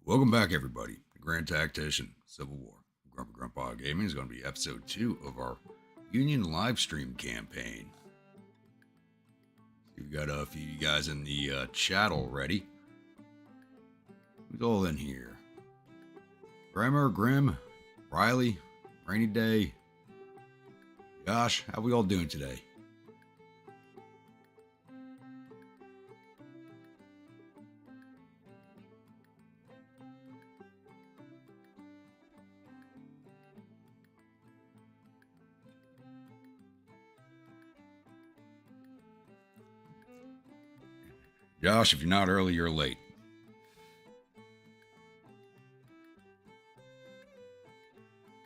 Welcome back, everybody. The Grand Tactician, Civil War, Grumpy Grandpa Gaming is going to be episode 2 of our Union live stream campaign. We've got a few of you guys in the chat already. Who's all in here? Grimmer, Grim, Riley, Rainy Day, Josh. How we all doing today? Josh, if you're not early, you're late.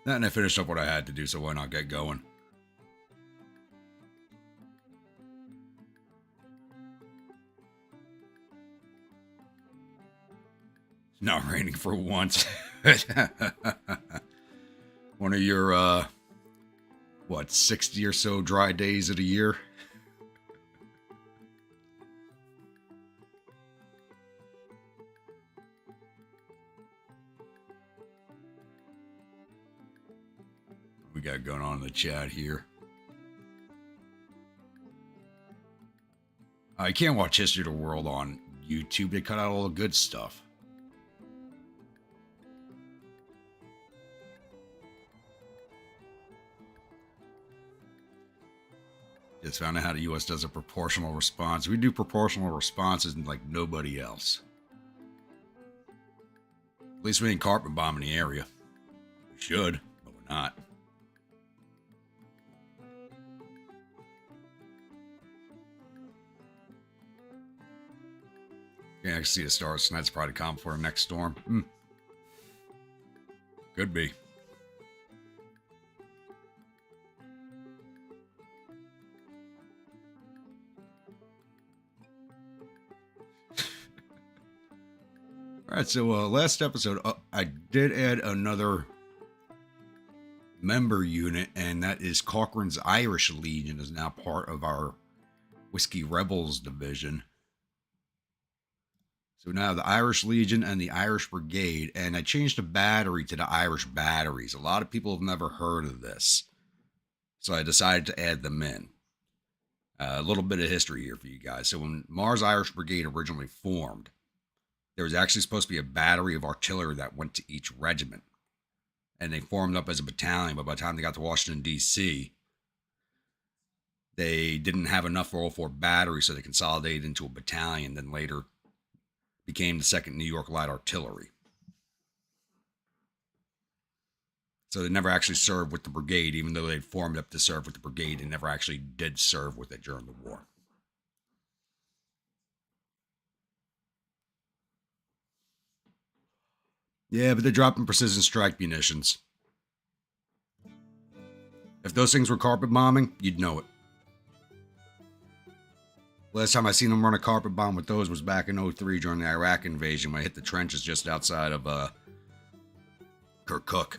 And I finished up what I had to do, so why not get going? It's not raining for once. One of your, 60 or so dry days of the year? We got going on in the chat here. I can't watch History of the World on YouTube. They cut out all the good stuff. Just found out how the U.S. does a proportional response. We do proportional responses like nobody else. At least we ain't carpet bombing the area. We should, but we're not. Can't actually see the stars tonight's probably calm for the next storm. Could be. Alright, so last episode, I did add another member unit, and that is Cochrane's Irish Legion is now part of our Whiskey Rebels division. So now the Irish Legion and the Irish Brigade, and I changed the battery to the Irish Batteries. A lot of people have never heard of this, so I decided to add them in. A little bit of history here for you guys. So when Mars Irish Brigade originally formed, there was actually supposed to be a battery of artillery that went to each regiment. And they formed up as a battalion, but by the time they got to Washington, D.C., they didn't have enough for all 4 batteries, so they consolidated into a battalion, then later became the 2nd New York Light Artillery. So they never actually served with the brigade, even though they'd formed up to serve with the brigade, and never actually did serve with it during the war. Yeah, but they're dropping precision strike munitions. If those things were carpet bombing, you'd know it. Last time I seen them run a carpet bomb with those was back in 03 during the Iraq invasion when I hit the trenches just outside of Kirkuk.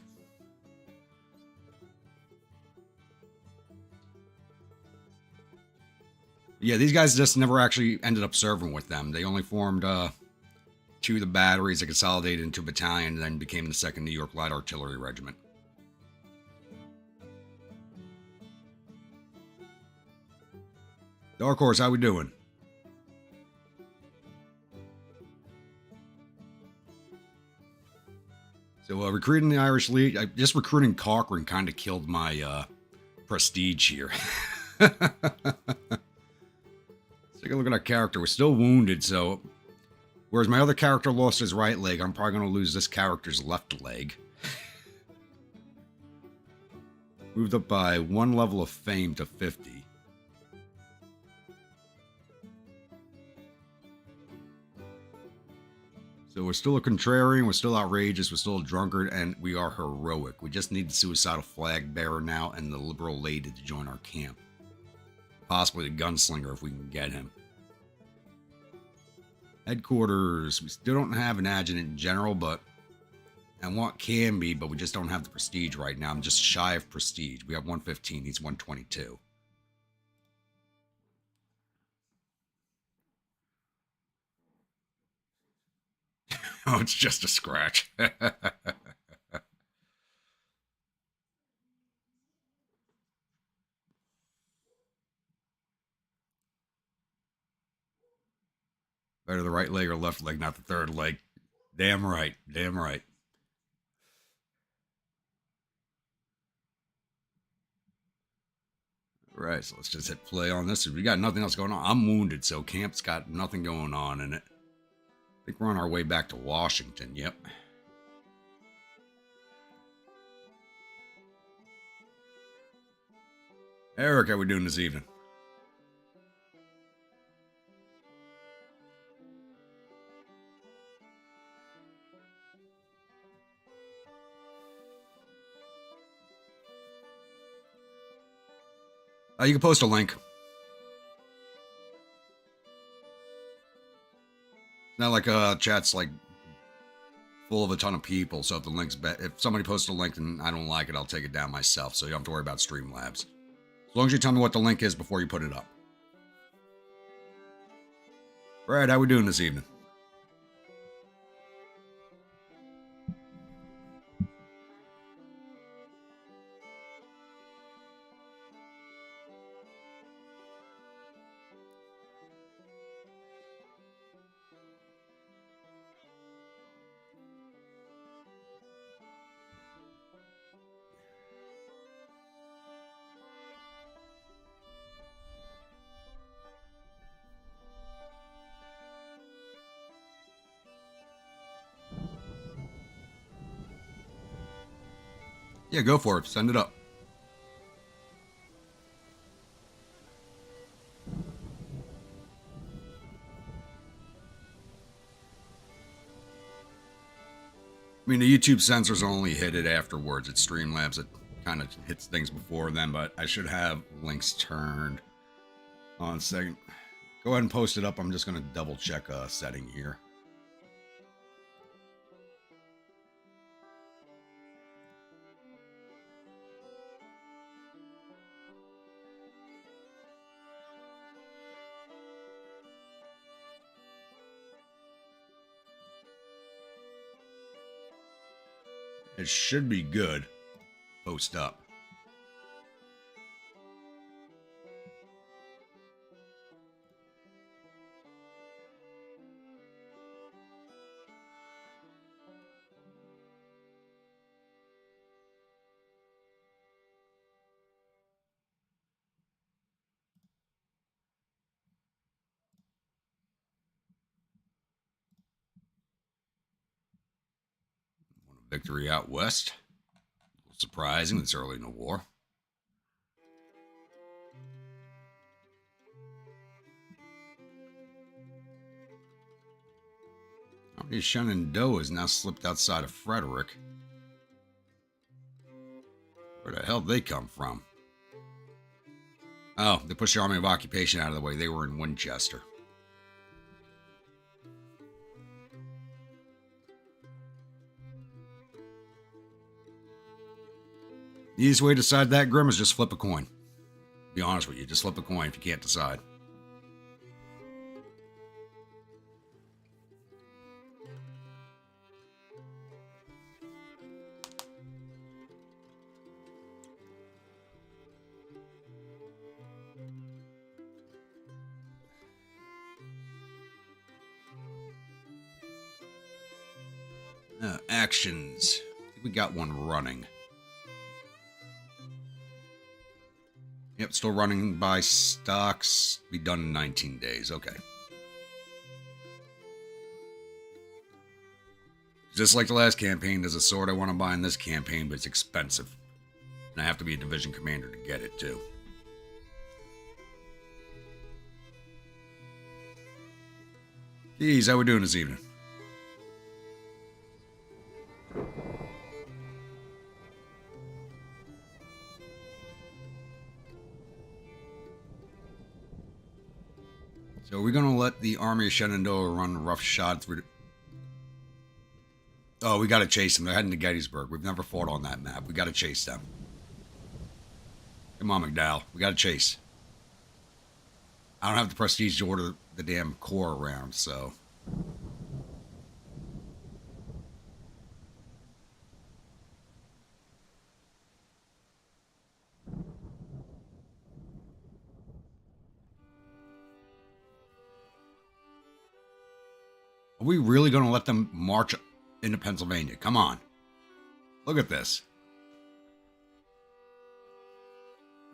Yeah, these guys just never actually ended up serving with them. They only formed 2 of the batteries that consolidated into a battalion and then became the 2nd New York Light Artillery Regiment. Dark Horse, how we doing? So recruiting the Irish League, just recruiting Cochrane kind of killed my prestige here. Let's take a look at our character. We're still wounded, so whereas my other character lost his right leg, I'm probably going to lose this character's left leg. Moved up by 1 level of fame to 50. So we're still a contrarian, we're still outrageous, we're still a drunkard, and we are heroic. We just need the suicidal flag bearer now and the liberal lady to join our camp. Possibly the gunslinger if we can get him. Headquarters, we still don't have an adjutant in general, but and what can be, but we just don't have the prestige right now. I'm just shy of prestige. We have 115, he's 122. Oh, it's just a scratch. Better the right leg or left leg, not the third leg. Damn right. Damn right. Right, so let's just hit play on this. We got nothing else going on. I'm wounded, so camp's got nothing going on in it. I think we're on our way back to Washington. Yep. Eric, how we doing this evening? You can post a link. Not like chat's like full of a ton of people, so if the link's if somebody posts a link and I don't like it, I'll take it down myself. So you don't have to worry about Streamlabs. As long as you tell me what the link is before you put it up. Brad, how we doing this evening? Yeah, go for it. Send it up. I mean, the YouTube censors only hit it afterwards. It's Streamlabs that kind of hits things before then, but I should have links turned on a second. Go ahead and post it up. I'm just going to double check a setting here. It should be good. Post up. Victory out west. Surprising, it's early in the war. How many Shenandoah has now slipped outside of Frederick? Where the hell did they come from? Oh, they pushed the Army of Occupation out of the way. They were in Winchester. The easiest way to decide that, Grim, is just flip a coin. Be honest with you, just flip a coin if you can't decide. Actions. I think we got one running. Yep, still running by stocks. Be done in 19 days. Okay. Just like the last campaign, there's a sword I want to buy in this campaign, but it's expensive. And I have to be a division commander to get it, too. Geez, how we doing this evening? So we're going to let the Army of Shenandoah run roughshod through the... Oh, we got to chase them. They're heading to Gettysburg. We've never fought on that map. We got to chase them. Come on, McDowell. We got to chase. I don't have the prestige to order the damn corps around, so... Are we really going to let them march into Pennsylvania? Come on. Look at this.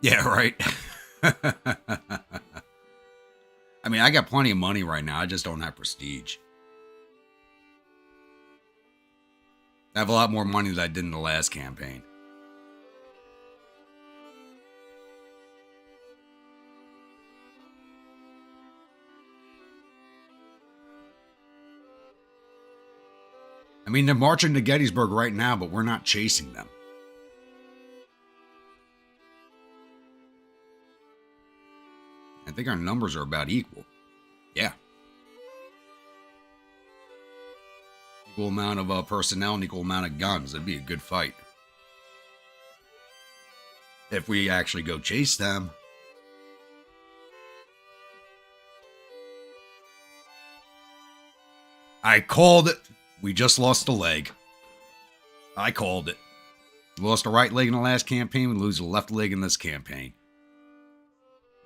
Yeah, right. I mean, I got plenty of money right now. I just don't have prestige. I have a lot more money than I did in the last campaign. I mean, they're marching to Gettysburg right now, but we're not chasing them. I think our numbers are about equal. Yeah. Equal amount of personnel and equal amount of guns. It'd be a good fight. If we actually go chase them. I called it. We just lost a leg. I called it. We lost a right leg in the last campaign. We lose a left leg in this campaign.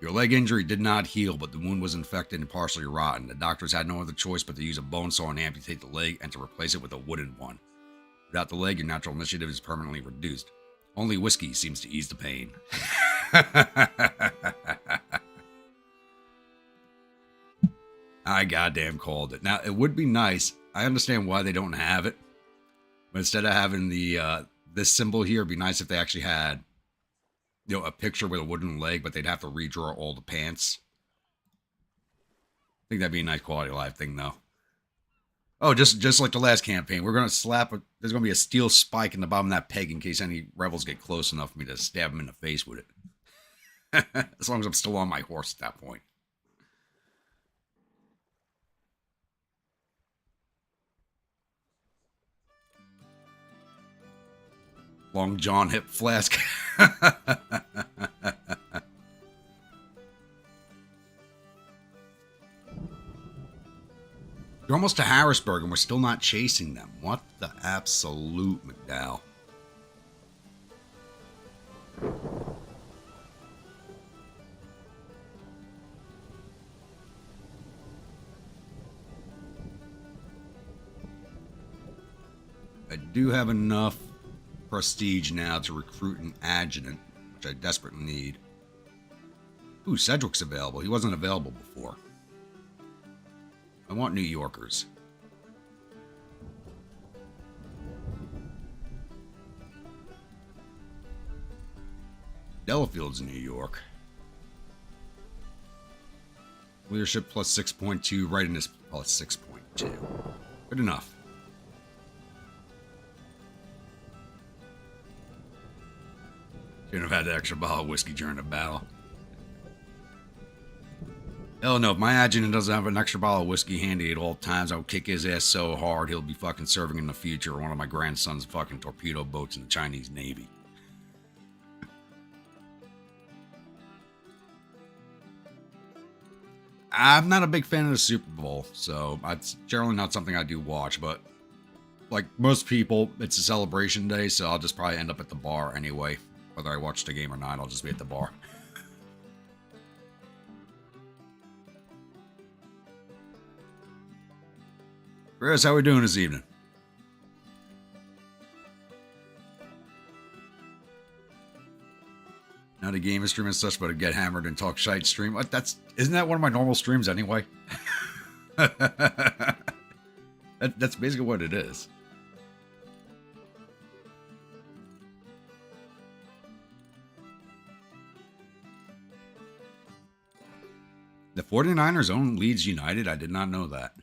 Your leg injury did not heal, but the wound was infected and partially rotten. The doctors had no other choice but to use a bone saw and amputate the leg and to replace it with a wooden one. Without the leg, your natural initiative is permanently reduced. Only whiskey seems to ease the pain. I goddamn called it. Now, it would be nice. I understand why they don't have it. But instead of having the this symbol here, it'd be nice if they actually had, you know, a picture with a wooden leg, but they'd have to redraw all the pants. I think that'd be a nice quality of life thing, though. Oh, just like the last campaign, we're going to slap there's going to be a steel spike in the bottom of that peg in case any rebels get close enough for me to stab them in the face with it. As long as I'm still on my horse at that point. Long John hip flask. You're almost to Harrisburg and we're still not chasing them. What the absolute McDowell? I do have enough prestige now to recruit an adjutant, which I desperately need. Ooh, Sedgwick's available. He wasn't available before. I want New Yorkers. Delafield's in New York. Leadership plus 6.2. Readiness plus 6.2. Good enough. Shouldn't have had the extra bottle of whiskey during the battle. Hell no, if my adjutant doesn't have an extra bottle of whiskey handy at all times, I'll kick his ass so hard he'll be fucking serving in the future one of my grandson's fucking torpedo boats in the Chinese Navy. I'm not a big fan of the Super Bowl, so it's generally not something I do watch, but like most people, it's a celebration day, so I'll just probably end up at the bar anyway. Whether I watch the game or not, I'll just be at the bar. Chris, how we doing this evening? Not a game stream and such, but a get hammered and talk shite stream. What? Isn't that one of my normal streams anyway? That's basically what it is. The 49ers own Leeds United? I did not know that.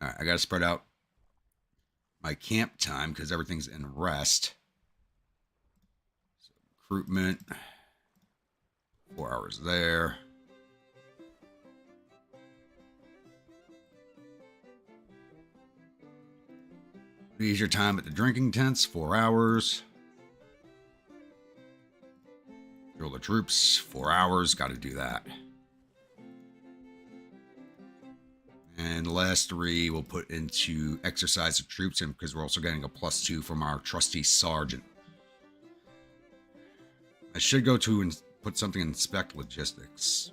Alright, I gotta spread out my camp time because everything's in rest. So, recruitment. 4 hours there. Leisure time at the drinking tents, 4 hours. Drill the troops, 4 hours, gotta do that. And the last 3 we'll put into exercise the troops, and because we're also getting a +2 from our trusty sergeant. I should go to and put something in inspect logistics.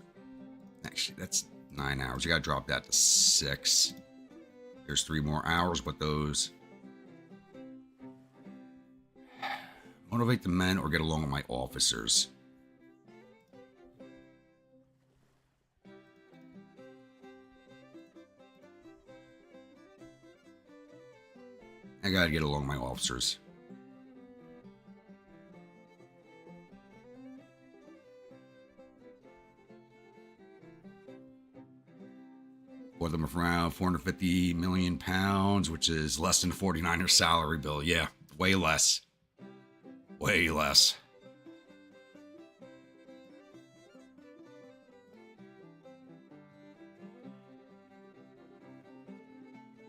Actually, that's 9 hours. You gotta drop that to 6. There's 3 more hours, but those motivate the men or get along with my officers. I gotta get along with my officers. For them around 450 million pounds, which is less than 49er salary bill. Yeah, way less. Way less.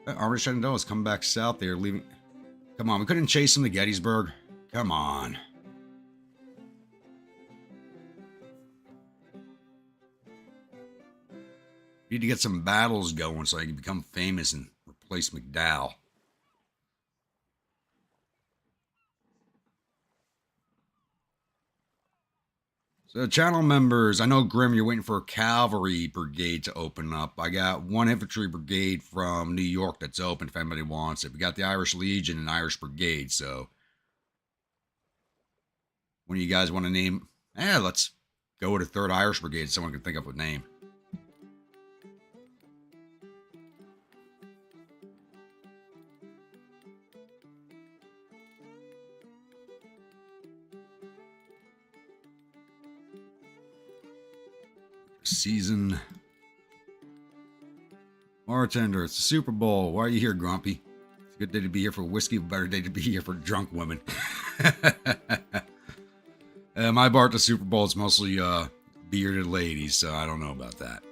Army Shenandoah's come back south. They're leaving. Come on, we couldn't chase them to Gettysburg. Come on. Need to get some battles going so I can become famous and replace McDowell. So, channel members, I know, Grim, you're waiting for a cavalry brigade to open up. I got one infantry brigade from New York that's open if anybody wants it. We got the Irish Legion and Irish Brigade, so when do you guys want to name? Let's go with a 3rd Irish Brigade. Someone can think up a name. Season. Bartender, it's the Super Bowl. Why are you here, Grumpy? It's a good day to be here for whiskey, a better day to be here for drunk women. My bar at the Super Bowl is mostly bearded ladies, so I don't know about that.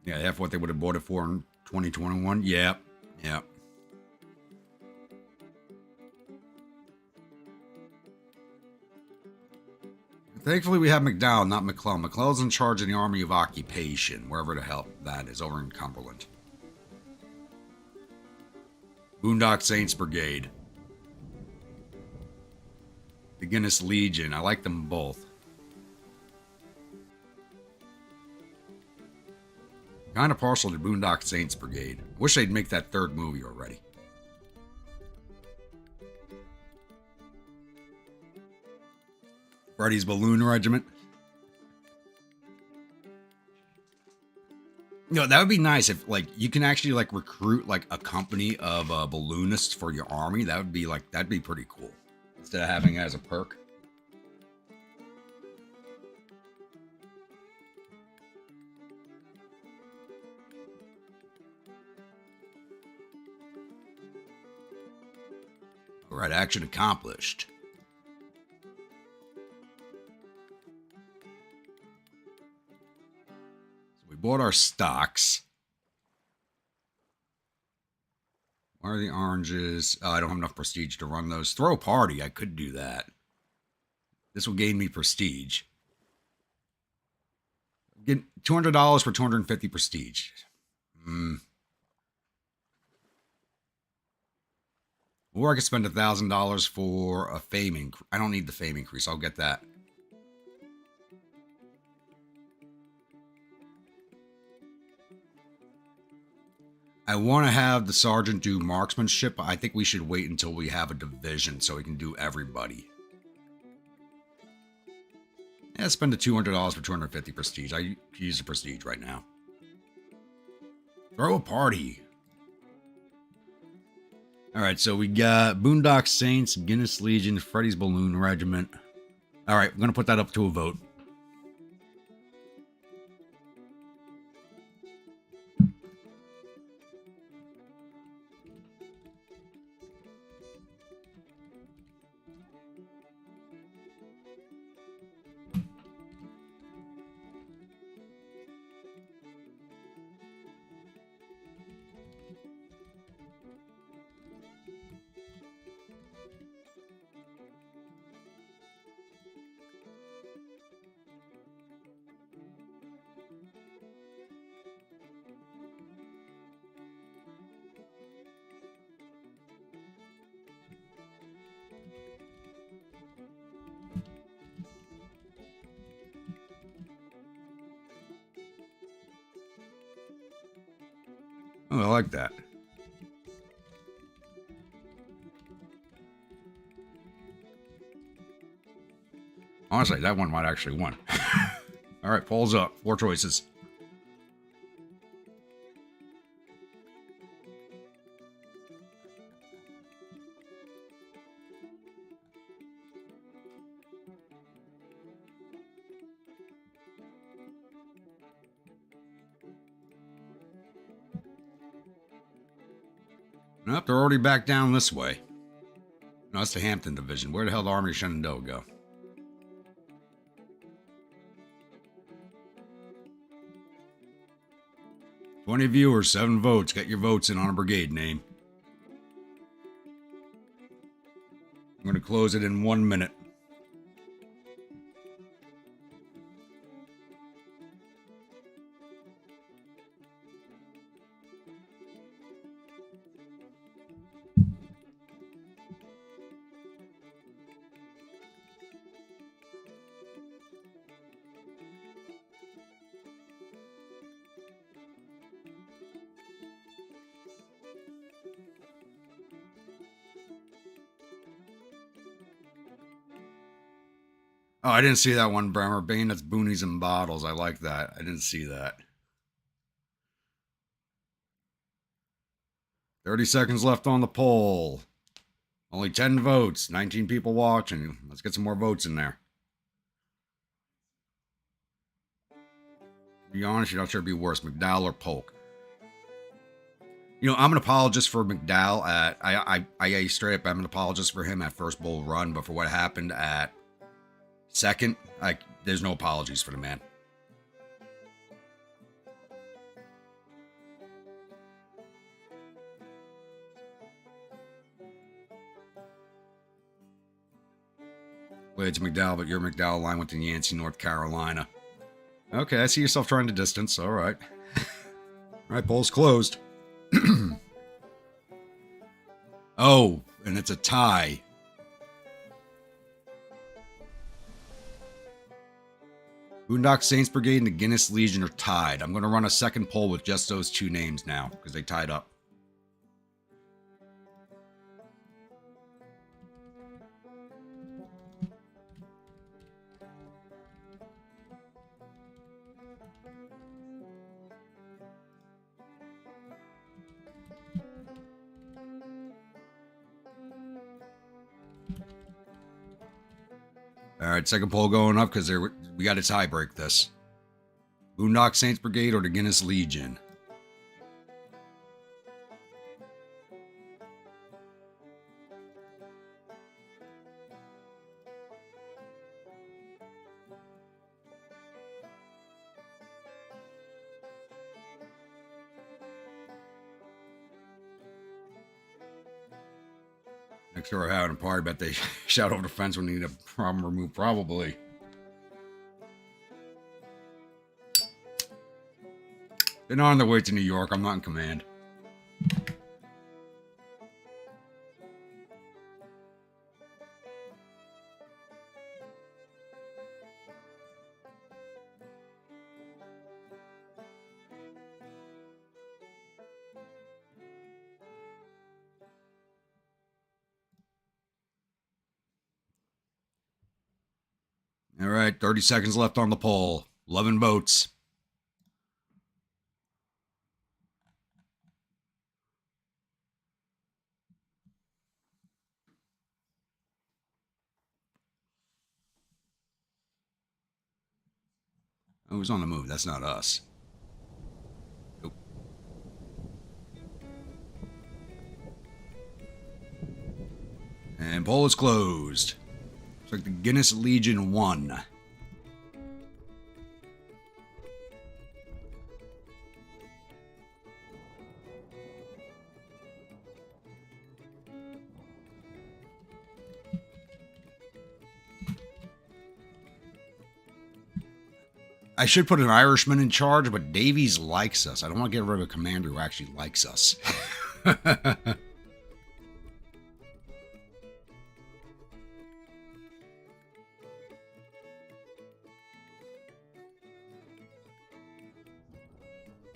Yeah, half what they would have bought it for in 2021. Yep. Thankfully, we have McDowell, not McClellan. McClellan's in charge of the Army of Occupation, wherever the hell that is, over in Cumberland. Boondock Saints Brigade. The Guinness Legion. I like them both. Kind of partial to Boondock Saints Brigade. Wish they'd make that 3rd movie already. Freddy's Balloon Regiment. You know, that would be nice if, like, you can actually, like, recruit, like, a company of balloonists for your army. That would be, like, that'd be pretty cool. Instead of having it as a perk. All right, action accomplished. Bought our stocks. Where are the oranges? Oh, I don't have enough prestige to run those. Throw a party. I could do that. This will gain me prestige. Get $200 for 250 prestige. Or I could spend $1,000 for a fame increase. I don't need the fame increase. I'll get that. I want to have the sergeant do marksmanship, but I think we should wait until we have a division so we can do everybody. Yeah, spend the $200 for 250 prestige. I could use the prestige right now. Throw a party. All right, so we got Boondock Saints, Guinness Legion, Freddy's Balloon Regiment. All right, we're going to put that up to a vote. Oh, I like that. Honestly, that one might actually win. All right, polls up. 4 choices. Nope, they're already back down this way. No, that's the Hampton Division. Where the hell did the Army of Shenandoah go? "20 viewers, 7 votes. Get your votes in on a brigade name." I'm going to close it in 1 minute. Oh, I didn't see that one, Bremer. Bayonets, boonies, and bottles. I like that. I didn't see that. 30 seconds left on the poll. Only 10 votes. 19 people watching. Let's get some more votes in there. To be honest, you're not sure it'd be worse, McDowell or Polk. You know, I'm an apologist for McDowell. I straight up, I'm an apologist for him at first Bull Run, but for what happened at second, there's no apologies for the man. Wait, it's McDowell, but your McDowell line went to Yancey, North Carolina. Okay, I see yourself trying to distance. All right. All right, poll's closed. Oh, and it's a tie. Boondock Saints Brigade and the Guinness Legion are tied. I'm going to run a second poll with just those 2 names now, because they tied up. All right, second poll going up because we got to tie break this. Boondock Saints Brigade or the Guinness Legion? Next door having a party, bet they shout over the fence when they need a problem removed, probably. They're not on their way to New York. I'm not in command. All right, 30 seconds left on the poll. 11 votes. Oh, who's on the move? That's not us. Nope. And poll is closed. Looks like the Guinness Legion won. I should put an Irishman in charge, but Davies likes us. I don't want to get rid of a commander who actually likes us.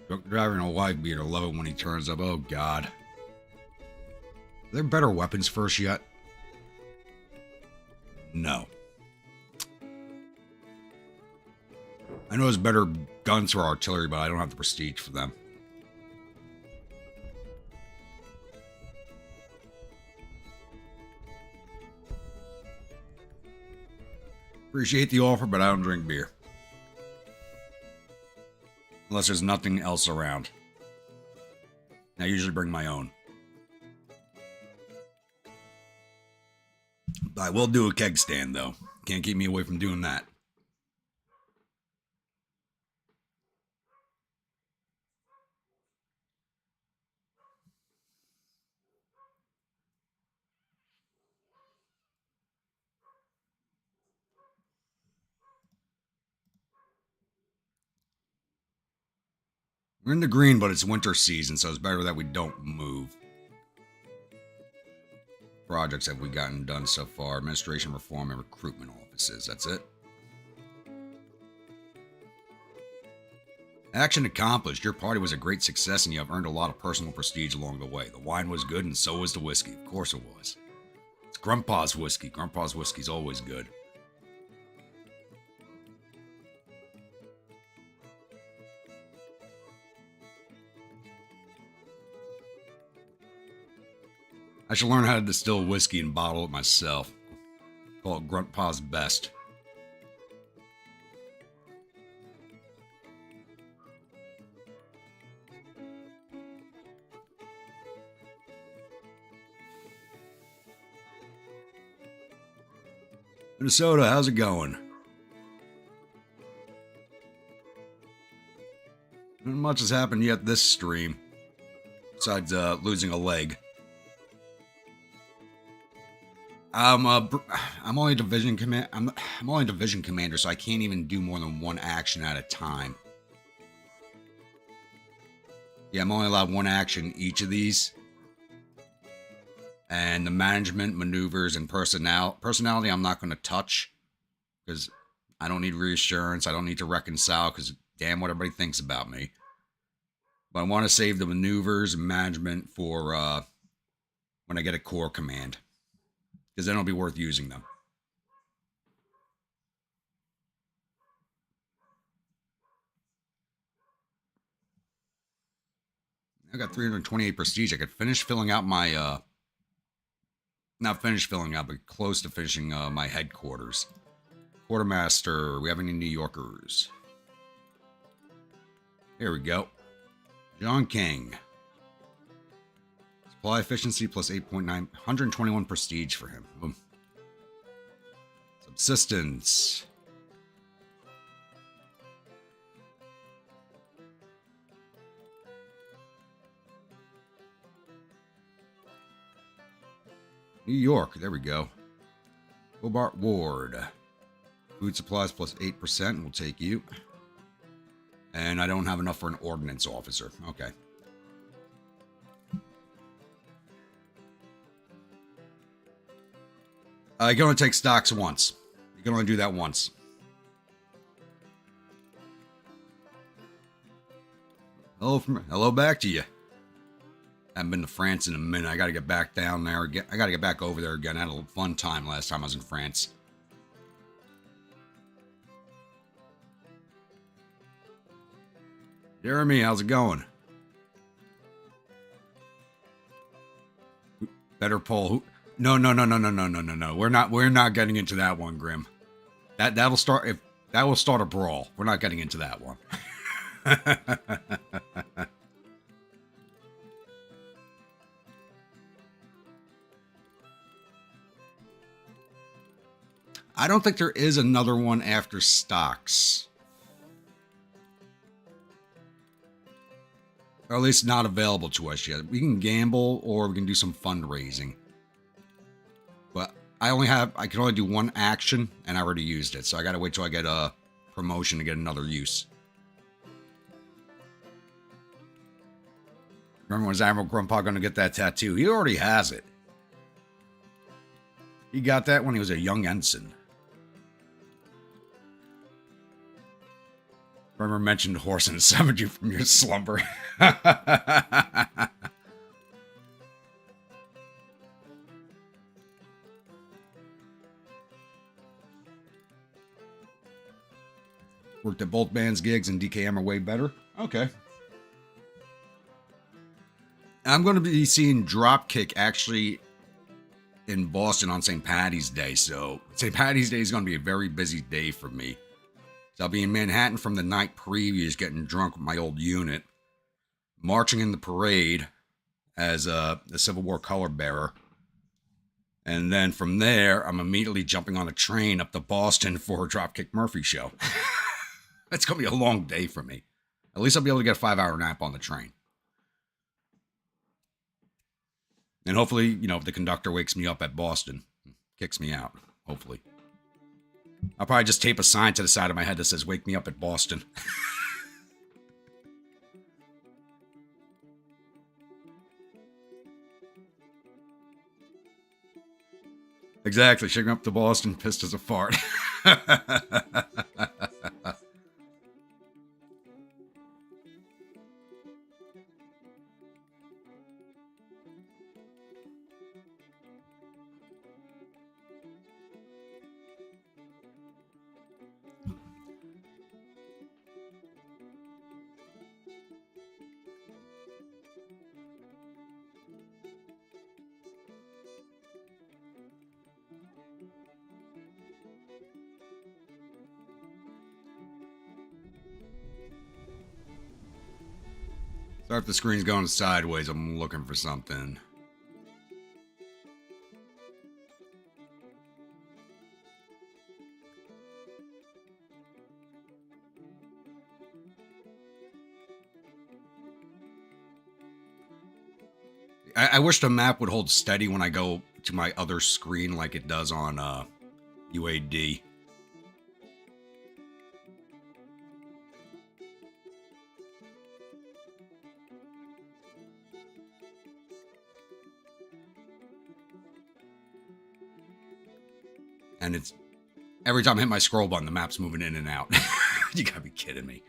Drunk driver and a wife beater. Love it when he turns up. Oh, God. Are there better weapons first yet? No. I know there's better guns for artillery, but I don't have the prestige for them. Appreciate the offer, but I don't drink beer. Unless there's nothing else around. I usually bring my own. I will do a keg stand, though. Can't keep me away from doing that. We're in the green, but it's winter season, so it's better that we don't move. Projects have we gotten done so far? Administration, reform, and recruitment offices. That's it. Action accomplished. Your party was a great success, and you have earned a lot of personal prestige along the way. The wine was good, and so was the whiskey. Of course it was. It's Grandpa's whiskey. Grandpa's whiskey's always good. I should learn how to distill whiskey and bottle it myself. Call it Grandpa's Best. Minnesota, how's it going? Not much has happened yet this stream, besides losing a leg. I'm only division command. I'm only division commander, so I can't even do more than one action at a time. Yeah, I'm only allowed one action each of these. And the management, maneuvers, and personality, I'm not going to touch because I don't need reassurance. I don't need to reconcile because damn what everybody thinks about me. But I want to save the maneuvers and management for when I get a core command. Because then it'll be worth using them. I got 328 prestige. I could finish filling out my, not finish filling out, but close to finishing my headquarters. Quartermaster, we have any New Yorkers? Here we go. John King. Supply efficiency plus 8.9, 121 prestige for him. Boom. Subsistence. New York, there we go. Hobart Ward. Food supplies plus 8%, we'll take you. And I don't have enough for an ordnance officer. Okay. You can only take stocks once. You can only do that once. Hello back to you. I haven't been to France in a minute. I got to get back down there again. I got to get back over there again. I had a fun time last time I was in France. Jeremy, how's it going? Better poll. No. We're not getting into that one, Grim. That will start a brawl. We're not getting into that one. I don't think there is another one after stocks. Or at least not available to us yet. We can gamble or we can do some fundraising. But I can only do one action and I already used it. So I gotta wait till I get a promotion to get another use. Remember when Admiral Grandpa gonna get that tattoo? He already has it. He got that when he was a young ensign. Remember mentioned horse and summoned you from your slumber. Worked at both bands' gigs, and DKM are way better. Okay. I'm going to be seeing Dropkick actually in Boston on St. Patty's Day. So St. Patty's Day is going to be a very busy day for me. So I'll be in Manhattan from the night previous, getting drunk with my old unit, marching in the parade as the Civil War color bearer. And then from there, I'm immediately jumping on a train up to Boston for a Dropkick Murphy show. It's going to be a long day for me. At least I'll be able to get a 5-hour nap on the train. And hopefully, you know, if the conductor wakes me up at Boston, kicks me out, hopefully. I'll probably just tape a sign to the side of my head that says, "Wake me up at Boston." Exactly, shaking up to Boston, pissed as a fart. So if the screen's going sideways, I'm looking for something. I wish the map would hold steady when I go to my other screen like it does on UAD. And it's every time I hit my scroll button, the map's moving in and out. You gotta be kidding me.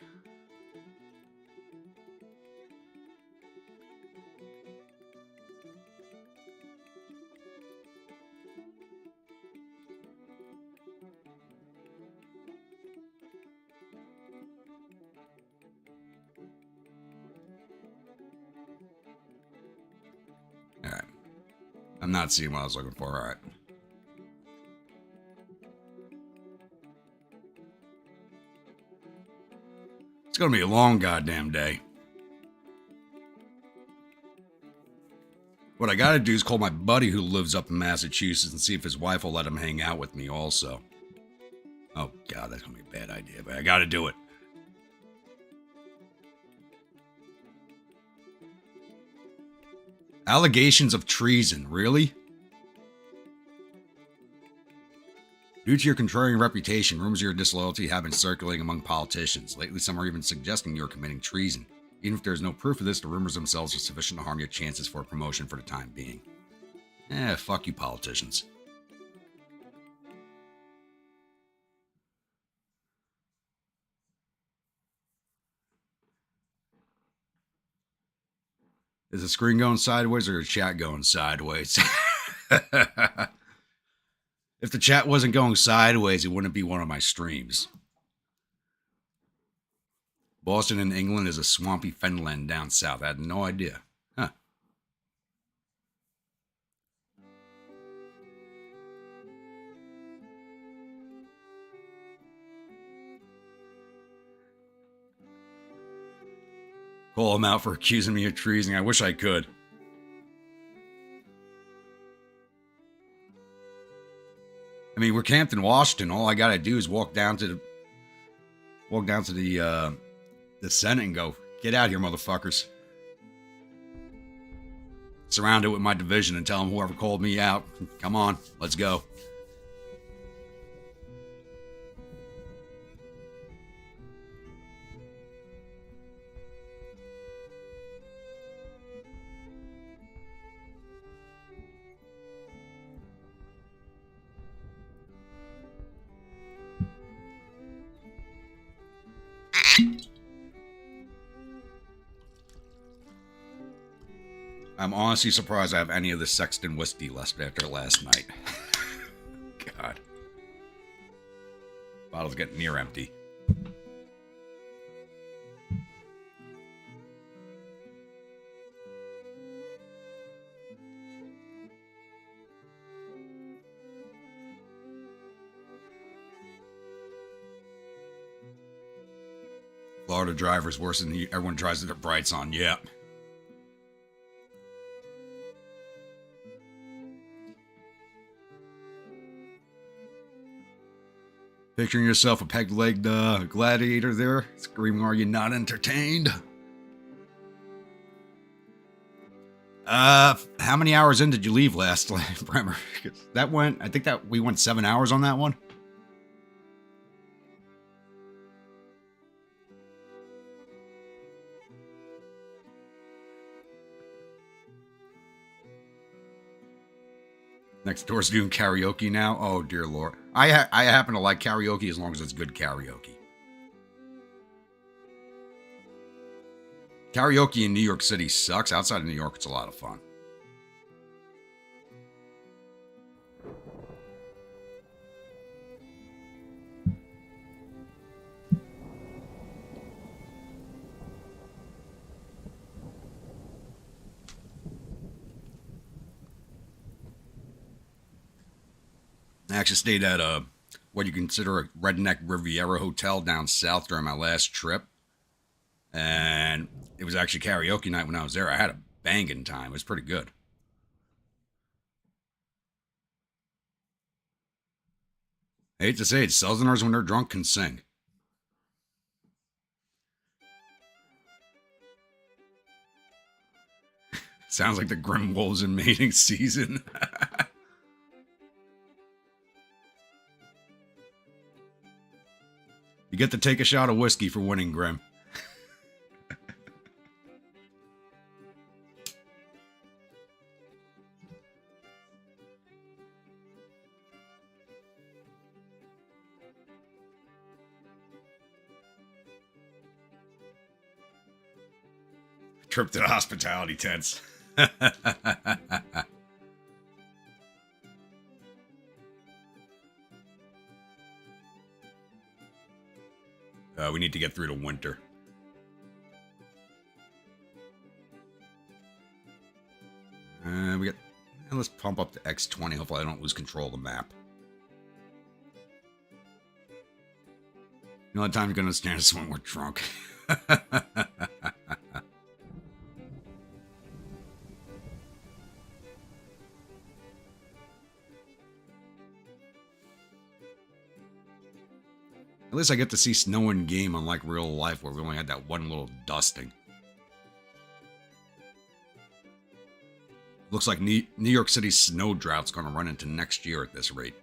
Alright. I'm not seeing what I was looking for. Alright. It's gonna be a long goddamn day. What I gotta do is call my buddy who lives up in Massachusetts and see if his wife will let him hang out with me also. Oh god, that's gonna be a bad idea, but I gotta do it. Allegations of treason, really? Due to your contrarian reputation, rumors of your disloyalty have been circulating among politicians. Lately, some are even suggesting you're committing treason. Even if there is no proof of this, the rumors themselves are sufficient to harm your chances for a promotion for the time being. Fuck you politicians. Is the screen going sideways or your chat going sideways? If the chat wasn't going sideways, it wouldn't be one of my streams. Boston in England is a swampy fenland down south. I had no idea. Huh. Call him out for accusing me of treason. I wish I could. I mean, we're camped in Washington. All I gotta do is walk down to the Senate and go, "Get out here, motherfuckers!" Surround it with my division and tell them whoever called me out, "Come on, let's go." I'm honestly surprised I have any of the Sexton whiskey left after last night. God. Bottle's getting near empty. Florida driver's worse than everyone tries to get brights on. Yeah. Picturing yourself a peg-legged gladiator there, screaming, "Are you not entertained?" How many hours in did you leave last, Bremer? That went, I think that we went 7 hours on that one. Next door's doing karaoke now. Oh dear Lord, I happen to like karaoke as long as it's good karaoke. Karaoke in New York City sucks. Outside of New York, it's a lot of fun. I actually stayed at what you consider a redneck Riviera hotel down south during my last trip. And it was actually karaoke night when I was there. I had a banging time. It was pretty good. I hate to say it, Southerners when they're drunk can sing. Sounds like the Grim Wolves in mating season. You get to take a shot of whiskey for winning, Grim. Trip to the hospitality tents. We need to get through the winter. We got. Let's pump up to X20. Hopefully, I don't lose control of the map. The only time you're gonna understand is when we're drunk. At least I get to see snow in game, unlike real life where we only had that one little dusting. Looks like New York City's snow drought's going to run into next year at this rate.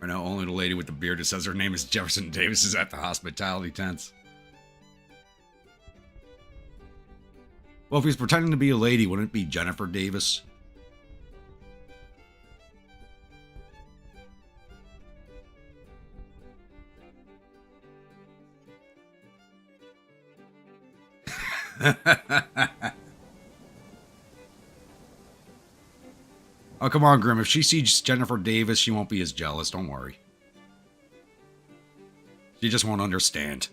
I know only the lady with the beard that says her name is Jefferson Davis is at the hospitality tents. Well, if he's pretending to be a lady, wouldn't it be Jennifer Davis? Oh, come on, Grim. If she sees Jennifer Davis, she won't be as jealous. Don't worry. She just won't understand.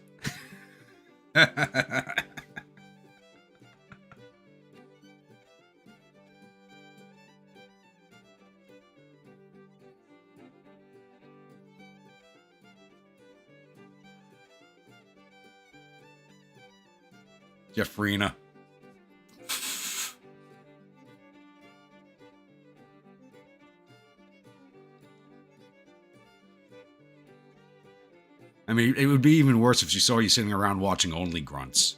Jeffrina. I mean, it would be even worse if she saw you sitting around watching only grunts.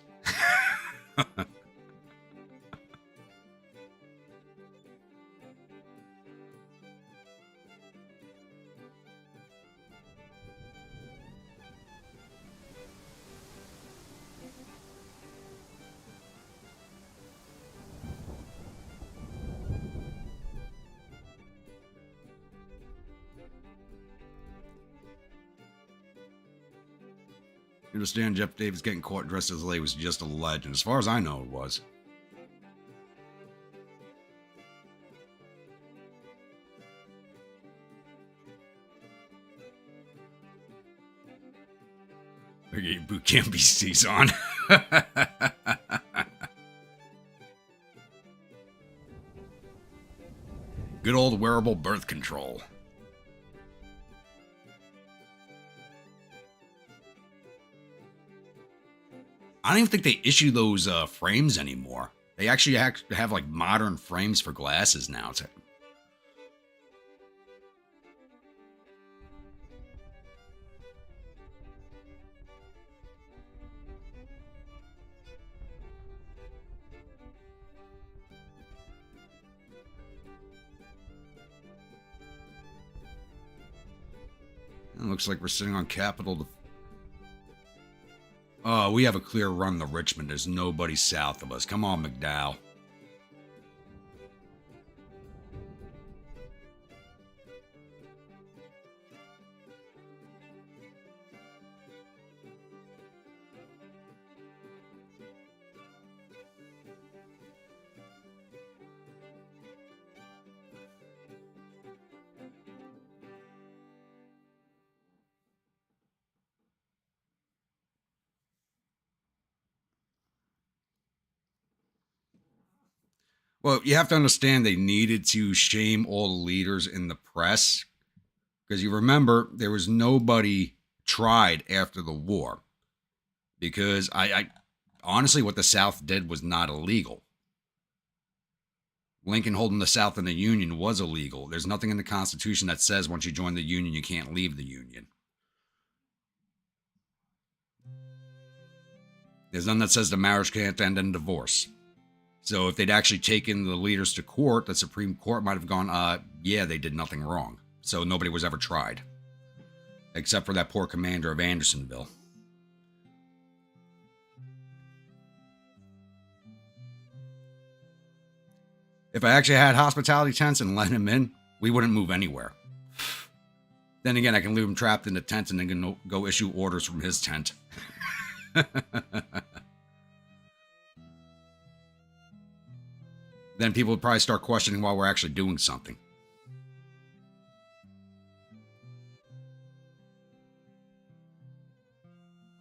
You understand, Jeff Davis getting caught dressed as a lady was just a legend. As far as I know, it was. Get your boot camp beasties on. Good old wearable birth control. I don't even think they issue those frames anymore. They actually have like modern frames for glasses now. It looks like we're sitting on Capitol. Oh, we have a clear run to Richmond. There's nobody south of us. Come on, McDowell. Well, you have to understand they needed to shame all the leaders in the press because you remember there was nobody tried after the war because I honestly what the South did was not illegal. Lincoln holding the South in the Union was illegal. There's nothing in the Constitution that says once you join the Union you can't leave the Union. There's none that says the marriage can't end in divorce. So if they'd actually taken the leaders to court, the Supreme Court might have gone, yeah, they did nothing wrong. So nobody was ever tried. Except for that poor commander of Andersonville. If I actually had hospitality tents and let him in, we wouldn't move anywhere. Then again, I can leave him trapped in the tent and then go issue orders from his tent. Then people would probably start questioning why we're actually doing something.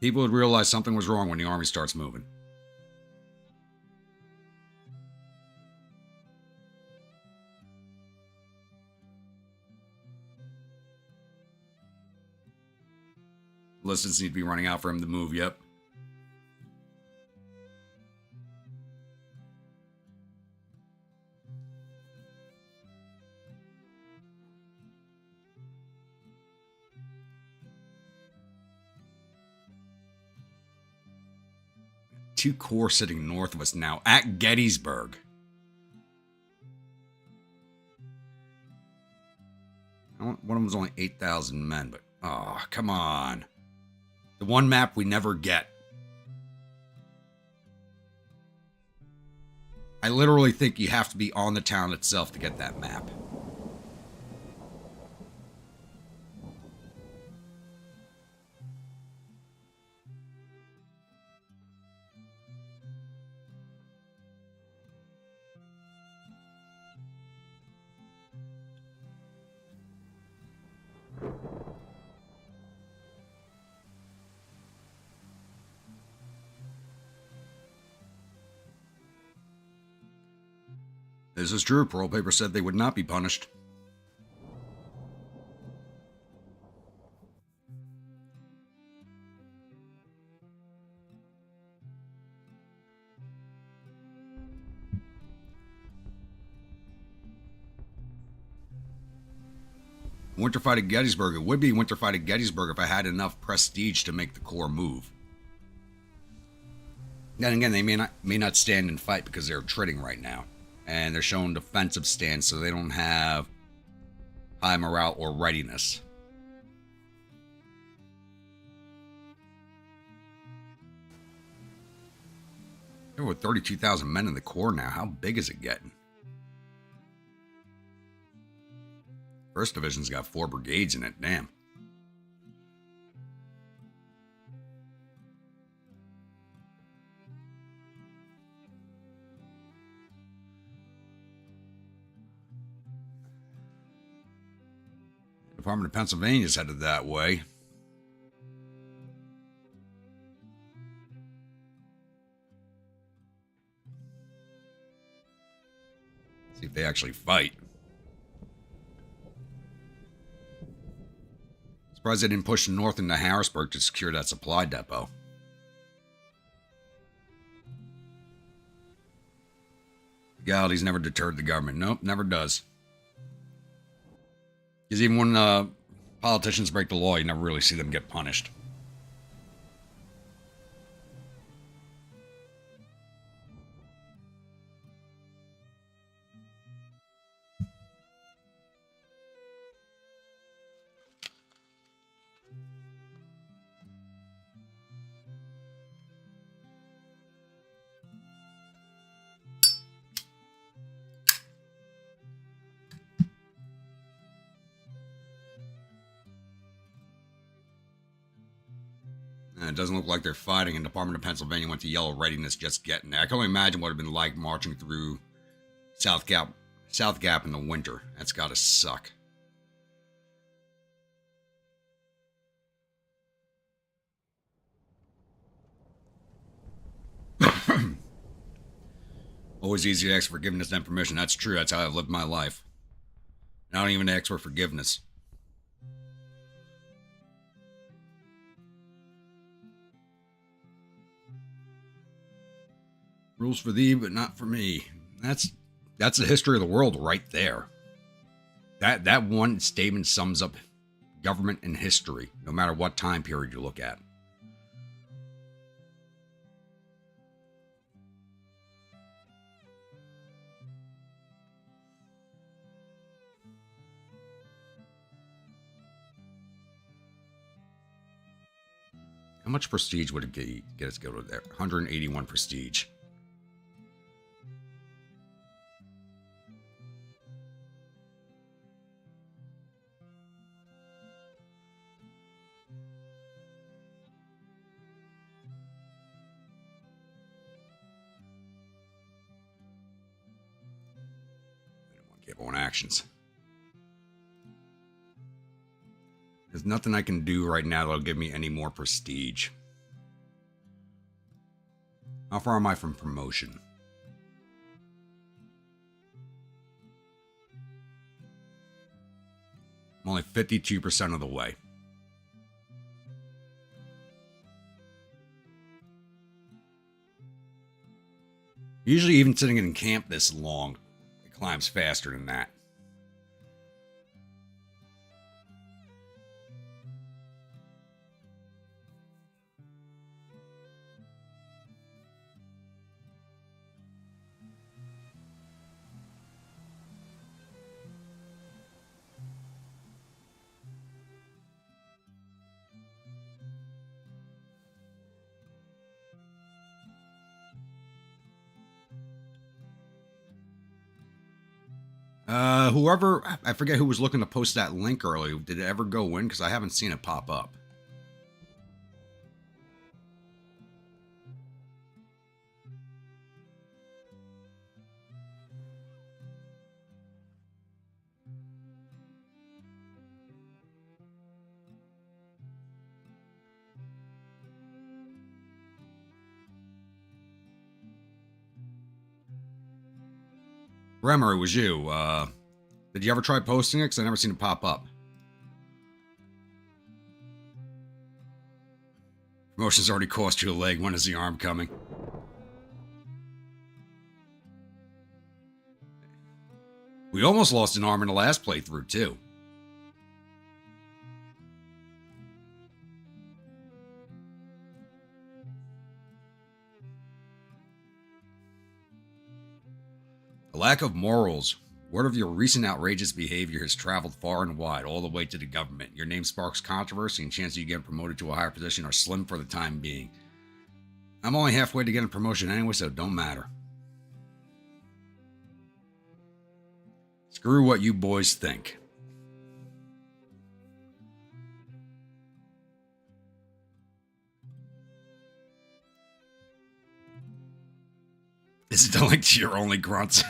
People would realize something was wrong when the army starts moving. Listens need to be running out for him to move, yep. Two corps sitting north of us now at Gettysburg. One of them was only 8,000 men, but oh, come on. The one map we never get. I literally think you have to be on the town itself to get that map. This is true. Parole paper said they would not be punished. Winter fight at Gettysburg. It would be winter fight at Gettysburg if I had enough prestige to make the Corps move. Then again, they may not stand and fight because they're trading right now. And they're showing defensive stance, so they don't have high morale or readiness. There were 32,000 men in the Corps now. How big is it getting? First Division's got 4 brigades in it. Damn. Department of Pennsylvania's headed that way. See if they actually fight. Surprised they didn't push north into Harrisburg to secure that supply depot. Legality's never deterred the government. Nope, never does. Because even when politicians break the law, you never really see them get punished. And it doesn't look like they're fighting, and the Department of Pennsylvania went to yellow readiness just getting there. I can only imagine what it would have been like marching through South Gap in the winter. That's gotta suck. Always easy to ask for forgiveness than permission. That's true. That's how I've lived my life. And I don't even ask for forgiveness. Rules for thee, but not for me. That's the history of the world right there. That one statement sums up government and history, no matter what time period you look at. How much prestige would it get us to go to there? 181 prestige. On actions. There's nothing I can do right now that'll give me any more prestige. How far am I from promotion? I'm only 52% of the way. Usually even sitting in camp this long, climbs faster than that. Whoever, I forget who was looking to post that link earlier. Did it ever go in? Because I haven't seen it pop up. Bremer, it was you. Did you ever try posting it? Because I never seen it pop up. Promotion's already cost you a leg. When is the arm coming? We almost lost an arm in the last playthrough, too. The lack of morals. Word of your recent outrageous behavior has traveled far and wide, all the way to the government. Your name sparks controversy, and chances of you getting promoted to a higher position are slim for the time being. I'm only halfway to getting a promotion anyway, so it don't matter. Screw what you boys think. Is it the link to your only grunts?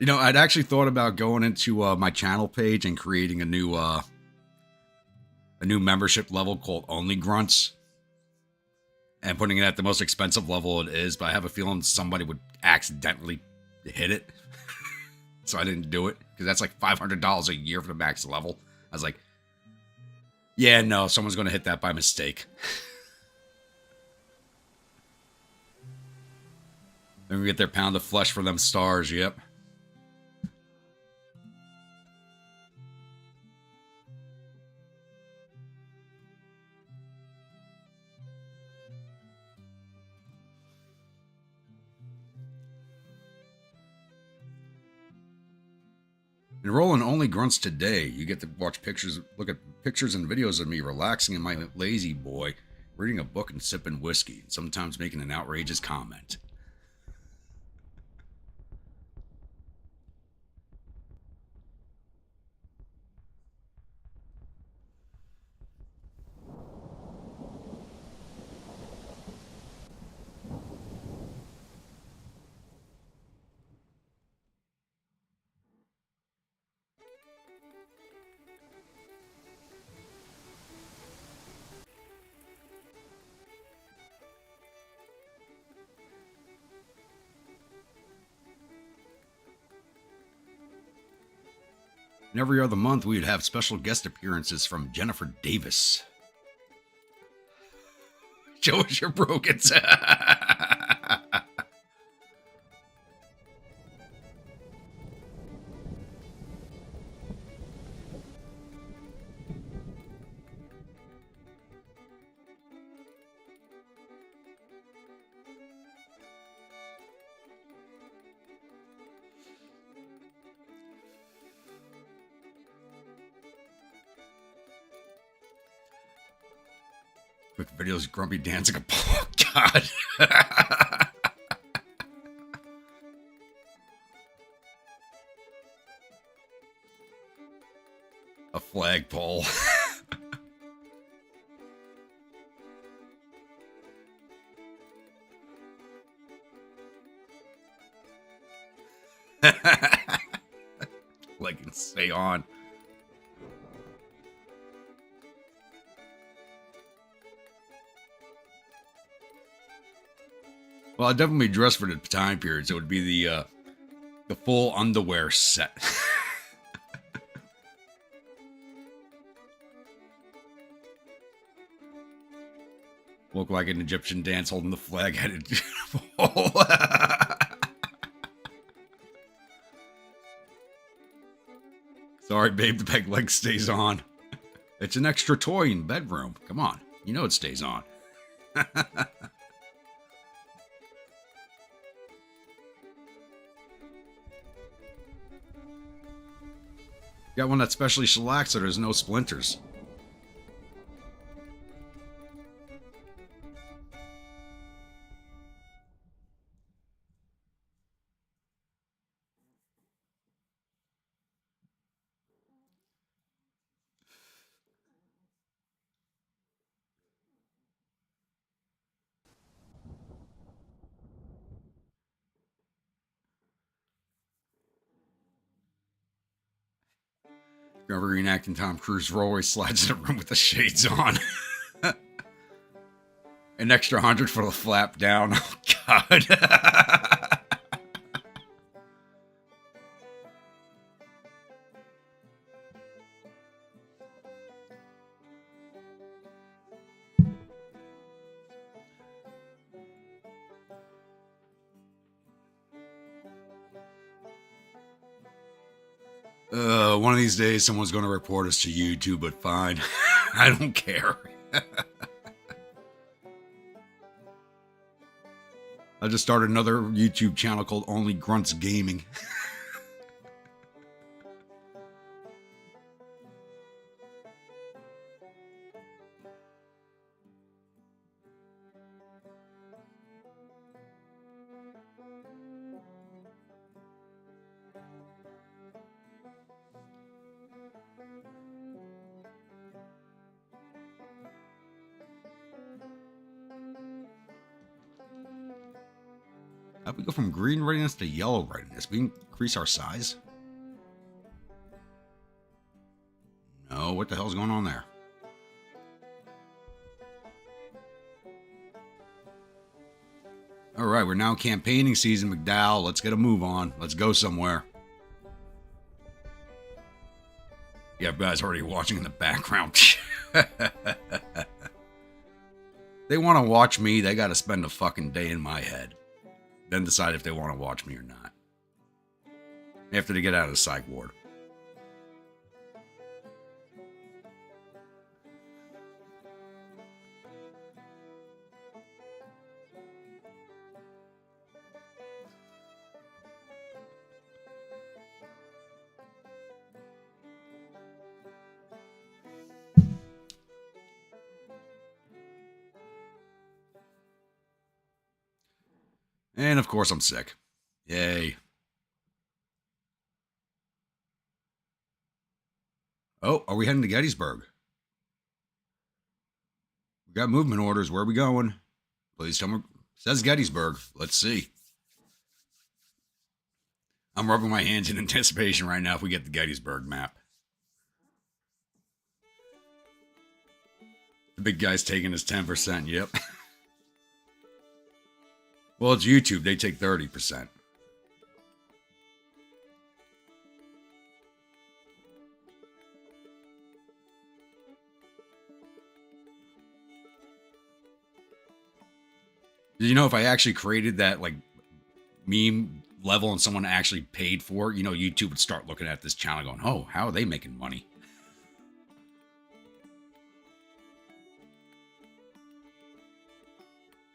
You know, I'd actually thought about going into my channel page and creating a new membership level called Only Grunts and putting it at the most expensive level it is, but I have a feeling somebody would accidentally hit it. So I didn't do it because that's like $500 a year for the max level. I was like, yeah, no, someone's going to hit that by mistake. They're going to get their pound of flesh for them stars, yep. Enroll in Only Grunts today. You get to watch pictures, look at pictures and videos of me relaxing in my lazy boy, reading a book and sipping whiskey, and sometimes making an outrageous comment. And every other month, we'd have special guest appearances from Jennifer Davis. Show us your brogans. Quick videos, grumpy dancing. Oh, God. A flagpole. Leggings stay on. Well, I'd definitely dress for the time period, so it would be the full underwear set. Look like an Egyptian dance holding the flag headed. Sorry, babe, the peg leg stays on. It's an extra toy in bedroom. Come on, you know it stays on. Got one that's specially shellacked so there's no splinters. Remember reenacting Tom Cruise role where he slides in a room with the shades on. An extra 100 for the flap down. Oh, God. One of these days, someone's going to report us to YouTube, but fine. I don't care. I just started another YouTube channel called Only Grunts Gaming. How do we go from green readiness to yellow readiness? We increase our size? No, what the hell's going on there? All right, we're now campaigning season, McDowell. Let's get a move on. Let's go somewhere. Yeah, guys already watching in the background. They want to watch me, they got to spend a fucking day in my head. Then decide if they want to watch me or not. After they get out of the psych ward. And of course I'm sick. Yay. Oh, are we heading to Gettysburg? We got movement orders. Where are we going? Please tell me. It says Gettysburg. Let's see. I'm rubbing my hands in anticipation right now if we get the Gettysburg map. The big guy's taking his 10%. Yep. Well, it's YouTube. They take 30%. Did you know if I actually created that like meme level and someone actually paid for it, you know, YouTube would start looking at this channel going, oh, how are they making money?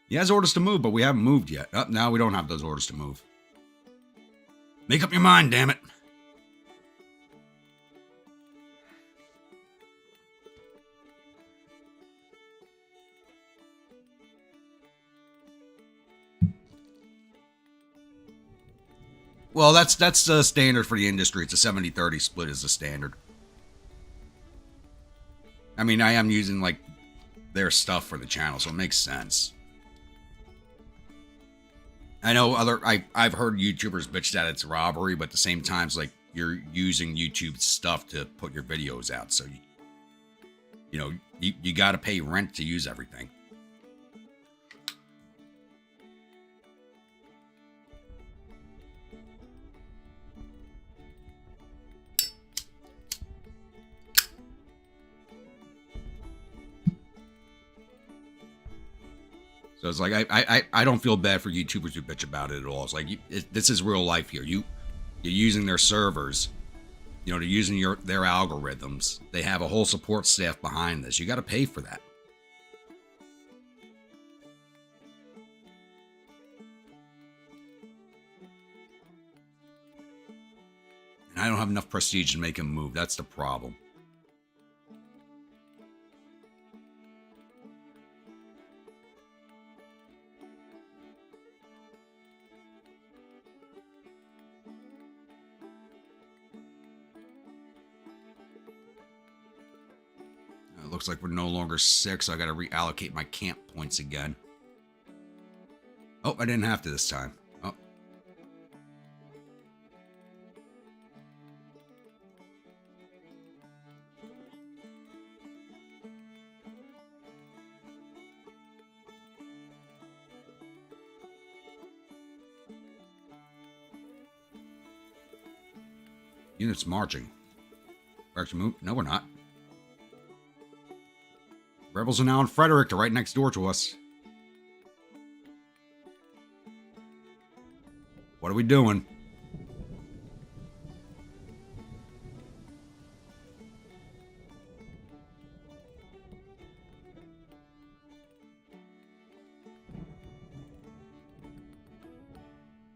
He has orders to move, but we haven't moved yet. Oh, now we don't have those orders to move. Make up your mind, damn it. Well, that's the standard for the industry. It's a 70-30 split is the standard. I mean, I am using like their stuff for the channel, so it makes sense. I know I've heard YouTubers bitch that it's robbery, but at the same time, it's like you're using YouTube stuff to put your videos out. So, you know, you got to pay rent to use everything. So it's like I don't feel bad for YouTubers who bitch about it at all. It's like this is real life here. You're using their servers, you know, they're using their algorithms. They have a whole support staff behind this. You got to pay for that. And I don't have enough prestige to make him move. That's the problem. Looks like we're no longer 6. So I got to reallocate my camp points again. Oh, I didn't have to this time. Oh. Units marching. We're actually moving. No, we're not. Rebels are now in Frederick. They're right next door to us. What are we doing?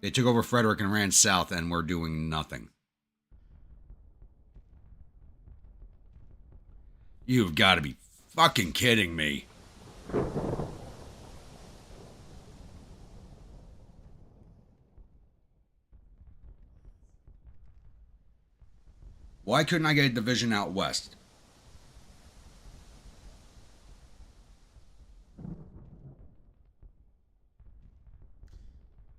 They took over Frederick and ran south, and we're doing nothing. You've got to be fucking kidding me. Why couldn't I get a division out west?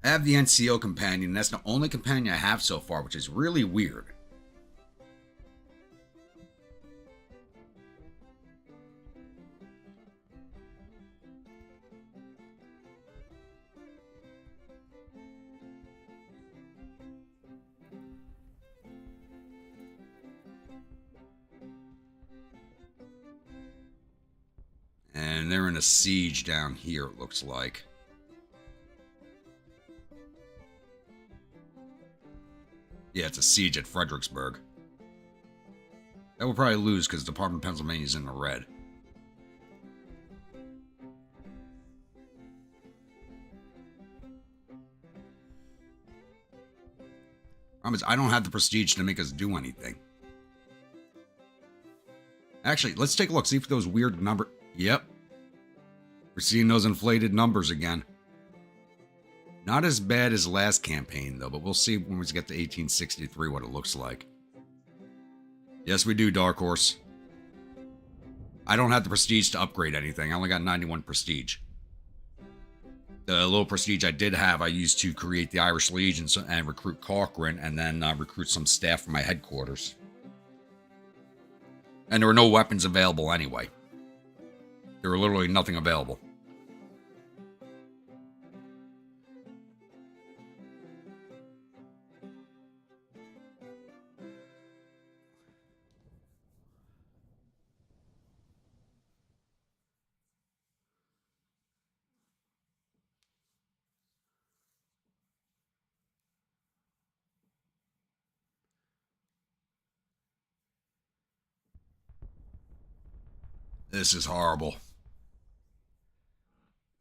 I have the NCO companion, and that's the only companion I have so far, which is really weird. And they're in a siege down here, it looks like. Yeah, it's a siege at Fredericksburg. That will probably lose because the Department of Pennsylvania is in the red. Problem is, I don't have the prestige to make us do anything. Actually, let's take a look. See if those weird number... Yep. We're seeing those inflated numbers again. Not as bad as last campaign, though, but we'll see when we get to 1863 what it looks like. Yes, we do, Dark Horse. I don't have the prestige to upgrade anything. I only got 91 prestige. The little prestige I did have, I used to create the Irish Legion and recruit Corcoran, and then recruit some staff for my headquarters. And there were no weapons available anyway. There were literally nothing available. This is horrible.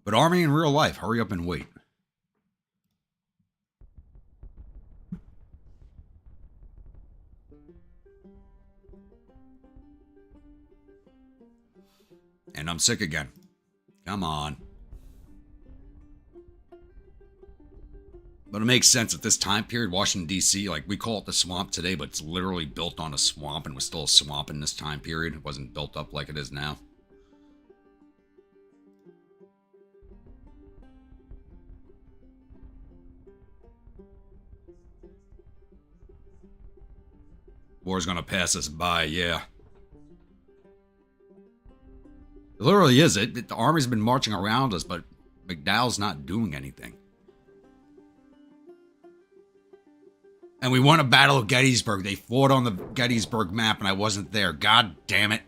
But Army in real life, hurry up and wait. And I'm sick again. Come on. But it makes sense at this time period, Washington, D.C., like we call it the swamp today, but it's literally built on a swamp and was still a swamp in this time period. It wasn't built up like it is now. War's gonna pass us by, yeah. It literally is. The army's been marching around us, but McDowell's not doing anything. And we won a battle of Gettysburg. They fought on the Gettysburg map, and I wasn't there. God damn it.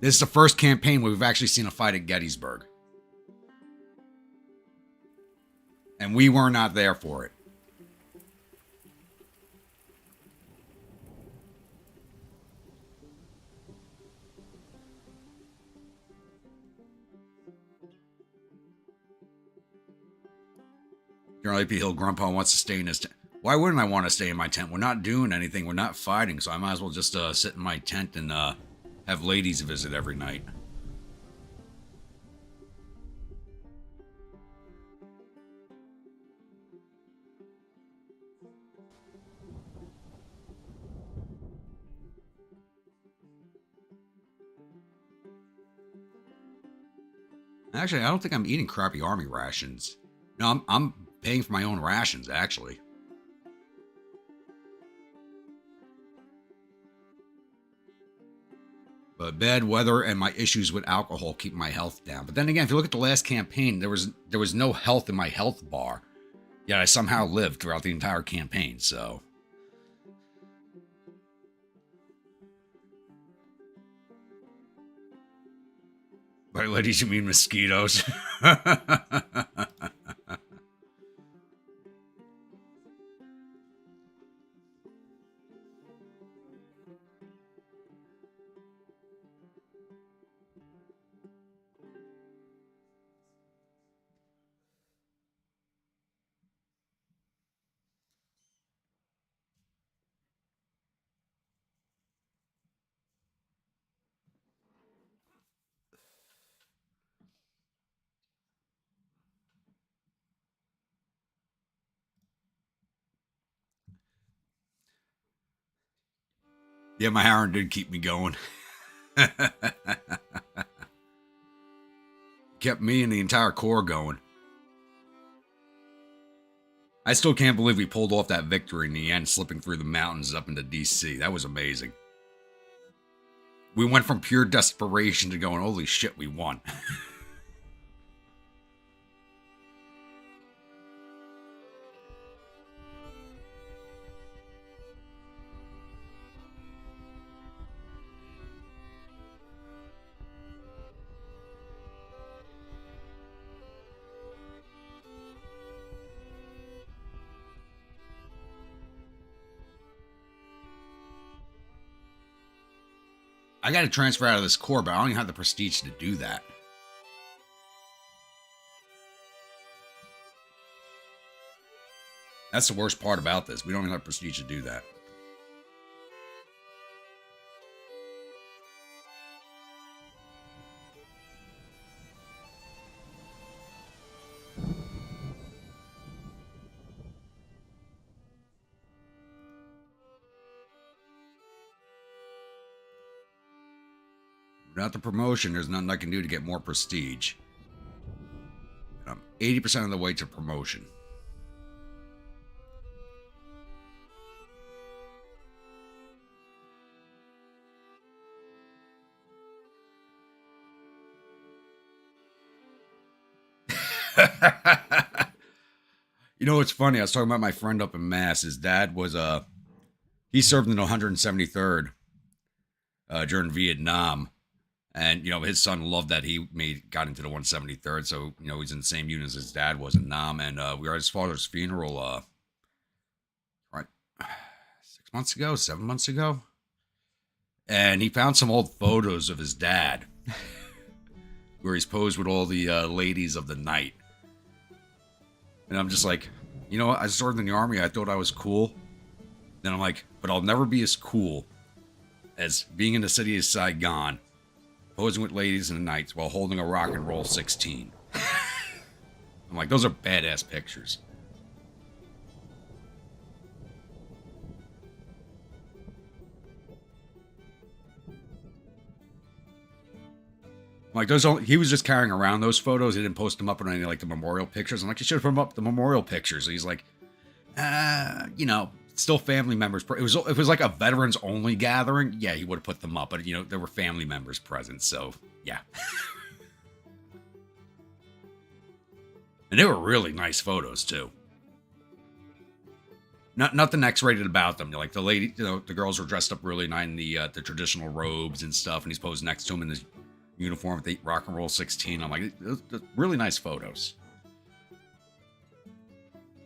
This is the first campaign where we've actually seen a fight at Gettysburg. And we were not there for it. General A.P. Hill Grandpa wants to stay in his tent. Why wouldn't I want to stay in my tent? We're not doing anything. We're not fighting, so I might as well just sit in my tent and have ladies visit every night. Actually, I don't think I'm eating crappy army rations. No, I'm paying for my own rations, actually. But bad weather and my issues with alcohol keep my health down. But then again, if you look at the last campaign, there was no health in my health bar. Yet I somehow lived throughout the entire campaign, so... By ladies, you mean mosquitoes? Yeah, my heroin did keep me going. Kept me and the entire Corps going. I still can't believe we pulled off that victory in the end, slipping through the mountains up into DC. That was amazing. We went from pure desperation to going, holy shit, we won. I got to transfer out of this Corps, but I don't even have the prestige to do that. That's the worst part about this. We don't even have prestige to do that. Without the promotion, there's nothing I can do to get more prestige. And I'm 80% of the way to promotion. You know, it's funny. I was talking about my friend up in Mass. His dad was he served in the 173rd during Vietnam. And, you know, his son loved that he got into the 173rd. So, you know, he's in the same unit as his dad was in Nam. And we were at his father's funeral, right, 6 months ago, 7 months ago. And he found some old photos of his dad where he's posed with all the ladies of the night. And I'm just like, you know what? I served in the army. I thought I was cool. Then I'm like, but I'll never be as cool as being in the city of Saigon, posing with ladies in the nights while holding a rock and roll 16. I'm like, those are badass pictures. Like he was just carrying around those photos. He didn't post them up on any like the memorial pictures. I'm like, you should have put them up the memorial pictures. And he's like, you know, still family members. If it was like a veterans only gathering, yeah, he would have put them up. But you know, there were family members present, so yeah. And they were really nice photos too. Nothing X-rated about them. Like the lady, you know, the girls were dressed up really nice in the traditional robes and stuff, and he's posed next to him in his uniform with the rock and roll 16. I'm like, really nice photos.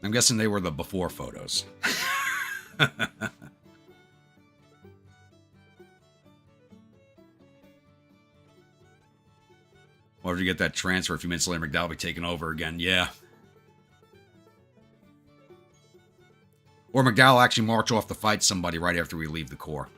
I'm guessing they were the before photos. Or if you get that transfer, a few minutes later, McDowell will be taking over again. Yeah. Or McDowell will actually march off to fight somebody right after we leave the Corps.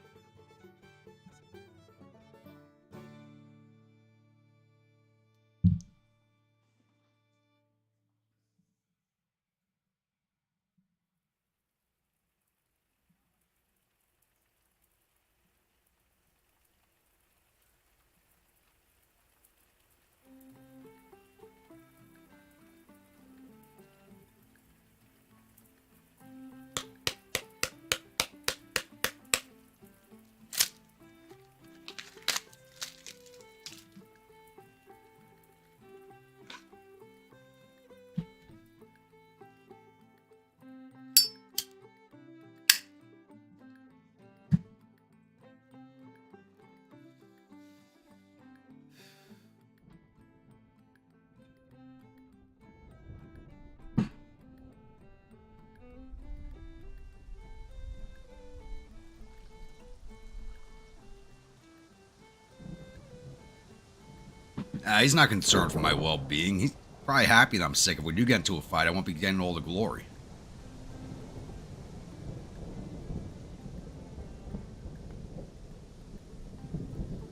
He's not concerned for my well-being. He's probably happy that I'm sick. If we do get into a fight, I won't be getting all the glory.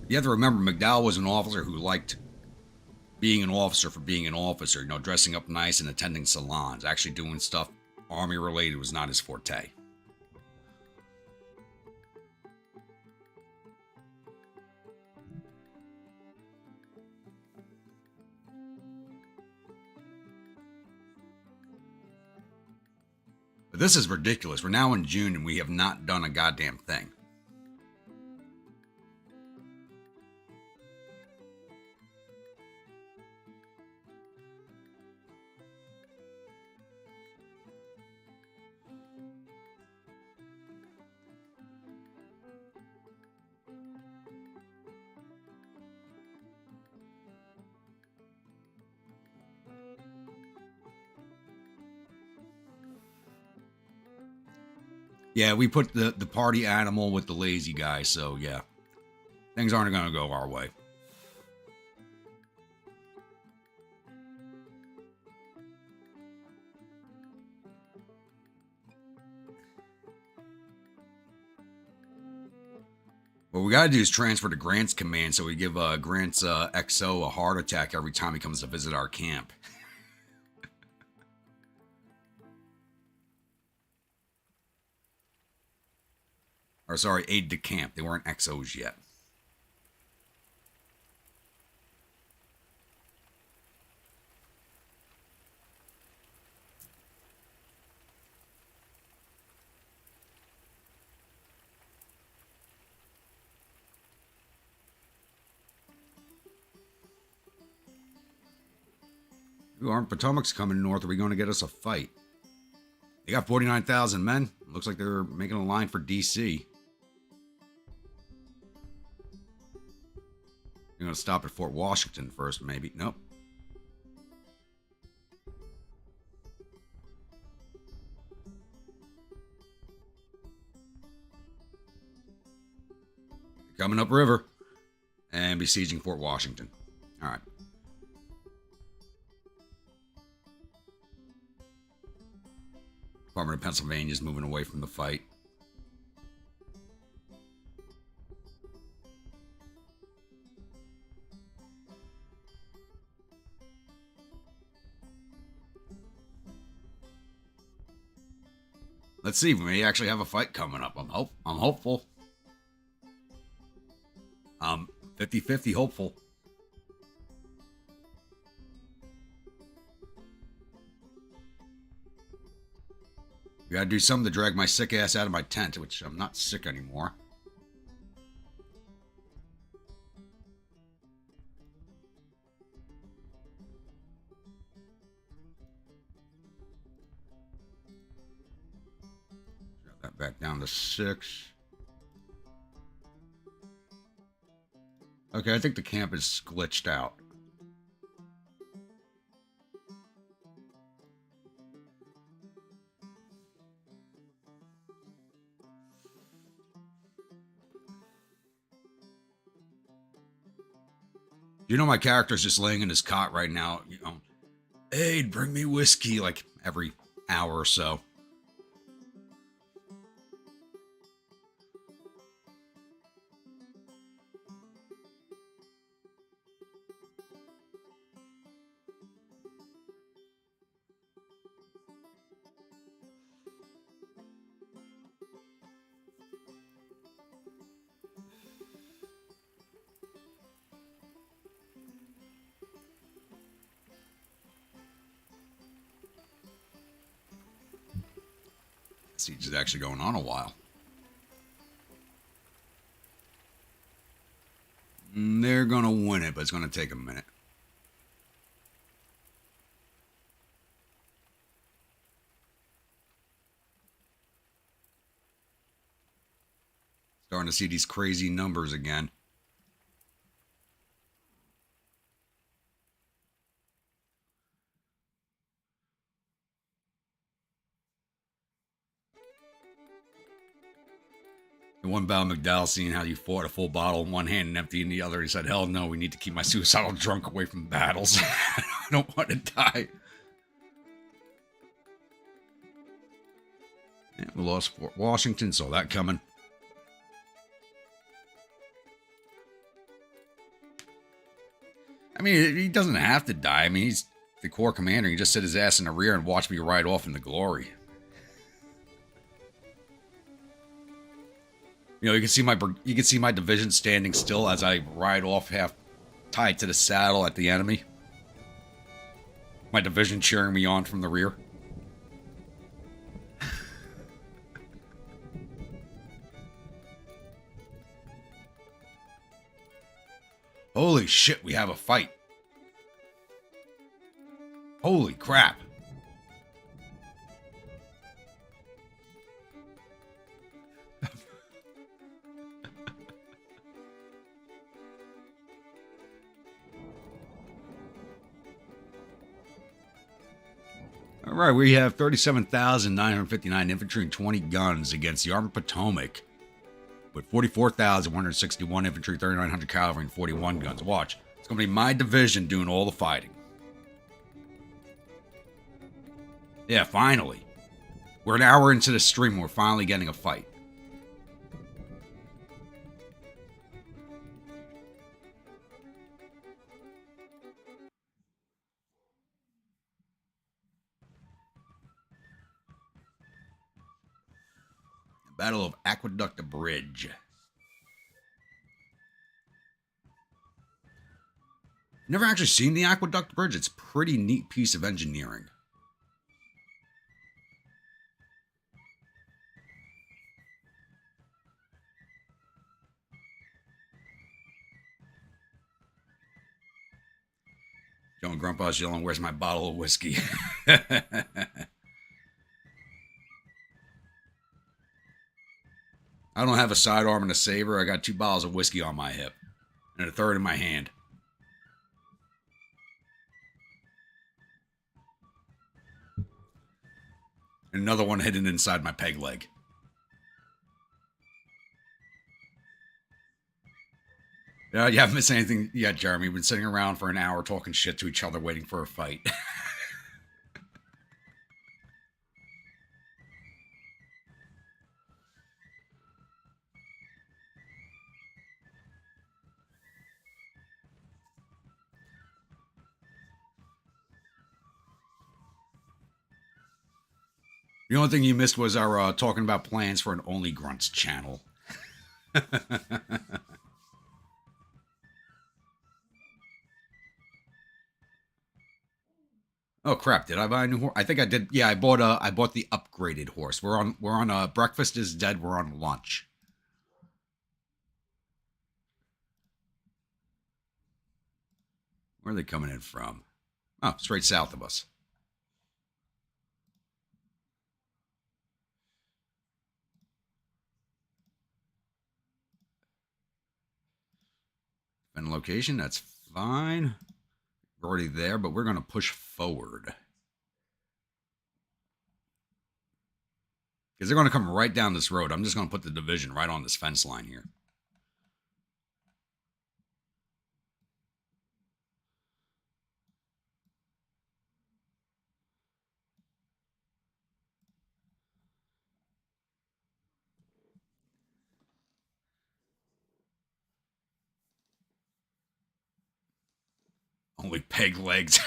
You have to remember, McDowell was an officer who liked being an officer for being an officer. You know, dressing up nice and attending salons. Actually doing stuff Army-related was not his forte. But this is ridiculous. We're now in June and we have not done a goddamn thing. Yeah, we put the party animal with the lazy guy, so yeah. Things aren't going to go our way. What we got to do is transfer to Grant's command so we give Grant's XO a heart attack every time he comes to visit our camp. Or sorry, aide de camp. They weren't XOs yet. Ooh, aren't Potomac's coming north? Are we going to get us a fight? They got 49,000 men. Looks like they're making a line for DC. You're going to stop at Fort Washington first, maybe. Nope. Coming upriver and besieging Fort Washington. All right. Department of Pennsylvania is moving away from the fight. Let's see. We may actually have a fight coming up. I'm hopeful. 50-50 hopeful. We gotta do something to drag my sick ass out of my tent, which I'm not sick anymore. Drop that back down to 6. Okay, I think the camp is glitched out. You know, my character's just laying in his cot right now. You know, hey, bring me whiskey, like every hour or so. Siege is actually going on a while. They're going to win it, but it's going to take a minute. Starting to see these crazy numbers again. In one battle, McDowell, seeing how you fought a full bottle in one hand and empty in the other, he said, hell no, we need to keep my suicidal drunk away from battles. I don't want to die. Yeah, we lost Fort Washington, saw that coming. I mean, he doesn't have to die. I mean, he's the Corps commander. He just sit his ass in the rear and watch me ride off into glory. You know, you can see my division standing still as I ride off half tied to the saddle at the enemy. My division cheering me on from the rear. Holy shit, we have a fight. Holy crap. All right, we have 37,959 infantry and 20 guns against the Army of Potomac with 44,161 infantry, 3,900 cavalry, and 41 guns. Watch. It's going to be my division doing all the fighting. Yeah, finally. We're an hour into the stream and we're finally getting a fight. Battle of Aqueduct Bridge. Never actually seen the Aqueduct Bridge. It's a pretty neat piece of engineering. Joe and Grandpa's yelling, "Where's my bottle of whiskey?" I don't have a sidearm and a saber. I got 2 bottles of whiskey on my hip and a third in my hand. And another one hidden inside my peg leg. Yeah, you haven't missed anything yet, Jeremy. We've been sitting around for an hour talking shit to each other waiting for a fight. The only thing you missed was our talking about plans for an Only Grunts channel. Oh crap! Did I buy a new horse? I think I did. Yeah, I bought the upgraded horse. We're on breakfast is dead. We're on lunch. Where are they coming in from? Oh, straight south of us. And location, that's fine. We're already there, but we're going to push forward. Because they're going to come right down this road. I'm just going to put the division right on this fence line here. Only peg legs.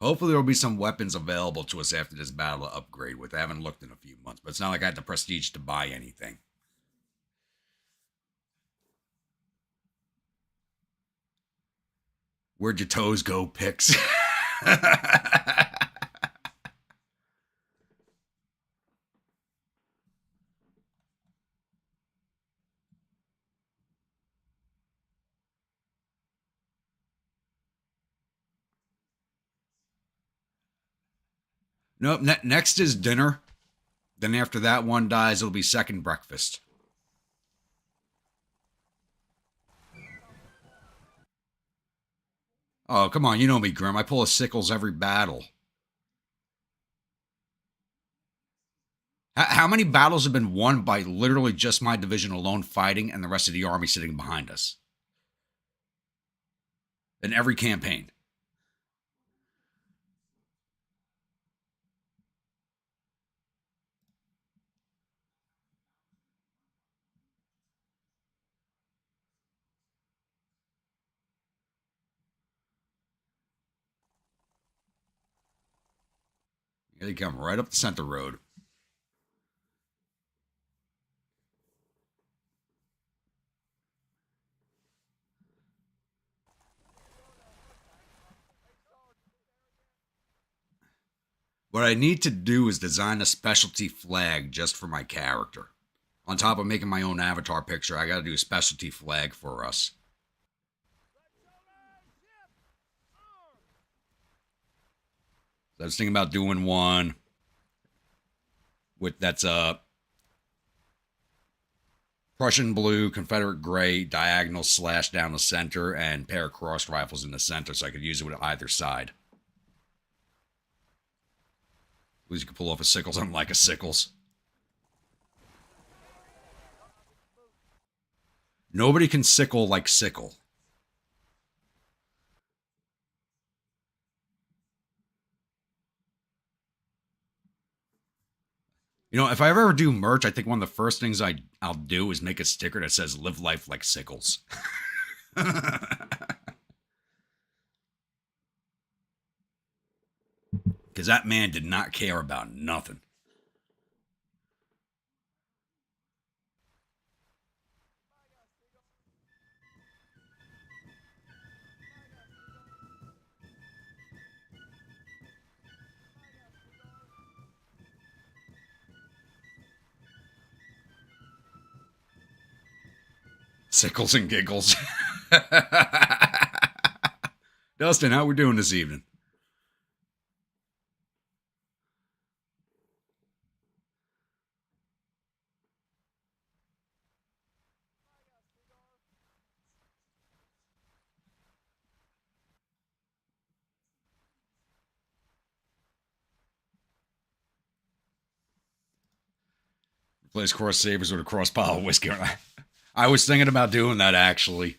Hopefully there will be some weapons available to us after this battle to upgrade with. I haven't looked in a few months, but it's not like I had the prestige to buy anything. Where'd your toes go, Pix? Nope, next is dinner. Then after that one dies, it'll be second breakfast. Oh, come on. You know me, Grim. I pull a sickles every battle. How many battles have been won by literally just my division alone fighting and the rest of the army sitting behind us? In every campaign. Here they come right up the center road. What I need to do is design a specialty flag just for my character. On top of making my own avatar picture, I got to do a specialty flag for us. So I was thinking about doing one with that's a Prussian blue, Confederate gray, diagonal slash down the center, and pair of crossed rifles in the center, so I could use it with either side. At least you can pull off a sickles, unlike a sickles. Nobody can sickle like sickle. You know, if I ever do merch, I think one of the first things I'll do is make a sticker that says "Live life like sickles." Because that man did not care about nothing. Sickles and giggles. Dustin, how we doing this evening? Replace cross sabers with a cross pile of whiskey. I was thinking about doing that actually.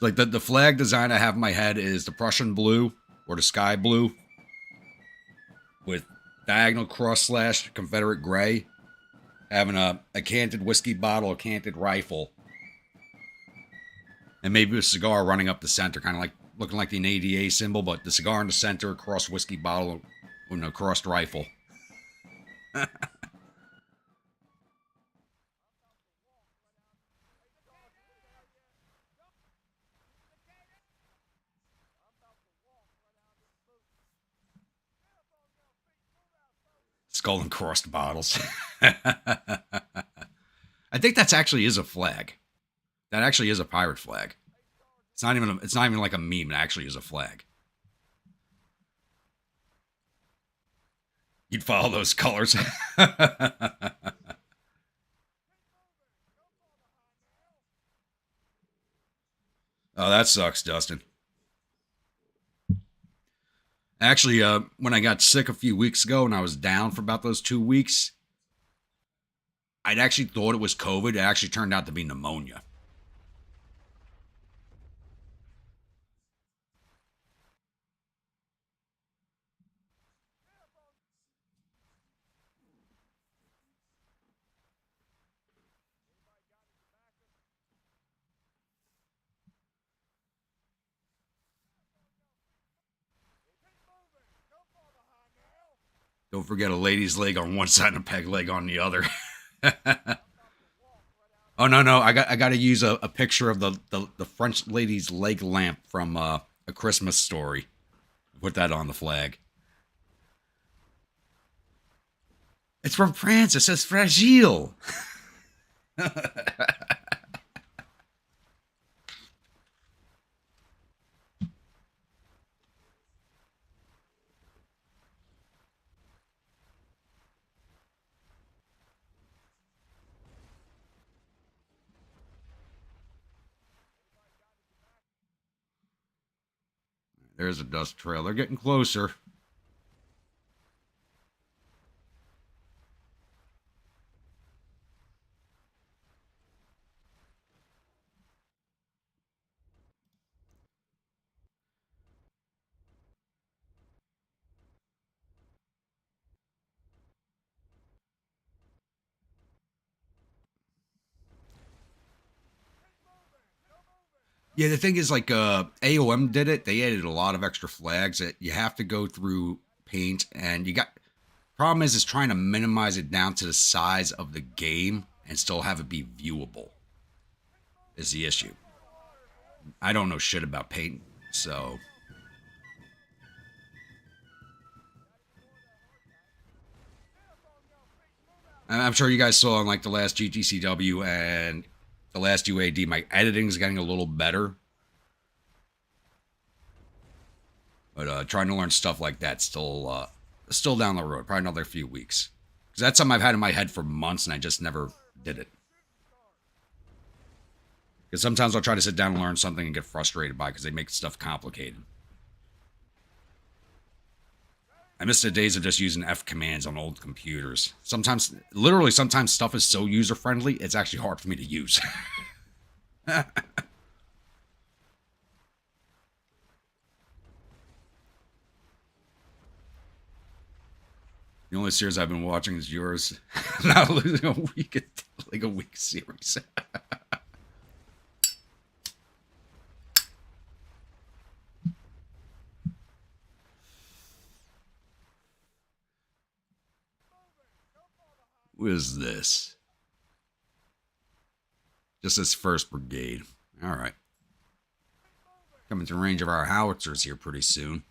Like the flag design I have in my head is the Prussian blue or the sky blue with diagonal cross slash Confederate gray, having a canted whiskey bottle, a canted rifle, and maybe a cigar running up the center, kind of like looking like the ADA symbol, but the cigar in the center, crossed whiskey bottle, with a crossed rifle. Skull and crossed bottles. I think that's actually is a flag. That actually is a pirate flag. It's not even like a meme. It actually is a flag. You'd follow those colors. Oh, that sucks, Dustin. Actually, when I got sick a few weeks ago and I was down for about those 2 weeks, I'd actually thought it was COVID. It actually turned out to be pneumonia. Don't forget a lady's leg on one side and a peg leg on the other. Oh no, I got to use a picture of the French lady's leg lamp from A Christmas Story. Put that on the flag. It's from France. It says fragile. There's a dust trail. They're getting closer. Yeah, the thing is, like, AOM did it. They added a lot of extra flags that you have to go through paint, and you got. Problem is trying to minimize it down to the size of the game and still have it be viewable. Is the issue. I don't know shit about paint, so I'm sure you guys saw on like the last GTCW and the last UAD, my editing's getting a little better. But trying to learn stuff like that still down the road, probably another few weeks. Because that's something I've had in my head for months and I just never did it. Because sometimes I'll try to sit down and learn something and get frustrated by it because they make stuff complicated. I miss the days of just using F commands on old computers. Sometimes, literally, sometimes stuff is so user friendly, it's actually hard for me to use. The only series I've been watching is yours. Not losing a week, like a week series. What is this? Just this first brigade. All right. Coming to range of our howitzers here pretty soon.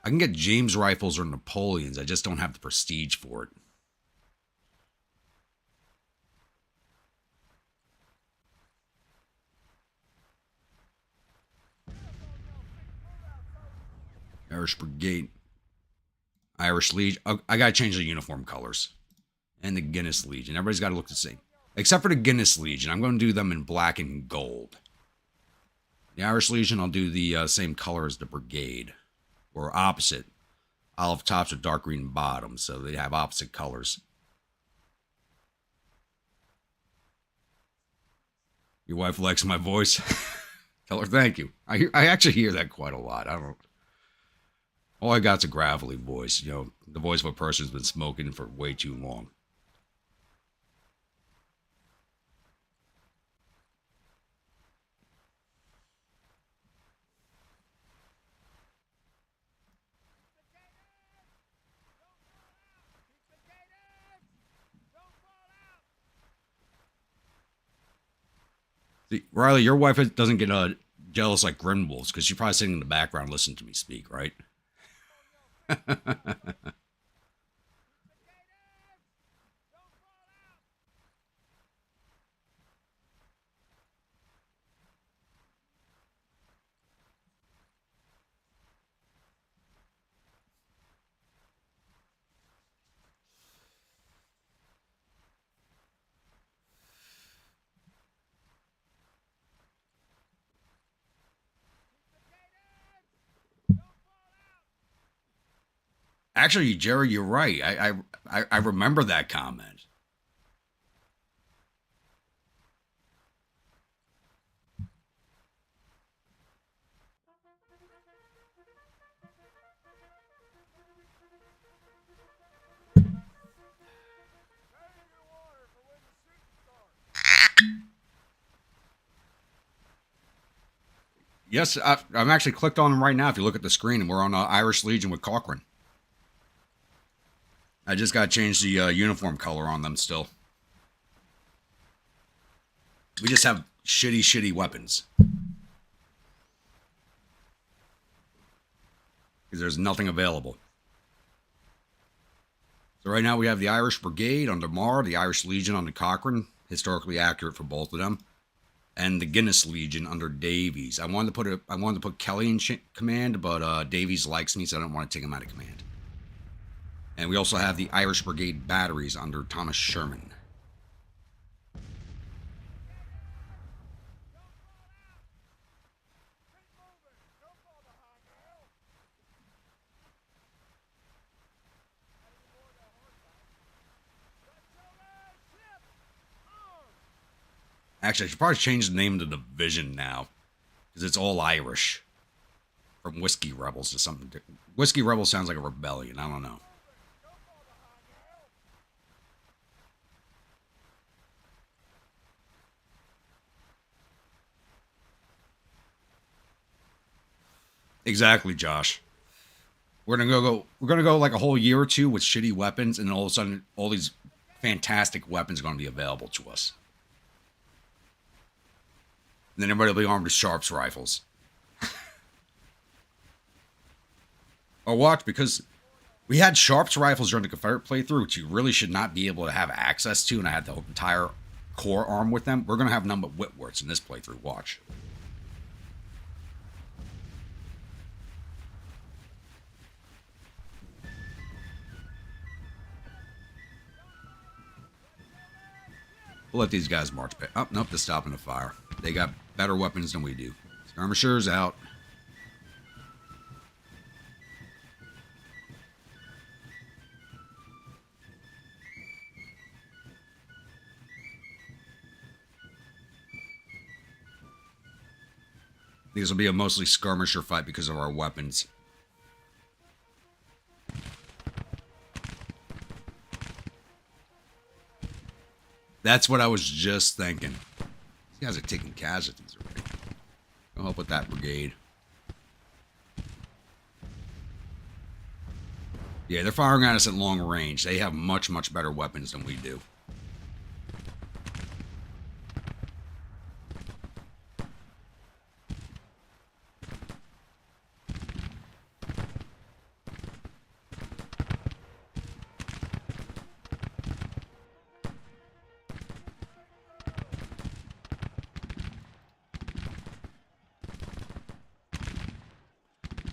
I can get James rifles or Napoleons. I just don't have the prestige for it. Irish Brigade. Irish Legion. Oh, I gotta change the uniform colors. And the Guinness Legion. Everybody's gotta look the same. Except for the Guinness Legion. I'm gonna do them in black and gold. The Irish Legion, I'll do the same color as the Brigade. Or opposite. Olive tops with dark green bottoms. So they have opposite colors. Your wife likes my voice. Tell her thank you. I actually hear that quite a lot. I don't. All I got's a gravelly voice. You know, the voice of a person who's been smoking for way too long. See, Riley, your wife doesn't get jealous like Grimwolves because she's probably sitting in the background listening to me speak, right? Actually, Jerry, you're right. I remember that comment. Yes, I'm actually clicked on them right now. If you look at the screen, and we're on Irish Legion with Cochrane. I just got to change the uniform color on them still. We just have shitty weapons. Because there's nothing available. So right now we have the Irish Brigade under Marr, the Irish Legion under Cochrane, historically accurate for both of them, and the Guinness Legion under Davies. I wanted to put Kelly in command, but Davies likes me, so I don't want to take him out of command. And we also have the Irish Brigade batteries under Thomas Sherman. Actually, I should probably change the name of the division now, because it's all Irish. From Whiskey Rebels to something different. Whiskey Rebels sounds like a rebellion. I don't know. Exactly, Josh. We're gonna go like a whole year or two with shitty weapons, and all of a sudden, all these fantastic weapons are going to be available to us. And then everybody will be armed with Sharps rifles. Or watch, because We had Sharps rifles during the Confederate playthrough, which you really should not be able to have access to, and I had the entire core arm with them. We're going to have none but Whitworths in this playthrough. Watch. We'll let these guys march back. Oh, nope, they're stopping the fire. They got better weapons than we do. Skirmishers out. These will be a mostly skirmisher fight because of our weapons. That's what I was just thinking. These guys are taking casualties already. Go help with that brigade. Yeah, they're firing at us at long range. They have much, much better weapons than we do.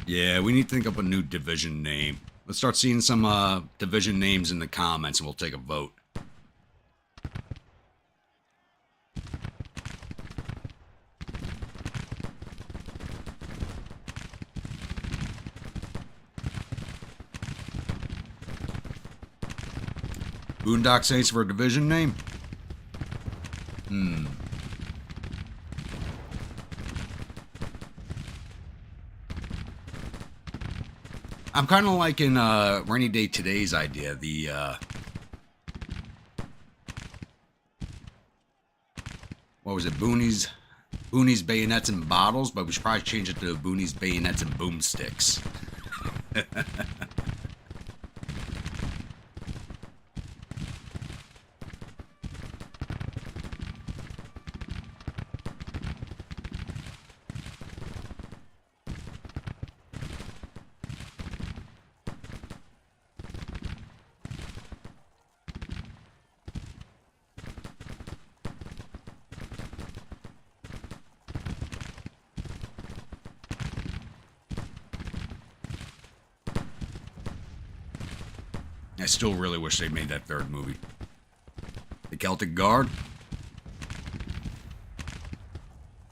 Yeah, we need to think up a new division name. Let's start seeing some division names in the comments and we'll take a vote. Boondock Saints for a division name? I'm kind of liking Rainy Day Today's idea. What was it? Boonies, Bayonets, and Bottles, but we should probably change it to Boonies, Bayonets, and Boomsticks. I still really wish they made that third movie. The Celtic Guard.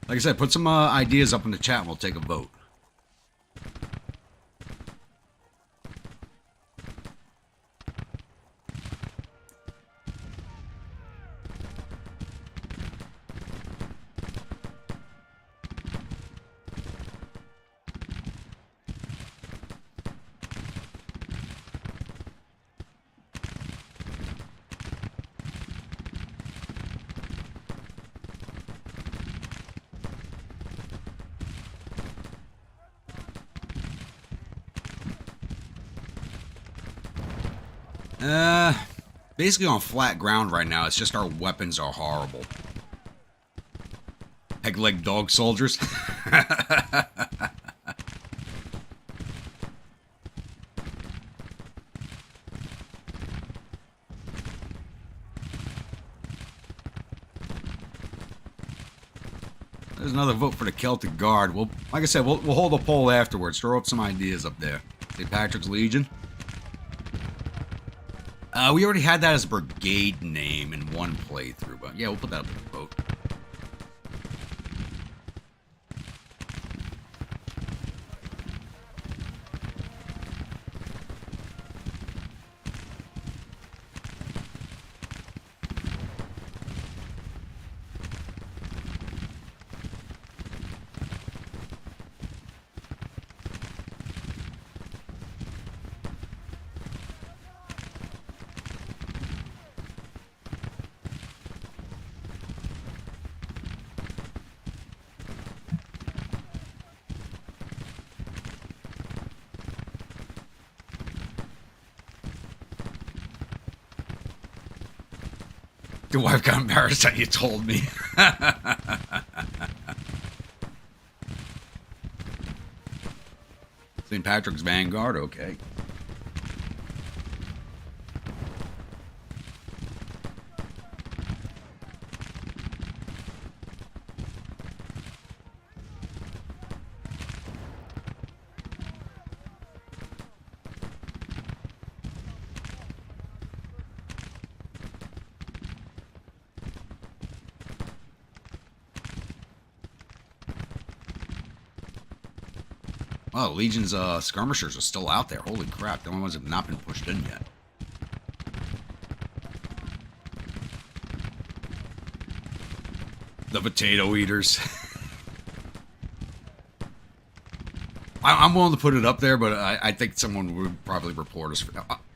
Like I said, put some ideas up in the chat and we'll take a vote. Basically on flat ground right now. It's just our weapons are horrible. Peg-leg dog soldiers. There's another vote for the Celtic Guard. Well, like I said, we'll hold a poll afterwards. Throw up some ideas up there. St. Patrick's Legion. We already had that as a brigade name in one playthrough, but yeah, we'll put that up in the vote. Your wife got embarrassed that you told me. St. Patrick's Vanguard, okay. Oh, Legion's skirmishers are still out there. Holy crap, the only ones that have not been pushed in yet. The potato eaters. I'm willing to put it up there, but I think someone would probably report us.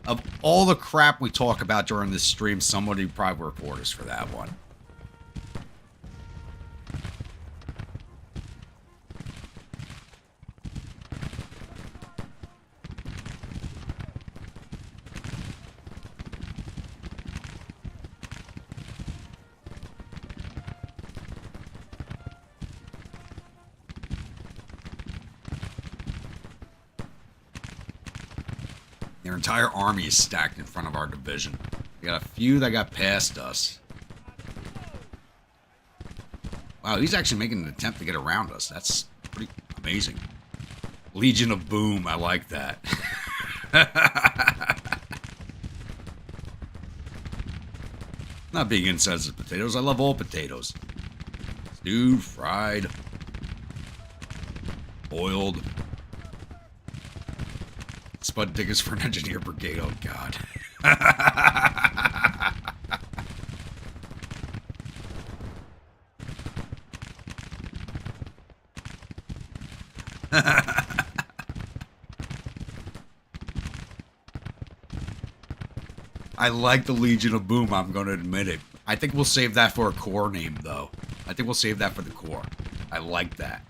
Of all the crap we talk about during this stream, somebody would probably report us for that one. Their entire army is stacked in front of our division. We got a few that got past us. Wow, he's actually making an attempt to get around us. That's pretty amazing. Legion of Boom, I like that. Not being insensitive to potatoes, I love all potatoes. Stewed, fried, boiled. Spud tickets for an engineer brigade, oh god. I like the Legion of Boom, I'm going to admit it. I think we'll save that for a core name, though. I think we'll save that for the core. I like that.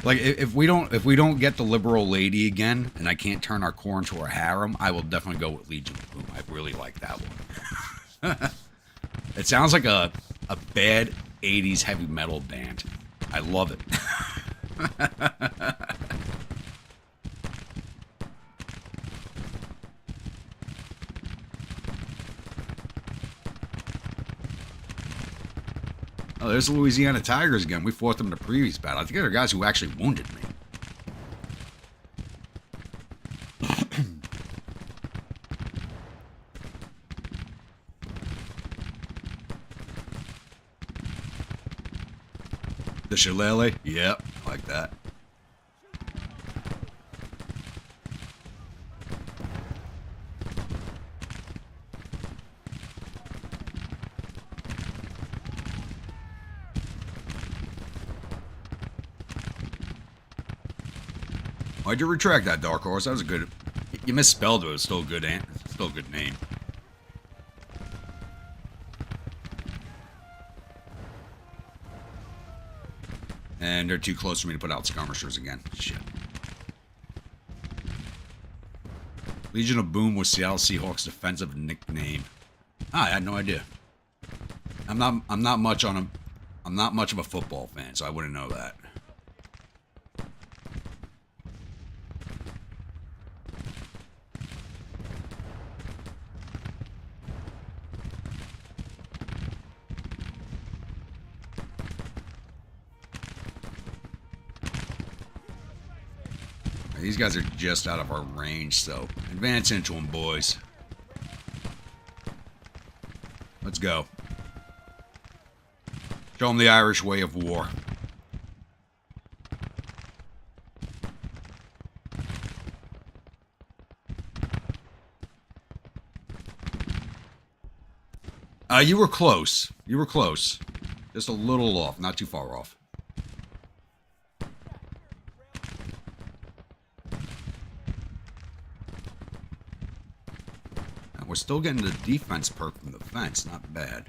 Like if we don't get the liberal lady again, and I can't turn our core into a harem, I will definitely go with Legion of Boom. I really like that one. It sounds like a bad 80s heavy metal band. I love it. Oh, there's the Louisiana Tigers again. We fought them in the previous battle. I think there are guys who actually wounded me. The shillelagh? Yep, I like that. Why'd you retract that, Dark Horse? That was a good... You misspelled it, but it was still a good, still a good name. And they're too close for me to put out skirmishers again. Shit. Legion of Boom was Seattle Seahawks' defensive nickname. Ah, I had no idea. I'm not much of a football fan, so I wouldn't know that. These guys are just out of our range, so advance into them, boys. Let's go. Show them the Irish way of war. You were close. You were close. Just a little off, not too far off. We're still getting the defense perk from the fence. Not bad.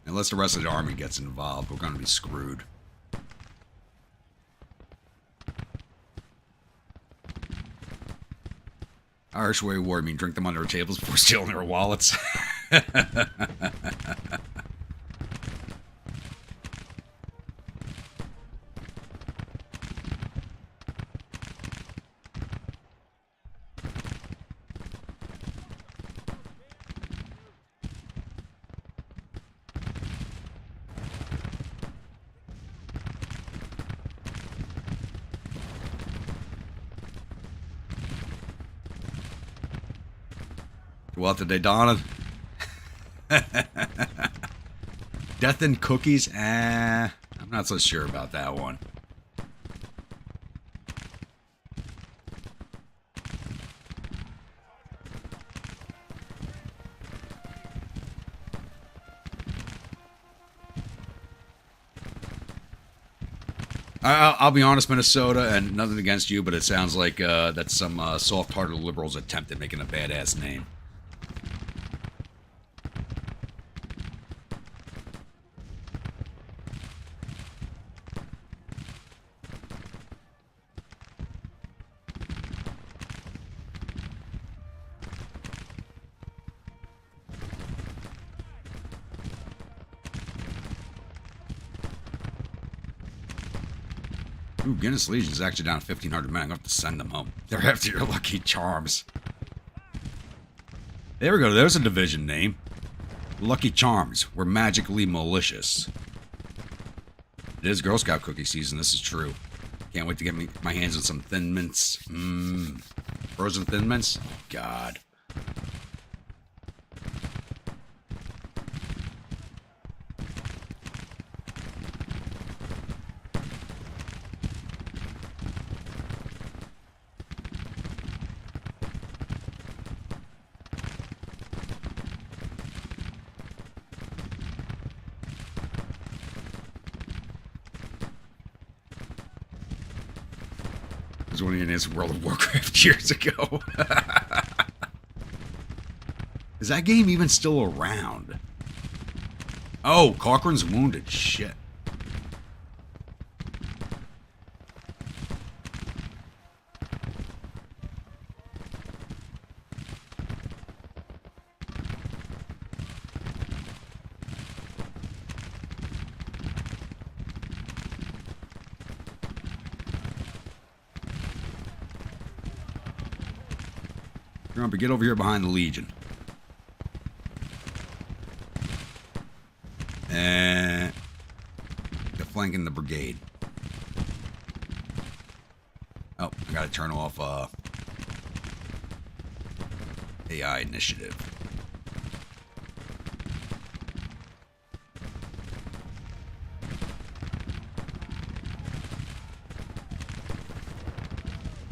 Unless the rest of the army gets involved, we're going to be screwed. Irish Way War, I mean drink them under tables before stealing their wallets. What today, Donna? Death and cookies? I'm not so sure about that one. I'll be honest, Minnesota, and nothing against you, but it sounds like that's some soft-hearted liberals' attempt at making a badass name. Ooh, Guinness Legion is actually down to 1,500 men. I'm going to have to send them home. They're after your Lucky Charms. There we go. There's a division name. Lucky Charms. We're magically malicious. It is Girl Scout cookie season. This is true. Can't wait to get my hands on some Thin Mints. Frozen Thin Mints? Oh, God. One of in World of Warcraft years ago. Is that game even still around? Oh, Cochrane's wounded. Shit. Remember, get over here behind the Legion. And they're flanking the brigade. Oh, I gotta turn off AI initiative.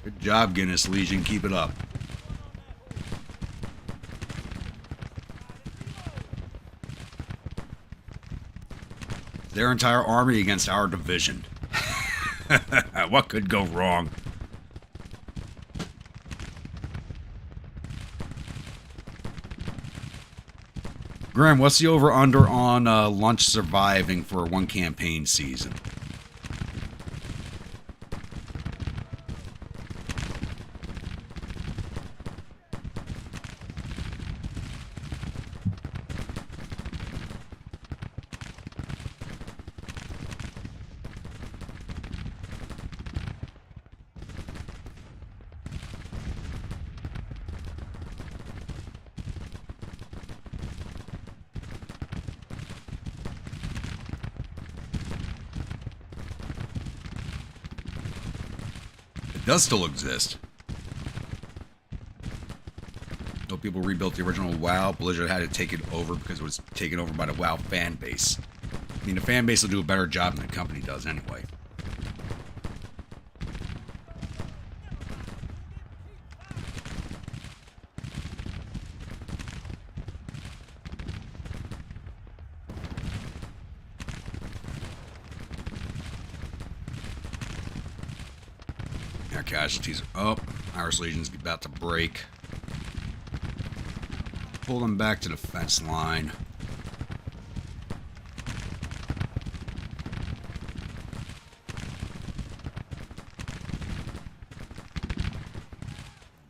Good job, Guinness Legion. Keep it up. Their entire army against our division. What could go wrong? Graham, what's the over-under on lunch surviving for one campaign season? Does still exist. No people rebuilt the original WoW. Blizzard had to take it over because it was taken over by the WoW fan base. I mean, the fan base will do a better job than the company does anyway. Our casualties are up. Irish Legion's about to break. Pull them back to the fence line.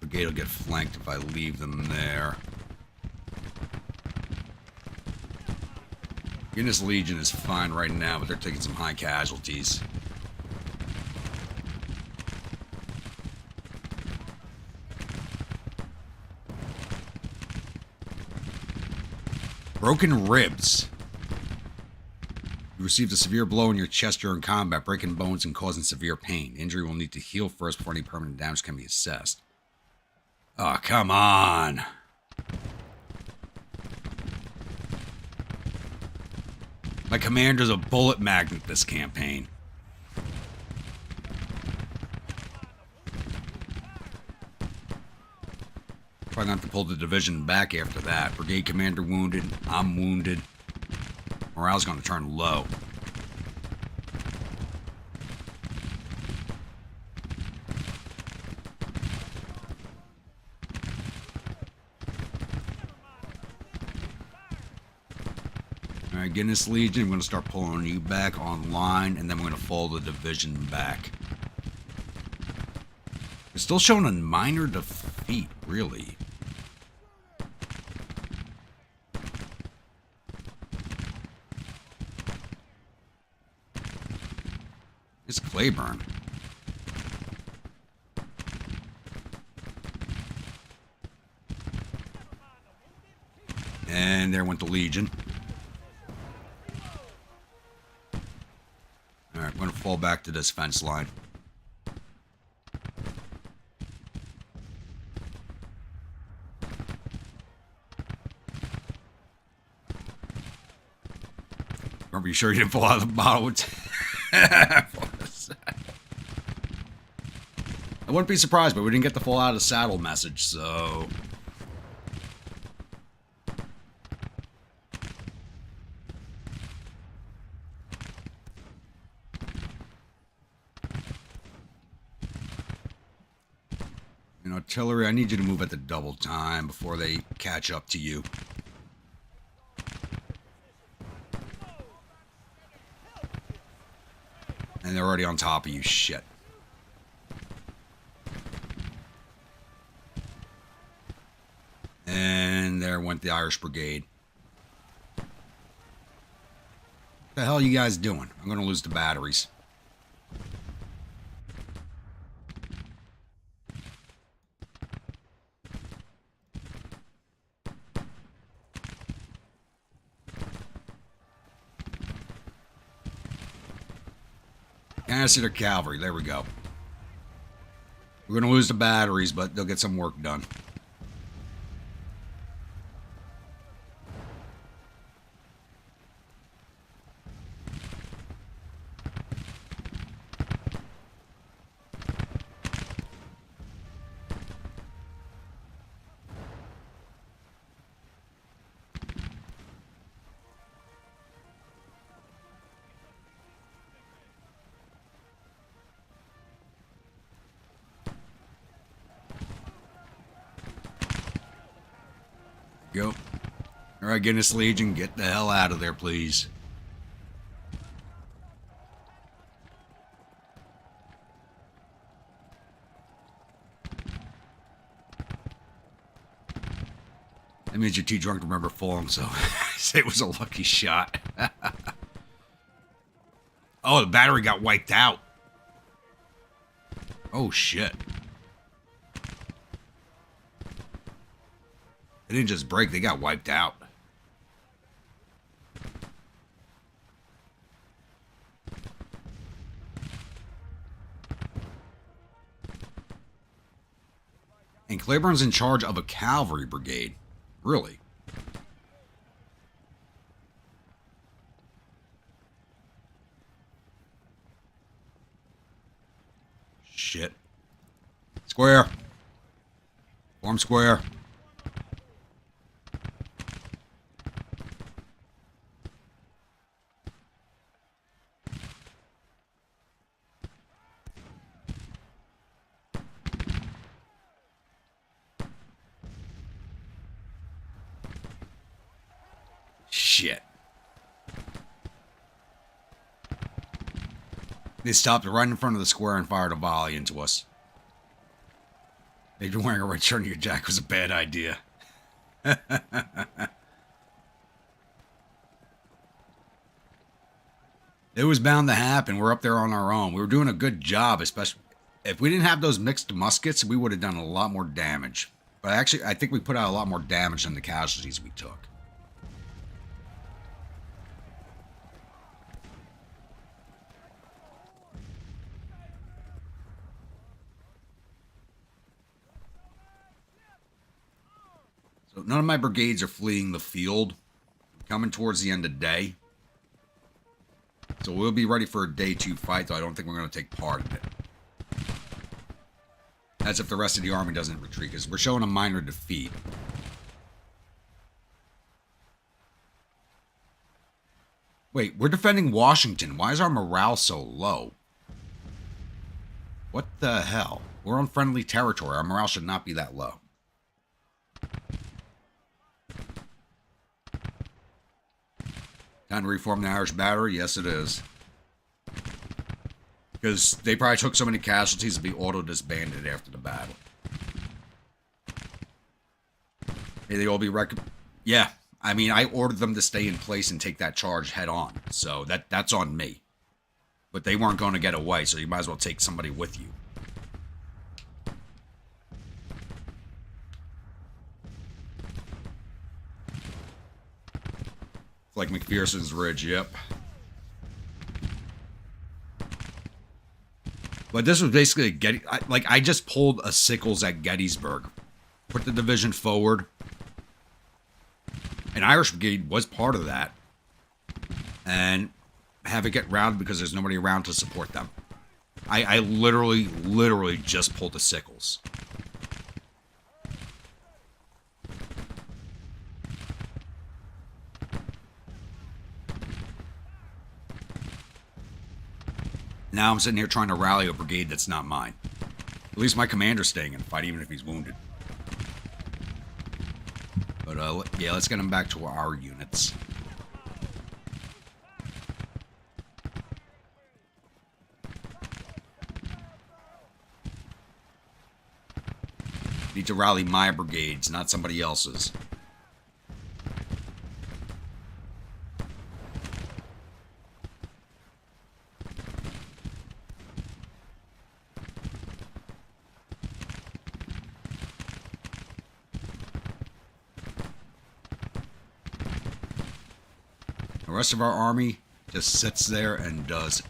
brigade will get flanked if I leave them there. Guinness Legion is fine right now, but they're taking some high casualties. Broken ribs. You received a severe blow in your chest during combat, breaking bones and causing severe pain. Injury will need to heal first before any permanent damage can be assessed. Oh, come on. My commander's a bullet magnet this campaign. Probably not to pull the division back after that. Brigade commander wounded. I'm wounded. Morale's going to turn low. Alright, Guinness Legion, I'm going to start pulling you back online, and then we're going to follow the division back. It's still showing a minor defeat, really. It's Claiborne. And there went the Legion. Alright, I'm going to fall back to this fence line. Remember, you sure you didn't fall out of the bottle? I wouldn't be surprised, but we didn't get the fall out of the saddle message, so... And artillery, I need you to move at the double time before they catch up to you. And they're already on top of you, shit. And there went the Irish Brigade. What the hell are you guys doing? I'm going to lose the batteries. Can't their cavalry. There we go. We're going to lose the batteries, but they'll get some work done. Go. Alright, Guinness Legion, get the hell out of there, please. That means you're too drunk to remember falling, so say it was a lucky shot. Oh, the battery got wiped out. Oh, shit. They didn't just break, they got wiped out. And Claiborne's in charge of a cavalry brigade. Really? Shit. Square. Form square. Shit. They stopped right in front of the square and fired a volley into us. Maybe wearing a red shirt on your jacket was a bad idea. It was bound to happen. We're up there on our own. We were doing a good job, especially if we didn't have those mixed muskets, we would have done a lot more damage. But actually, I think we put out a lot more damage than the casualties we took. So none of my brigades are fleeing the field. Coming towards the end of the day. So we'll be ready for a day 2 fight, though I don't think we're going to take part in it. That's if the rest of the army doesn't retreat, because we're showing a minor defeat. Wait, we're defending Washington. Why is our morale so low? What the hell? We're on friendly territory. Our morale should not be that low. Time to reform the Irish battery? Yes, it is. Because they probably took so many casualties to be auto-disbanded after the battle. May they all be Yeah, I mean, I ordered them to stay in place and take that charge head on. So that's on me. But they weren't going to get away, so you might as well take somebody with you. Like McPherson's Ridge, yep. But this was basically I just pulled a Sickles at Gettysburg. Put the division forward. An Irish Brigade was part of that. And have it get routed because there's nobody around to support them. I literally just pulled a Sickles. Now I'm sitting here trying to rally a brigade that's not mine. At least my commander's staying in the fight, even if he's wounded. But, yeah, let's get him back to our units. Need to rally my brigades, not somebody else's. The rest of our army just sits there and does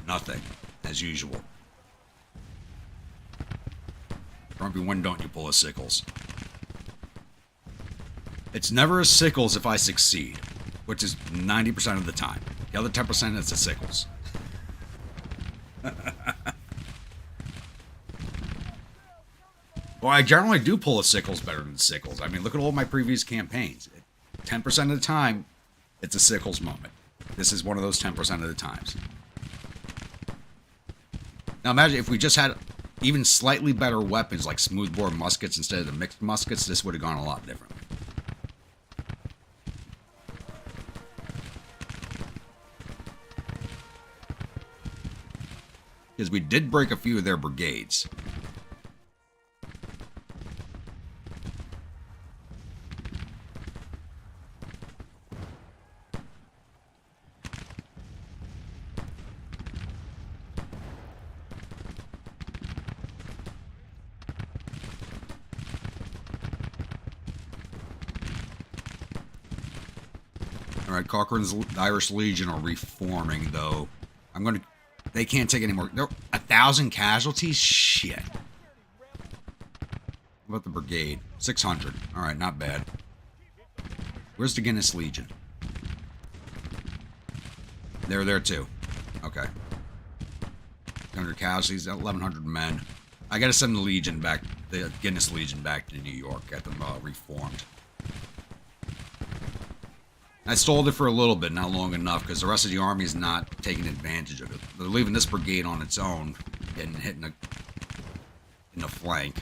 nothing, as usual. Grumpy, when don't you pull a Sickles? It's never a Sickles if I succeed, which is 90% of the time. The other 10% it's a Sickles. Well, I generally do pull a Sickles better than Sickles. I mean, look at all my previous campaigns. 10% of the time, it's a Sickles moment. This is one of those 10% of the times. Now imagine if we just had even slightly better weapons like smoothbore muskets instead of the mixed muskets, this would have gone a lot differently. Because we did break a few of their brigades. Alright, Cochrane's Irish Legion are reforming, though. They can't take any more. They're 1,000 casualties? Shit. What about the brigade? 600. Alright, not bad. Where's the Guinness Legion? They're there, too. Okay. 100 casualties, 1,100 men. I gotta send the Legion back, the Guinness Legion back to New York. Get them reformed. I stalled it for a little bit, not long enough, because the rest of the army is not taking advantage of it. They're leaving this brigade on its own, getting hit in the flank.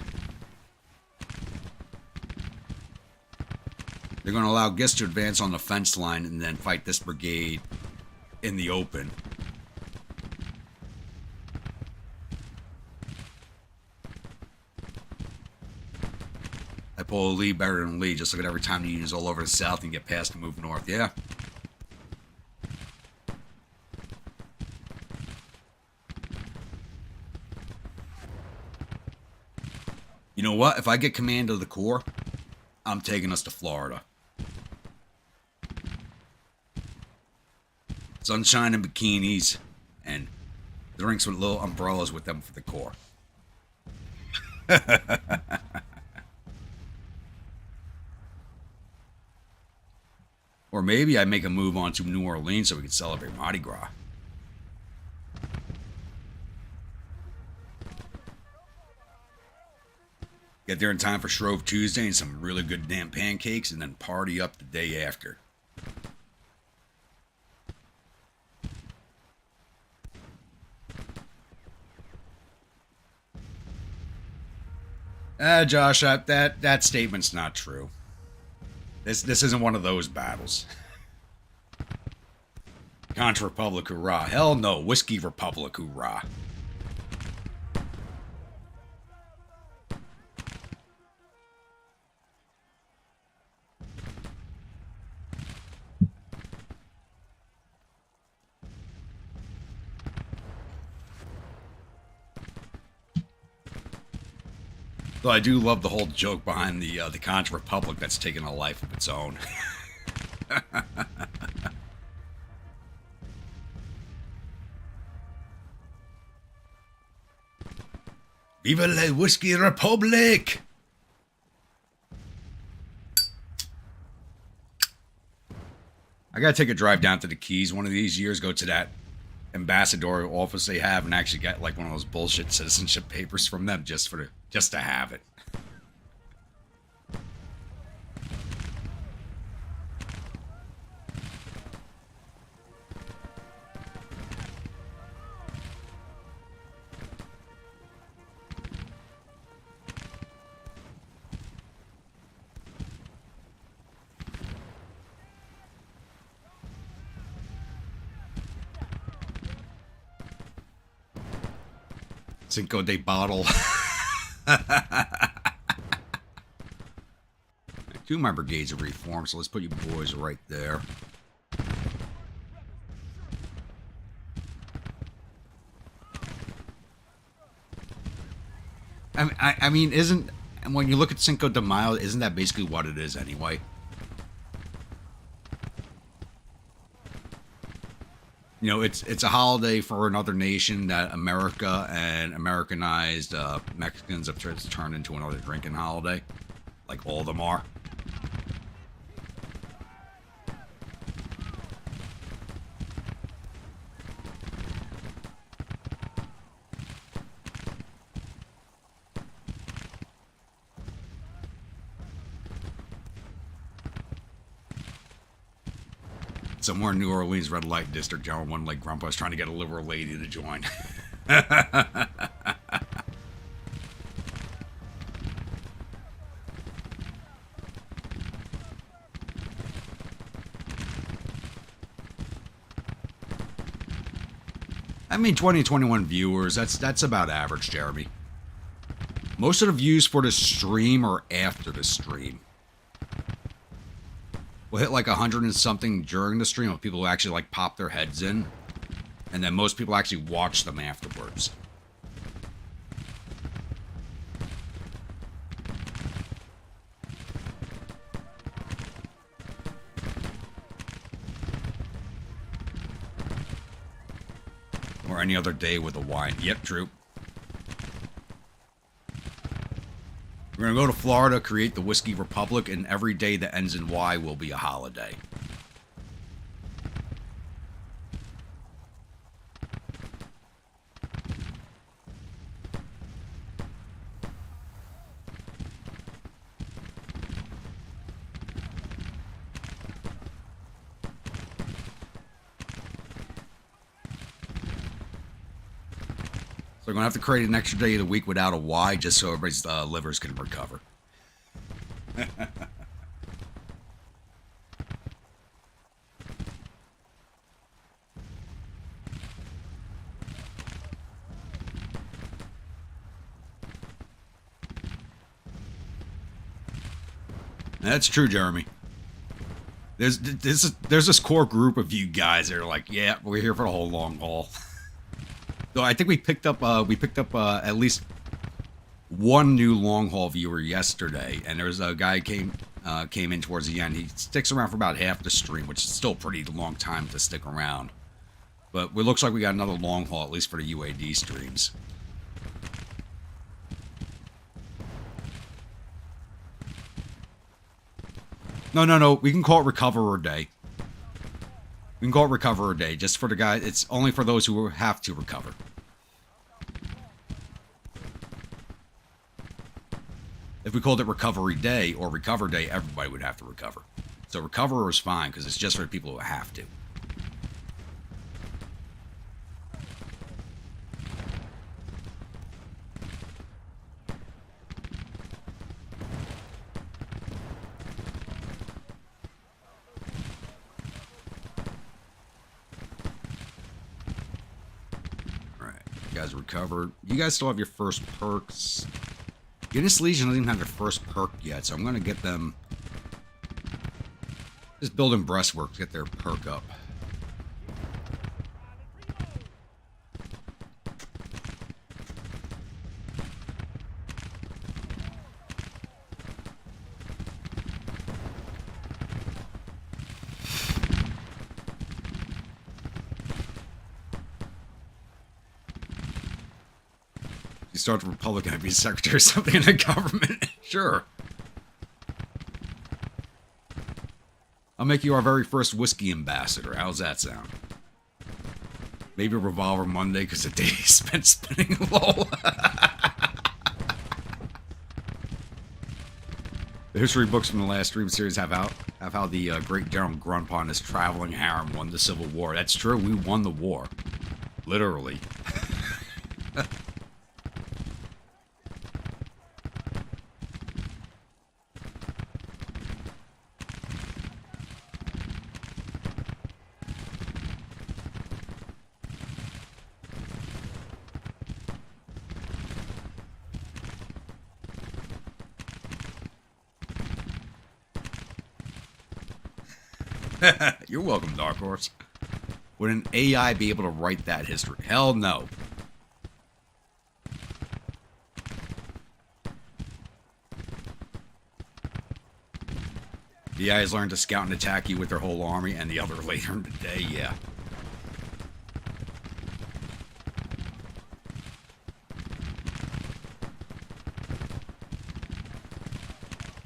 They're going to allow Gist to advance on the fence line and then fight this brigade in the open. pull a lead better than a lead. Just look at every time the Union's all over the south and get past and move north. Yeah. You know what? If I get command of the Corps, I'm taking us to Florida. Sunshine and bikinis, and drinks with little umbrellas with them for the Corps. Or maybe I make a move on to New Orleans so we can celebrate Mardi Gras. Get there in time for Shrove Tuesday and some really good damn pancakes, and then party up the day after. Josh, that statement's not true. This isn't one of those battles. Contra Republic, hoorah. Hell no, Whiskey Republic, hoorah. Though I do love the whole joke behind the Contra Republic that's taken a life of its own. Viva la Whiskey Republic! I gotta take a drive down to the Keys one of these years, go to that ambassadorial office they have, and actually get like one of those bullshit citizenship papers from them just to have it. Cinco de bottle. Two of my brigades are reformed, so let's put you boys right there. I mean, isn't, when you look at Cinco de Mayo, isn't that basically what it is anyway? You know, it's a holiday for another nation that America and Americanized Mexicans have turned into another drinking holiday, like all of them are. Somewhere in New Orleans, red light district, General One Leg Grump was trying to get a liberal lady to join. I mean, 20 21 viewers, that's about average, Jeremy. Most of the views for the stream are after the stream. We'll hit like 100 and something during the stream of people who actually like pop their heads in. And then most people actually watch them afterwards. Or any other day with a wine. Yep, true. We're going to go to Florida, create the Whiskey Republic, and every day that ends in Y will be a holiday. So we're going to have to create an extra day of the week without a Y just so everybody's livers can recover. That's true, Jeremy. There's this core group of you guys that are like, yeah, we're here for the whole long haul. So I think we picked up at least one new long haul viewer yesterday, and there's a guy came in towards the end. He sticks around for about half the stream, which is still a pretty long time to stick around. But it looks like we got another long haul, at least for the UAD streams. No. We can call it Recoverer Day. We can call it Recoverer Day, just for the guy. It's only for those who have to recover. If we called it Recovery Day or Recover Day, everybody would have to recover. So Recoverer is fine, because it's just for the people who have to. Recovered. You guys still have your first perks. Guinness Legion doesn't even have their first perk yet, so I'm going to get them... Just building breastwork to get their perk up. Start the Republican, I'd be secretary or something in the government. Sure. I'll make you our very first whiskey ambassador. How's that sound? Maybe a Revolver Monday because the day he spent spinning low. The history books from the last stream series have how the great General Grunpon, his traveling harem, won the Civil War. That's true. We won the war. Literally. You're welcome, Dark Horse. Would an AI be able to write that history? Hell no. The AIs learn to scout and attack you with their whole army, and the other later in the day, yeah.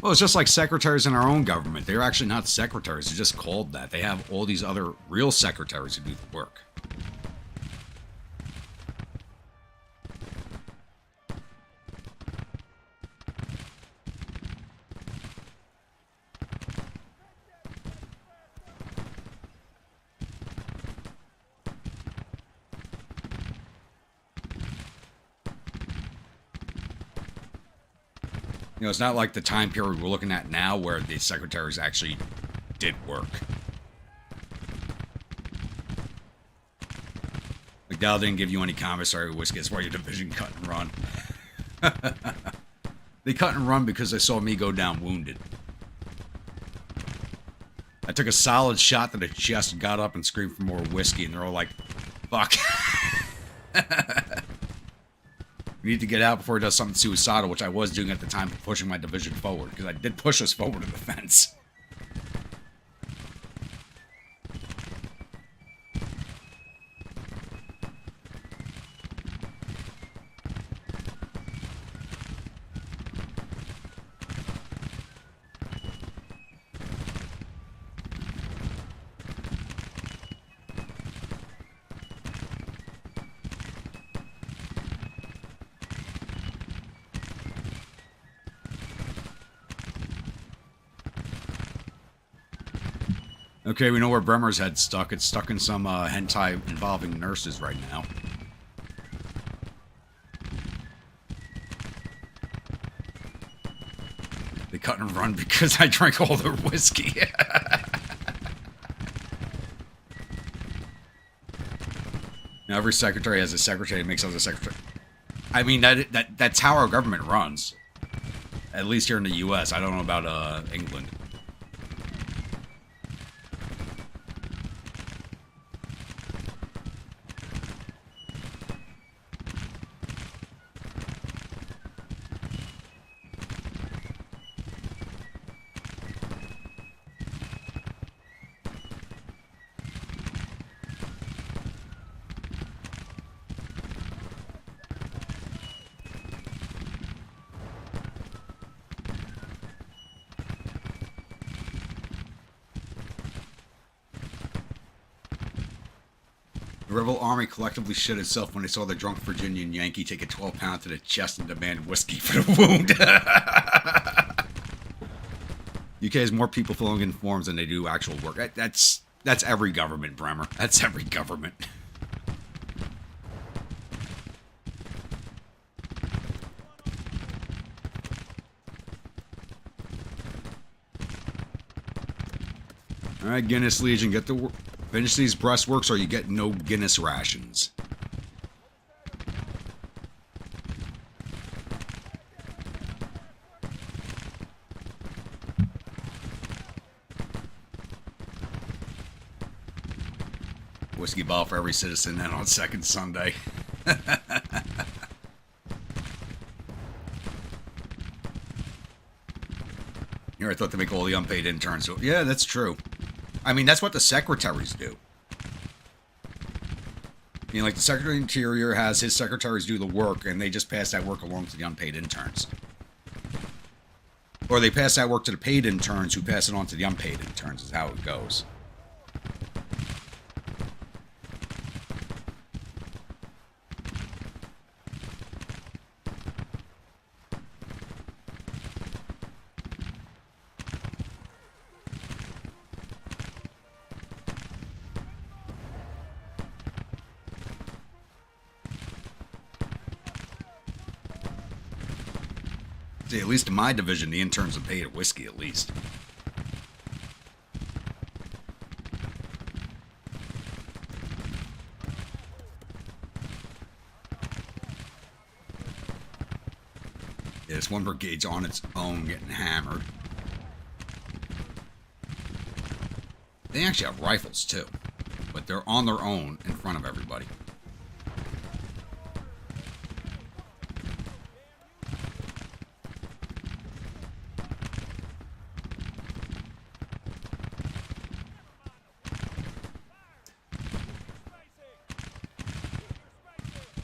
Well, it's just like secretaries in our own government. They're actually not secretaries. They're just called that. They have all these other real secretaries who do the work. You know, it's not like the time period we're looking at now where the secretaries actually did work. McDowell didn't give you any commissary whiskey. That's why your division cut and run. They cut and run because they saw me go down wounded. I took a solid shot to the chest and got up and screamed for more whiskey, and they're all like, fuck. We need to get out before he does something suicidal, which I was doing at the time of pushing my division forward, because I did push us forward to the fence. Okay, we know where Bremer's head's stuck. It's stuck in some hentai involving nurses right now. They cut and run because I drank all their whiskey. Now, every secretary has a secretary that makes other secretary. I mean, that's how our government runs. At least here in the U.S. I don't know about England. The rebel army collectively shit itself when they saw the drunk Virginian Yankee take a 12-pound to the chest and demand whiskey for the wound. UK has more people filling in forms than they do actual work. That's every government, Bremer. That's every government. All right, Guinness Legion, get to work. Finish these breastworks or you get no Guinness rations. Whiskey bottle for every citizen and on second Sunday. Here, I thought to make all the unpaid interns. So, yeah, that's true. I mean, that's what the secretaries do. You know, like the Secretary of the Interior has his secretaries do the work, and they just pass that work along to the unpaid interns. Or they pass that work to the paid interns, who pass it on to the unpaid interns, is how it goes. See, at least in my division, the interns are paid at whiskey, at least. Yeah, this one brigade's on its own getting hammered. They actually have rifles, too. But they're on their own in front of everybody.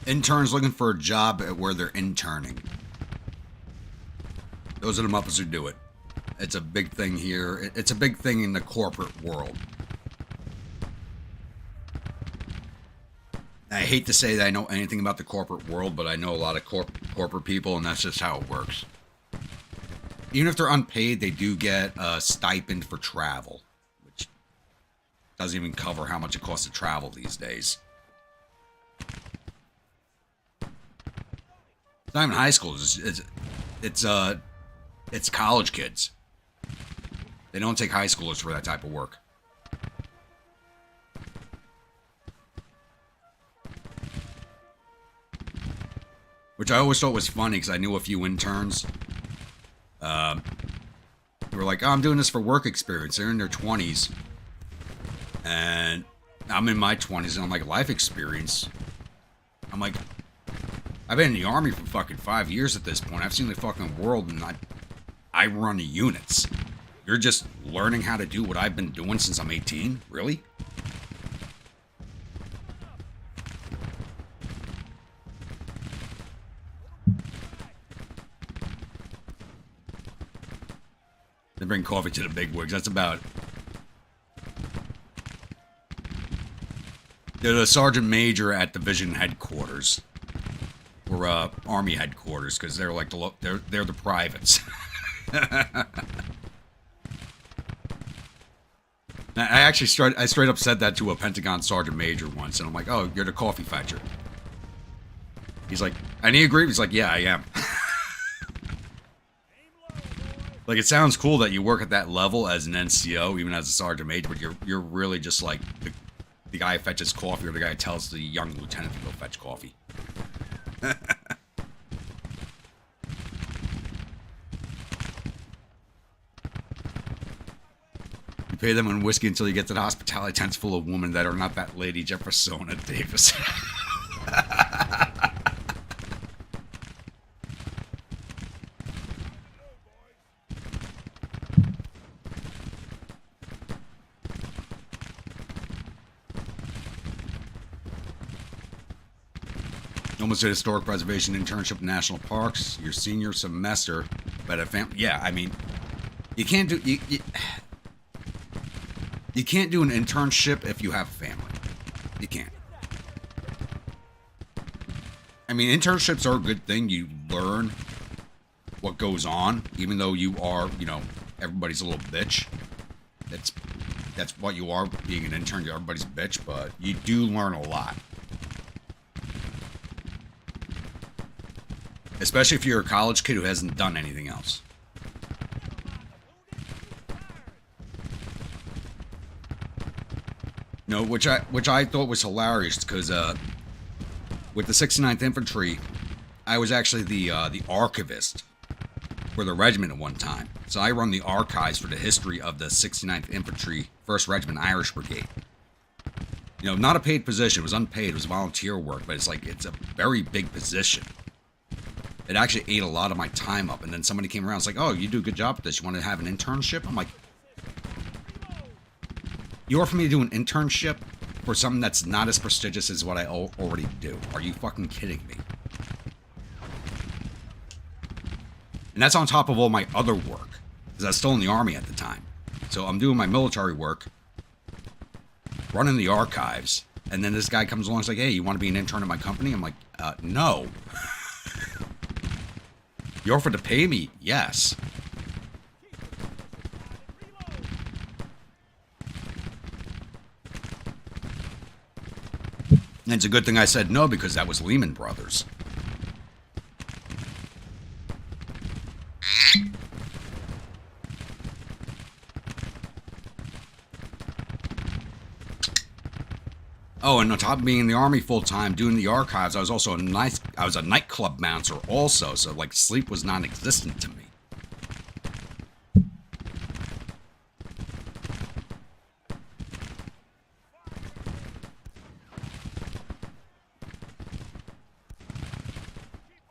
Interns looking for a job at where they're interning. Those are the Muppets who do it. It's a big thing here. It's a big thing in the corporate world. I hate to say that I know anything about the corporate world, but I know a lot of corporate people, and that's just how it works. Even if they're unpaid, they do get a stipend for travel, which doesn't even cover how much it costs to travel these days. It's not even high school. It's college kids. They don't take high schoolers for that type of work. Which I always thought was funny because I knew a few interns. They were like, oh, I'm doing this for work experience. They're in their 20s. And I'm in my 20s and I'm like, life experience? I'm like, I've been in the Army for fucking 5 years at this point. I've seen the fucking world, and I run the units. You're just learning how to do what I've been doing since I'm 18? Really? They bring coffee to the bigwigs. That's about it. They're the sergeant major at division headquarters. Or army headquarters, because they're like they're the privates. I actually straight up said that to a Pentagon sergeant major once, and I'm like, "Oh, you're the coffee fetcher." He's like, "And he agreed." He's like, "Yeah, I am." Like, it sounds cool that you work at that level as an NCO, even as a sergeant major, but you're really just like the guy who fetches coffee, or the guy who tells the young lieutenant to go fetch coffee. Pay them in whiskey until you get to the hospitality tents full of women that are not that Lady Jeffersona Davis. Almost did historic preservation internship in national parks your senior semester, but a family. Yeah, I mean, you can't do you can't do an internship if you have a family. You can't. I mean, internships are a good thing. You learn what goes on, even though you are, you know, everybody's a little bitch. That's what you are, being an intern. You're everybody's bitch, but you do learn a lot. Especially if you're a college kid who hasn't done anything else. No, which I thought was hilarious because with the 69th Infantry, I was actually the archivist for the regiment at one time. So I run the archives for the history of the 69th Infantry 1st Regiment Irish Brigade. You know, not a paid position. It was unpaid. It was volunteer work, but it's a very big position. It actually ate a lot of my time up. And then somebody came around and was like, oh, you do a good job at this. You want to have an internship? I'm like, you offer me to do an internship for something that's not as prestigious as what I already do? Are you fucking kidding me? And that's on top of all my other work, because I was still in the Army at the time. So I'm doing my military work, running the archives, and then this guy comes along and is like, hey, you want to be an intern at my company? I'm like, no. You offered to pay me? Yes. And it's a good thing I said no, because that was Lehman Brothers. Oh, and on top of being in the Army full-time, doing the archives, I was also I was a nightclub bouncer also, so, like, sleep was non-existent to me.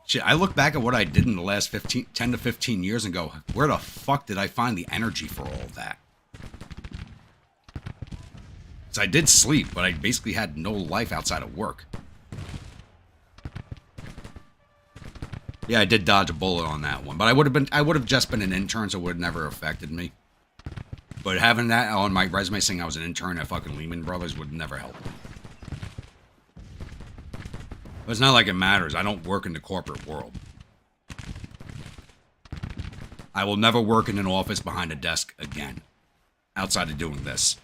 Shit, I look back at what I did in the last 10 to 15 years and go, where the fuck did I find the energy for all that? So I did sleep, but I basically had no life outside of work. Yeah, I did dodge a bullet on that one, but I would have just been an intern, so it would have never affected me. But having that on my resume saying I was an intern at fucking Lehman Brothers would never help me. But it's not like it matters. I don't work in the corporate world. I will never work in an office behind a desk again, outside of doing this.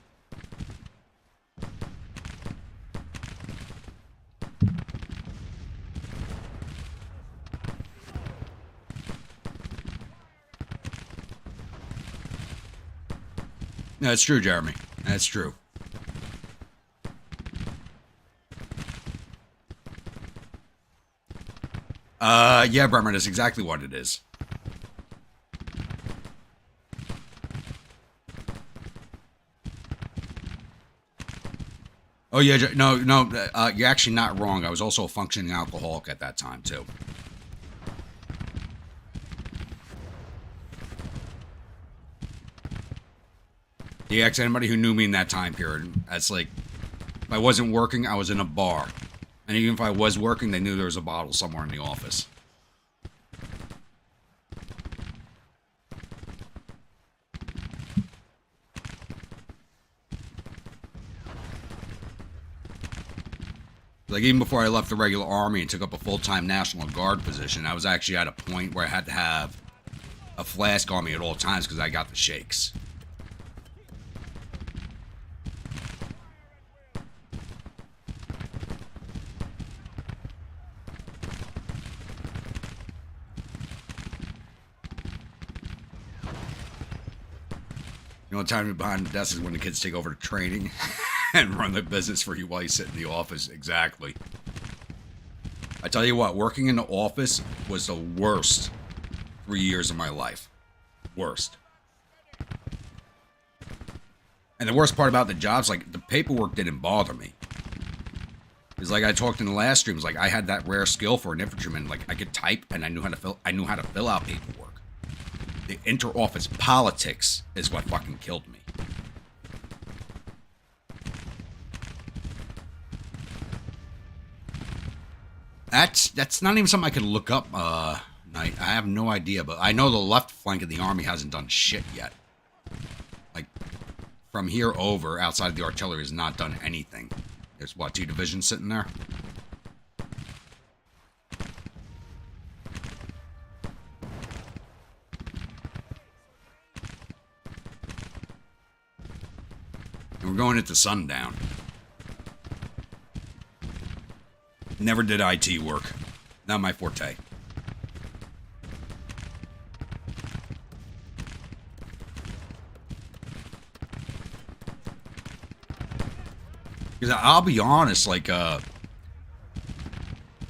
No, it's true, Jeremy. That's true. Yeah, Bremer, that's exactly what it is. Oh, yeah, no, you're actually not wrong. I was also a functioning alcoholic at that time, too. Yeah, anybody who knew me in that time period, that's like, if I wasn't working, I was in a bar. And even if I was working, they knew there was a bottle somewhere in the office. Like, even before I left the regular Army and took up a full-time National Guard position, I was actually at a point where I had to have a flask on me at all times because I got the shakes. The only time you're behind the desk is when the kids take over the training and run the business for you while you sit in the office. Exactly. I tell you what, working in the office was the worst 3 years of my life. Worst. And the worst part about the jobs, like, the paperwork didn't bother me. It's like I talked in the last streams, like, I had that rare skill for an infantryman. Like, I could type, and I knew how to fill out paperwork. The inter-office politics is what fucking killed me. That's not even something I could look up, Knight. I have no idea, but I know the left flank of the army hasn't done shit yet. Like, from here over, outside of the artillery, has not done anything. There's, what, 2 divisions sitting there? And we're going into sundown. Never did IT work. Not my forte. Because I'll be honest, like, a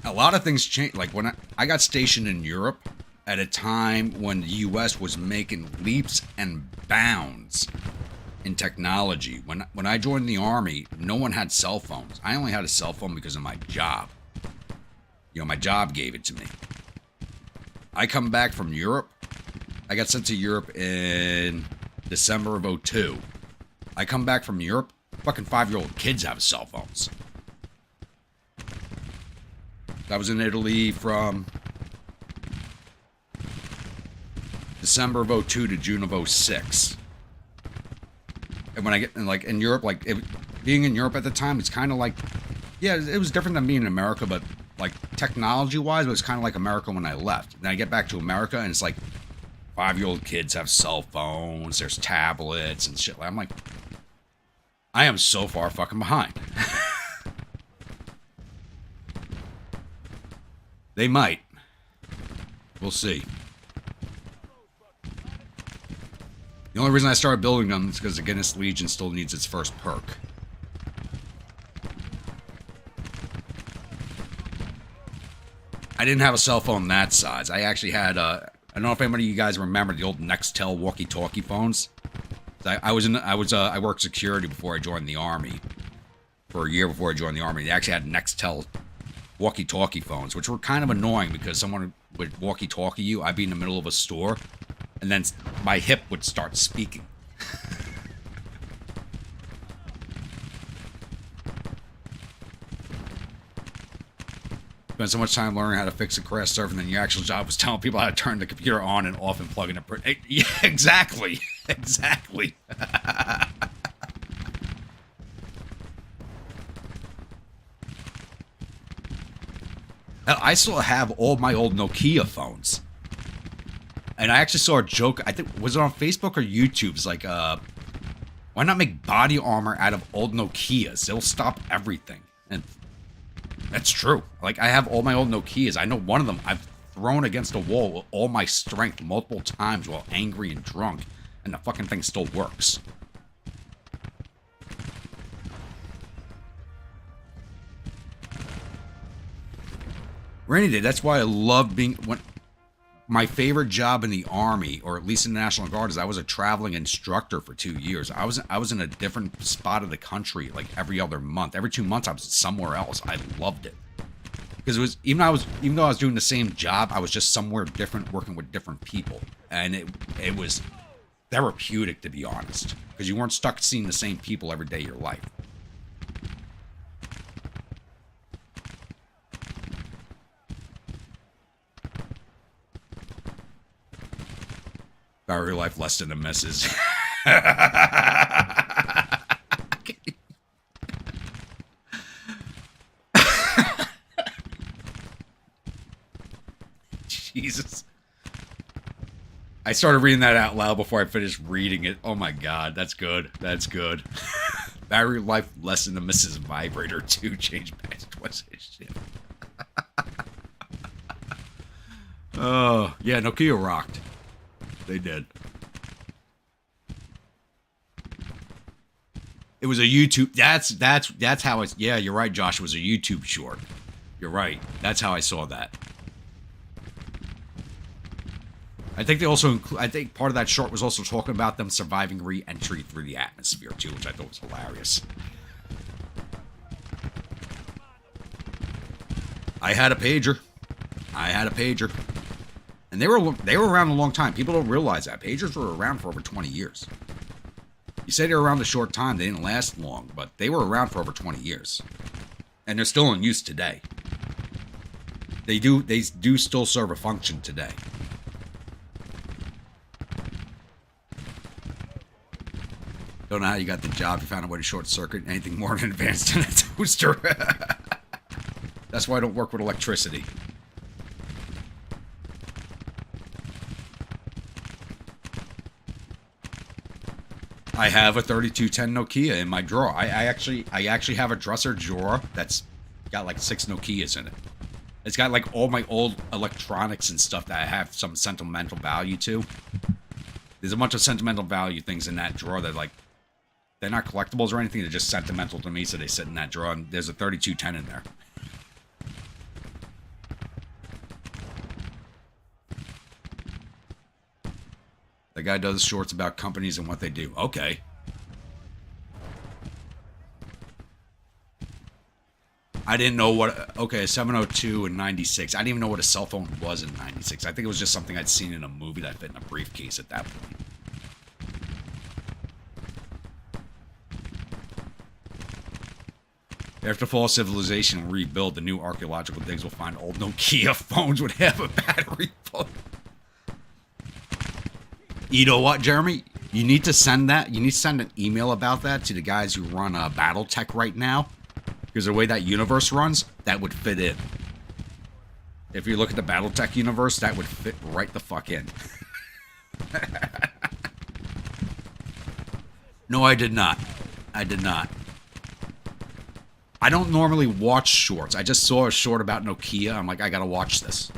lot of things changed. Like, when I got stationed in Europe at a time when the U.S. was making leaps and bounds in technology. When I joined the Army, no one had cell phones. I only had a cell phone because of my job. You know, my job gave it to me. I come back from Europe. I got sent to Europe in December of 2002. I come back from Europe. Fucking 5-year-old kids have cell phones. I was in Italy from December of 2002 to June of 2006. And when I get in Europe, like, being in Europe at the time, it's kind of like, yeah, it was different than being in America, but like technology-wise, it was kind of like America when I left. Then I get back to America, and it's like 5-year-old kids have cell phones, there's tablets and shit. I'm like, I am so far fucking behind. They might. We'll see. The only reason I started building them is because the Guinness Legion still needs its first perk. I didn't have a cell phone that size. I actually had, I don't know if anybody of you guys remember the old Nextel walkie-talkie phones. I worked security before I joined the Army. For a year before I joined the Army. They actually had Nextel walkie-talkie phones, which were kind of annoying because someone would walkie-talkie you. I'd be in the middle of a store, and then my hip would start speaking. Spent so much time learning how to fix a crash server, and then your actual job was telling people how to turn the computer on and off and plug in it. Yeah, exactly. Exactly. I still have all my old Nokia phones. And I actually saw a joke, I think, was it on Facebook or YouTube? It's like, why not make body armor out of old Nokias? It'll stop everything. And that's true. Like, I have all my old Nokias. I know one of them I've thrown against a wall with all my strength multiple times while angry and drunk. And the fucking thing still works. Rainy day, that's why I love being... My favorite job in the Army, or at least in the National Guard, is I was a traveling instructor for 2 years. I was in a different spot of the country, like, every other month. Every 2 months, I was somewhere else. I loved it. Because it was, even though I was doing the same job, I was just somewhere different, working with different people. And it was therapeutic, to be honest, because you weren't stuck seeing the same people every day of your life. Battery life less than a missus. Jesus. I started reading that out loud before I finished reading it. Oh my god, that's good. That's good. Battery life less than a Mrs. Vibrator 2 change back to twice his shit. Oh, yeah, Nokia rocked. They did. It was a YouTube. That's how it's. Yeah, you're right, Josh. It was a YouTube short. You're right. That's how I saw that. I think they also I think part of that short was also talking about them surviving re-entry through the atmosphere too, which I thought was hilarious. I had a pager. And they were around a long time. People don't realize that. Pagers were around for over 20 years. You say they were around a short time, they didn't last long, but they were around for over 20 years. And they're still in use today. They do still serve a function today. Don't know how you got the job. You found a way to short circuit anything more than advanced in a toaster. That's why I don't work with electricity. I have a 3210 Nokia in my drawer. I actually have a dresser drawer that's got like 6 Nokias in it. It's got like all my old electronics and stuff that I have some sentimental value to. There's a bunch of sentimental value things in that drawer that, like, they're not collectibles or anything. They're just sentimental to me, so they sit in that drawer. And there's a 3210 in there. The guy does shorts about companies and what they do. Okay. I didn't know what... Okay, 702 and 96. I didn't even know what a cell phone was in 96. I think it was just something I'd seen in a movie that fit in a briefcase at that point. After fall civilization and rebuild, the new archaeological digs will find old Nokia phones would have a battery full. You know what, Jeremy? You need to send that. You need to send an email about that to the guys who run BattleTech right now. Because the way that universe runs, that would fit in. If you look at the BattleTech universe, that would fit right the fuck in. No, I did not. I did not. I don't normally watch shorts. I just saw a short about Nokia. I'm like, I gotta watch this.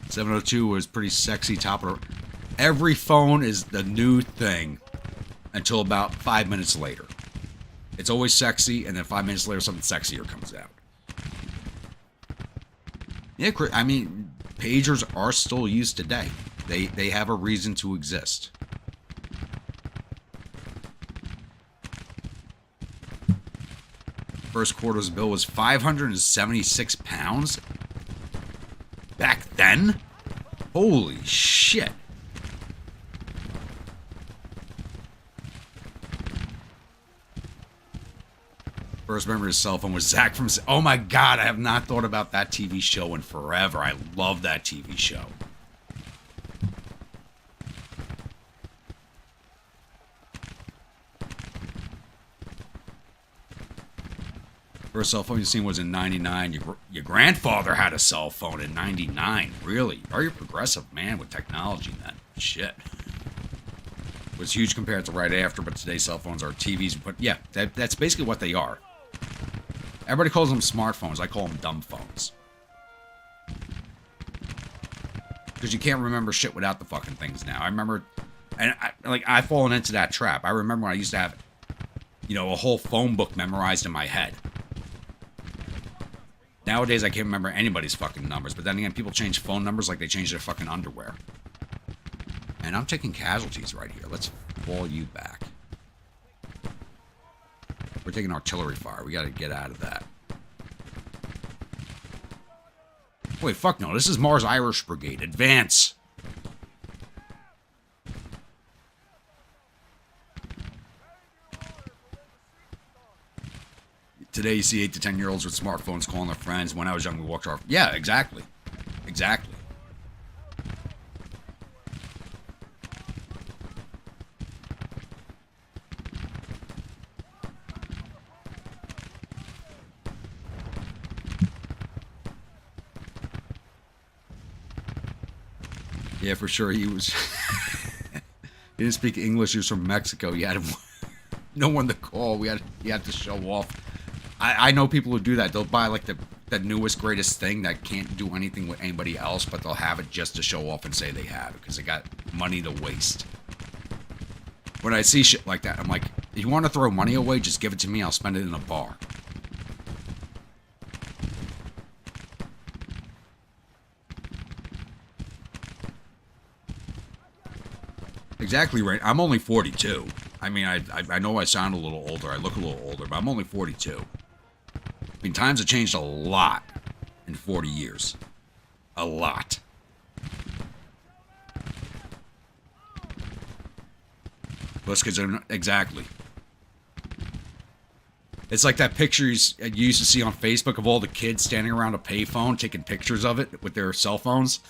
.702 was pretty sexy. Top of the... Every phone is the new thing until about 5 minutes later. It's always sexy, and then 5 minutes later, something sexier comes out. Yeah, I mean, pagers are still used today. They have a reason to exist. First quarter's bill was 576 pounds. Back then? Holy shit. First memory of cell phone was Zach from... Oh my god, I have not thought about that TV show in forever. I love that TV show. First cell phone you seen was in 99. Your grandfather had a cell phone in 99. Really? Very progressive man with technology then. Shit. It was huge compared to right after, but today's cell phones are TVs. But yeah, that's basically what they are. Everybody calls them smartphones. I call them dumb phones. Because you can't remember shit without the fucking things now. I remember... And I've fallen into that trap. I remember when I used to have, you know, a whole phone book memorized in my head. Nowadays, I can't remember anybody's fucking numbers. But then again, people change phone numbers like they change their fucking underwear. And I'm taking casualties right here. Let's fall you back. We're taking artillery fire. We gotta get out of that. Wait, fuck no. This is Mars Irish Brigade. Advance! Today, you see 8 to 10-year-olds with smartphones calling their friends. When I was young, we walked our... Yeah, exactly. Exactly. Yeah, for sure. He was... He didn't speak English. He was from Mexico. He had no one to call. He had to show off. I know people who do that. They'll buy like the the newest, greatest thing that can't do anything with anybody else, but they'll have it just to show off and say they have it because they got money to waste. When I see shit like that, I'm like, if you want to throw money away, just give it to me. I'll spend it in a bar. Exactly right. I'm only 42. I mean, I know I sound a little older. I look a little older, but I'm only 42. I mean, times have changed a lot in 40 years. A lot. Those kids are... Exactly. It's like that picture you used to see on Facebook of all the kids standing around a payphone taking pictures of it with their cell phones.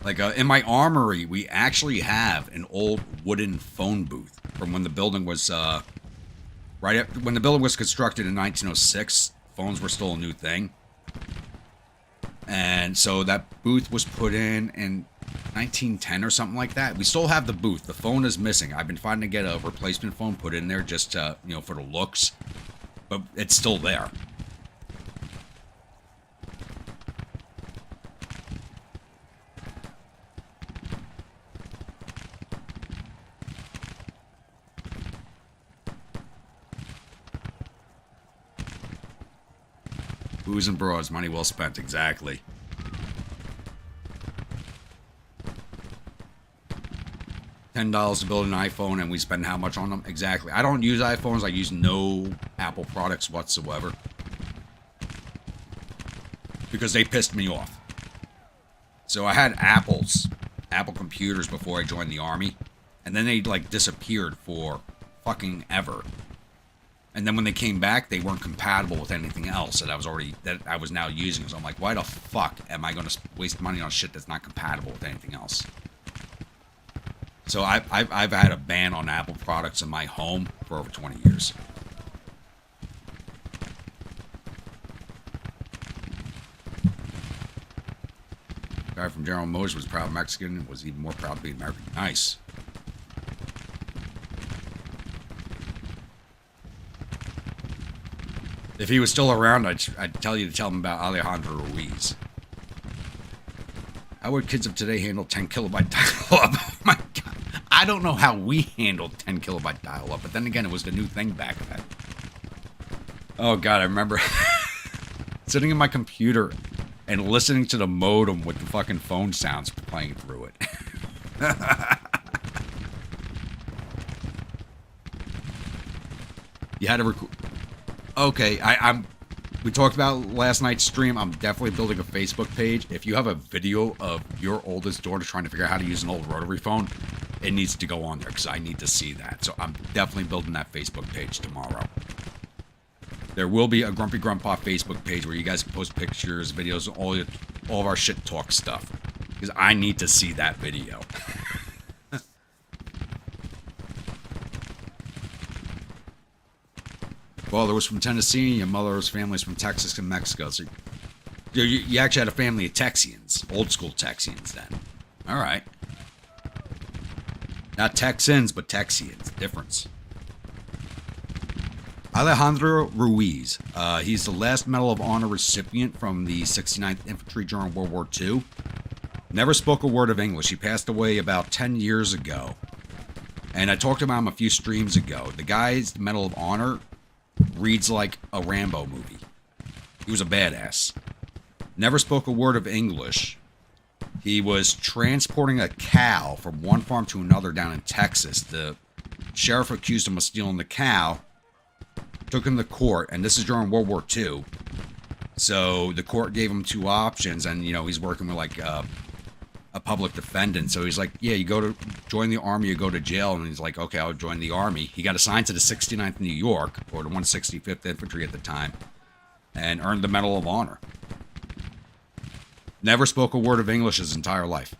Like, in my armory, we actually have an old wooden phone booth from when the building was, when the building was constructed in 1906. Phones were still a new thing. And so that booth was put in 1910 or something like that. We still have the booth. The phone is missing. I've been trying to get a replacement phone put in there just to, you know, for the looks. But it's still there. Booze and broads, money well spent, exactly. $10 to build an iPhone, and we spend how much on them? Exactly. I don't use iPhones. I use no Apple products whatsoever. Because they pissed me off. So I had Apple computers before I joined the Army. And then they, like, disappeared for fucking ever. And then when they came back, they weren't compatible with anything else that I was now using. So I'm like, why the fuck am I going to waste money on shit that's not compatible with anything else? So I've had a ban on Apple products in my home for over 20 years. The guy from General Motors was proud Mexican, was even more proud to be American. Nice. If he was still around, I'd tell you to tell him about Alejandro Ruiz. How would kids of today handle 10 kilobyte dial-up? Oh my god. I don't know how we handled 10 kilobyte dial-up, but then again, it was the new thing back then. Oh god, I remember sitting in my computer and listening to the modem with the fucking phone sounds playing through it. You had to record... Okay, we talked about last night's stream. I'm definitely building a Facebook page. If you have a video of your oldest daughter trying to figure out how to use an old rotary phone, it needs to go on there because I need to see that. So I'm definitely building that Facebook page tomorrow. There will be a Grumpy Grandpa Facebook page where you guys can post pictures, videos, all of our shit talk stuff. Because I need to see that video. Father was from Tennessee, your mother's family's from Texas and Mexico. So you actually had a family of Texians, old school Texians then. All right. Not Texans, but Texians. Difference. Alejandro Ruiz. He's the last Medal of Honor recipient from the 69th Infantry during World War II. Never spoke a word of English. He passed away about 10 years ago. And I talked about him a few streams ago. The guy's Medal of Honor reads like a Rambo movie. He was a badass. Never spoke a word of English. He was transporting a cow from one farm to another down in Texas. The sheriff accused him of stealing the cow, took him to court, and this is during World War II. So the court gave him two options, and, you know, he's working with, like, a public defendant. So he's like, yeah, you go to join the army, you go to jail. And he's like, okay, I'll join the army. He got assigned to the 69th New York, or the 165th Infantry at the time, and earned the Medal of Honor. Never spoke a word of English his entire life.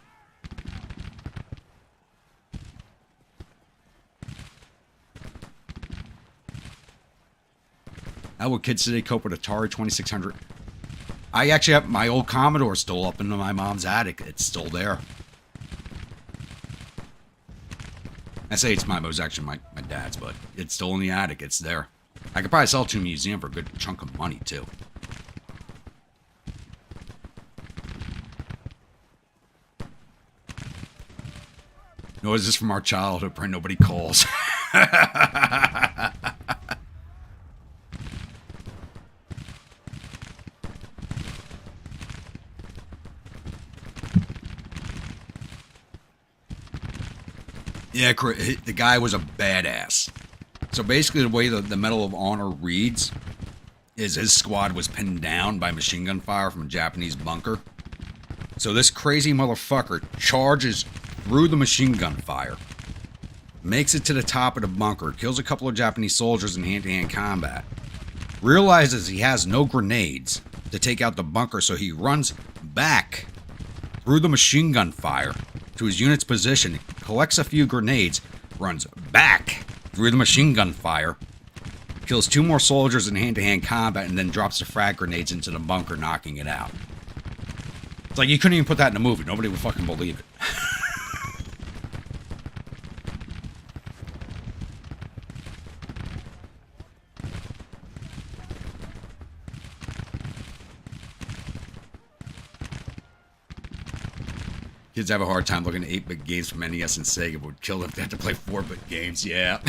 How would kids today cope with Atari 2600? I actually have my old Commodore still up in my mom's attic. It's still there. I say it's mine, but it was actually my dad's, but it's still in the attic. It's there. I could probably sell it to a museum for a good chunk of money, too. Noises from our childhood, pray nobody calls. Yeah, the guy was a badass. So basically the way the Medal of Honor reads is his squad was pinned down by machine gun fire from a Japanese bunker. So this crazy motherfucker charges through the machine gun fire, makes it to the top of the bunker, kills a couple of Japanese soldiers in hand-to-hand combat, realizes he has no grenades to take out the bunker, so he runs back through the machine gun fire to his unit's position, collects a few grenades, runs back through the machine gun fire, kills 2 more soldiers in hand-to-hand combat, and then drops the frag grenades into the bunker, knocking it out. It's like you couldn't even put that in a movie. Nobody would fucking believe it. Kids have a hard time looking at 8-bit games from NES and Sega, but would kill them if they had to play 4-bit games. Yeah.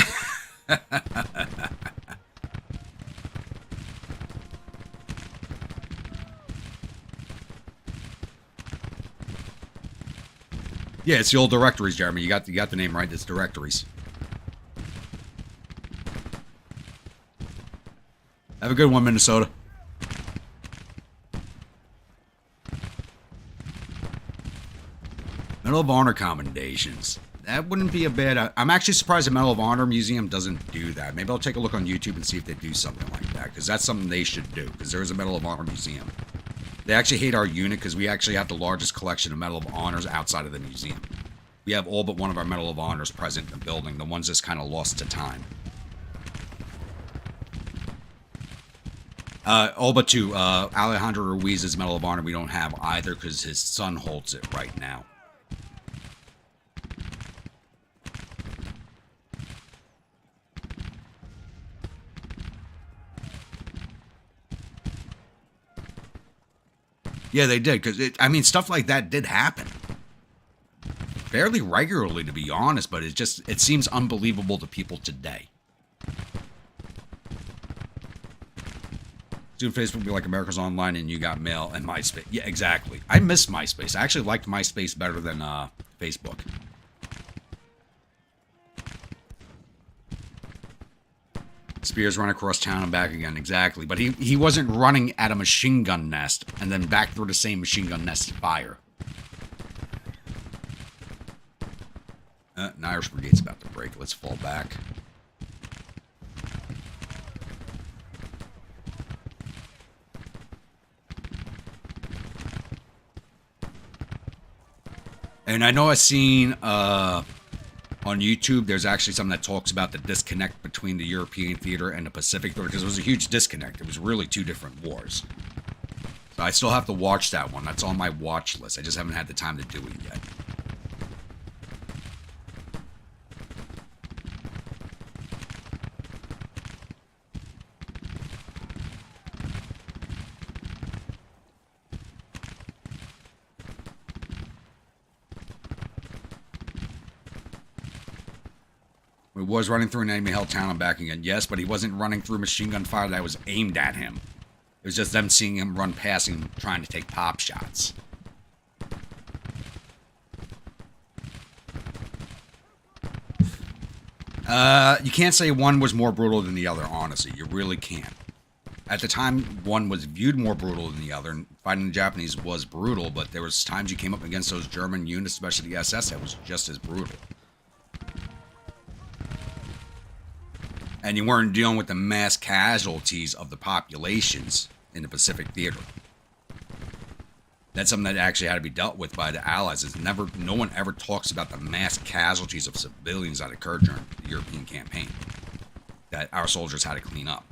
Yeah, it's the old directories, Jeremy. You got the name right. It's directories. Have a good one, Minnesota. Medal of Honor commendations. That wouldn't be a bad... I'm actually surprised the Medal of Honor Museum doesn't do that. Maybe I'll take a look on YouTube and see if they do something like that, because that's something they should do, because there is a Medal of Honor Museum. They actually hate our unit because we actually have the largest collection of Medal of Honors outside of the museum. We have all but one of our Medal of Honors present in the building. The ones that's kind of lost to time. All but 2. Alejandro Ruiz's Medal of Honor we don't have either because his son holds it right now. Yeah, they did, because, I mean, stuff like that did happen. Fairly regularly, to be honest, but it seems unbelievable to people today. Soon Facebook will be like America's Online and You Got Mail and MySpace. Yeah, exactly. I miss MySpace. I actually liked MySpace better than Facebook. Spears run across town and back again, exactly. But he wasn't running at a machine gun nest and then back through the same machine gun nest fire. An Irish Brigade's about to break. Let's fall back. And I know I've seen... on YouTube, there's actually something that talks about the disconnect between the European theater and the Pacific theater, because it was a huge disconnect. It was really 2 different wars. So I still have to watch that one. That's on my watch list. I just haven't had the time to do it yet. He was running through an enemy-held town and back again. Yes, but he wasn't running through machine gun fire that was aimed at him. It was just them seeing him run past him, trying to take pop shots. You can't say one was more brutal than the other, honestly. You really can't. At the time, one was viewed more brutal than the other, and fighting the Japanese was brutal, but there was times you came up against those German units, especially the SS, that was just as brutal. And you weren't dealing with the mass casualties of the populations in the Pacific Theater. That's something that actually had to be dealt with by the Allies. No one ever talks about the mass casualties of civilians that occurred during the European campaign that our soldiers had to clean up.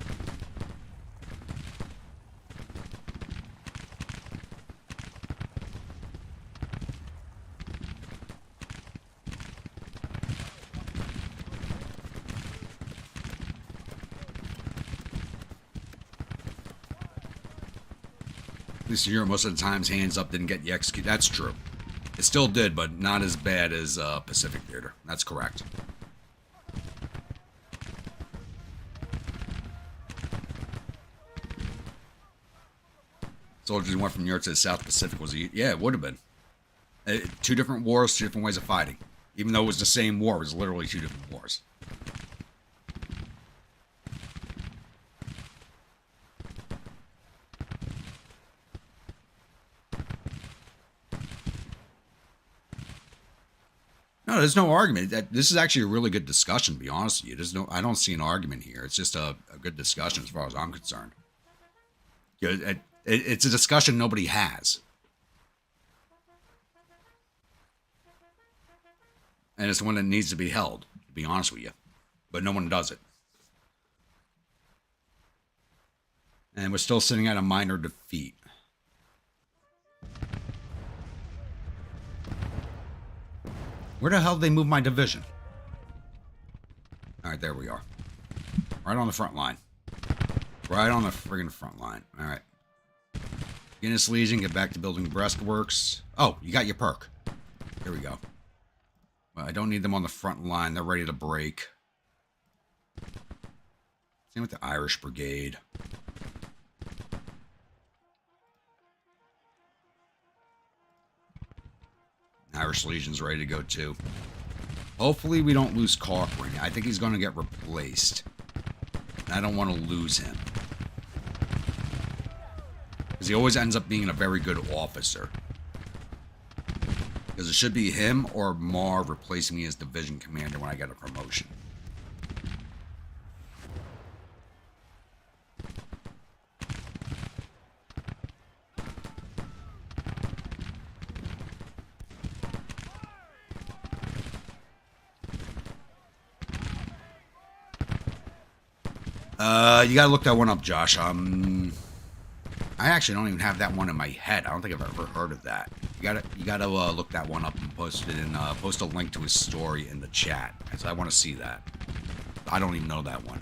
At least in Europe, most of the times, hands up didn't get you executed. That's true. It still did, but not as bad as Pacific Theater. That's correct. Soldiers who went from Europe to the South Pacific was yeah, it would have been. 2 different wars, 2 different ways of fighting. Even though it was the same war, it was literally 2 different wars. No, there's no argument. This is actually a really good discussion, to be honest with you. I don't see an argument here. It's just a good discussion as far as I'm concerned. It's a discussion nobody has. And it's the one that needs to be held, to be honest with you. But no one does it. And we're still sitting at a minor defeat. Where the hell did they move my division? Alright, there we are. Right on the front line. Right on the friggin' front line. Alright. Guinness Legion, get back to building breastworks. Oh, you got your perk. Here we go. Well, I don't need them on the front line. They're ready to break. Same with the Irish Brigade. Irish Legion's ready to go too. Hopefully we don't lose Corcoran. I think he's going to get replaced. And I don't want to lose him. Because he always ends up being a very good officer. Because it should be him or Marv replacing me as division commander when I get a promotion. You gotta look that one up, Josh. I actually don't even have that one in my head. I don't think I've ever heard of that. You gotta look that one up and post it in, post a link to his story in the chat, because I want to see that. I don't even know that one.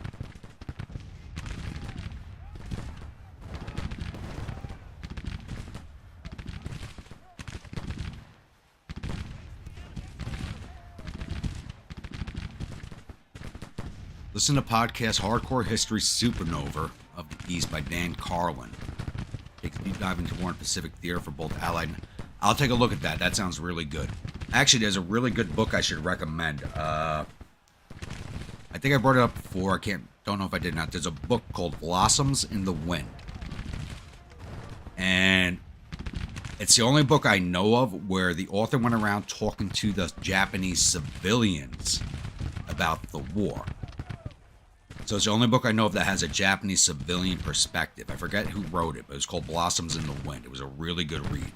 Listen to podcast Hardcore History Supernova of the East by Dan Carlin. Take a deep dive into War and Pacific Theater for both Allied. I'll take a look at that. That sounds really good. Actually, there's a really good book I should recommend. I think I brought it up before. Don't know if I did not. There's a book called Blossoms in the Wind. And it's the only book I know of where the author went around talking to the Japanese civilians about the war. So it's the only book I know of that has a Japanese civilian perspective. I forget who wrote it, but it was called Blossoms in the Wind. It was a really good read.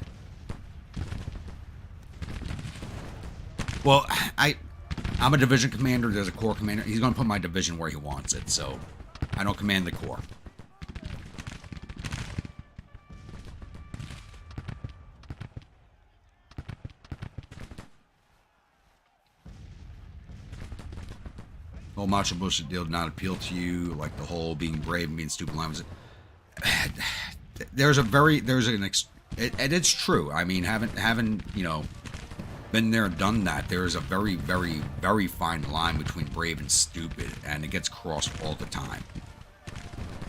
Well, I'm a division commander. There's a corps commander. He's going to put my division where he wants it, so I don't command the corps. Whole Macho Bullshit deal did not appeal to you, like the whole being brave and being stupid line was. And it's true. I mean, having been there and done that, there is a very, very, very fine line between brave and stupid, and it gets crossed all the time.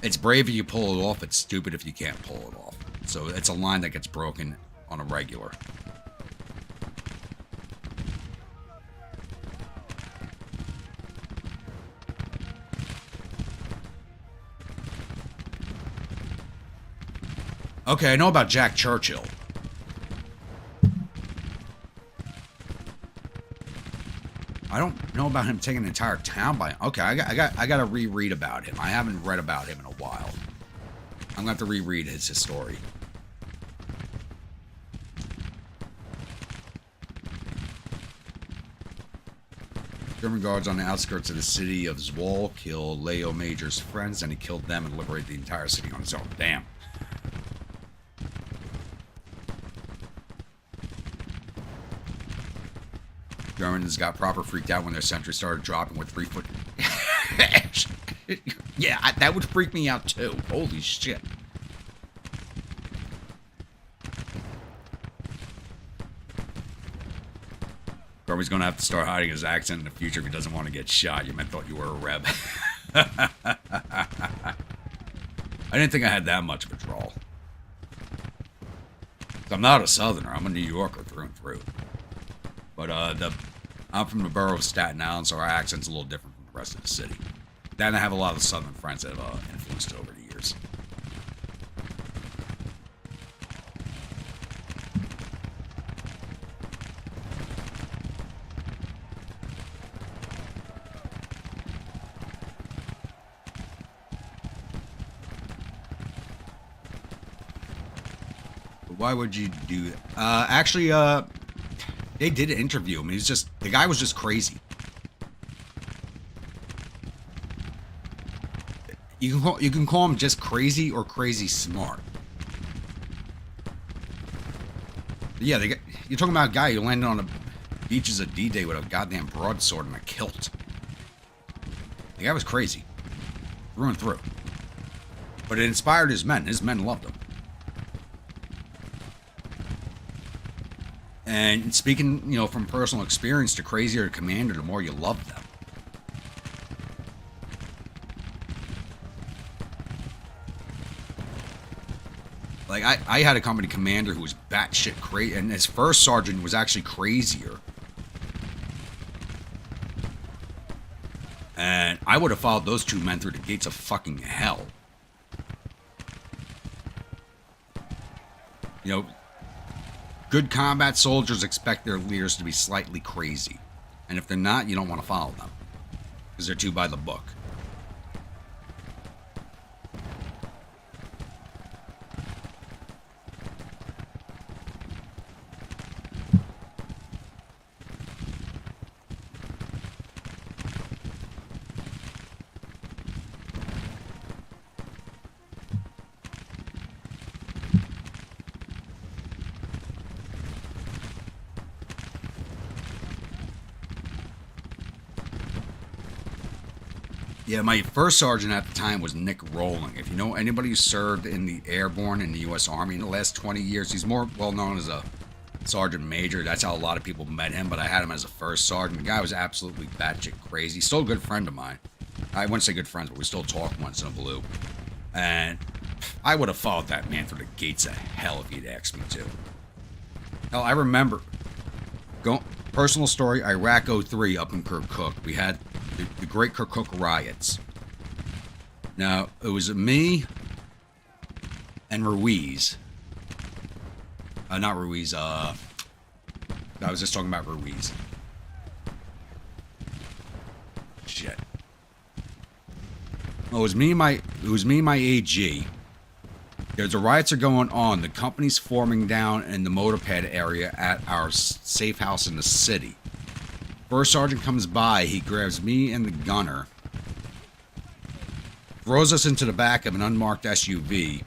It's brave if you pull it off. It's stupid if you can't pull it off. So it's a line that gets broken on a regular. Okay, I know about Jack Churchill. I don't know about him taking an entire town by. Okay, I got to reread about him. I haven't read about him in a while. I'm gonna have to reread his story. German guards on the outskirts of the city of Zwolle killed Leo Major's friends, and he killed them and liberated the entire city on his own. Damn. Germans got proper freaked out when their sentry started dropping with 3 foot. Yeah, that would freak me out too. Holy shit. Probably going to have to start hiding his accent in the future if he doesn't want to get shot. You might thought you were a Reb. I didn't think I had that much patrol. I'm not a Southerner. I'm a New Yorker through and through. But I'm from the borough of Staten Island, so our accent's a little different from the rest of the city. Then I have a lot of Southern friends that have influenced over the years. But why would you do that? Actually, they did interview him. He's just, the guy was just crazy. You can call him just crazy or crazy smart. But yeah, you're talking about a guy who landed on the beaches of D-Day with a goddamn broadsword and a kilt. The guy was crazy. Through and through. But it inspired his men. His men loved him. And speaking, you know, from personal experience, the crazier the commander, the more you love them. Like, I had a company commander who was batshit crazy, and his first sergeant was actually crazier. And I would have followed those two men through the gates of fucking hell. You know, good combat soldiers expect their leaders to be slightly crazy. And if they're not, you don't want to follow them. Because they're too by the book. Yeah, my first sergeant at the time was Nick Rolling. If you know anybody who served in the airborne in the U.S. Army in the last 20 years, he's more well known as a sergeant major. That's how a lot of people met him, but I had him as a first sergeant. The guy was absolutely batshit crazy. Still a good friend of mine. I wouldn't say good friends, but we still talk once in a blue. And I would have followed that man through the gates of hell if he'd asked me to. Hell, I remember, personal story, Iraq 03 up in Kirkuk. We had the Great Kirkuk riots. Now, it was me and Ruiz. Not Ruiz, I was just talking about Ruiz. Shit. Well, it was me and my AG. The riots are going on. The company's forming down in the motorpad area at our safe house in the city. First sergeant comes by. He grabs me and the gunner, throws us into the back of an unmarked SUV.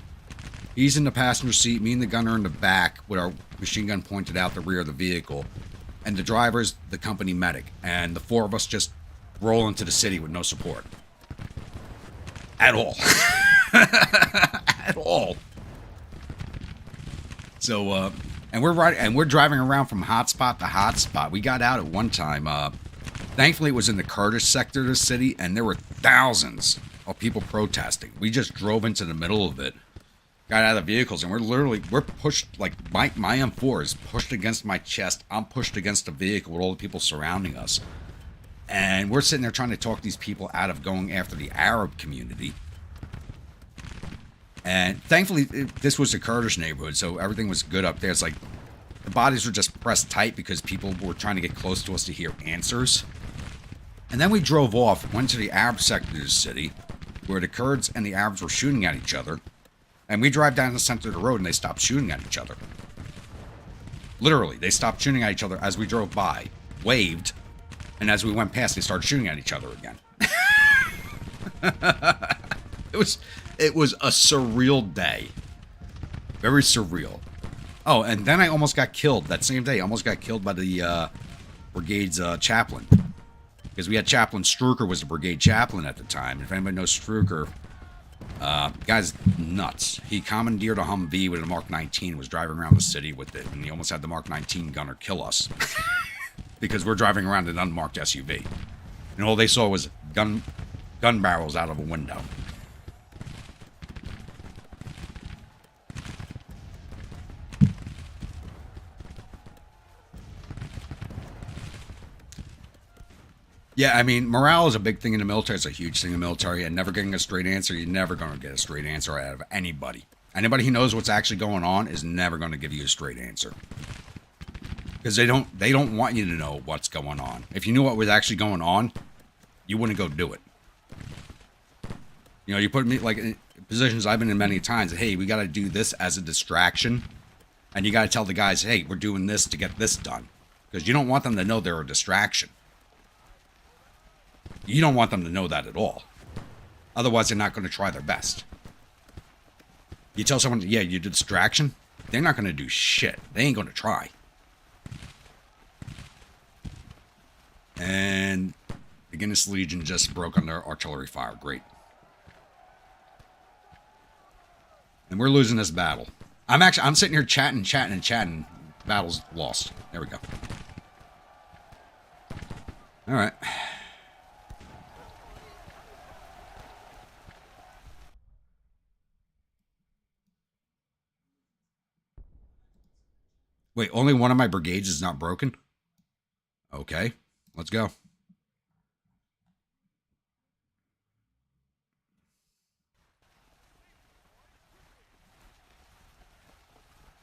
He's in the passenger seat. Me and the gunner in the back with our machine gun pointed out the rear of the vehicle. And the driver's the company medic. And the four of us just roll into the city with no support. At all. At all. So, and we're driving around from hotspot to hotspot. We got out at one time. Thankfully, it was in the Kurdish sector of the city, and there were thousands of people protesting. We just drove into the middle of it, got out of the vehicles, and we're pushed, like, my M4 is pushed against my chest. I'm pushed against the vehicle with all the people surrounding us. And we're sitting there trying to talk these people out of going after the Arab community. And thankfully, this was a Kurdish neighborhood, so everything was good up there. It's like the bodies were just pressed tight because people were trying to get close to us to hear answers. And then we drove off, went to the Arab sector of the city, where the Kurds and the Arabs were shooting at each other. And we drive down the center of the road, and they stopped shooting at each other. Literally, they stopped shooting at each other as we drove by, waved, and as we went past, they started shooting at each other again. It was a surreal day. Very surreal. Oh, and then I almost got killed that same day. I almost got killed by the brigade's chaplain. Because we had Chaplain Struker was the brigade chaplain at the time. If anybody knows Struker, guy's nuts. He commandeered a Humvee with a Mark 19 and was driving around the city with it. And he almost had the Mark 19 gunner kill us. because we're driving around an unmarked SUV. And all they saw was gun barrels out of a window. Yeah, I mean, morale is a big thing in the military. It's a huge thing in the military. And never getting a straight answer, you're never going to get a straight answer out of anybody. Anybody who knows what's actually going on is never going to give you a straight answer. Because they don't want you to know what's going on. If you knew what was actually going on, you wouldn't go do it. You know, you put me, like, in positions I've been in many times. Hey, we got to do this as a distraction. And you got to tell the guys, hey, we're doing this to get this done. Because you don't want them to know they're a distraction. You don't want them to know that at all. Otherwise, they're not going to try their best. You tell someone, yeah, you did distraction, they're not going to do shit. They ain't going to try. And the Guinness Legion just broke under artillery fire. Great. And we're losing this battle. I'm sitting here chatting. Battle's lost. There we go. All right. Wait, only one of my brigades is not broken? Okay, let's go.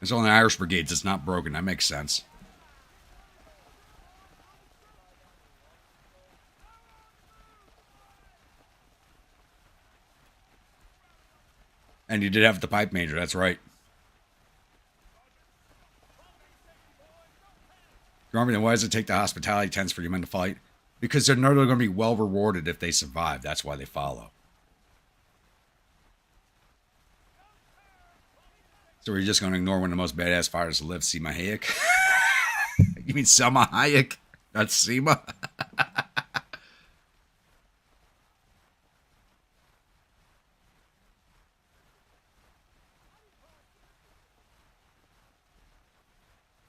It's only Irish brigades that's not broken. That makes sense. And you did have the pipe major, that's right. Army, then why does it take the hospitality tents for your men to fight? Because they're not going to be well rewarded if they survive. That's why they follow. So we're just going to ignore one of the most badass fighters to live, Seema Hayek? You mean Selma Hayek? That's Seema?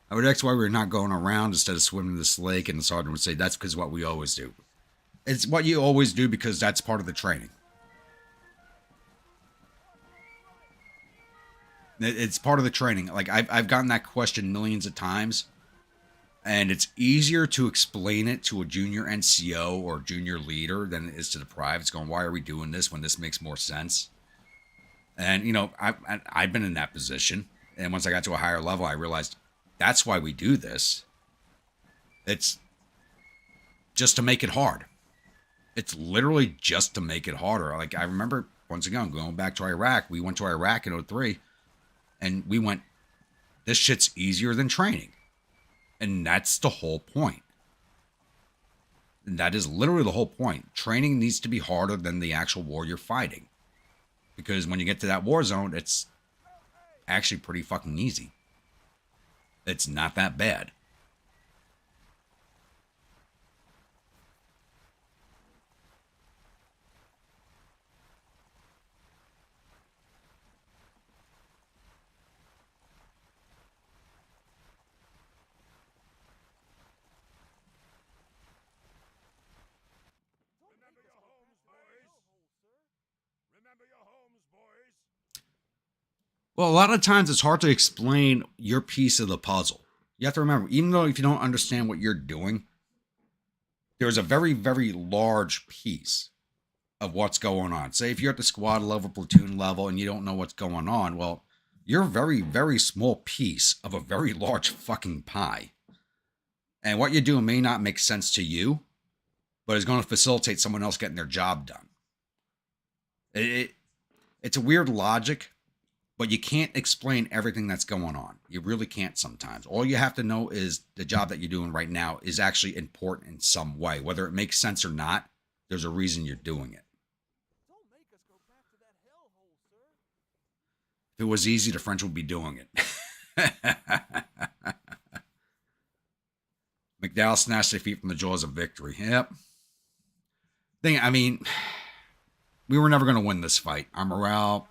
I would ask why we're not going around instead of swimming this lake, and the sergeant would say, that's because what we always do. It's what you always do because that's part of the training. It's part of the training. Like, I've gotten that question millions of times, and it's easier to explain it to a junior NCO or junior leader than it is to the privates going, why are we doing this when this makes more sense? And, you know, I've been in that position, and once I got to a higher level, I realized, that's why we do this. It's just to make it hard. It's literally just to make it harder. Like, I remember, once again, going back to Iraq. We went to Iraq in 2003, and we went, this shit's easier than training. And that's the whole point. And that is literally the whole point. Training needs to be harder than the actual war you're fighting. Because when you get to that war zone, it's actually pretty fucking easy. It's not that bad. Well, a lot of times it's hard to explain your piece of the puzzle. You have to remember, even though if you don't understand what you're doing, there's a very, very large piece of what's going on. Say if you're at the squad level, platoon level, and you don't know what's going on, well, you're a very, very small piece of a very large fucking pie. And what you're doing may not make sense to you, but it's going to facilitate someone else getting their job done. It's a weird logic. But you can't explain everything that's going on. You really can't sometimes. All you have to know is the job that you're doing right now is actually important in some way. Whether it makes sense or not, there's a reason you're doing it. Don't make us go back to that hellhole, sir. If it was easy, the French would be doing it. McDowell snatched defeat from the jaws of victory. Yep. I mean, we were never going to win this fight. Our morale...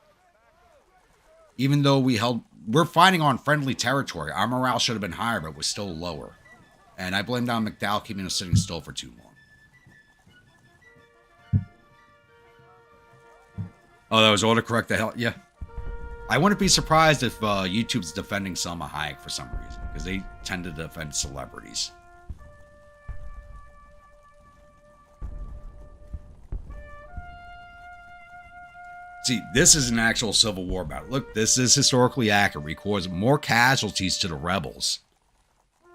Even though we're fighting on friendly territory, our morale should have been higher, but it was still lower. And I blame down McDowell keeping us sitting still for too long. Oh, that was autocorrect. The hell, yeah. I wouldn't be surprised if YouTube's defending Selma Hayek for some reason, because they tend to defend celebrities. See, this is an actual Civil War battle. Look, this is historically accurate. We cause more casualties to the rebels,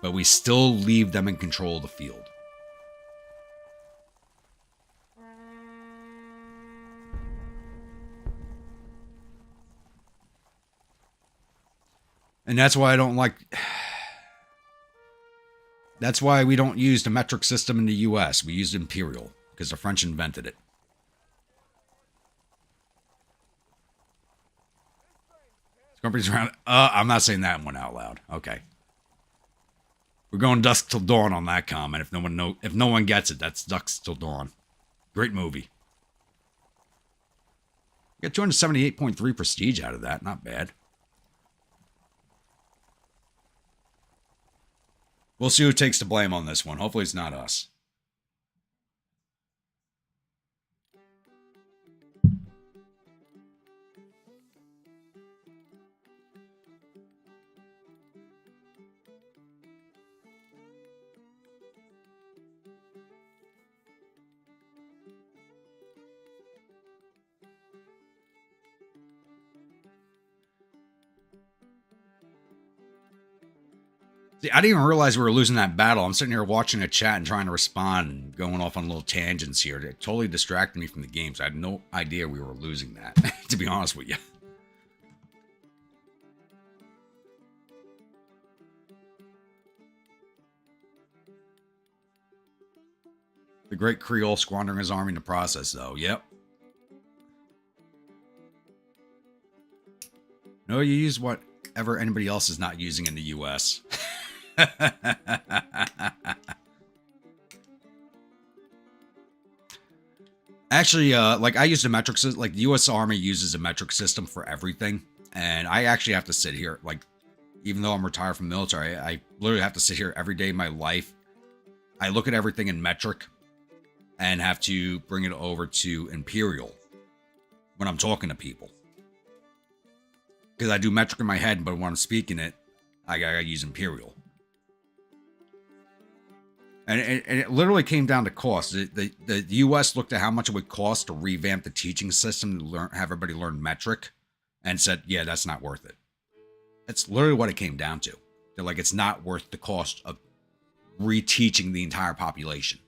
but we still leave them in control of the field. And that's why I don't like... That's why we don't use the metric system in the US. We used imperial, because the French invented it. Companies around. I'm not saying that one out loud. Okay. We're going dusk till dawn on that comment. If no one gets it, that's dusk till dawn. Great movie. We got 278.3 prestige out of that. Not bad. We'll see who takes the blame on this one. Hopefully it's not us. See, I didn't even realize we were losing that battle. I'm sitting here watching a chat and trying to respond and going off on little tangents here. It totally distracted me from the game, so I had no idea we were losing that, to be honest with you. The great Creole squandering his army in the process, though. Yep. No, you use whatever anybody else is not using in the U.S. Actually, like I use the metric system. Like the U.S. Army uses a metric system for everything, and I actually have to sit here. Like, even though I'm retired from the military, I literally have to sit here every day of my life. I look at everything in metric, and have to bring it over to imperial when I'm talking to people. Because I do metric in my head, but when I'm speaking it, I gotta use imperial. And it literally came down to cost. The U.S. looked at how much it would cost to revamp the teaching system to have everybody learn metric, and said, yeah, that's not worth it. That's literally what it came down to. They're like, it's not worth the cost of reteaching the entire population.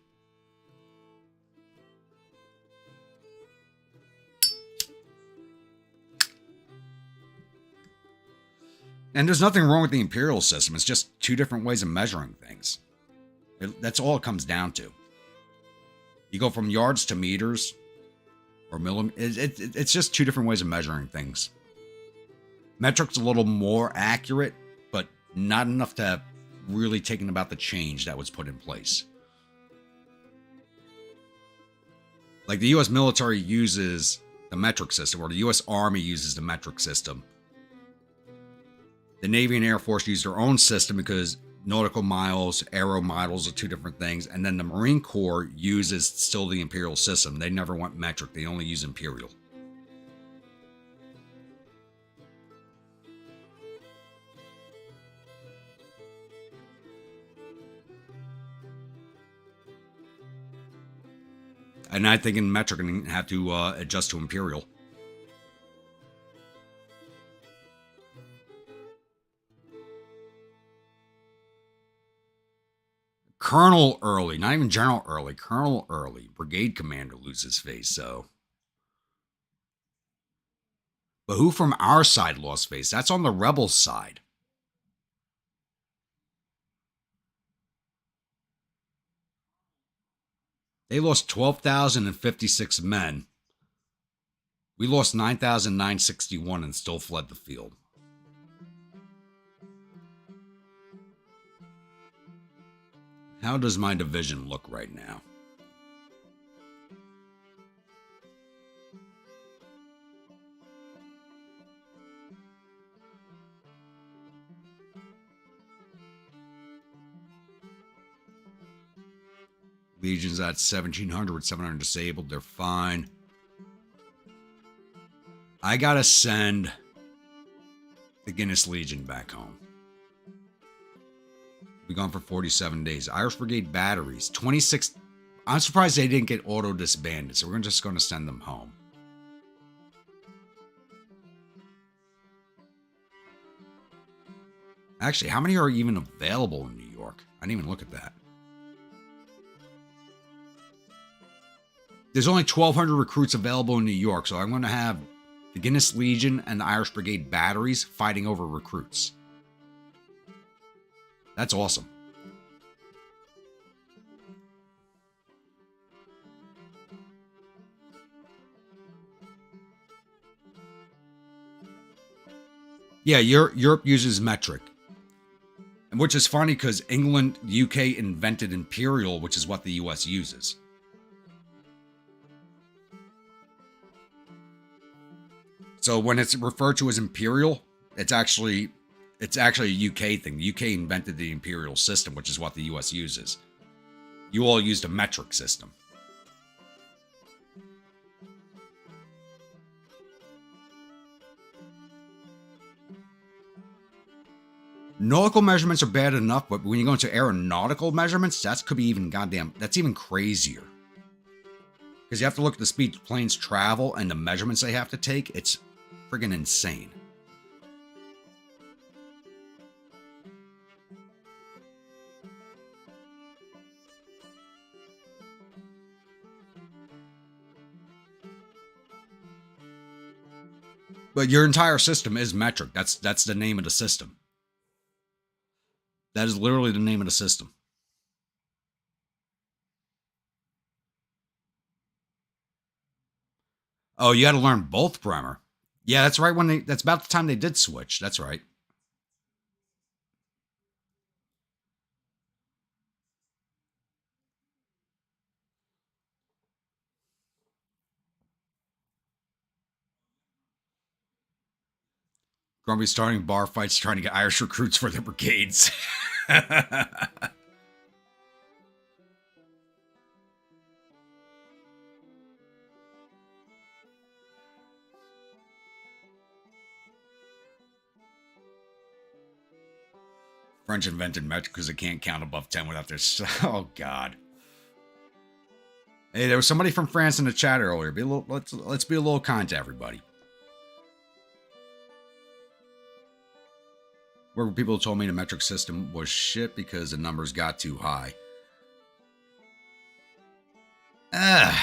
And there's nothing wrong with the imperial system. It's just two different ways of measuring things. That's all it comes down to. You go from yards to meters or millimeters. It's just two different ways of measuring things. Metric's a little more accurate, but not enough to have really taken about the change that was put in place. Like the U.S. military uses the metric system, or the U.S. Army uses the metric system. The Navy and Air Force use their own system because nautical miles, aero miles are two different things. And then the Marine Corps uses still the imperial system. They never went metric. They only use imperial. And I think in metric, I'm going to have to adjust to imperial. Colonel Early, not even General Early, Colonel Early, brigade commander loses face, so. But who from our side lost face? That's on the rebels' side. They lost 12,056 men. We lost 9,961 and still fled the field. How does my division look right now? Legion's at 1,700 with 700 disabled. They're fine. I gotta send the Guinness Legion back home. Be gone for 47 days. Irish Brigade batteries, 26. I'm surprised they didn't get auto disbanded, so we're just going to send them home. Actually, how many are even available in New York? I didn't even look at that. There's only 1,200 recruits available in New York, so I'm going to have the Guinness Legion and the Irish Brigade batteries fighting over recruits. That's awesome. Yeah, Europe uses metric. Which is funny because England, UK invented imperial, which is what the US uses. So when it's referred to as imperial, it's actually a UK thing. The UK invented the imperial system, which is what the US uses. You all used a metric system. Nautical measurements are bad enough, but when you go into aeronautical measurements, that's even crazier. Because you have to look at the speed planes travel and the measurements they have to take. It's friggin' insane. But your entire system is metric. That's the name of the system. That is literally the name of the system. Oh, you got to learn both, Bremer. Yeah, that's right. That's about the time they did switch. That's right. Grumpy starting bar fights trying to get Irish recruits for their brigades. French invented metric because they can't count above 10 without their... Oh, God. Hey, there was somebody from France in the chat earlier. Let's be a little kind to everybody. Where people told me the metric system was shit because the numbers got too high. I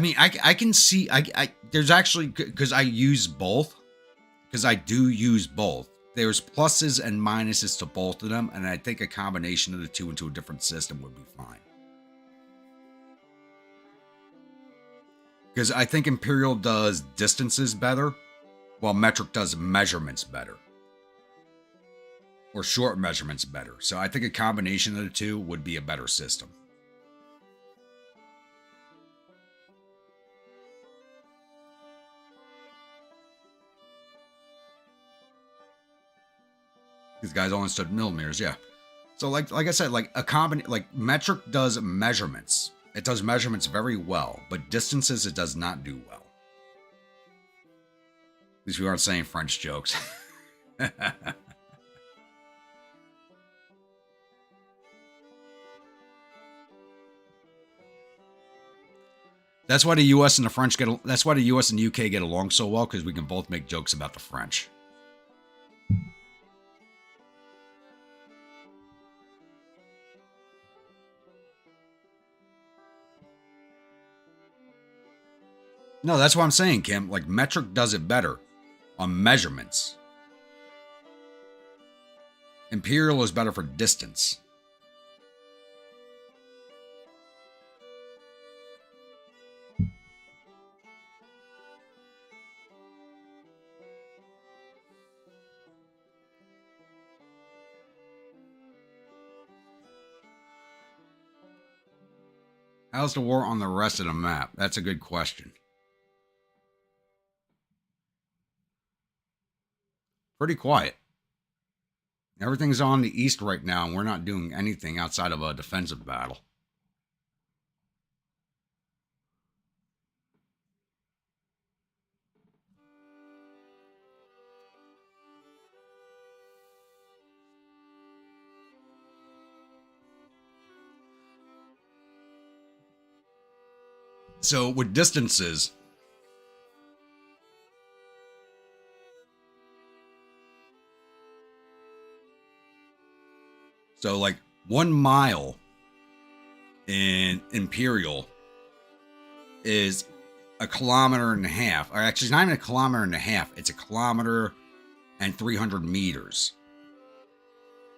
mean, I can see... there's actually... Because I use both. Because I do use both. There's pluses and minuses to both of them, and I think a combination of the two into a different system would be fine. Because I think Imperial does distances better, while metric does measurements better. Or short measurements better. So I think a combination of the two would be a better system. These guys only stood millimeters, yeah. So like I said, like metric does measurements. It does measurements very well, but distances it does not do well. At least we aren't saying French jokes. That's why the US and the French that's why the US and the UK get along so well, because we can both make jokes about the French. No, that's what I'm saying, Kim. Like, metric does it better on measurements. Imperial is better for distance. How's the war on the rest of the map? That's a good question. Pretty quiet. Everything's on the east right now, and we're not doing anything outside of a defensive battle. So with distances, so like 1 mile in Imperial is a kilometer and a half. Or actually, it's not even a kilometer and a half. It's a kilometer and 300 meters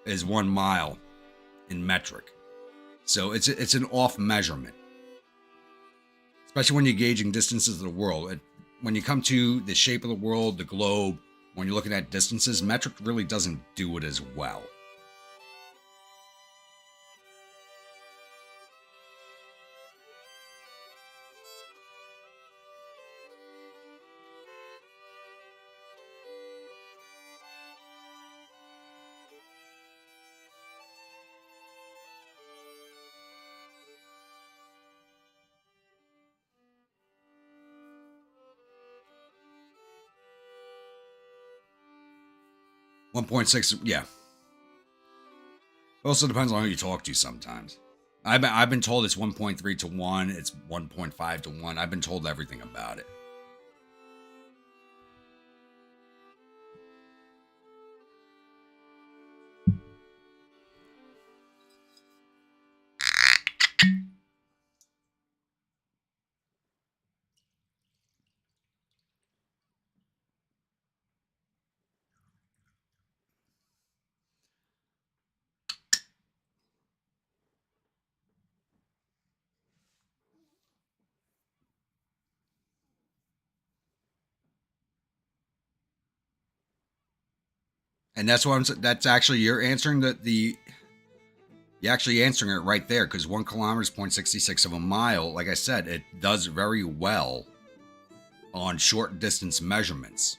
is 1 mile in metric. So it's an off measurement, especially when you're gauging distances of the world. When you come to the shape of the world, the globe, when you're looking at distances, metric really doesn't do it as well. .6, yeah. It also depends on who you talk to sometimes. I've been told it's 1.3 to 1, it's 1.5 to 1. I've been told everything about it. And that's what that's actually you're answering you're actually answering it right there, because 1 kilometer is 0.66 of a mile. Like I said, it does very well on short distance measurements.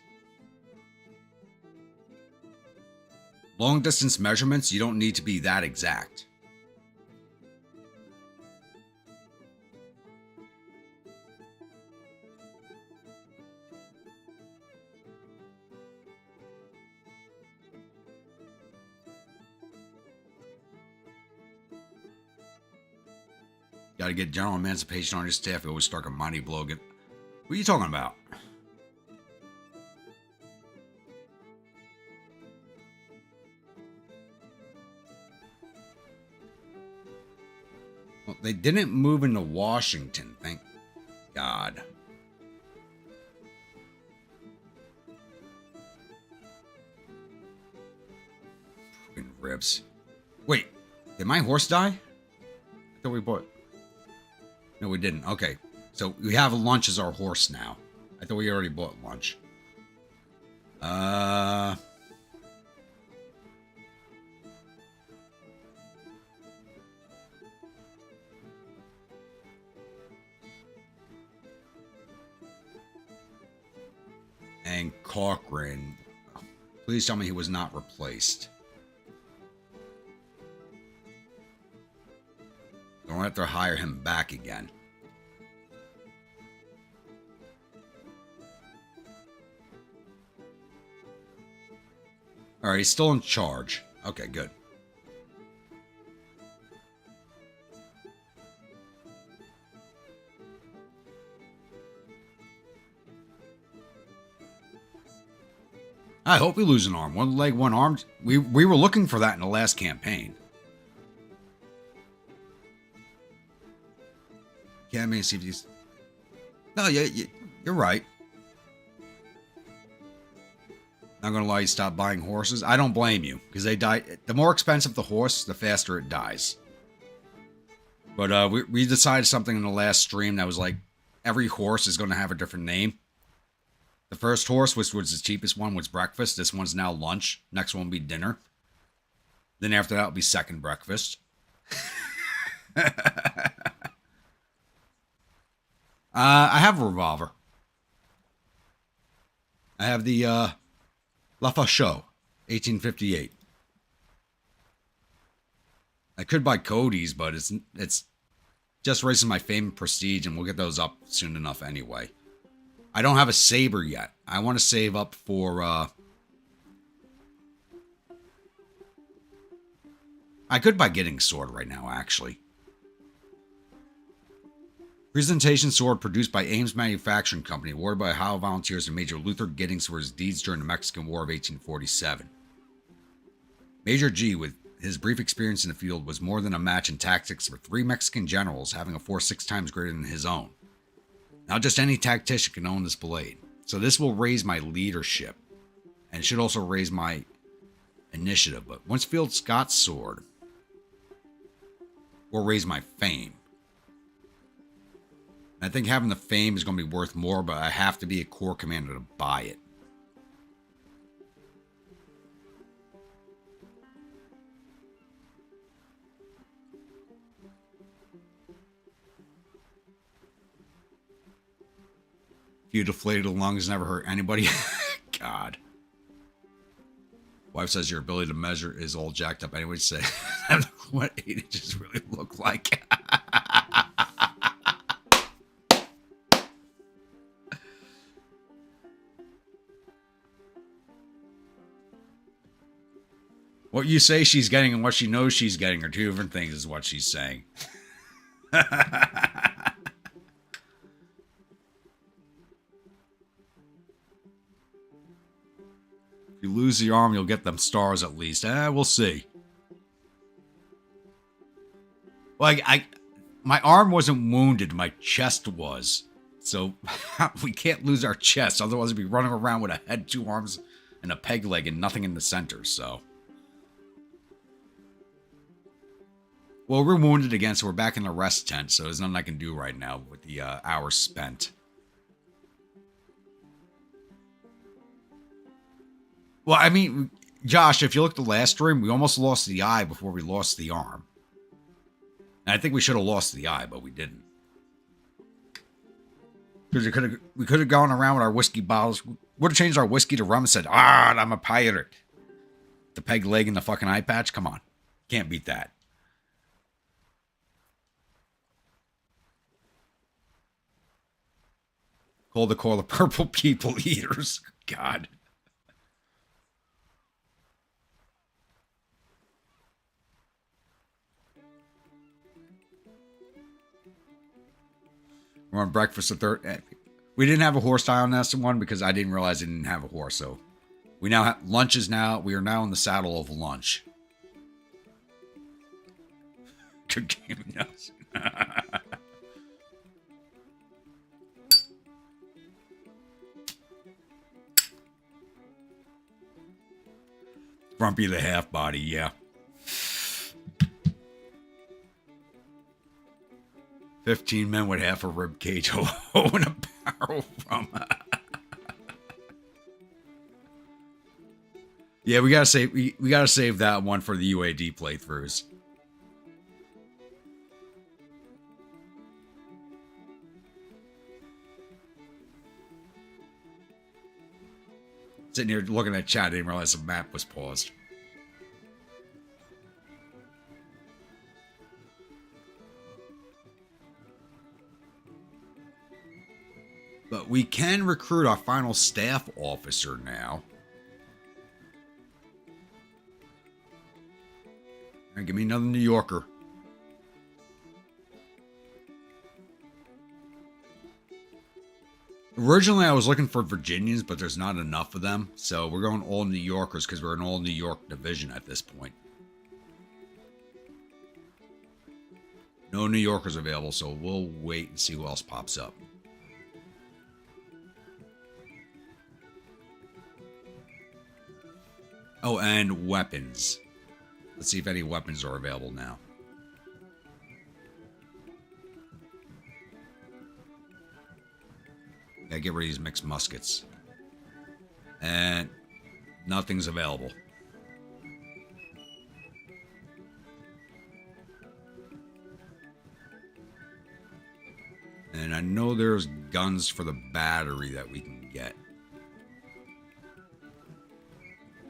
Long distance measurements, you don't need to be that exact. Got to get general emancipation on your staff. You always start a mighty blow. What are you talking about? Well, they didn't move into Washington, thank God. Fucking ribs. Wait, did my horse die? I thought we bought... No, we didn't. Okay. So we have lunch as our horse now. I thought we already bought lunch. And Cochran. Please tell me he was not replaced. Don't have to hire him back again. Alright, he's still in charge. Okay, good. I hope we lose an arm. One leg, one arm. We were looking for that in the last campaign. Can't see if he's... No, you're right. Not gonna lie, you stop buying horses. I don't blame you, because they die. The more expensive the horse, the faster it dies. But we decided something in the last stream that was like, every horse is going to have a different name. The first horse, which was the cheapest one, was breakfast. This one's now lunch. Next one will be dinner. Then after that will be second breakfast. I have a revolver. I have the La Fachot, 1858. I could buy Cody's, but it's just raising my fame and prestige, and we'll get those up soon enough anyway. I don't have a saber yet. I want to save up for, I could buy getting sword right now, actually. Presentation sword produced by Ames Manufacturing Company, awarded by Ohio volunteers to Major Luther Giddings for his deeds during the Mexican War of 1847. Major G, with his brief experience in the field, was more than a match in tactics for 3 Mexican generals, having a force 6 times greater than his own. Not just any tactician can own this blade. So this will raise my leadership, and it should also raise my initiative. But once Field Scott's sword will raise my fame. I think having the fame is going to be worth more, but I have to be a corps commander to buy it. If you deflated the lungs, never hurt anybody. God. Wife says your ability to measure is all jacked up. Anyway, say what 8 inches really look like. What you say she's getting and what she knows she's getting are 2 different things, is what she's saying. If you lose the arm, you'll get them stars at least. We'll see. Well, my arm wasn't wounded, my chest was. So we can't lose our chest, otherwise we'd be running around with a head, 2 arms, and a peg leg and nothing in the center, so. Well, we're wounded again, so we're back in the rest tent, so there's nothing I can do right now with the hours spent. Well, I mean, Josh, if you look at the last stream, we almost lost the eye before we lost the arm. And I think we should have lost the eye, but we didn't. Because we could have gone around with our whiskey bottles. Would have changed our whiskey to rum and said, I'm a pirate. The peg leg and the fucking eye patch? Come on. Can't beat that. Call the purple people eaters. God. We're on breakfast the third. We didn't have a horse tie on this one because I didn't realize I didn't have a horse. So we now have lunches now. We are now in the saddle of lunch. Good game, yes. Grumpy the half body, yeah. 15 men with half a rib cage, ho and a barrel from. Yeah, we gotta save. We gotta save that one for the UAD playthroughs. Sitting here looking at chat, I didn't realize the map was paused. But we can recruit our final staff officer now. And give me another New Yorker. Originally, I was looking for Virginians, but there's not enough of them. So we're going all New Yorkers because we're an all New York division at this point. No New Yorkers available, so we'll wait and see who else pops up. Oh, and weapons. Let's see if any weapons are available now. Gotta get rid of these mixed muskets. And nothing's available. And I know there's guns for the battery that we can get.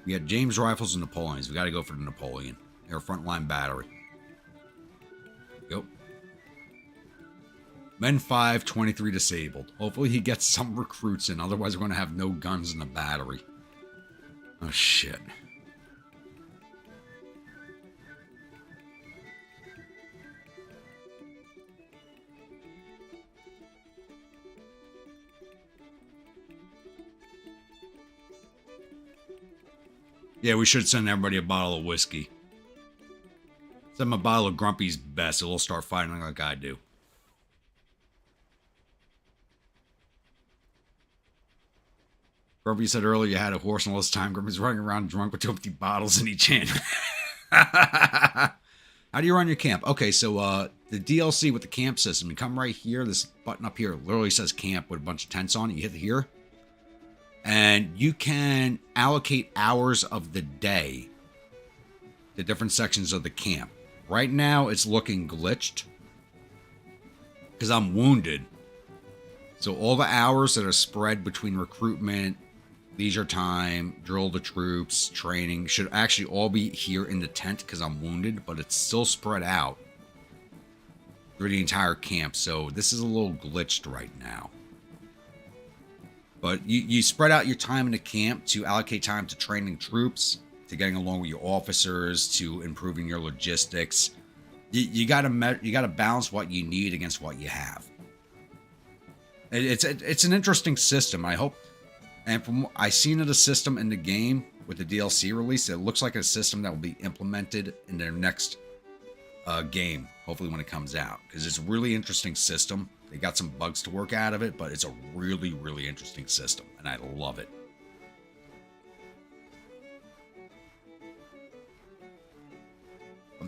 We got James rifles and Napoleons. We got to go for the Napoleon. They're a frontline battery. Yep. Men 5, 23 disabled. Hopefully he gets some recruits in, otherwise we're going to have no guns in the battery. Oh, shit. Yeah, we should send everybody a bottle of whiskey. Send them a bottle of Grumpy's Best, it'll start fighting like I do. Grumpy said earlier you had a horse and all this time. Grumpy's running around drunk with 2 empty bottles in each hand. How do you run your camp? Okay, so the DLC with the camp system, you come right here, this button up here literally says camp with a bunch of tents on it. You hit here, and you can allocate hours of the day to different sections of the camp. Right now, it's looking glitched because I'm wounded. So all the hours that are spread between recruitment, leisure time, drill the troops, training, should actually all be here in the tent because I'm wounded, but it's still spread out through the entire camp. So this is a little glitched right now. But you spread out your time in the camp to allocate time to training troops, to getting along with your officers, to improving your logistics. You gotta balance what you need against what you have. It's an interesting system. I hope, and from what I've seen of the system in the game with the DLC release, it looks like a system that will be implemented in their next game, hopefully when it comes out, because it's a really interesting system. They got some bugs to work out of it, but it's a really, really interesting system, and I love it.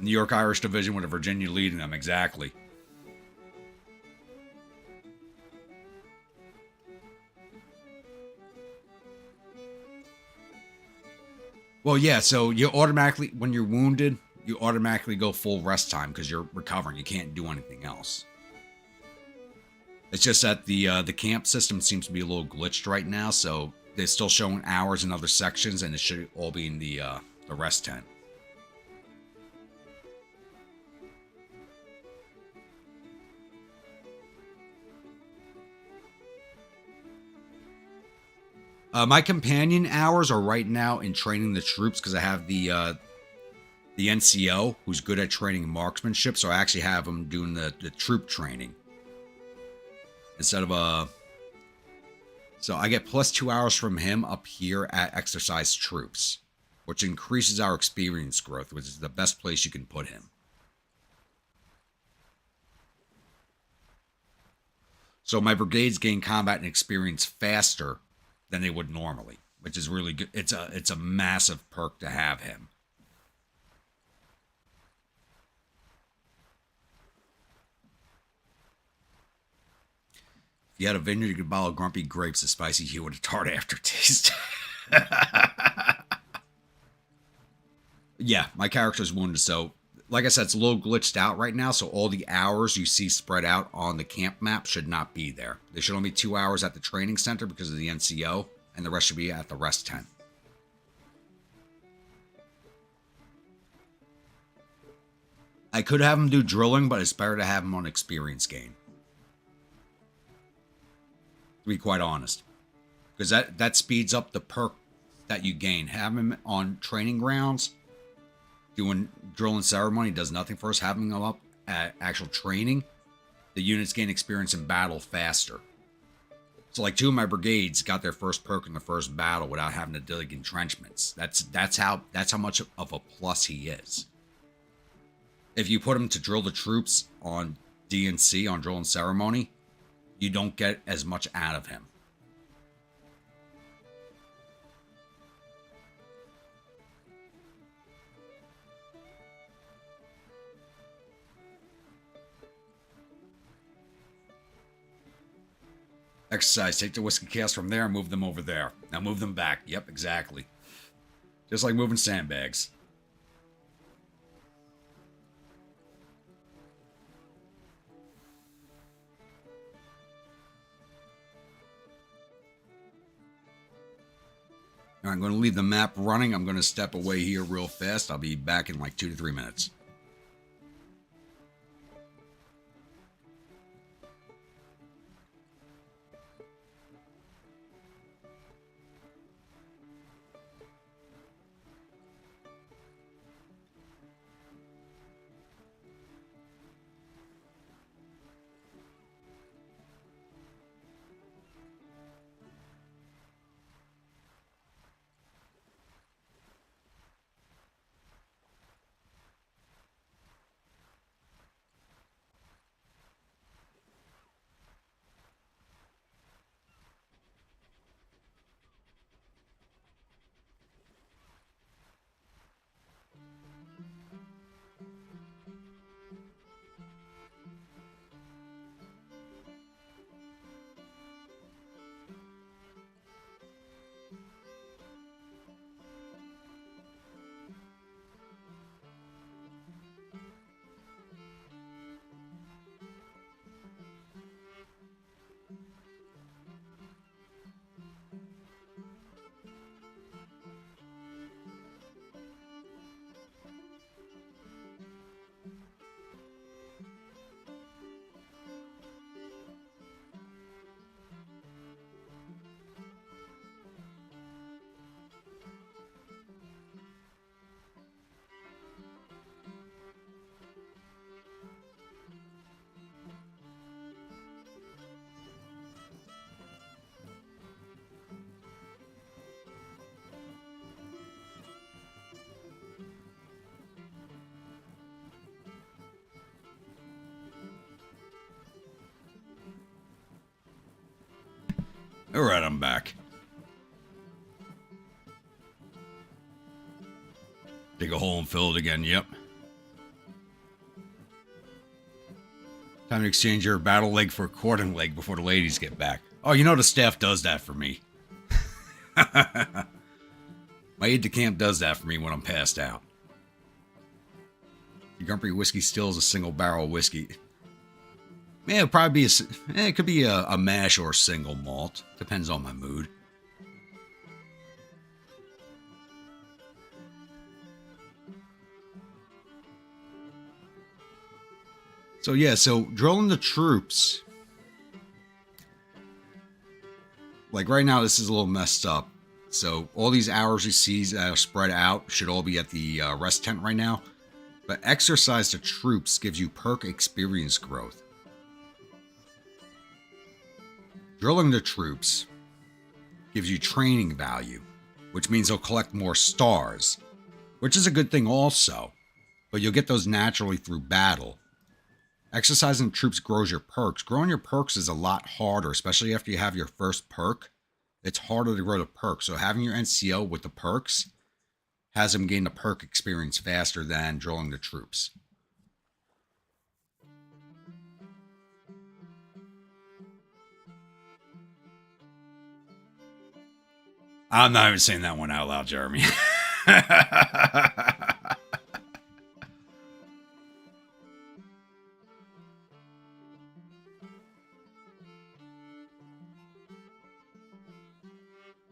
New York Irish Division with a Virginia leading them, exactly. Well, yeah, so you automatically, when you're wounded, you automatically go full rest time because you're recovering. You can't do anything else. It's just that the camp system seems to be a little glitched right now, so they're still showing hours in other sections, and it should all be in the rest tent. My companion hours are right now in training the troops because I have the NCO who's good at training marksmanship, so I actually have him doing the troop training instead of so I get plus 2 hours from him up here at exercise troops, which increases our experience growth, which is the best place you can put him. So my brigades gain combat and experience faster than they would normally, which is really good. It's a massive perk to have him. If you had a vineyard, you could bottle grumpy grapes, a spicy hue with a tart aftertaste. Yeah, my character's wounded, so like I said, it's a little glitched out right now, so all the hours you see spread out on the camp map should not be there. There should only be 2 hours at the training center because of the NCO, and the rest should be at the rest tent. I could have him do drilling, but it's better to have him on experience gain. To be quite honest. Because that speeds up the perk that you gain. Have him on training grounds, doing drill and ceremony does nothing for us. Having him up at actual training, the units gain experience in battle faster. So like 2 of my brigades got their first perk in the first battle without having to dig entrenchments. That's how much of a plus he is. If you put him to drill the troops on D&C, on drill and ceremony, you don't get as much out of him. Exercise. Take the whiskey cask from there and move them over there. Now move them back. Yep, exactly. Just like moving sandbags. All right, I'm going to leave the map running. I'm going to step away here real fast. I'll be back in like 2 to 3 minutes. Alright, I'm back. Dig a hole and fill it again, yep. Time to exchange your battle leg for a courting leg before the ladies get back. Oh, you know the staff does that for me. My aide-de-camp does that for me when I'm passed out. Your Grumpy whiskey still is a single barrel whiskey. Yeah, it'll probably be it could be a mash or a single malt. Depends on my mood. So yeah, so drilling the troops. Like right now, this is a little messed up. So all these hours you see that are spread out should all be at the rest tent right now. But exercise the troops gives you perk experience growth. Drilling the troops gives you training value, which means they'll collect more stars, which is a good thing also. But you'll get those naturally through battle. Exercising troops grows your perks. Growing your perks is a lot harder, especially after you have your first perk. It's harder to grow the perks. So having your NCO with the perks has them gain the perk experience faster than drilling the troops. I'm not even saying that one out loud, Jeremy.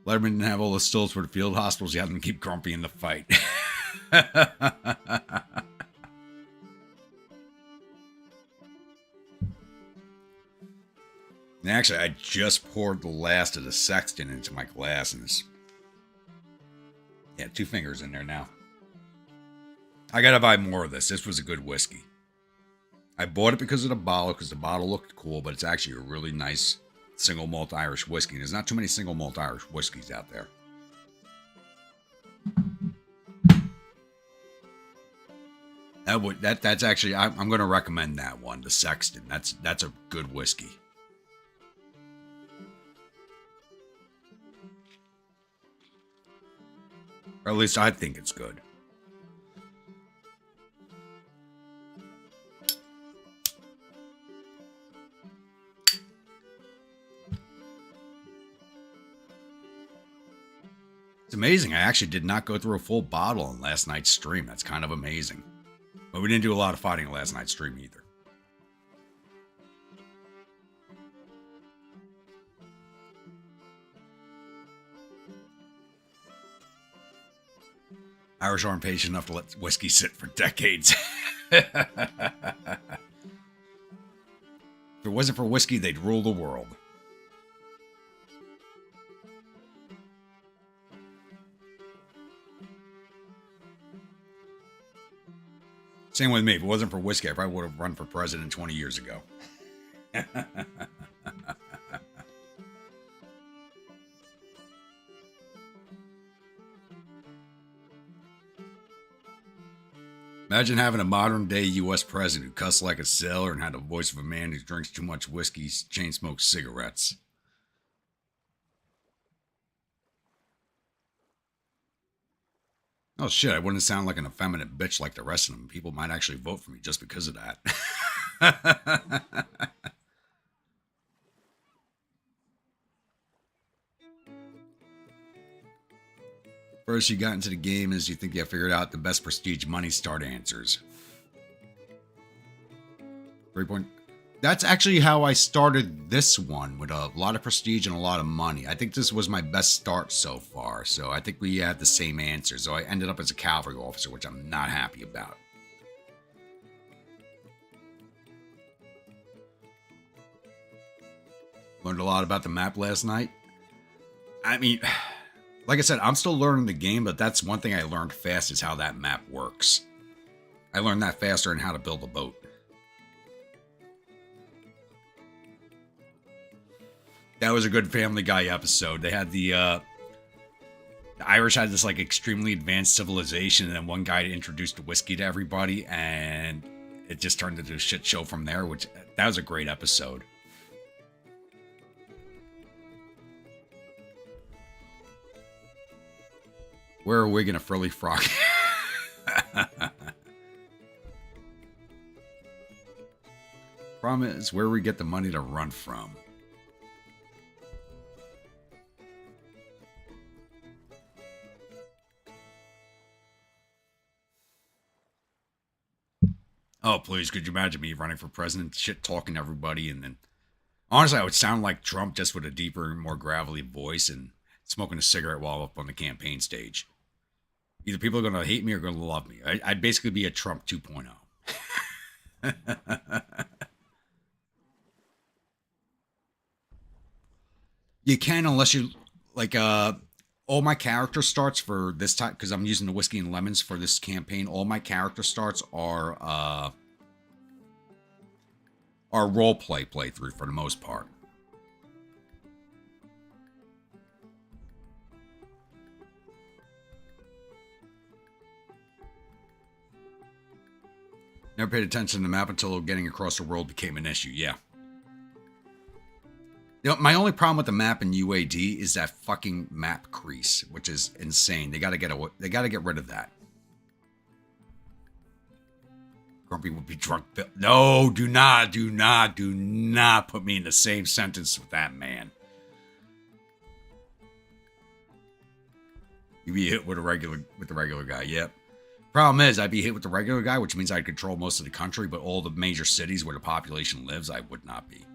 Letterman didn't have all the stills for the field hospitals. You had them keep Grumpy in the fight. And actually, I just poured the last of the Sexton into my glass. And this... Yeah, 2 fingers in there now. I gotta buy more of this. This was a good whiskey. I bought it because of the bottle, because the bottle looked cool, but it's actually a really nice single malt Irish whiskey. There's not too many single malt Irish whiskeys out there. That's actually I'm going to recommend that one, the Sexton. That's a good whiskey. Or at least I think it's good. It's amazing. I actually did not go through a full bottle on last night's stream. That's kind of amazing. But we didn't do a lot of fighting on last night's stream either. Irish aren't patient enough to let whiskey sit for decades. If it wasn't for whiskey, they'd rule the world. Same with me. If it wasn't for whiskey, I probably would have run for president 20 years ago. Imagine having a modern-day U.S. president who cussed like a sailor and had the voice of a man who drinks too much whiskey, chain smokes cigarettes. Oh shit, I wouldn't sound like an effeminate bitch like the rest of them. People might actually vote for me just because of that. First you got into the game is you think you figured out the best prestige money start answers. 3 point. That's actually how I started this one, with a lot of prestige and a lot of money. I think this was my best start so far, so I think we had the same answer. So I ended up as a cavalry officer, which I'm not happy about. Learned a lot about the map last night. I mean, like I said, I'm still learning the game, but that's one thing I learned fast is how that map works. I learned that faster than how to build a boat. That was a good Family Guy episode. They had the Irish had this like extremely advanced civilization, and then one guy introduced whiskey to everybody, and it just turned into a shit show from there. That was a great episode. Wear a wig and a frilly frock. Problem is where we get the money to run from. Oh, please, could you imagine me running for president, shit talking to everybody, and then honestly, I would sound like Trump just with a deeper and more gravelly voice and smoking a cigarette while up on the campaign stage. Either people are going to hate me or going to love me. I'd basically be a Trump 2.0. You can, unless you like all my character starts for this time, because I'm using the whiskey and lemons for this campaign. All my character starts are role play playthrough for the most part. Never paid attention to the map until getting across the world became an issue. Yeah. You know, my only problem with the map in UAD is that fucking map crease, which is insane. They gotta get rid of that. Grumpy would be drunk. No, do not put me in the same sentence with that man. You'd be hit with the regular guy. Yep. Problem is, I'd be hit with the regular guy, which means I'd control most of the country, but all the major cities where the population lives, I would not be.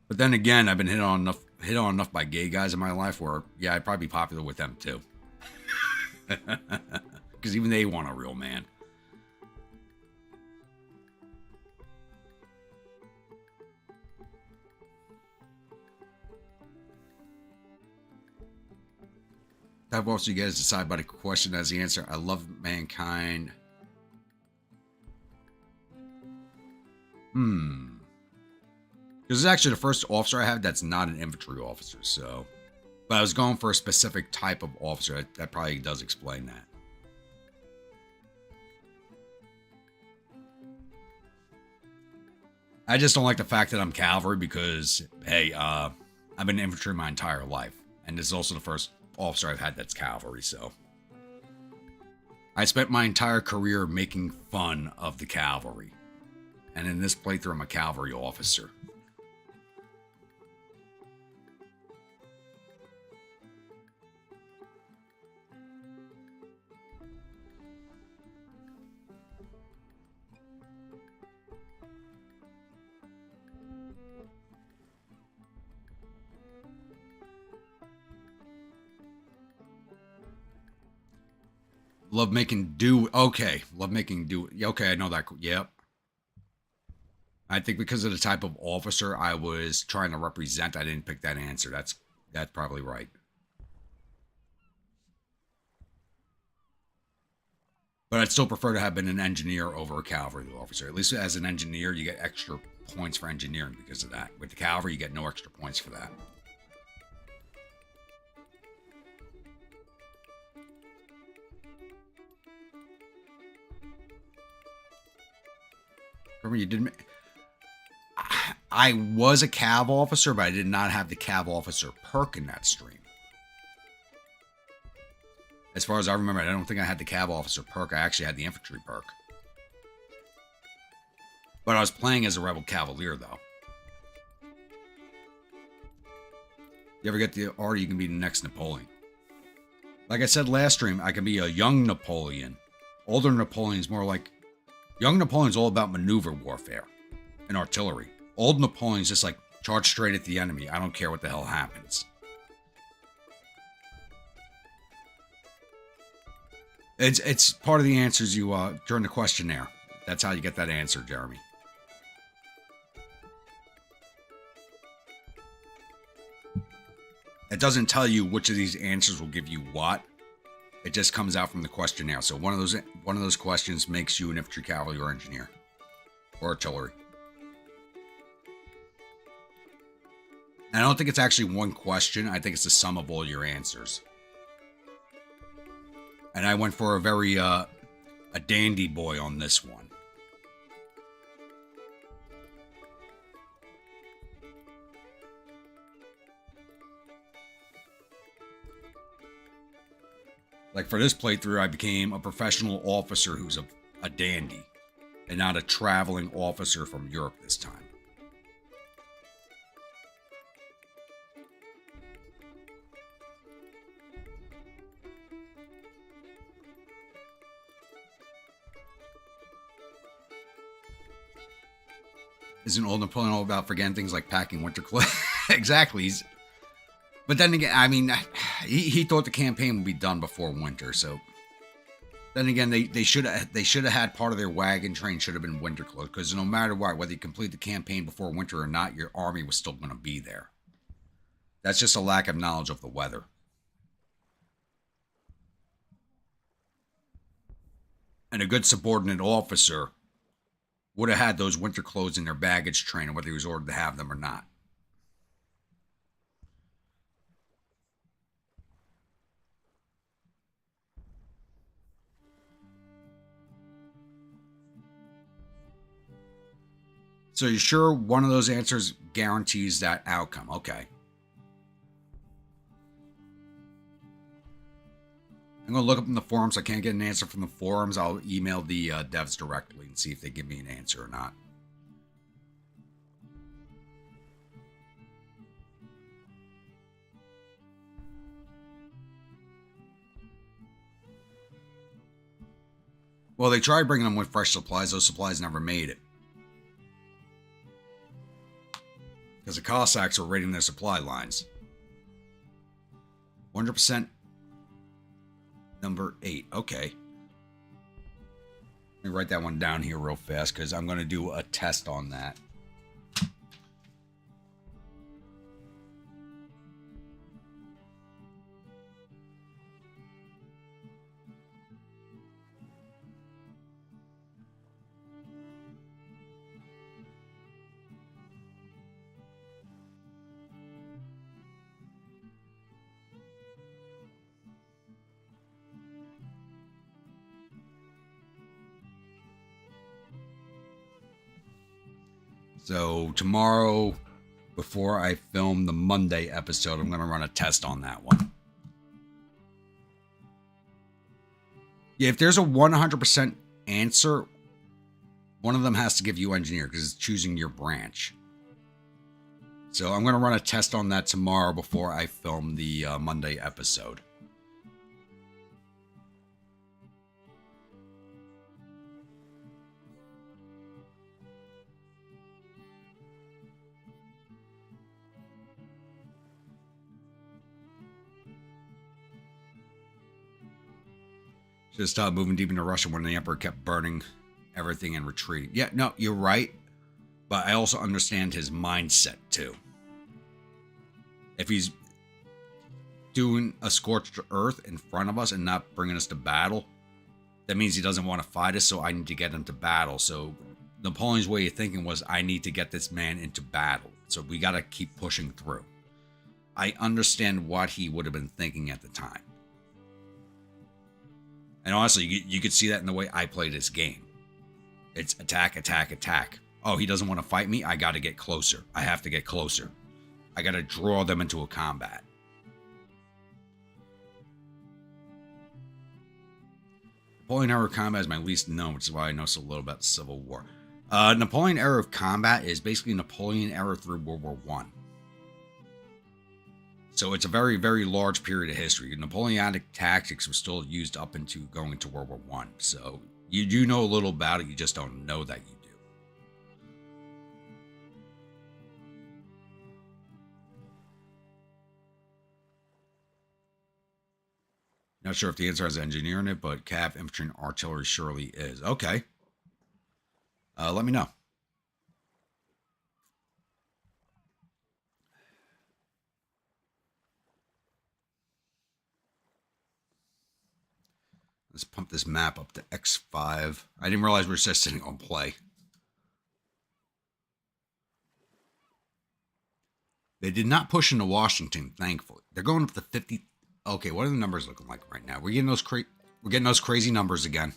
But then again, I've been hit on enough by gay guys in my life where, yeah, I'd probably be popular with them too. Because even they want a real man. Type also you guys decide by the question as the answer. I love mankind. This is actually the first officer I have that's not an infantry officer, so. But I was going for a specific type of officer. That probably does explain that. I just don't like the fact that I'm cavalry because, hey, I've been infantry my entire life. And this is also the first officer I've had that's cavalry, so. I spent my entire career making fun of the cavalry. And in this playthrough, I'm a cavalry officer. Love making do. Okay. Love making do. Okay, I know that. Yep. I think because of the type of officer I was trying to represent, I didn't pick that answer. That's probably right. But I'd still prefer to have been an engineer over a cavalry officer. At least as an engineer, you get extra points for engineering because of that. With the cavalry, you get no extra points for that. Remember, you didn't. I was a cav officer, but I did not have the cav officer perk in that stream. As far as I remember, I don't think I had the cav officer perk. I actually had the infantry perk. But I was playing as a rebel cavalier, though. You ever get the order, you can be the next Napoleon. Like I said last stream, I can be a young Napoleon. Older Napoleon's more like... Young Napoleon's all about maneuver warfare and artillery. Old Napoleon's just like, charge straight at the enemy. I don't care what the hell happens. It's part of the answers you during the questionnaire. That's how you get that answer, Jeremy. It doesn't tell you which of these answers will give you what. It just comes out from the questionnaire. So one of those questions makes you an infantry, cavalry, or engineer, or artillery. And I don't think it's actually one question. I think it's the sum of all your answers. And I went for a very a dandy boy on this one. Like for this playthrough, I became a professional officer who's a dandy and not a traveling officer from Europe this time. Isn't old Napoleon all about forgetting things like packing winter clothes? Exactly. But then again, I mean, he thought the campaign would be done before winter. So then again, they should have had part of their wagon train should have been winter clothes, because no matter what, whether you complete the campaign before winter or not, your army was still going to be there. That's just a lack of knowledge of the weather. And a good subordinate officer would have had those winter clothes in their baggage train, whether he was ordered to have them or not. So you're sure one of those answers guarantees that outcome? Okay. I'm going to look up in the forums. I can't get an answer from the forums. I'll email the devs directly and see if they give me an answer or not. Well, they tried bringing them with fresh supplies. Those supplies never made it. Because the Cossacks were raiding their supply lines. 100% number 8. Okay. Let me write that one down here real fast, because I'm going to do a test on that. So tomorrow, before I film the Monday episode, I'm going to run a test on that one. Yeah, if there's a 100% answer, one of them has to give you engineer, because it's choosing your branch. So I'm going to run a test on that tomorrow before I film the Monday episode. Should have stopped moving deep into Russia when the Emperor kept burning everything and retreating. Yeah, no, you're right. But I also understand his mindset, too. If he's doing a scorched earth in front of us and not bringing us to battle, that means he doesn't want to fight us, so I need to get him to battle. So Napoleon's way of thinking was, I need to get this man into battle. So we got to keep pushing through. I understand what he would have been thinking at the time. And honestly, you could see that in the way I play this game. It's attack, attack, attack. Oh, he doesn't want to fight me? I got to get closer. I have to get closer. I got to draw them into a combat. Napoleon era of combat is my least known, which is why I know so little about the Civil War. Napoleon era of combat is basically Napoleon era through World War I. So it's a very, very large period of history. Napoleonic tactics were still used up into going into World War I. So you do know a little about it, you just don't know that you do. Not sure if the answer has engineer in it, but cav, infantry, and artillery surely is. Okay. Let me know. Let's pump this map up to X5. I didn't realize we were just sitting on play. They did not push into Washington, thankfully. They're going up to 50. Okay, what are the numbers looking like right now? We're getting those crazy numbers again.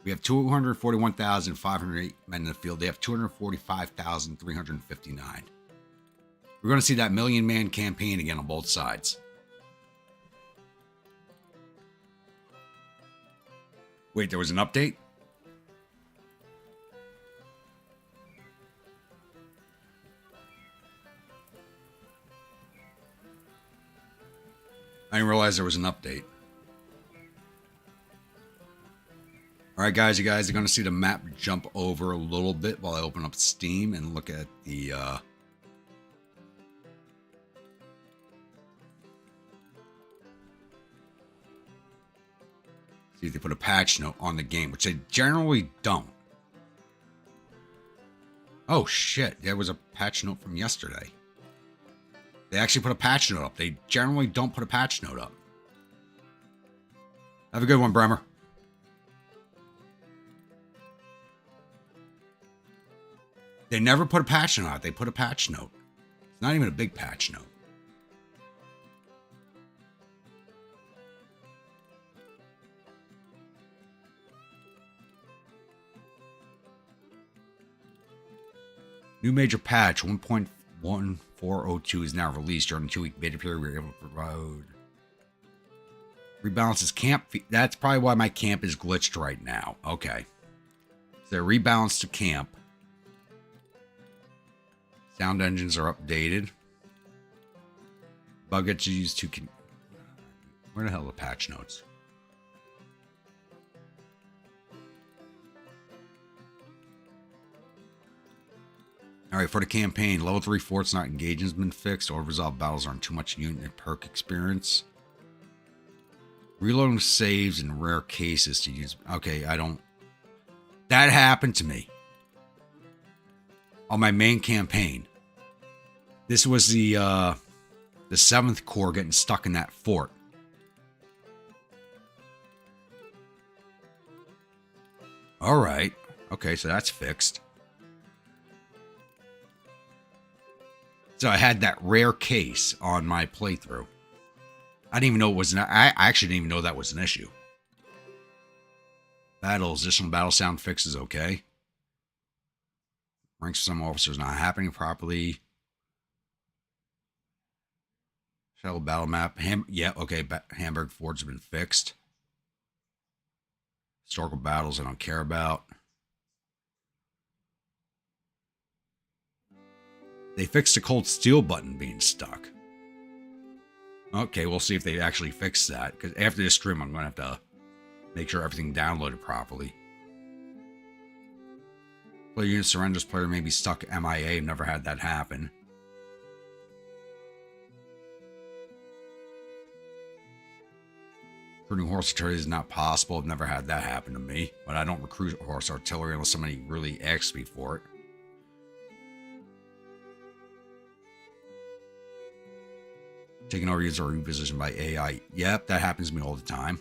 We have 241,508 men in the field. They have 245,359. We're going to see that million-man campaign again on both sides. Wait, there was an update? I didn't realize there was an update. Alright guys, you guys are going to see the map jump over a little bit while I open up Steam and look at the... See if they put a patch note on the game, which they generally don't. Oh shit, there was a patch note from yesterday. They actually put a patch note up. They generally don't put a patch note up. Have a good one, Bremer. They never put a patch note out. They put a patch note. It's not even a big patch note. New major patch 1.1402 is now released. During the 2-week beta period, we were able to provide rebalances camp. That's probably why my camp is glitched right now. Okay. So rebalance to camp. Sound engines are updated. Buckets used to... Where the hell are the patch notes? Alright, for the campaign, level 3 forts not engaging has been fixed. Or resolved battles aren't too much unit and perk experience. Reloading saves in rare cases to use... Okay, I don't... That happened to me. On my main campaign. This was the 7th Corps getting stuck in that fort. Alright. Okay, so that's fixed. So I had that rare case on my playthrough. I didn't even know it was I actually didn't even know that was an issue. Battles, additional battle sound fixes, okay. Ranks for some officers not happening properly. Shuttle battle map. Yeah, okay. Hamburg Forts have been fixed. Historical battles I don't care about. They fixed the cold steel button being stuck. Okay, we'll see if they actually fix that. Because after this stream, I'm going to have to make sure everything downloaded properly. Player unit surrenders. Player may be stuck MIA. I've never had that happen. Recruiting horse artillery is not possible. I've never had that happen to me. But I don't recruit horse artillery unless somebody really asks me for it. Taking over user repositioned by AI. Yep, that happens to me all the time.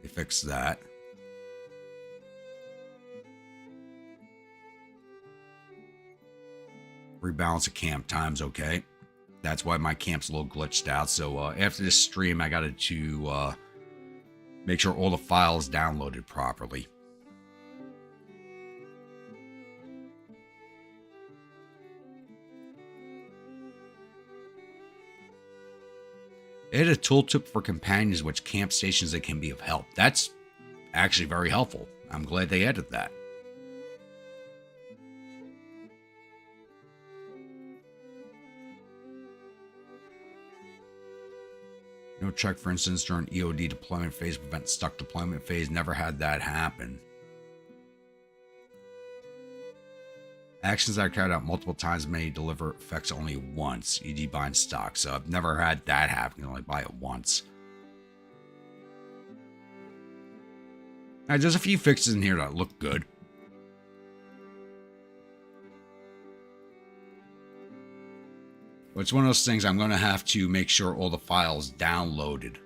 They fixed that. Rebalance of camp times, okay. That's why my camp's a little glitched out. So after this stream, I got to make sure all the files downloaded properly. Add a tooltip for companions which camp stations that can be of help. That's actually very helpful. I'm glad they added that. No check, for instance, during EOD deployment phase, prevent stuck deployment phase. Never had that happen. Actions that are carried out multiple times may deliver effects only once, e.g. buying stock. So I've never had that happen. You can only buy it once. Now, there's a few fixes in here that look good. But it's one of those things I'm going to have to make sure all the files downloaded.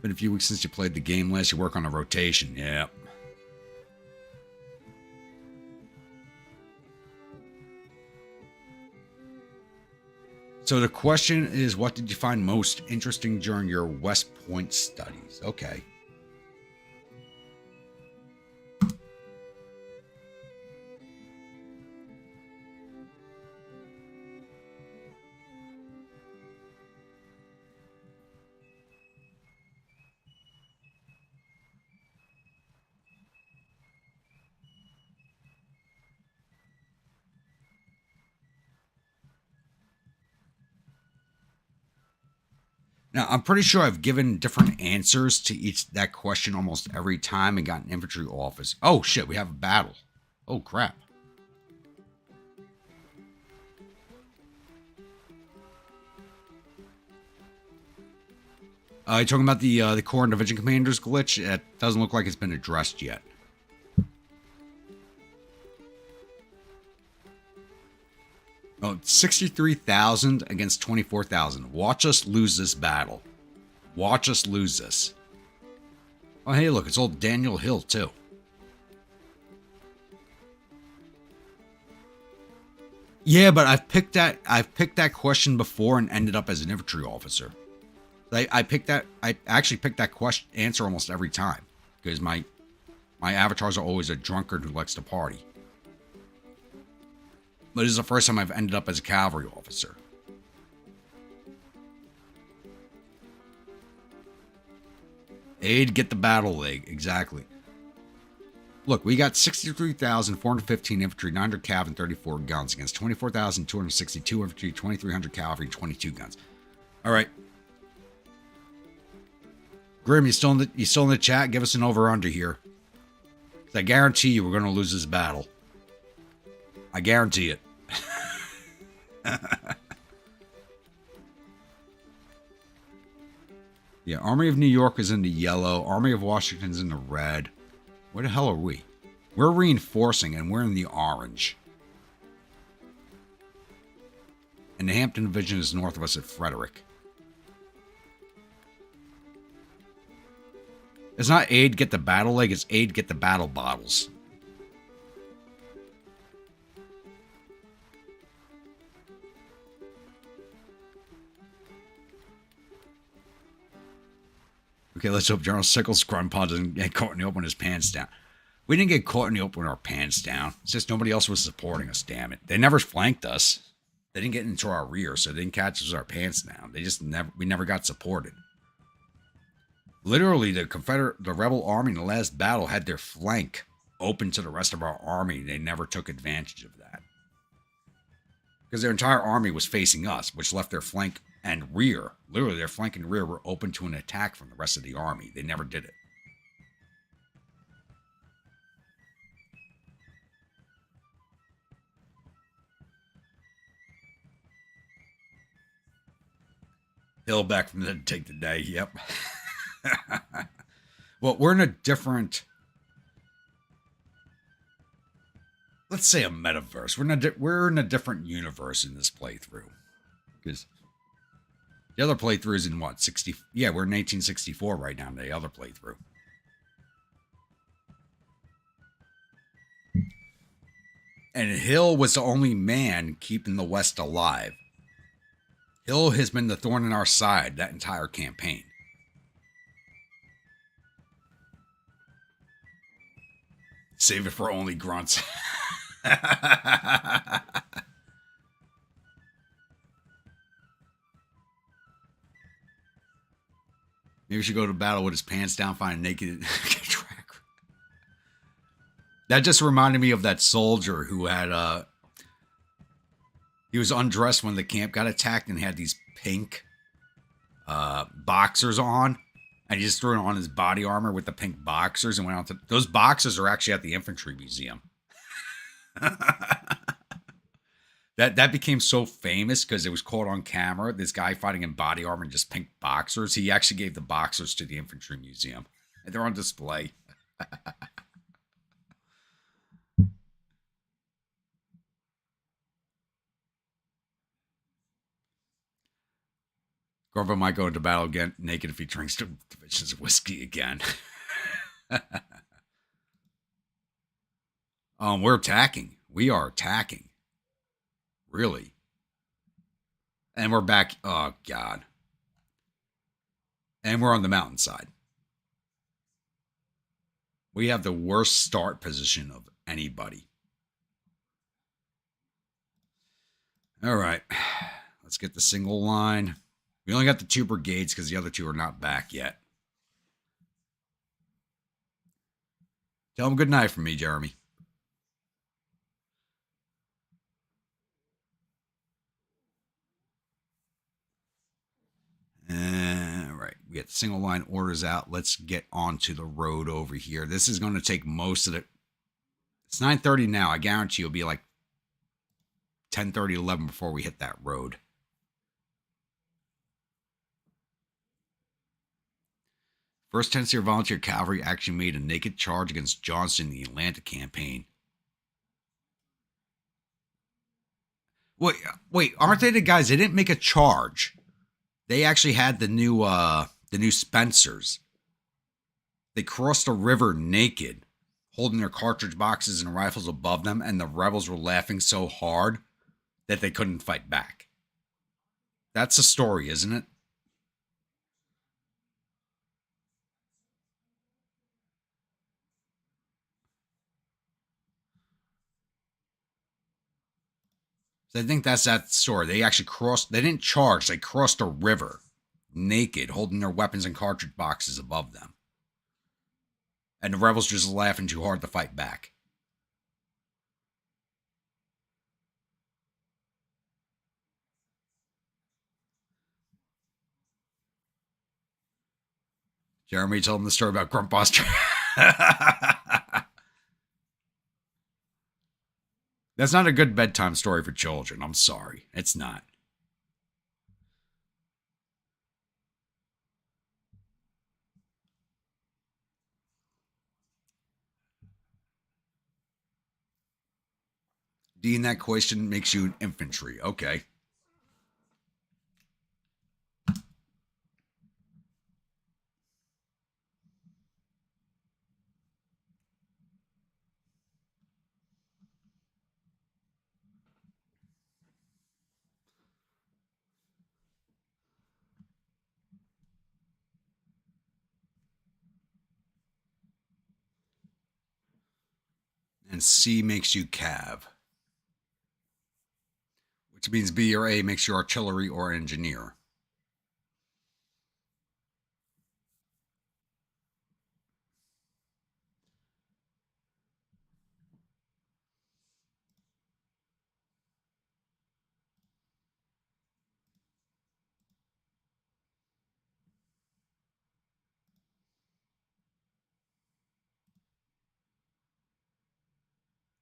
Been a few weeks since you played the game last. You work on a rotation. Yep. So the question is, what did you find most interesting during your West Point studies? Okay. Now, I'm pretty sure I've given different answers to each that question almost every time and got an infantry office. Oh shit, we have a battle. Oh crap. You talking about the Corps and Division Commanders glitch? It doesn't look like it's been addressed yet. Oh, 63,000 against 24,000. Watch us lose this battle. Watch us lose this. Oh, hey, look, it's old Daniel Hill, too. Yeah, but I've picked that question before and ended up as an infantry officer. I actually picked that question answer almost every time because my avatars are always a drunkard who likes to party. But this is the first time I've ended up as a cavalry officer. Aid, get the battle leg. Exactly. Look, we got 63,415 infantry, 900 cav, and 34 guns against 24,262 infantry, 2,300 cavalry, and 22 guns. All right. Grim, you still in the chat? Give us an over-under here. I guarantee you we're going to lose this battle. I guarantee it. Yeah, Army of New York is in the yellow. Army of Washington's in the red. Where the hell are we? We're reinforcing and we're in the orange. And the Hampton Division is north of us at Frederick. It's not aid get the battle leg, it's aid get the battle bottles. Okay, let's hope General Sickles Grandpa doesn't get caught in the open with his pants down. We didn't get caught in the open with our pants down. It's just nobody else was supporting us, damn it. They never flanked us. They didn't get into our rear, so they didn't catch us with our pants down. We never got supported. Literally, the rebel army in the last battle had their flank open to the rest of our army. They never took advantage of that. Because their entire army was facing us, which left their flank and rear, literally their flank and rear, were open to an attack from the rest of the army. They never did it. Hill back from the dead to take the day. Yep. Well, we're in a different, let's say a metaverse. We're in a different universe in this playthrough. Because the other playthrough is in what, 60? Yeah, we're in 1864 right now in the other playthrough. And Hill was the only man keeping the West alive. Hill has been the thorn in our side that entire campaign. Save it for only grunts. Maybe we should go to battle with his pants down, find a naked track. That just reminded me of that soldier who had he was undressed when the camp got attacked and had these pink boxers on. And he just threw it on his body armor with the pink boxers and went out to... Those boxers are actually at the infantry museum. That became so famous because it was caught on camera. This guy fighting in body armor and just pink boxers. He actually gave the boxers to the infantry museum. And they're on display. Gorba might go into battle again naked if he drinks 2 divisions of whiskey again. We're attacking. We are attacking. Really. And we're back. Oh, God. And we're on the mountainside. We have the worst start position of anybody. All right. Let's get the single line. We only got the 2 brigades because the other 2 are not back yet. Tell them good night from me, Jeremy. And get single line orders out. Let's get onto the road over here. This is going to take most of it. It's 9:30 now. I guarantee it'll be like 10:30, 11 before we hit that road. First Tennessee Volunteer Cavalry actually made a naked charge against Johnston in the Atlanta campaign. Wait, aren't they the guys? They didn't make a charge. They actually had the new Spencers. They crossed the river naked, holding their cartridge boxes and rifles above them, and the rebels were laughing so hard that they couldn't fight back. That's a story, isn't it? So I think that's that story. They actually crossed, they didn't charge, they crossed a river naked, holding their weapons and cartridge boxes above them. And the rebels just laughing too hard to fight back. Jeremy told him the story about Grunt Boss. That's not a good bedtime story for children. I'm sorry. It's not. D in that question makes you an infantry. Okay. And C makes you cav, which means B or A makes you artillery or engineer.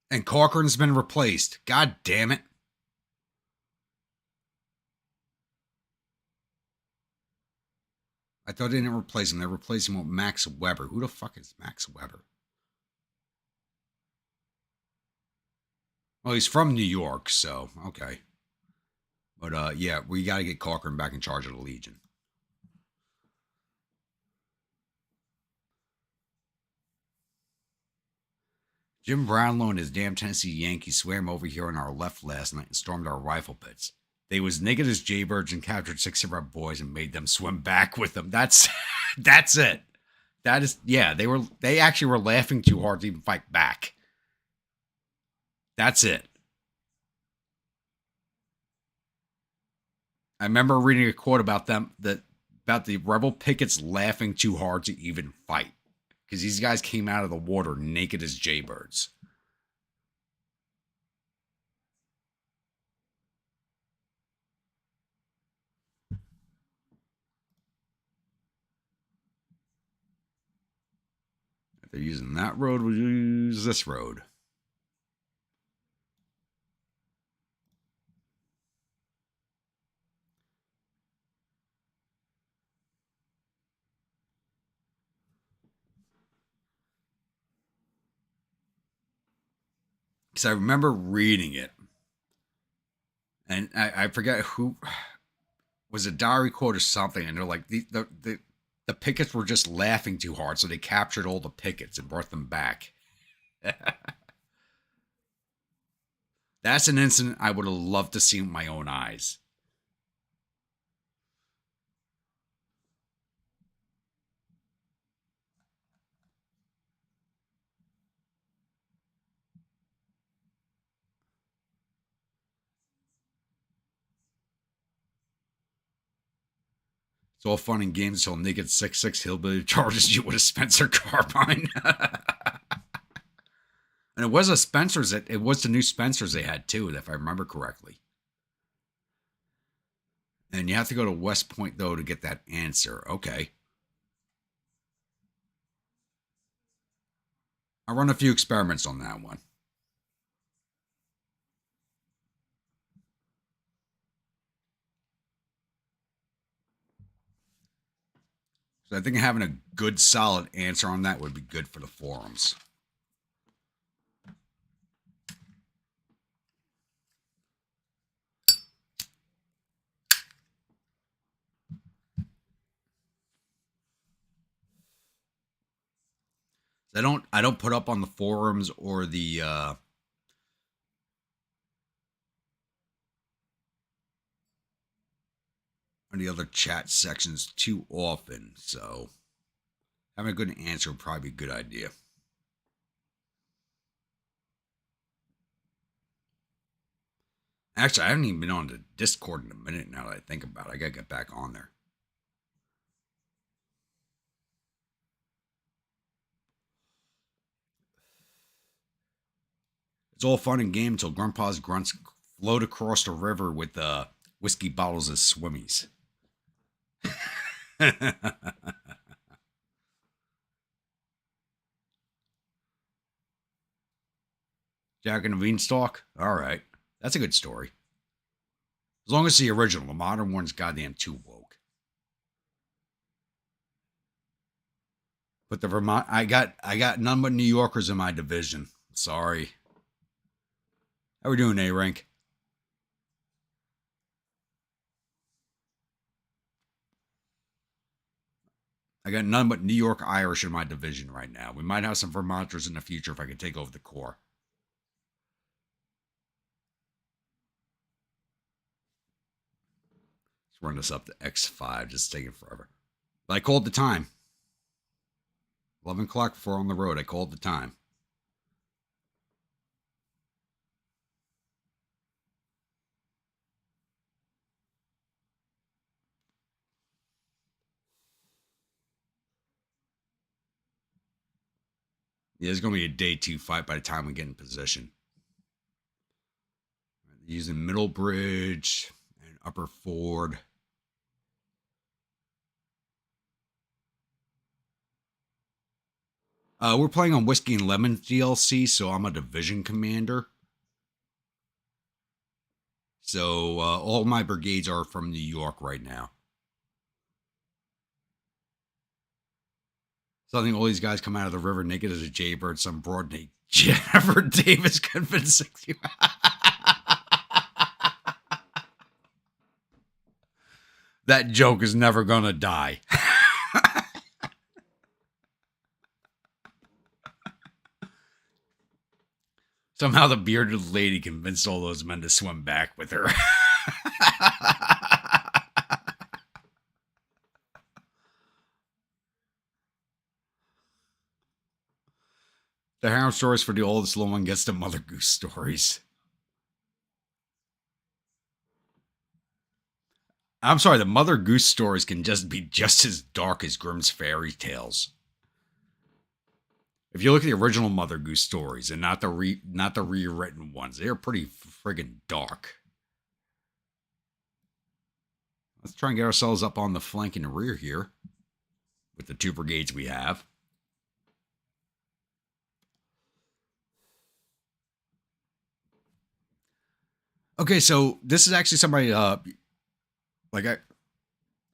And Cochrane's been replaced. God damn it. I thought they didn't replace him. They're replacing him with Max Weber. Who the fuck is Max Weber? Well, he's from New York, so okay. But yeah, we got to get Cochrane back in charge of the Legion. Jim Brownlow and his damn Tennessee Yankees swam over here on our left last night and stormed our rifle pits. They was naked as jaybirds and captured 6 of our boys and made them swim back with them. That's it. That is, yeah, they actually were laughing too hard to even fight back. That's it. I remember reading a quote about them about the rebel pickets laughing too hard to even fight. Because these guys came out of the water naked as jaybirds. If they're using that road, we'll use this road. Because I remember reading it. And I forget who was a diary quote or something. And they're like, the pickets were just laughing too hard. So they captured all the pickets and brought them back. That's an incident I would have loved to see with my own eyes. It's all fun and games until naked 6'6" hillbilly charges you with a Spencer carbine. And it was a Spencer's. It was the new Spencer's they had too, if I remember correctly. And you have to go to West Point though to get that answer. Okay. I run a few experiments on that one. So I think having a good, solid answer on that would be good for the forums. I don't put up on the forums or the other chat sections too often, so having a good answer would probably be a good idea. Actually, I haven't even been on the Discord in a minute now that I think about it. I gotta get back on there. It's all fun and game until Grandpa's grunts float across the river with whiskey bottles as swimmies. Jack and the Beanstalk? Alright. That's a good story. As long as it's the original. The modern one's goddamn too woke. But the Vermont I got none but New Yorkers in my division. Sorry. How we doing, A rank? I got none but New York Irish in my division right now. We might have some Vermonters in the future if I could take over the Corps. Let's run this up to X5. Just taking forever. But I called the time. 11 o'clock before on the road. I called the time. Yeah, it's going to be a day 2 fight by the time we get in position. Using Middle Bridge and Upper Ford. We're playing on Whiskey and Lemon DLC, so I'm a division commander. So all my brigades are from New York right now. So I think all these guys come out of the river naked as a jaybird, some broad naked Jennifer Davis convincing you. That joke is never gonna die. Somehow the bearded lady convinced all those men to swim back with her. The harem stories for the oldest little one gets the Mother Goose stories. I'm sorry, the Mother Goose stories can just be just as dark as Grimm's fairy tales. If you look at the original Mother Goose stories and not the rewritten ones, they're pretty friggin' dark. Let's try and get ourselves up on the flank and the rear here with the 2 brigades we have. Okay, so this is actually somebody like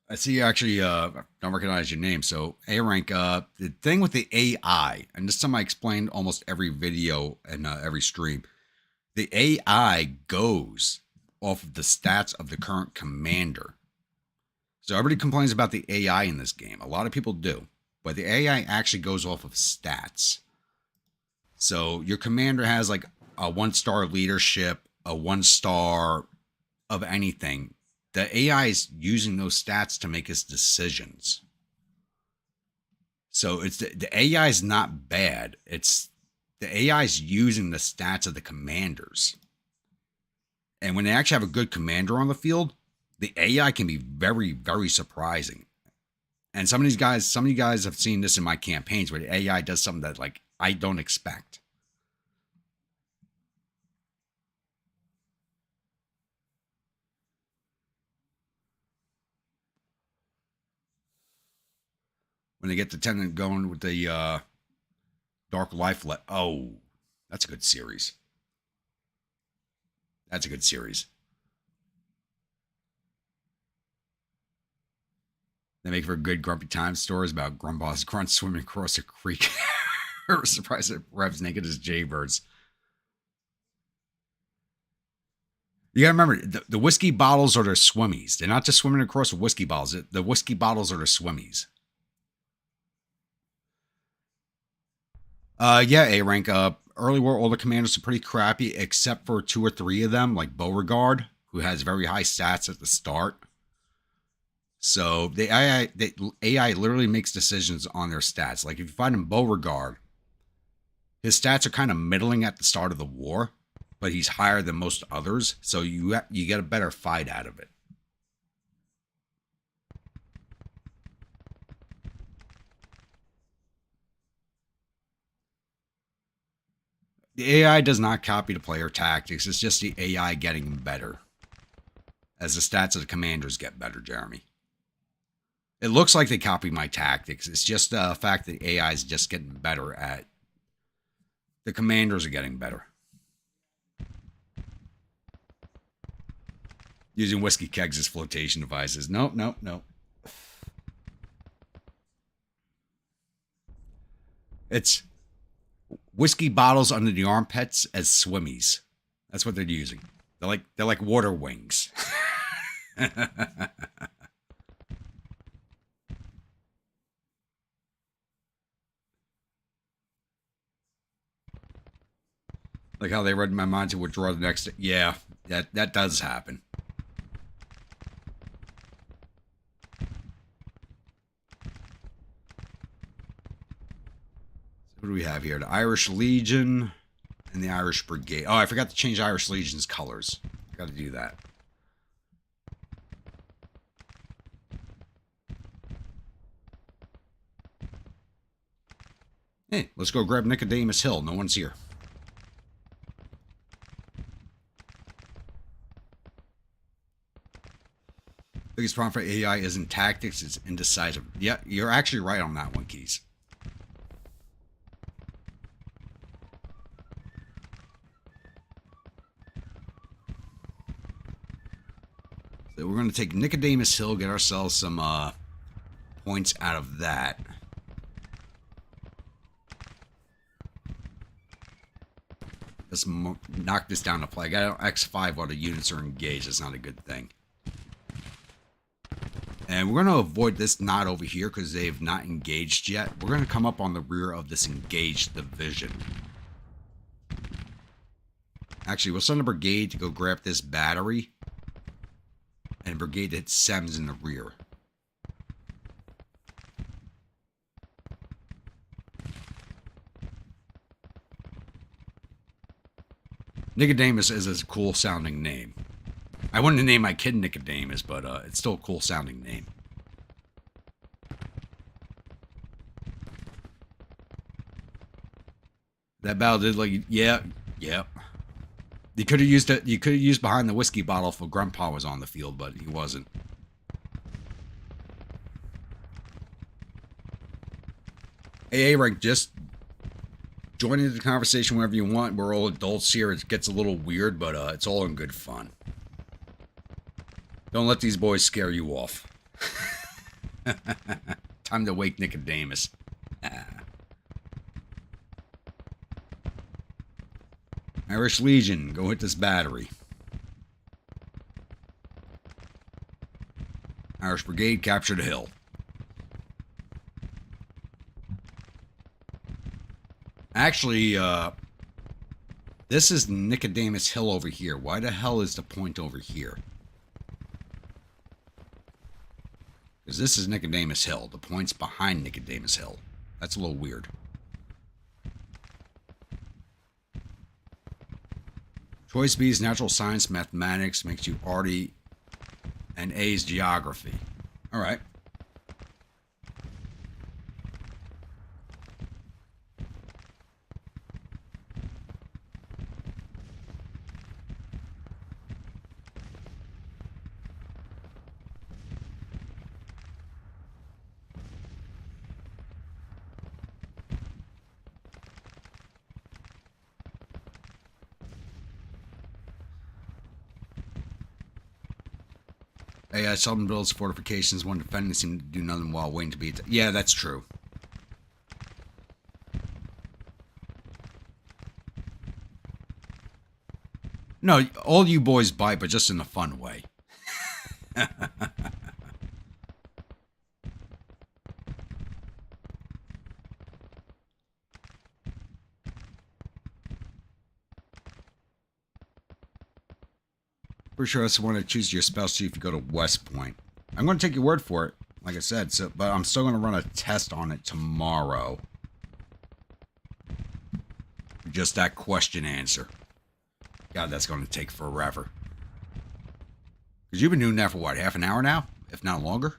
I see you actually don't recognize your name. So A rank, the thing with the AI, and this is something I explained almost every video and every stream. The AI goes off of the stats of the current commander. So everybody complains about the AI in this game. A lot of people do, but the AI actually goes off of stats. So your commander has like a 1-star leadership, a 1-star of anything. The AI is using those stats to make its decisions. So it's the AI is not bad. It's the AI is using the stats of the commanders. And when they actually have a good commander on the field, the AI can be very, very surprising. And some of you guys have seen this in my campaigns where the AI does something that like I don't expect. When they get the tenant going with the Dark Life. Oh, that's a good series. That's a good series. They make for good grumpy time stories about Grandpa's grunt swimming across a creek. Surprised it revs naked as jaybirds. You gotta remember, the whiskey bottles are their swimmies. They're not just swimming across the whiskey bottles. The whiskey bottles are their swimmies. Yeah, A rank. Early war older commanders are pretty crappy, except for 2 or 3 of them, like Beauregard, who has very high stats at the start. So the AI literally makes decisions on their stats. Like if you find him Beauregard, his stats are kind of middling at the start of the war, but he's higher than most others, so you get a better fight out of it. The AI does not copy the player tactics. It's just the AI getting better as the stats of the commanders get better, Jeremy. It looks like they copy my tactics. It's just the fact that AI is just getting better at. The commanders are getting better. Using whiskey kegs as flotation devices. Nope, nope, nope. It's whiskey bottles under the armpits as swimmies. That's what they're using. They're like water wings. Like how they read my mind to withdraw the next. Yeah, that does happen. What do we have here? The Irish Legion and the Irish Brigade. Oh, I forgot to change Irish Legion's colors. I got to do that. Hey, let's go grab Nicodemus Hill. No one's here. Biggest problem for AI isn't tactics, it's indecisive. Yeah, you're actually right on that one, Keys. So we're going to take Nicodemus Hill, get ourselves some points out of that. Let's knock this down to play. I got X5 while the units are engaged. That's not a good thing. And we're going to avoid this knot over here because they've not engaged yet. We're going to come up on the rear of this engaged division. Actually, we'll send a brigade to go grab this battery. And a brigade that Sems in the rear. Nicodemus is a cool sounding name. I wanted to name my kid Nicodemus, but it's still a cool sounding name. That battle did like, yeah. You could have used it. You could have used behind the whiskey bottle if Grandpa was on the field, but he wasn't. AA rank, just join into the conversation whenever you want. We're all adults here. It gets a little weird, but it's all in good fun. Don't let these boys scare you off. Time to wake Nicodemus. Irish Legion, go hit this battery. Irish Brigade, capture the hill. Actually, this is Nicodemus Hill over here. Why the hell is the point over here? Because this is Nicodemus Hill. The point's behind Nicodemus Hill. That's a little weird. Choice B is natural science, mathematics, makes you arty, and A is geography. All right. AI seldom builds fortifications when defending seem to do nothing while waiting to be... Yeah, that's true. No, all you boys bite, but just in a fun way. Pretty sure that's the one that chooses your spell sheet if you go to West Point. I'm going to take your word for it, like I said, but I'm still going to run a test on it tomorrow. Just that question answer. God, that's going to take forever. Because you've been doing that for what, half an hour now? If not longer?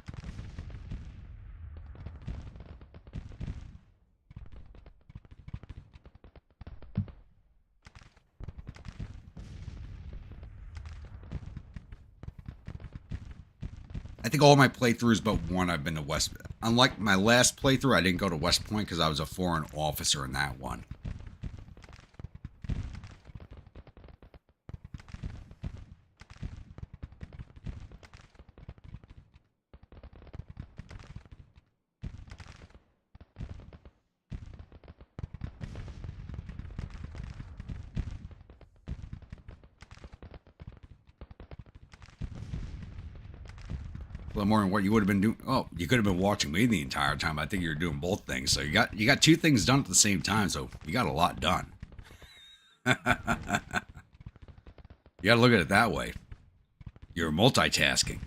I think all my playthroughs but one I've been to West... Unlike my last playthrough, I didn't go to West Point because I was a foreign officer in that one. Well, more than what you would have been doing. Oh, you could have been watching me the entire time. I think you're doing both things. So you got two things done at the same time. So you got a lot done. You got to look at it that way. You're multitasking.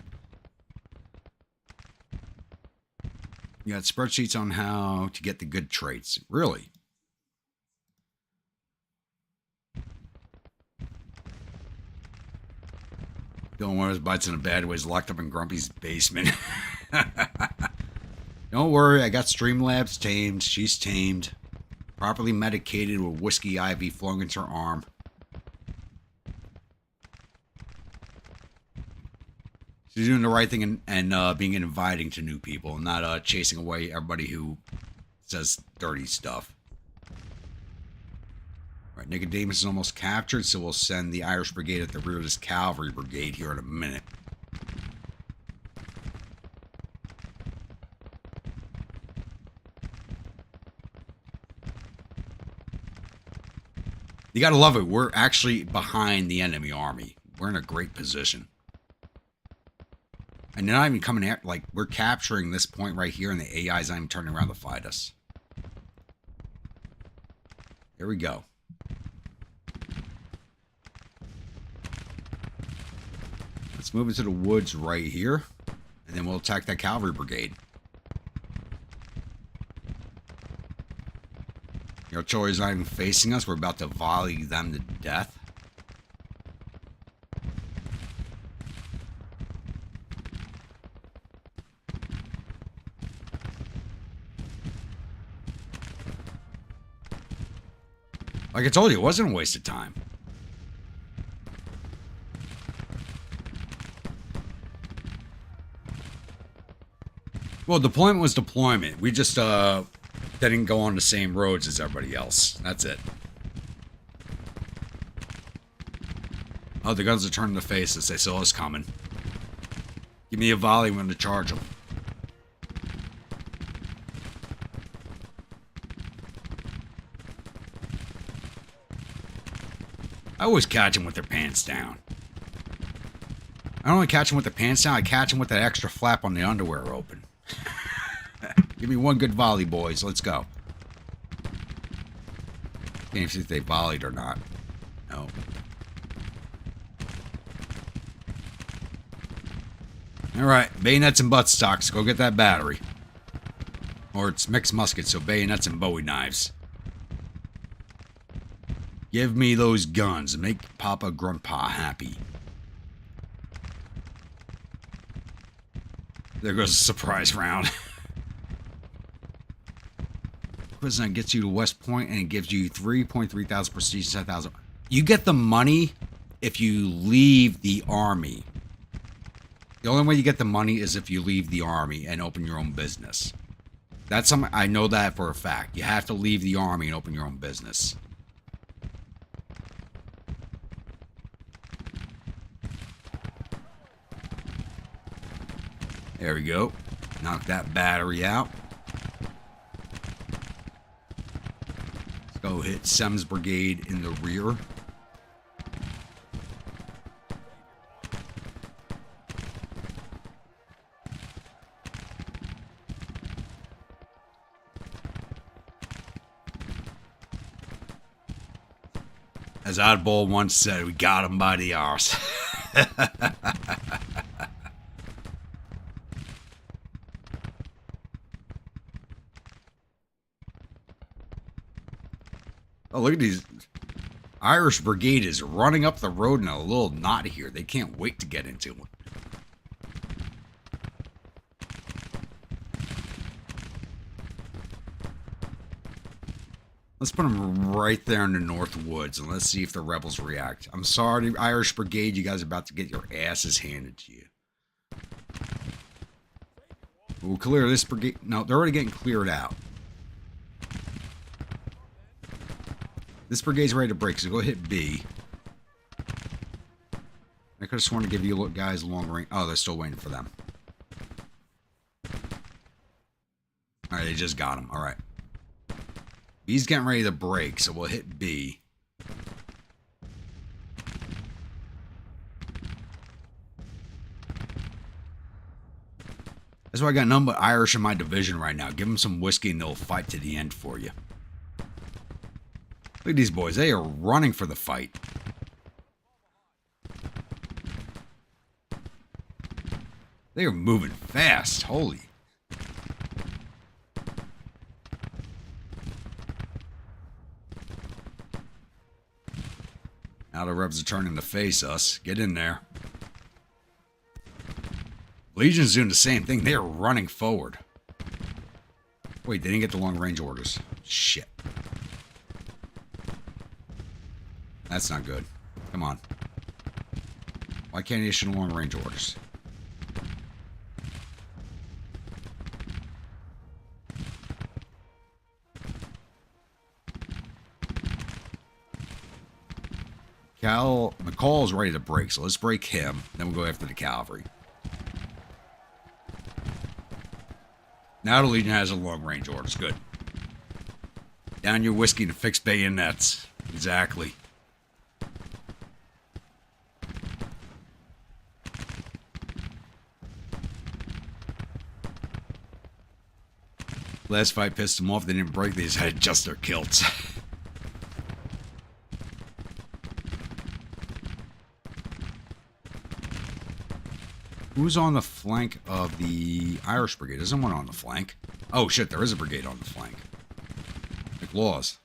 You got spreadsheets on how to get the good traits. Really? Don't want his bites in a bad way. He's locked up in Grumpy's basement. Don't worry, I got Streamlabs tamed. She's tamed. Properly medicated with whiskey IV flung into her arm. She's doing the right thing and being inviting to new people, and not chasing away everybody who says dirty stuff. Right, Nicodemus is almost captured, so we'll send the Irish Brigade at the rear of this cavalry brigade here in a minute. You gotta love it. We're actually behind the enemy army. We're in a great position. And they're not even coming at, like, we're capturing this point right here, and the AI's not even turning around to fight us. Here we go. Let's move into the woods right here, and then we'll attack that cavalry brigade. Your artillery's not even facing us. We're about to volley them to death. Like I told you, it wasn't a waste of time. Well, deployment was deployment. We just didn't go on the same roads as everybody else. That's it. Oh, the guns are turning to face as they saw us coming. Give me a volley when to charge them. I always catch them with their pants down. I don't only catch them with their pants down, I catch them with that extra flap on the underwear open. Give me one good volley, boys. Let's go. Can't even see if they volleyed or not. No. Alright, bayonets and buttstocks. Go get that battery. Or it's mixed muskets, so bayonets and bowie knives. Give me those guns. Make Papa Grandpa happy. There goes a surprise round. Prison gets you to West Point and it gives you 3.3 thousand prestige, 10,000. You get the money if you leave the army. The only way you get the money is if you leave the army and open your own business. That's something I know that for a fact. You have to leave the army and open your own business. There we go. Knock that battery out. Let's go hit Sem's brigade in the rear. As Oddball once said, we got him by the arse. Oh, look at these. Irish Brigade is running up the road in a little knot here. They can't wait to get into it. Let's put them right there in the North Woods, and let's see if the rebels react. I'm sorry, Irish Brigade, you guys are about to get your asses handed to you. We'll clear this brigade. No, they're already getting cleared out. This brigade's ready to break, so go hit B. I could have sworn to give you guys long range. Oh, they're still waiting for them. Alright, they just got him. Alright. B's getting ready to break, so we'll hit B. That's why I got none but Irish in my division right now. Give them some whiskey and they'll fight to the end for you. Look at these boys. They are running for the fight. They are moving fast. Holy. Now the Rebs are turning to face us. Get in there. Legion's doing the same thing. They are running forward. Wait, they didn't get the long range orders. Shit. That's not good. Come on. Why can't he issue long range orders? McCall's ready to break, so let's break him. Then we'll go after the cavalry. Now the Legion has a long range orders. Good. Down your whiskey to fix bayonets. Exactly. Last fight pissed them off. They didn't break. They just had to adjust their kilts. Who's on the flank of the Irish Brigade? There's someone on the flank. Oh, shit. There is a brigade on the flank. McLaws.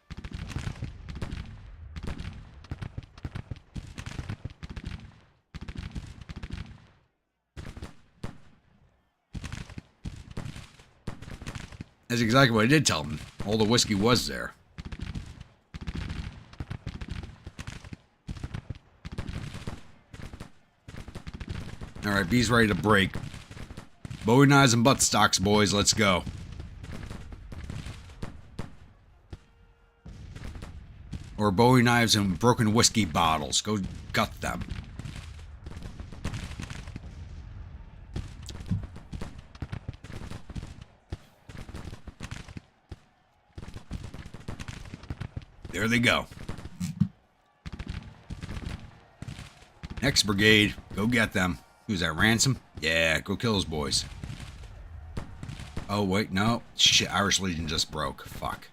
That's exactly what I did tell them. All the whiskey was there. Alright, B's ready to break. Bowie knives and butt stocks, boys. Let's go. Or Bowie knives and broken whiskey bottles. Go gut them. There they go. Next brigade. Go get them. Who's that, Ransom? Yeah, go kill those boys. Oh, wait, no. Shit, Irish Legion just broke. Fuck.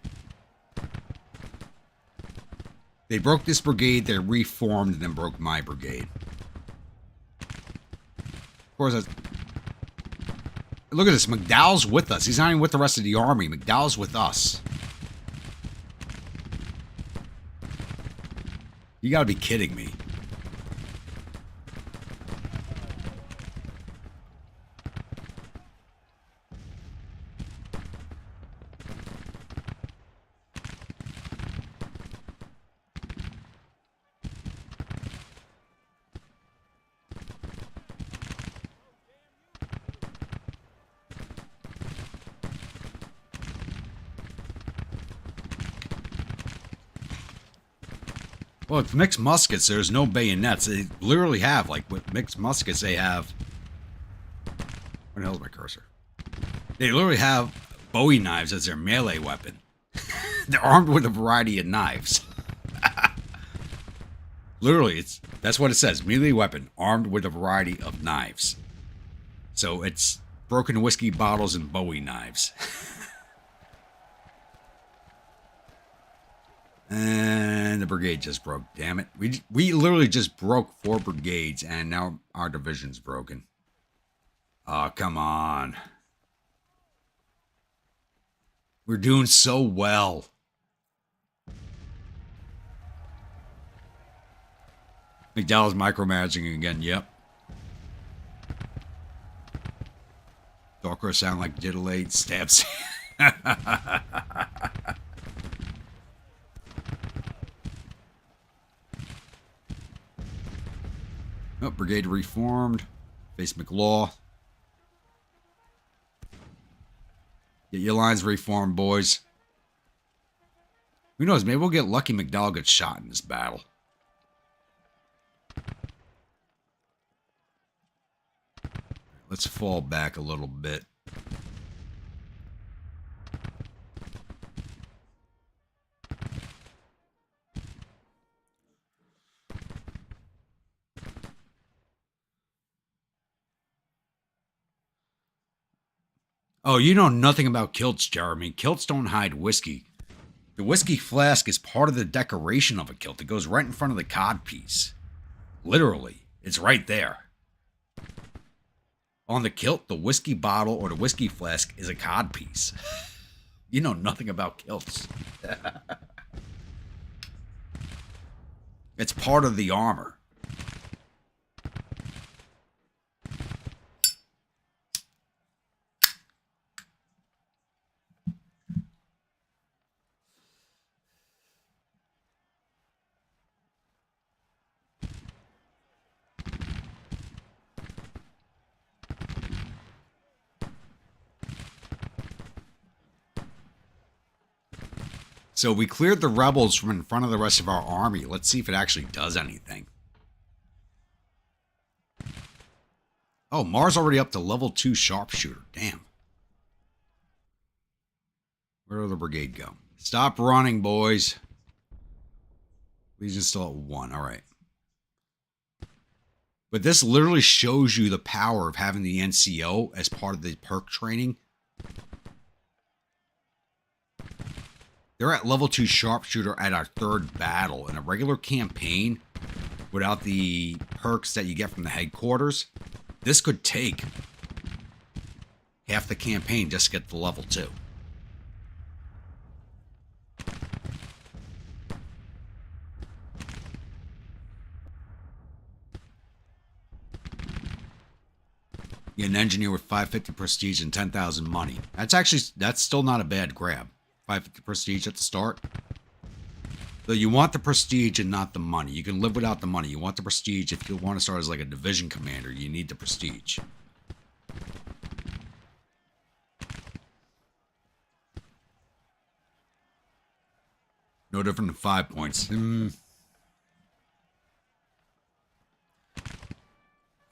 They broke this brigade, they reformed, and then broke my brigade. Of course, that's... Look at this. McDowell's with us. He's not even with the rest of the army. McDowell's with us. You gotta be kidding me. Well, with mixed muskets, there's no bayonets. They literally have, like, with mixed muskets, they have... What Where the hell's my cursor? They literally have Bowie knives as their melee weapon. They're armed with a variety of knives. Literally, that's what it says. Melee weapon, armed with a variety of knives. So it's broken whiskey bottles and Bowie knives. And the brigade just broke. Damn it. We literally just broke 4 brigades, and now our division's broken. Oh, come on. We're doing so well. McDowell's micromanaging again. Yep. Darker sound like diddlate stabs. Oh, brigade reformed. Face McLaw. Get your lines reformed, boys. Who knows? Maybe we'll get lucky. McDowell gets shot in this battle. Let's fall back a little bit. Oh, you know nothing about kilts, Jeremy. Kilts don't hide whiskey. The whiskey flask is part of the decoration of a kilt. It goes right in front of the codpiece. Literally. It's right there. On the kilt, the whiskey bottle or the whiskey flask is a codpiece. You know nothing about kilts. It's part of the armor. So we cleared the rebels from in front of the rest of our army. Let's see if it actually does anything. Oh, Mars already up to level 2 sharpshooter. Damn. Where did the brigade go? Stop running, boys. Legion's still at 1. All right. But this literally shows you the power of having the NCO as part of the perk training. They're at level 2 sharpshooter at our 3rd battle. In a regular campaign, without the perks that you get from the headquarters, this could take half the campaign just to get to level 2. Get an engineer with 550 prestige and 10,000 money. That's still not a bad grab. 550 prestige at the start. So you want the prestige and not the money. You can live without the money. You want the prestige. If you want to start as like a division commander, you need the prestige. No different than 5 points. If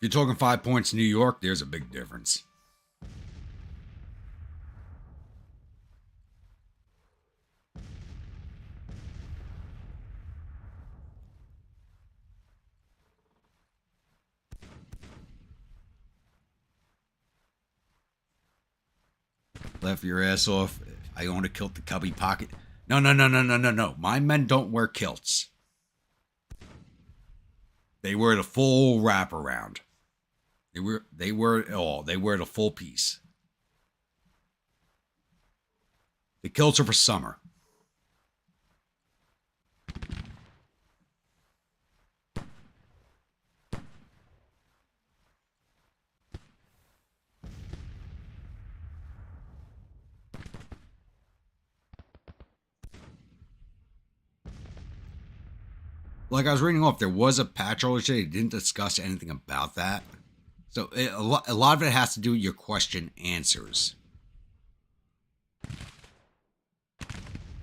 you're talking 5 points in New York, there's a big difference. Left your ass off. I own a kilt, the cubby pocket. No. My men don't wear kilts. They wear the full wraparound. They wear it all. They wear the full piece. The kilts are for summer. Like I was reading off, there was a patch earlier today. It didn't discuss anything about that. So a lot of it has to do with your question answers.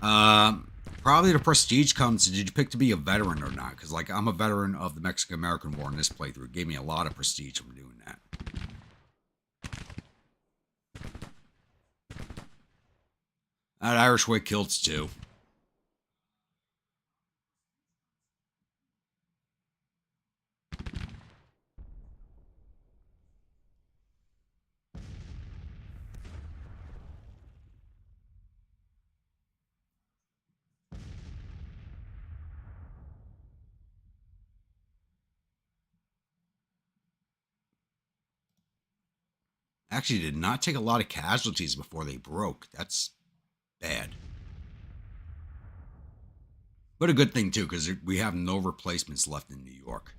Probably the prestige comes, did you pick to be a veteran or not? Because like I'm a veteran of the Mexican-American War in this playthrough. It gave me a lot of prestige from doing that. That Irish wear kilts too. Actually, did not take a lot of casualties before they broke. That's bad. But a good thing too, because we have no replacements left in New York.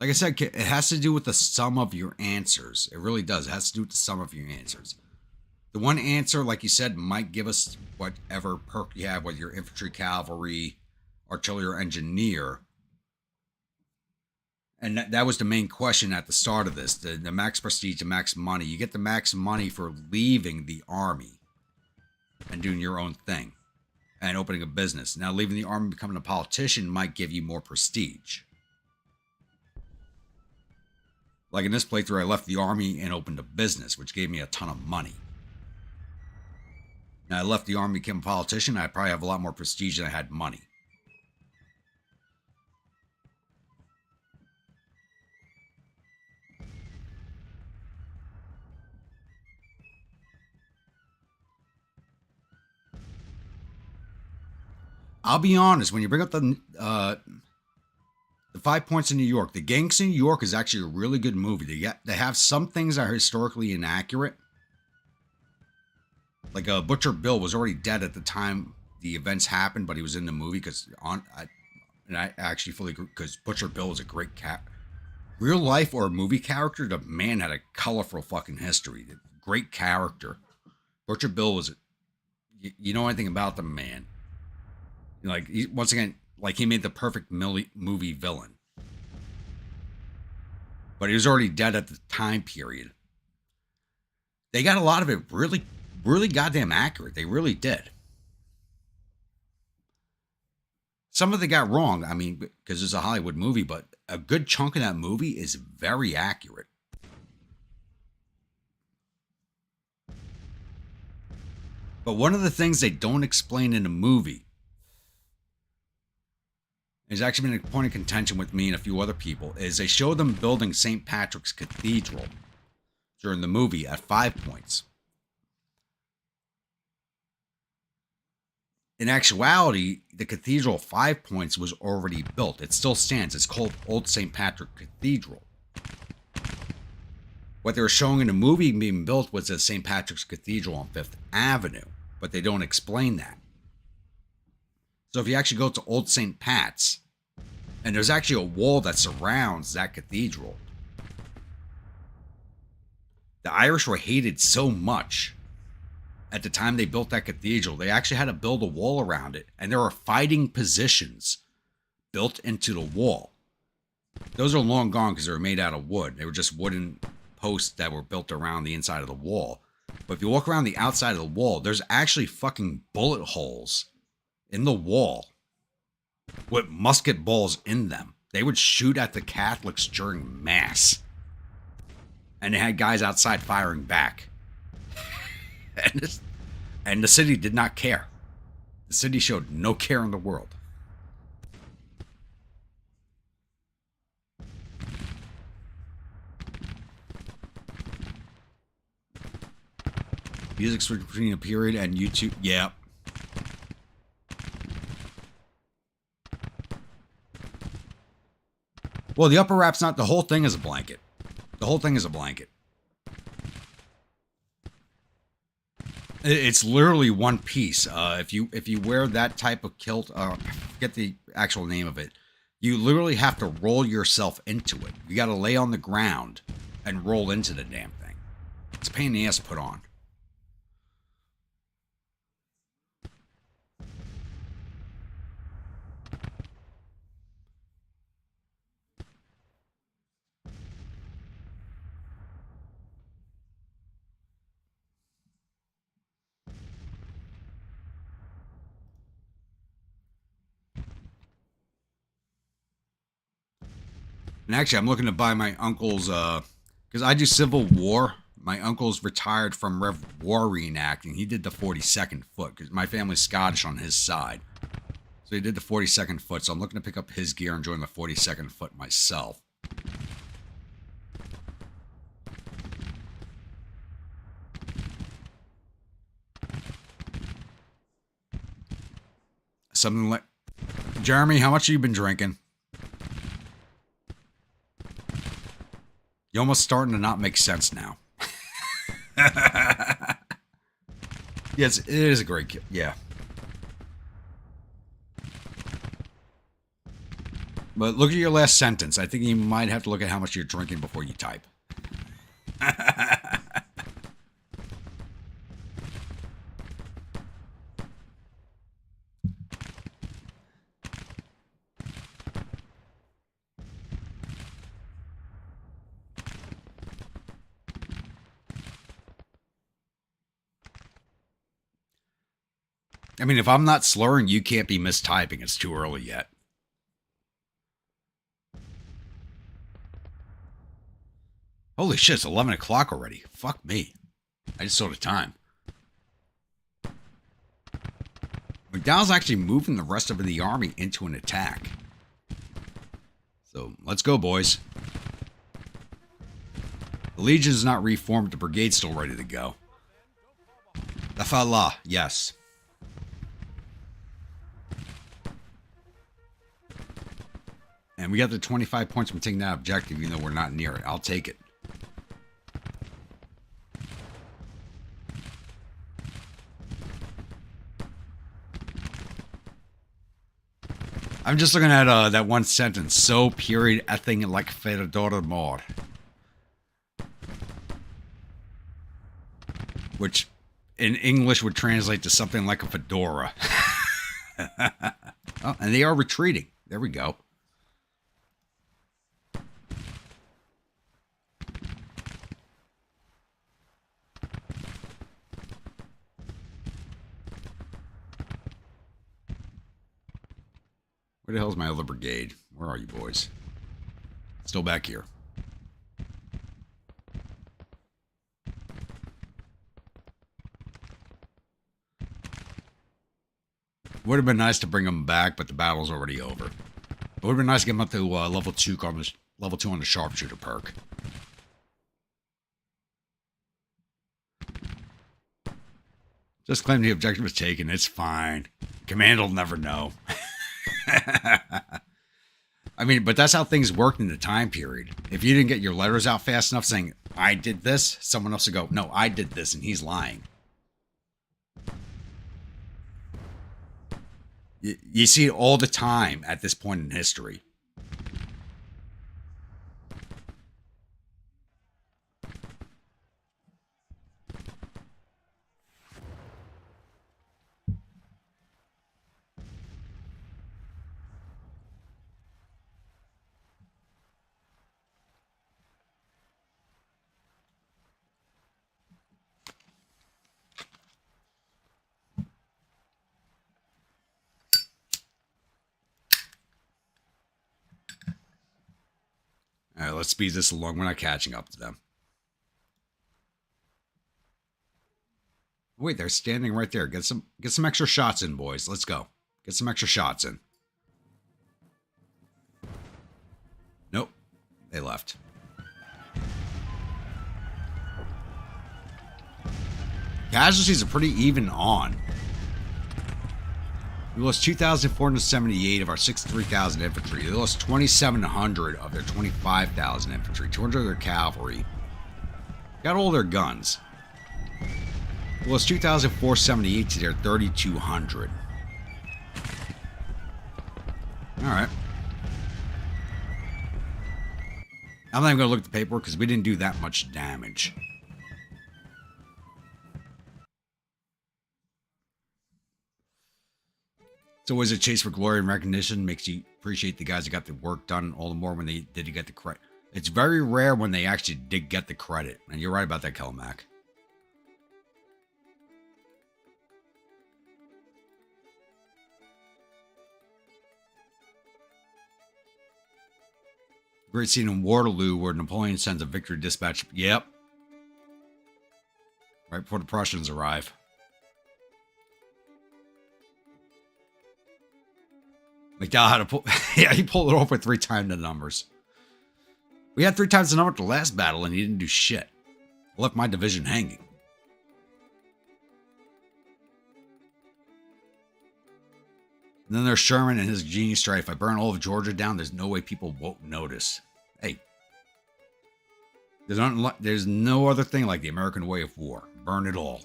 Like I said, it has to do with the sum of your answers. It really does. It has to do with the sum of your answers. The one answer, like you said, might give us whatever perk you have, whether you're infantry, cavalry, artillery, or engineer. And that was the main question at the start of this, the max prestige, the max money. You get the max money for leaving the army and doing your own thing and opening a business. Now, leaving the army and becoming a politician might give you more prestige. Like in this playthrough, I left the army and opened a business, which gave me a ton of money. Now, I left the army, became a politician, I probably have a lot more prestige than I had money. I'll be honest, when you bring up the 5 Points in New York, The Gangs in New York is actually a really good movie. They have some things that are historically inaccurate. Like Butcher Bill was already dead at the time the events happened, but he was in the movie I actually fully agree because Butcher Bill was a great cat. Real life or movie character, the man had a colorful fucking history. Great character. Butcher Bill was, you know anything about the man? Like once again, like he made the perfect movie villain, but he was already dead at the time period. They got a lot of it really, really goddamn accurate. They really did. Some of it got wrong. I mean, because it's a Hollywood movie, but a good chunk of that movie is very accurate. But one of the things they don't explain in the movie has actually been a point of contention with me and a few other people, is they show them building St. Patrick's Cathedral during the movie at 5 Points. In actuality, the Cathedral 5 Points was already built. It still stands. It's called Old St. Patrick Cathedral. What they were showing in the movie being built was the St. Patrick's Cathedral on 5th Avenue, but they don't explain that. So if you actually go to Old St. Pat's, and there's actually a wall that surrounds that cathedral. The Irish were hated so much at the time they built that cathedral, they actually had to build a wall around it, and there are fighting positions built into the wall. Those are long gone because they were made out of wood. They were just wooden posts that were built around the inside of the wall. But if you walk around the outside of the wall, there's actually fucking bullet holes in the wall with musket balls in them. They would shoot at the Catholics during Mass. And they had guys outside firing back. And the city did not care. The city showed no care in the world. Music switch between a period and YouTube. Yeah. Well, the upper wrap's not. The whole thing is a blanket. The whole thing is a blanket. It's literally one piece. If you wear that type of kilt, I forget the actual name of it, you literally have to roll yourself into it. You got to lay on the ground and roll into the damn thing. It's a pain in the ass to put on. And actually, I'm looking to buy my uncle's, because I do Civil War. My uncle's retired from war reenacting. He did the 42nd Foot, because my family's Scottish on his side. So he did the 42nd Foot, so I'm looking to pick up his gear and join the 42nd Foot myself. Something like... Jeremy, how much have you been drinking? You're almost starting to not make sense now. Yes, it is a great kid. Yeah. But look at your last sentence. I think you might have to look at how much you're drinking before you type. I mean, if I'm not slurring, you can't be mistyping. It's too early yet. Holy shit, it's 11 o'clock already. Fuck me. I just saw the time. McDowell's actually moving the rest of the army into an attack. So, let's go, boys. The Legion is not reformed. The brigade's still ready to go. La Fala, yes. And we got the 25 points from taking that objective, even though we're not near it. I'll take it. I'm just looking at that one sentence. So, period, a thing like Fedora more. Which, in English, would translate to something like a fedora. Oh, and they are retreating. There we go. Where the hell's my other brigade? Where are you boys? Still back here. Would have been nice to bring them back, but the battle's already over. It would have been nice to get them up to level 2 on the sharpshooter perk. Just claim the objective was taken. It's fine. Command will never know. I mean, but that's how things worked in the time period. If you didn't get your letters out fast enough saying, I did this, someone else would go, no, I did this, and he's lying. You see it all the time at this point in history. All right, let's speed this along. We're not catching up to them. Wait, they're standing right there. Get some extra shots in, boys. Let's go. Get some extra shots in. Nope. They left. Casualties are pretty even on. We lost 2,478 of our 63,000 infantry. They lost 2,700 of their 25,000 infantry. 200 of their cavalry. Got all their guns. We lost 2,478 to their 3,200. Alright. I'm not even going to look at the paperwork because we didn't do that much damage. It's always a chase for glory and recognition. Makes you appreciate the guys that got the work done all the more when they did get the credit. It's very rare when they actually did get the credit. And you're right about that, Kelmac. Great scene in Waterloo where Napoleon sends a victory dispatch. Yep. Right before the Prussians arrive. McDowell had to pull... yeah, he pulled it off with 3 times the numbers. We had 3 times the number at the last battle, and he didn't do shit. I left my division hanging. And then there's Sherman and his genius strike. If I burn all of Georgia down, there's no way people won't notice. Hey. There's no other thing like the American way of war. Burn it all.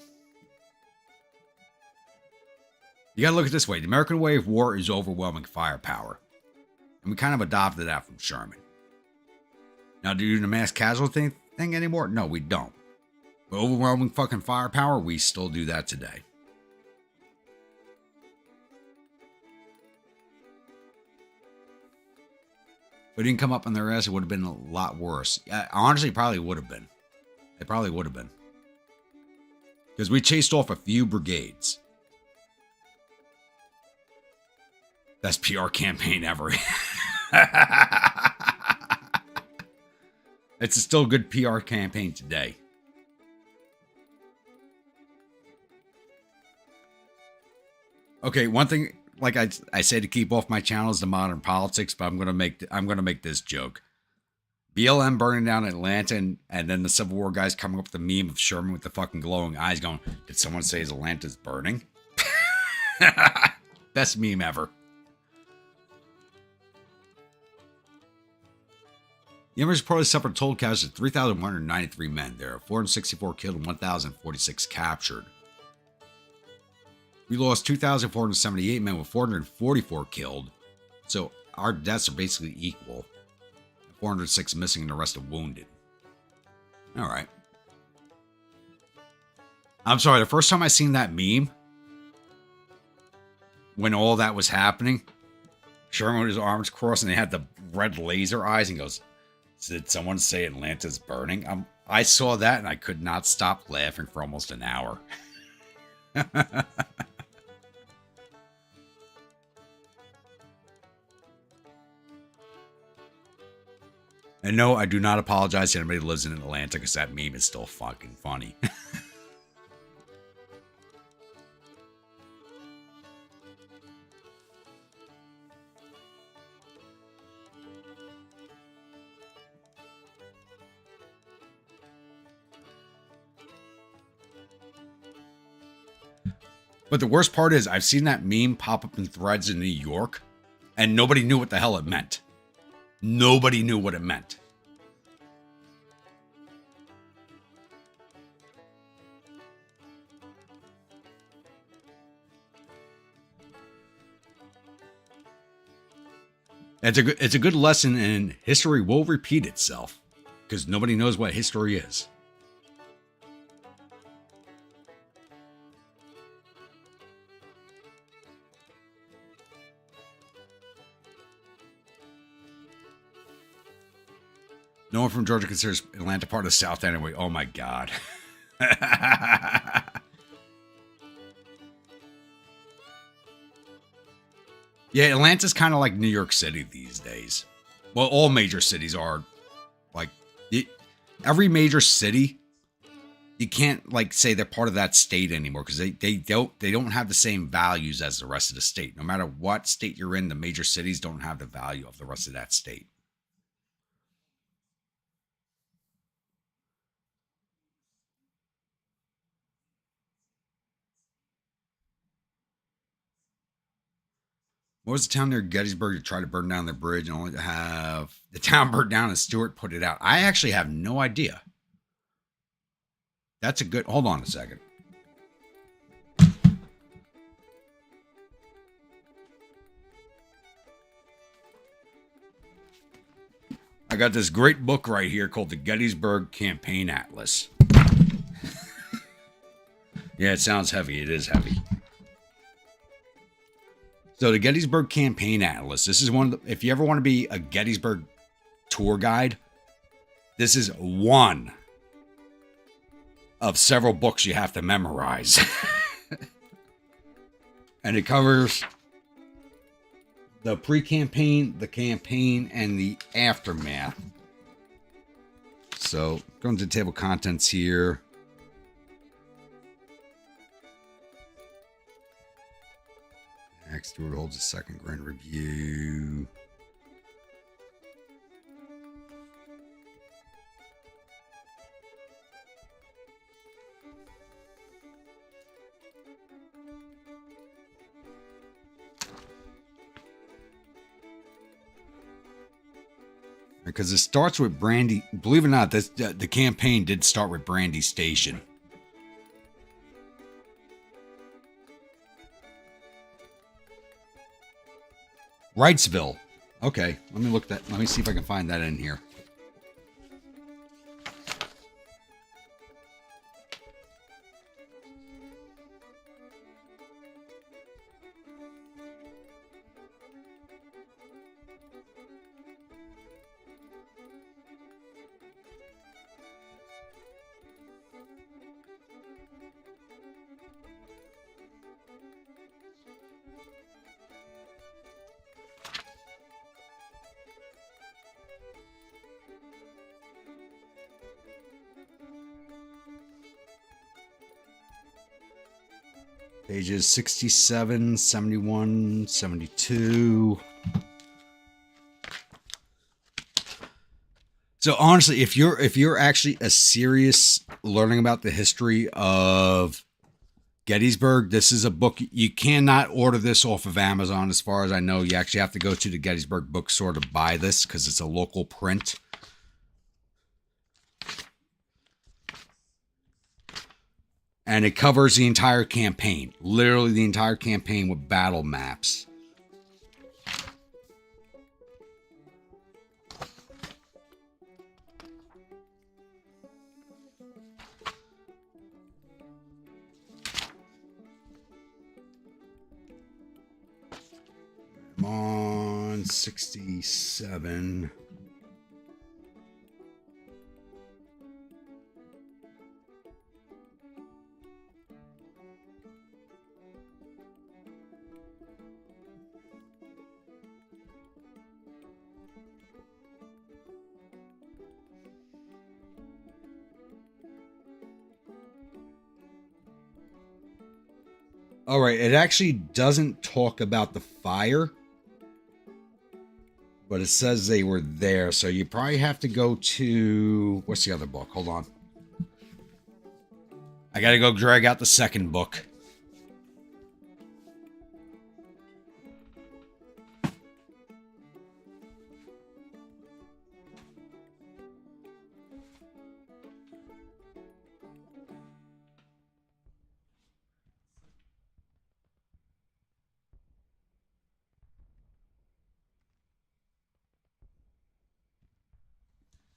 You gotta look at it this way. The American way of war is overwhelming firepower. And we kind of adopted that from Sherman. Now, do you do the mass casualty thing anymore? No, we don't. But overwhelming fucking firepower, we still do that today. If it didn't come up on their ass, it would have been a lot worse. Honestly, it probably would have been. It probably would have been. Because we chased off a few brigades. Best PR campaign ever. It's still a good PR campaign today. Okay, one thing, like I say to keep off my channel is the modern politics, but I'm gonna make this joke. BLM burning down Atlanta, and then the Civil War guys coming up with the meme of Sherman with the fucking glowing eyes going, "Did someone say his Atlanta's burning?" Best meme ever. The Emperor's probably suffered total casualties of 3,193 men. There are 464 killed and 1,046 captured. We lost 2,478 men with 444 killed. So our deaths are basically equal. 406 missing and the rest are wounded. Alright. I'm sorry, the first time I seen that meme, when all that was happening, Sherman with his arms crossed and they had the red laser eyes and goes, "Did someone say Atlanta's burning?" I saw that and I could not stop laughing for almost an hour. And no, I do not apologize to anybody who lives in Atlanta because that meme is still fucking funny. But the worst part is I've seen that meme pop up in threads in New York and nobody knew what the hell it meant. Nobody knew what it meant. It's a good lesson, and history will repeat itself because nobody knows what history is. No one from Georgia considers Atlanta part of the South anyway. Oh my God. Yeah, Atlanta's kind of like New York City these days. Well, all major cities are. Like, every major city, you can't like say they're part of that state anymore because they don't have the same values as the rest of the state. No matter what state you're in, the major cities don't have the value of the rest of that state. What was the town near Gettysburg to try to burn down the bridge and only to have the town burned down and Stewart put it out? I actually have no idea. That's a good... Hold on a second. I got this great book right here called the Gettysburg Campaign Atlas. Yeah, it sounds heavy. It is heavy. So the Gettysburg Campaign Atlas, this is one of the, if you ever want to be a Gettysburg tour guide, this is one of several books you have to memorize. And it covers the pre-campaign, the campaign, and the aftermath. So, going to the table of contents here. Max Stewart holds a second grand review. Because it starts with Brandy. Believe it or not, the campaign did start with Brandy Station. Wrightsville. Okay, let me look that. Let me see if I can find that in here. Pages 67, 71, 72. So honestly, if you're actually a serious learning about the history of Gettysburg, this is a book. You cannot order this off of Amazon, as far as I know. You actually have to go to the Gettysburg bookstore to buy this because it's a local print. And it covers the entire campaign. Literally the entire campaign with battle maps. I'm on 67. All right, it actually doesn't talk about the fire, but it says they were there. So you probably have to go to, what's the other book? Hold on. I got to go drag out the second book.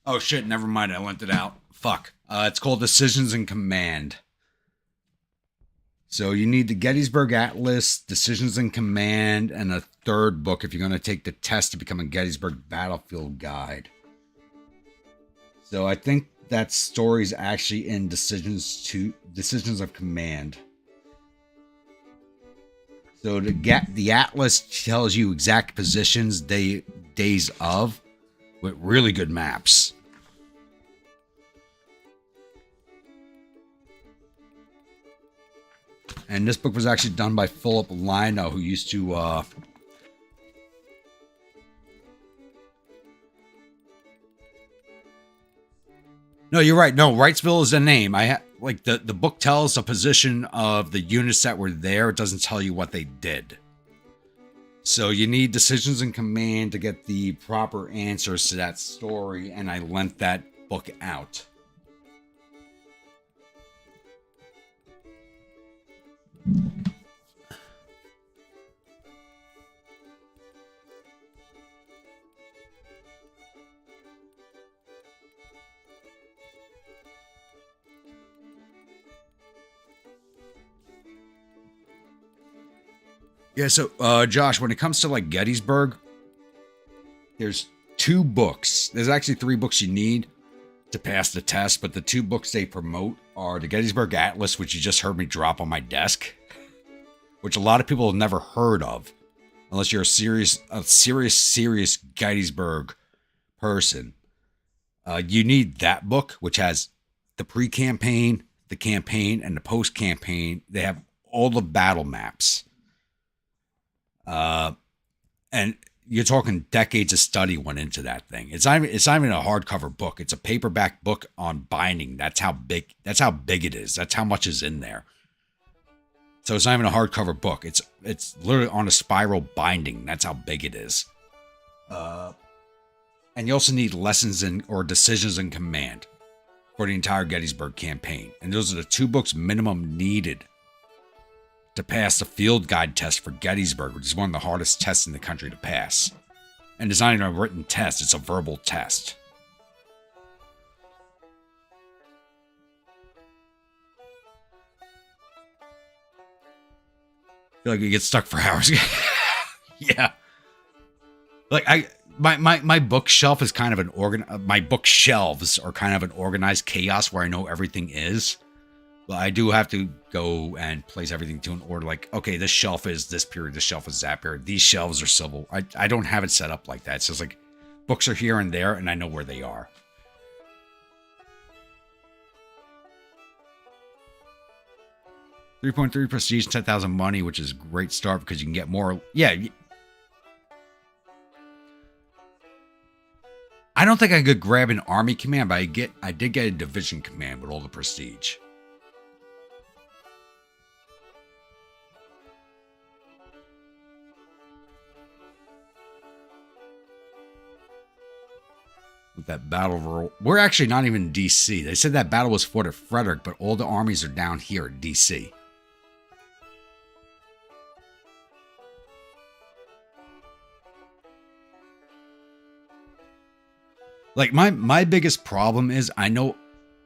Oh shit, never mind. I lent it out. Fuck. It's called Decisions in Command. So you need the Gettysburg Atlas, Decisions in Command, and a third book if you're going to take the test to become a Gettysburg Battlefield Guide. So I think that story's actually in Decisions of Command. So the Atlas tells you exact positions, days of, with really good maps. And this book was actually done by Philip Lino, who used to No, you're right. No, Wrightsville is the name. Like the book tells the position of the units that were there. It doesn't tell you what they did. So you need Decisions in Command to get the proper answers to that story, and I lent that book out. Yeah, so Josh, when it comes to like Gettysburg, there's 2 books. There's actually 3 books you need to pass the test, but the 2 books they promote are the Gettysburg Atlas, which you just heard me drop on my desk, which a lot of people have never heard of. unless you're a serious Gettysburg person. You need that book, which has the pre-campaign, the campaign, and the post-campaign. They have all the battle maps. And you're talking decades of study went into that thing. It's not even a hardcover book. It's a paperback book on binding. That's how big it is. That's how much is in there. So it's not even a hardcover book. It's literally on a spiral binding. That's how big it is. And you also need lessons or decisions in command for the entire Gettysburg campaign. And those are the 2 books minimum needed to pass the field guide test for Gettysburg, which is one of the hardest tests in the country to pass. And it's not even a written test, it's a verbal test. I feel like you get stuck for hours. Yeah. Like my bookshelf is kind of my bookshelves are kind of an organized chaos where I know everything is. But I do have to go and place everything to an order. Like, okay, this shelf is this period, this shelf is that period. These shelves are civil. I don't have it set up like that. It's just like books are here and there, and I know where they are. $3.3 prestige, 10,000 money, which is a great start because you can get more. Yeah. I don't think I could grab an army command, but I did get a division command with all the prestige. With that battle, we're actually not even in DC. They said that battle was fought at Frederick, but all the armies are down here at DC. Like my biggest problem is I know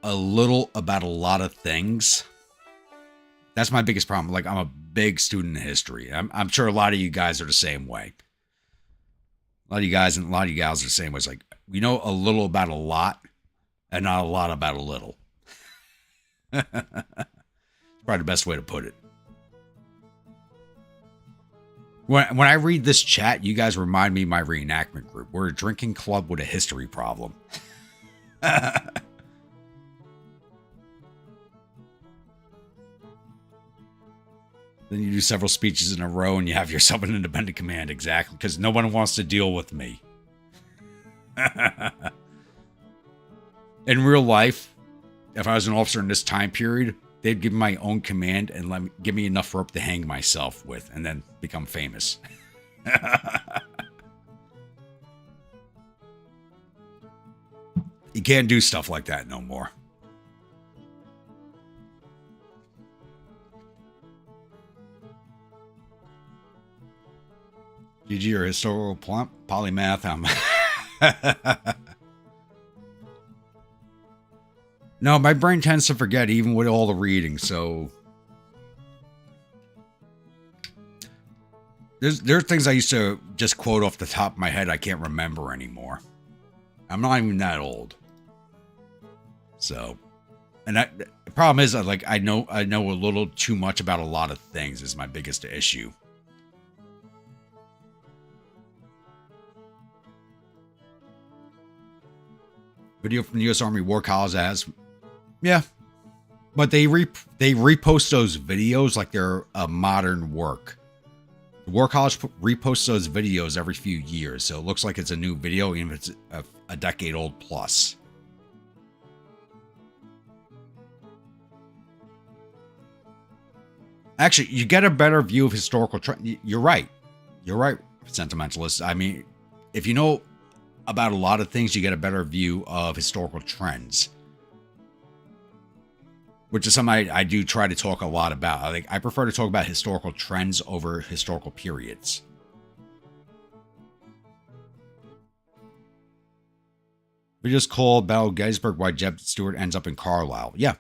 a little about a lot of things. That's my biggest problem. Like, I'm a big student in history. I'm sure a lot of you guys are the same way. A lot of you guys and a lot of you gals are the same way. It's like, we know a little about a lot and not a lot about a little. It's probably the best way to put it. When I read this chat, you guys remind me of my reenactment group. We're a drinking club with a history problem. Then you do several speeches in a row and you have yourself an independent command. Exactly. Because no one wants to deal with me. In real life, if I was an officer in this time period, they'd give me my own command and give me enough rope to hang myself with and then become famous. You can't do stuff like that no more. GG or historical polymath. No, my brain tends to forget even with all the reading, so there are things I used to just quote off the top of my head I can't remember anymore. I'm not even that old. So, and the problem is I know a little too much about a lot of things is my biggest issue. Video from the U.S. Army War College as, yeah, but they repost those videos like they're a modern work. The War College reposts those videos every few years, so it looks like it's a new video, even if it's a decade old plus. Actually, you get a better view of historical trend. You're right, sentimentalist. I mean, if you know about a lot of things, you get a better view of historical trends, which is something I do try to talk a lot about. I prefer to talk about historical trends over historical periods. We just called Battle of Gettysburg, why Jeb Stuart ends up in Carlisle. Yeah.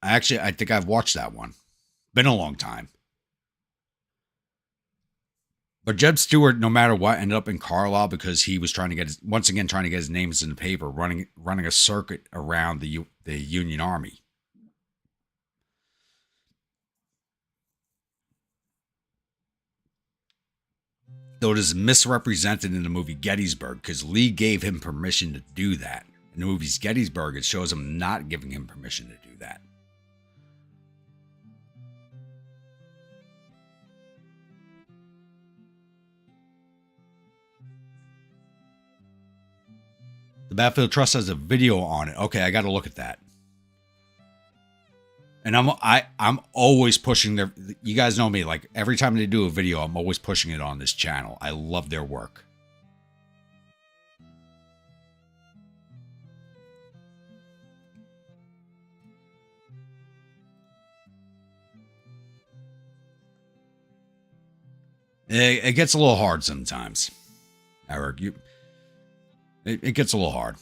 I think I've watched that one. Been a long time. But Jeb Stuart, no matter what, ended up in Carlisle because he was trying to get his names in the paper, running a circuit around the Union Army. though it is misrepresented in the movie Gettysburg because Lee gave him permission to do that. In the movie Gettysburg, it shows him not giving him permission to do that. The Battlefield Trust has a video on it. Okay, I got to look at that. And I'm always pushing their. You guys know me. Like every time they do a video, I'm always pushing it on this channel. I love their work. It gets a little hard sometimes, Eric. It gets a little hard.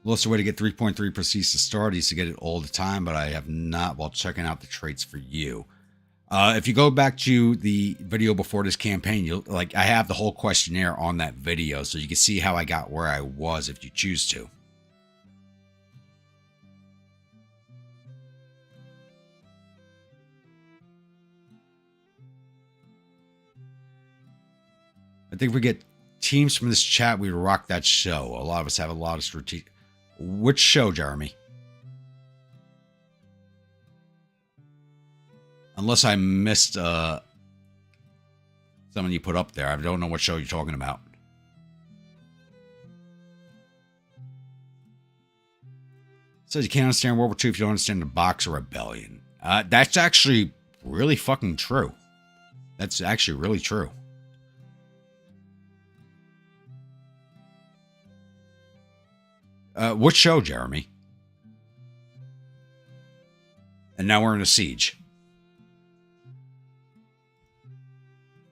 Lowest way to get 3.3 proceeds to start is to get it all the time, but I have not while checking out the traits for you. If you go back to the video before this campaign, you'll I have the whole questionnaire on that video, so you can see how I got where I was if you choose to. I think if we get teams from this chat, we rock that show. A lot of us have a lot of strategic. Which show, Jeremy? Unless I missed something you put up there. I don't know what show you're talking about. Says you can't understand World War II if you don't understand the Boxer Rebellion. That's actually really fucking true. That's actually really true. What show, Jeremy? And now we're in a siege.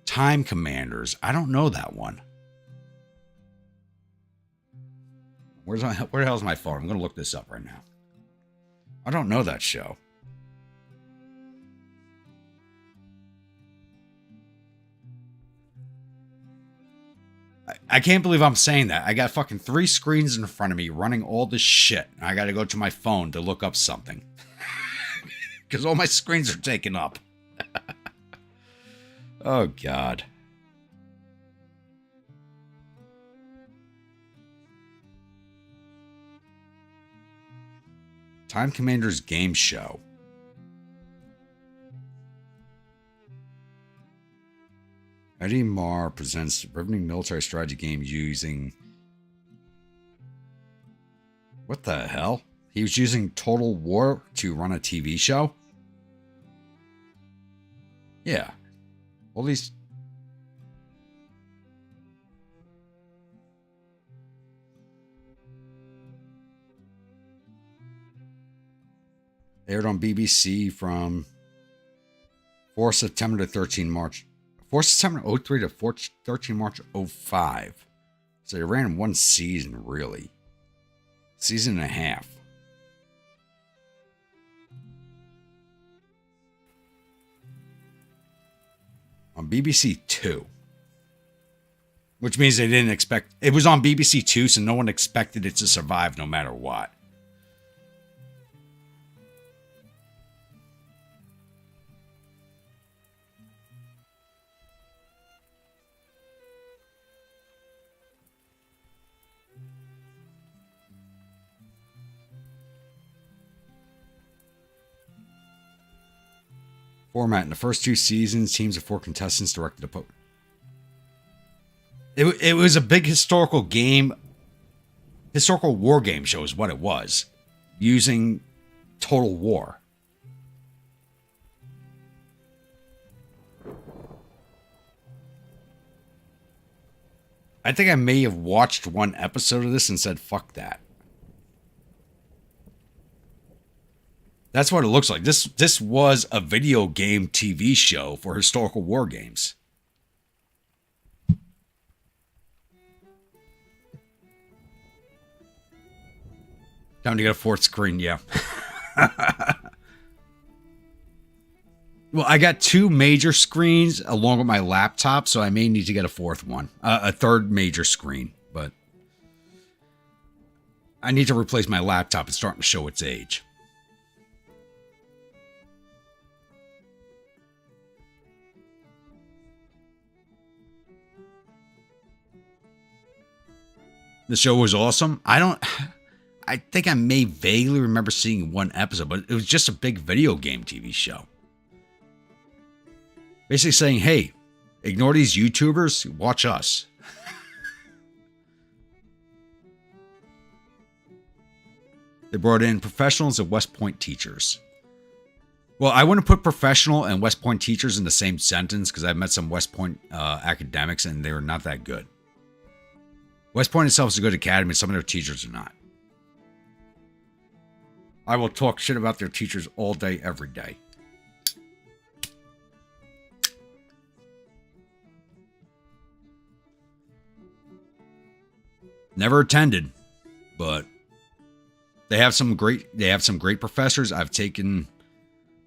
Time Commanders. I don't know that one. Where the hell is my phone? I'm going to look this up right now. I don't know that show. I can't believe I'm saying that. I got fucking 3 screens in front of me running all this shit. I got to go to my phone to look up something. Because all my screens are taken up. Oh, God. Time Commanders Game Show. Eddie Marr presents riveting military strategy game using... What the hell? He was using Total War to run a TV show? Yeah. All these... Aired on BBC from 4 September to 13 March. 4 September 03 to 13 March 05. So they ran one season, really. Season and a half. On BBC 2. Which means they didn't expect... It was on BBC 2, so no one expected it to survive no matter what. Format. In the first 2 seasons, teams of 4 contestants directed a... It was a big historical game. Historical war game show is what it was. Using Total War. I think I may have watched one episode of this and said, fuck that. That's what it looks like. This was a video game TV show for historical war games. Time to get a 4th screen, yeah. Well, I got 2 major screens along with my laptop, so I may need to get a 4th one. A 3rd major screen, but... I need to replace my laptop. It's starting to show its age. The show was awesome. I think I may vaguely remember seeing one episode, but it was just a big video game TV show. Basically saying, hey, ignore these YouTubers, watch us. They brought in professionals and West Point teachers. Well, I wouldn't put professional and West Point teachers in the same sentence because I've met some West Point academics and they were not that good. West Point itself is a good academy. Some of their teachers are not. I will talk shit about their teachers all day, every day. Never attended, but they have some great professors. I've taken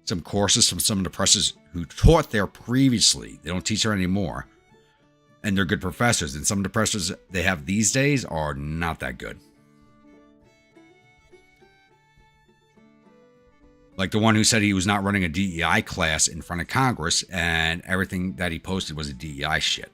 some courses from some of the professors who taught there previously. They don't teach there anymore. And they're good professors. And some of the professors they have these days are not that good. Like the one who said he was not running a DEI class in front of Congress and everything that he posted was a DEI shit.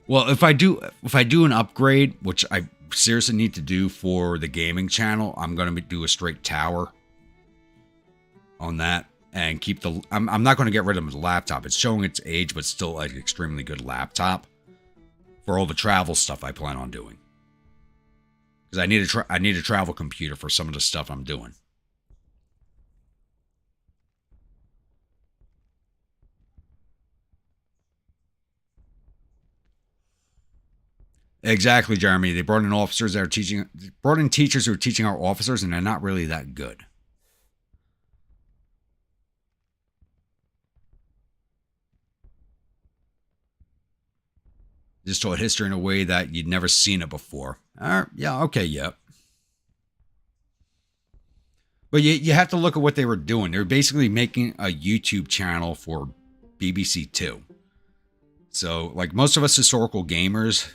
Well, if I do an upgrade, which I seriously need to do for the gaming channel, I'm going to do a straight tower on that and keep the... I'm not going to get rid of the laptop. It's showing its age, but still an extremely good laptop for all the travel stuff I plan on doing. Because I need a travel computer for some of the stuff I'm doing. Exactly, Jeremy. They brought in officers that are teaching, brought in teachers who are teaching our officers, and they're not really that good. Just taught history in a way that you'd never seen it before. Yeah, okay, yeah. But you have to look at what they were doing. They were basically making a YouTube channel for BBC Two. So, like most of us historical gamers,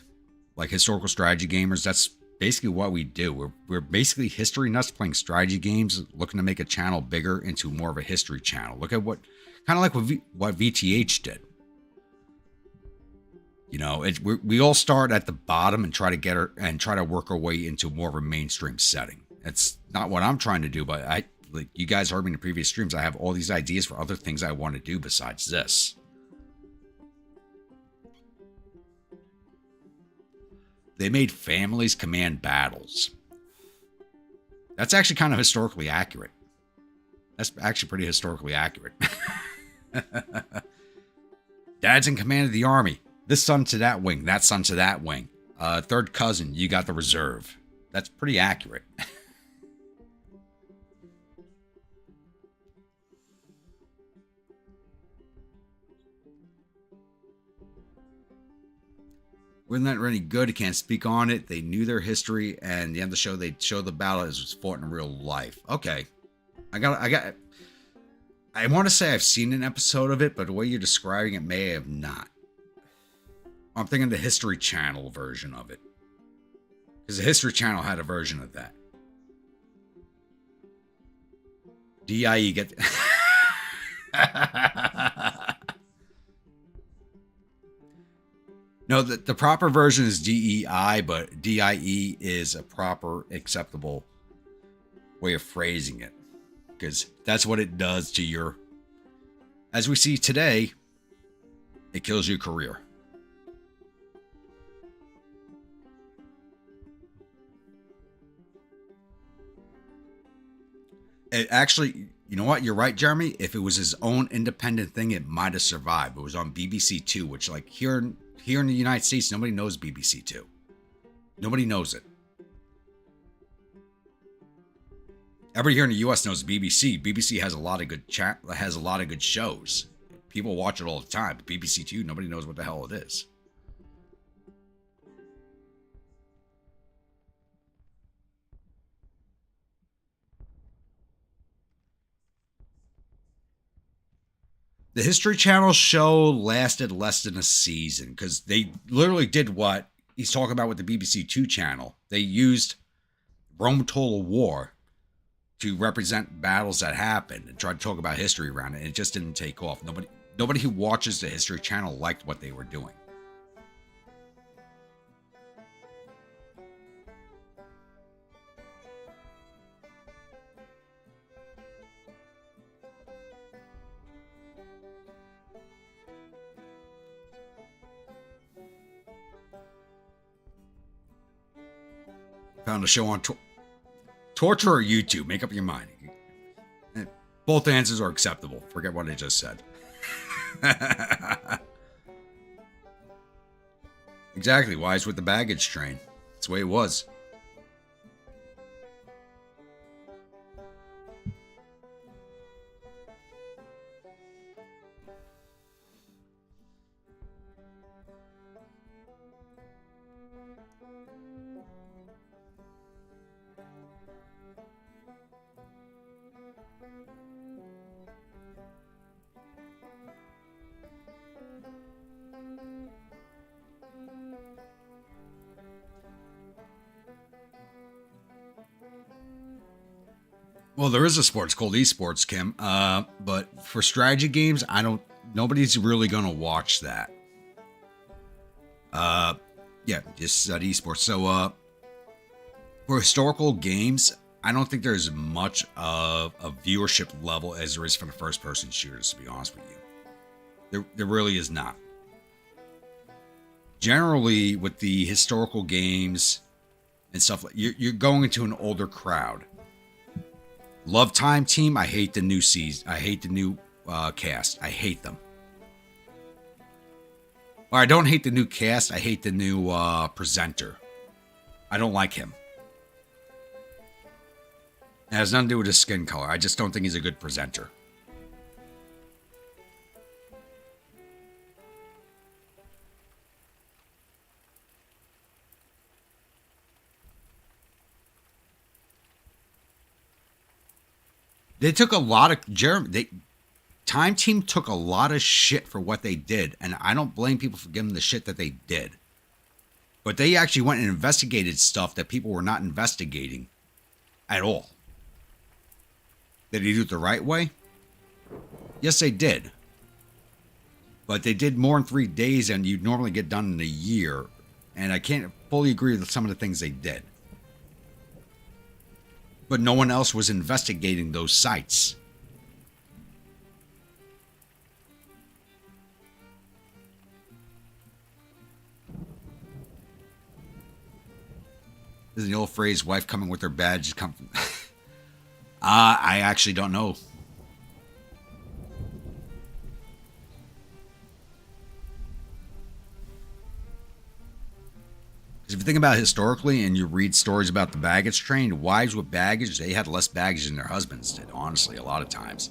like historical strategy gamers, that's basically what we do. We're basically history nuts playing strategy games, looking to make a channel bigger into more of a history channel. Look at what, kind of like what VTH did. You know, we all start at the bottom and try to work our way into more of a mainstream setting. That's not what I'm trying to do, but like you guys heard me in the previous streams, I have all these ideas for other things I want to do besides this. They made families command battles. That's actually kind of historically accurate. That's actually pretty historically accurate. Dad's in command of the army. This son to that wing, that son to that wing. Third cousin, you got the reserve. That's pretty accurate. Wasn't that really good? I can't speak on it. They knew their history, and the end of the show, they showed the battle as it was fought in real life. Okay. I want to say I've seen an episode of it, but the way you're describing it may have not. I'm thinking the History Channel version of it. Because the History Channel had a version of that. DIE get... No, the proper version is DEI, but DIE is a proper, acceptable way of phrasing it. Because that's what it does to your... As we see today, it kills your career. It actually, you know what? You're right, Jeremy. If it was his own independent thing, it might have survived. It was on BBC Two, which, like, here in the United States, nobody knows BBC Two. Nobody knows it. Everybody here in the U.S. knows BBC. BBC has a lot of good shows. People watch it all the time. But BBC Two, nobody knows what the hell it is. The History Channel show lasted less than a season because they literally did what he's talking about with the BBC Two channel. They used Rome Total War to represent battles that happened and tried to talk about history around it, and it just didn't take off. Nobody who watches the History Channel liked what they were doing. Found a show on torture or YouTube. Make up your mind. Both answers are acceptable. Forget what I just said. Exactly. Why it's with the baggage train. That's the way it was. Well, there is a sport. It's called esports, Kim. But for strategy games, nobody's really going to watch that. Yeah, just esports. So, for historical games, I don't think there's much of a viewership level as there is for the first-person shooters, to be honest with you. There really is not. Generally, with the historical games and stuff, you're going into an older crowd. Love Time Team, I hate the new season. I hate the new cast. I hate them. Or I don't hate the new cast. I hate the new presenter. I don't like him. It has nothing to do with his skin color. I just don't think he's a good presenter. They took a lot of Time Team took a lot of shit for what they did, and I don't blame people for giving the shit that they did. But they actually went and investigated stuff that people were not investigating at all. Did they do it the right way? Yes, they did. But they did more in 3 days than you'd normally get done in a year, and I can't fully agree with some of the things they did. But no one else was investigating those sites. Isn't the old phrase, wife coming with her badge, come from... I actually don't know. If you think about it historically and you read stories about the baggage train, wives with baggage, they had less baggage than their husbands did, honestly, a lot of times.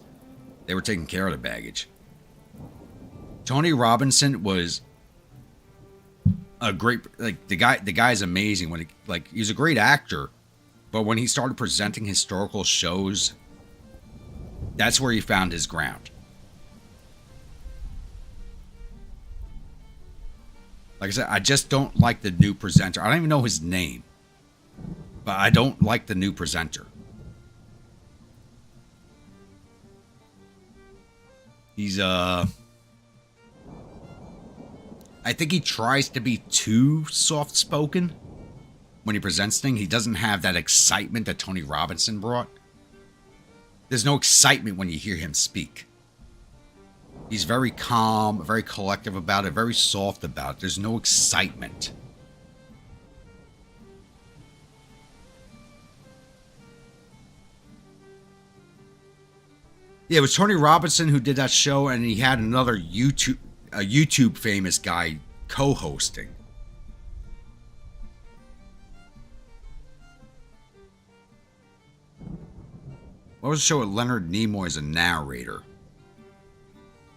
They were taking care of the baggage. Tony Robinson was a great, like, the guy's amazing when he's a great actor, but when he started presenting historical shows, that's where he found his ground. Like I said, I just don't like the new presenter. I don't even know his name, but I don't like the new presenter. He's I think he tries to be too soft-spoken when he presents things. He doesn't have that excitement that Tony Robinson brought. There's no excitement when you hear him speak. He's very calm, very collective about it, very soft about it. There's no excitement. Yeah, it was Tony Robinson who did that show, and he had another YouTube famous guy co-hosting. What was the show with Leonard Nimoy as a narrator?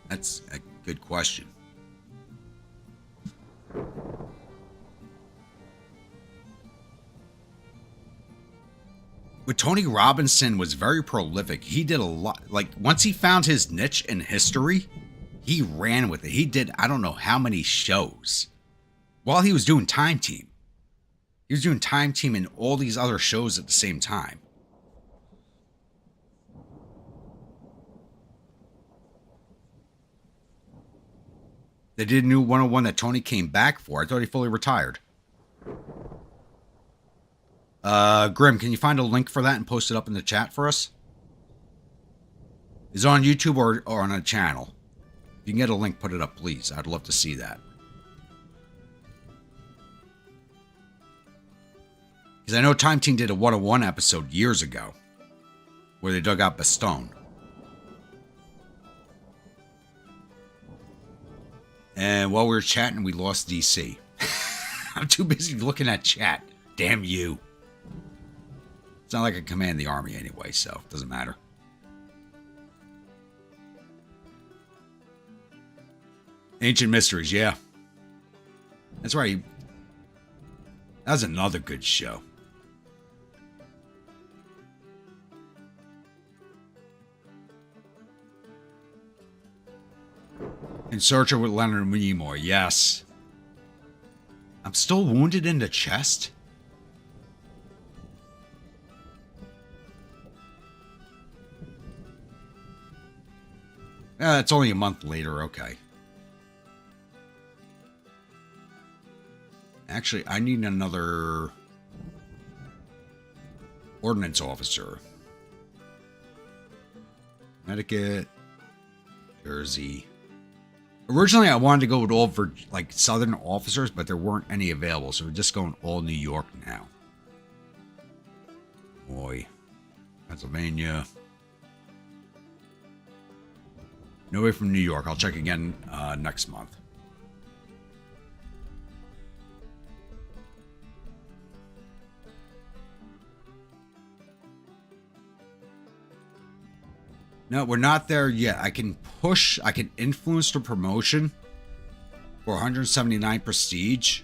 That's a good question. But Tony Robinson was very prolific. He did a lot. Like, once he found his niche in history, He ran with it. He did, I don't know how many shows while he was doing Time Team. He was doing Time Team and all these other shows at the same time. They did a new 101 that Tony came back for. I thought he fully retired. Grim, can you find a link for that and post it up in the chat for us? Is it on YouTube or on a channel? If you can get a link, put it up, please. I'd love to see that. Because I know Time Team did a 101 episode years ago where they dug out Bastogne. And while we were chatting, we lost DC. I'm too busy looking at chat. Damn you. It's not like I command the army anyway, so it doesn't matter. Ancient Mysteries, yeah. That's right. That was another good show. In Searcher with Leonard Nimoy, yes. I'm still wounded in the chest? It's only a month later, okay. Actually, I need another ordnance officer. Connecticut, Jersey. Originally, I wanted to go with all for like Southern officers, but there weren't any available, so we're just going all New York now. Boy, Pennsylvania. No way from New York. I'll check again next month. No, we're not there yet. I can push, I can influence the promotion for 179 prestige,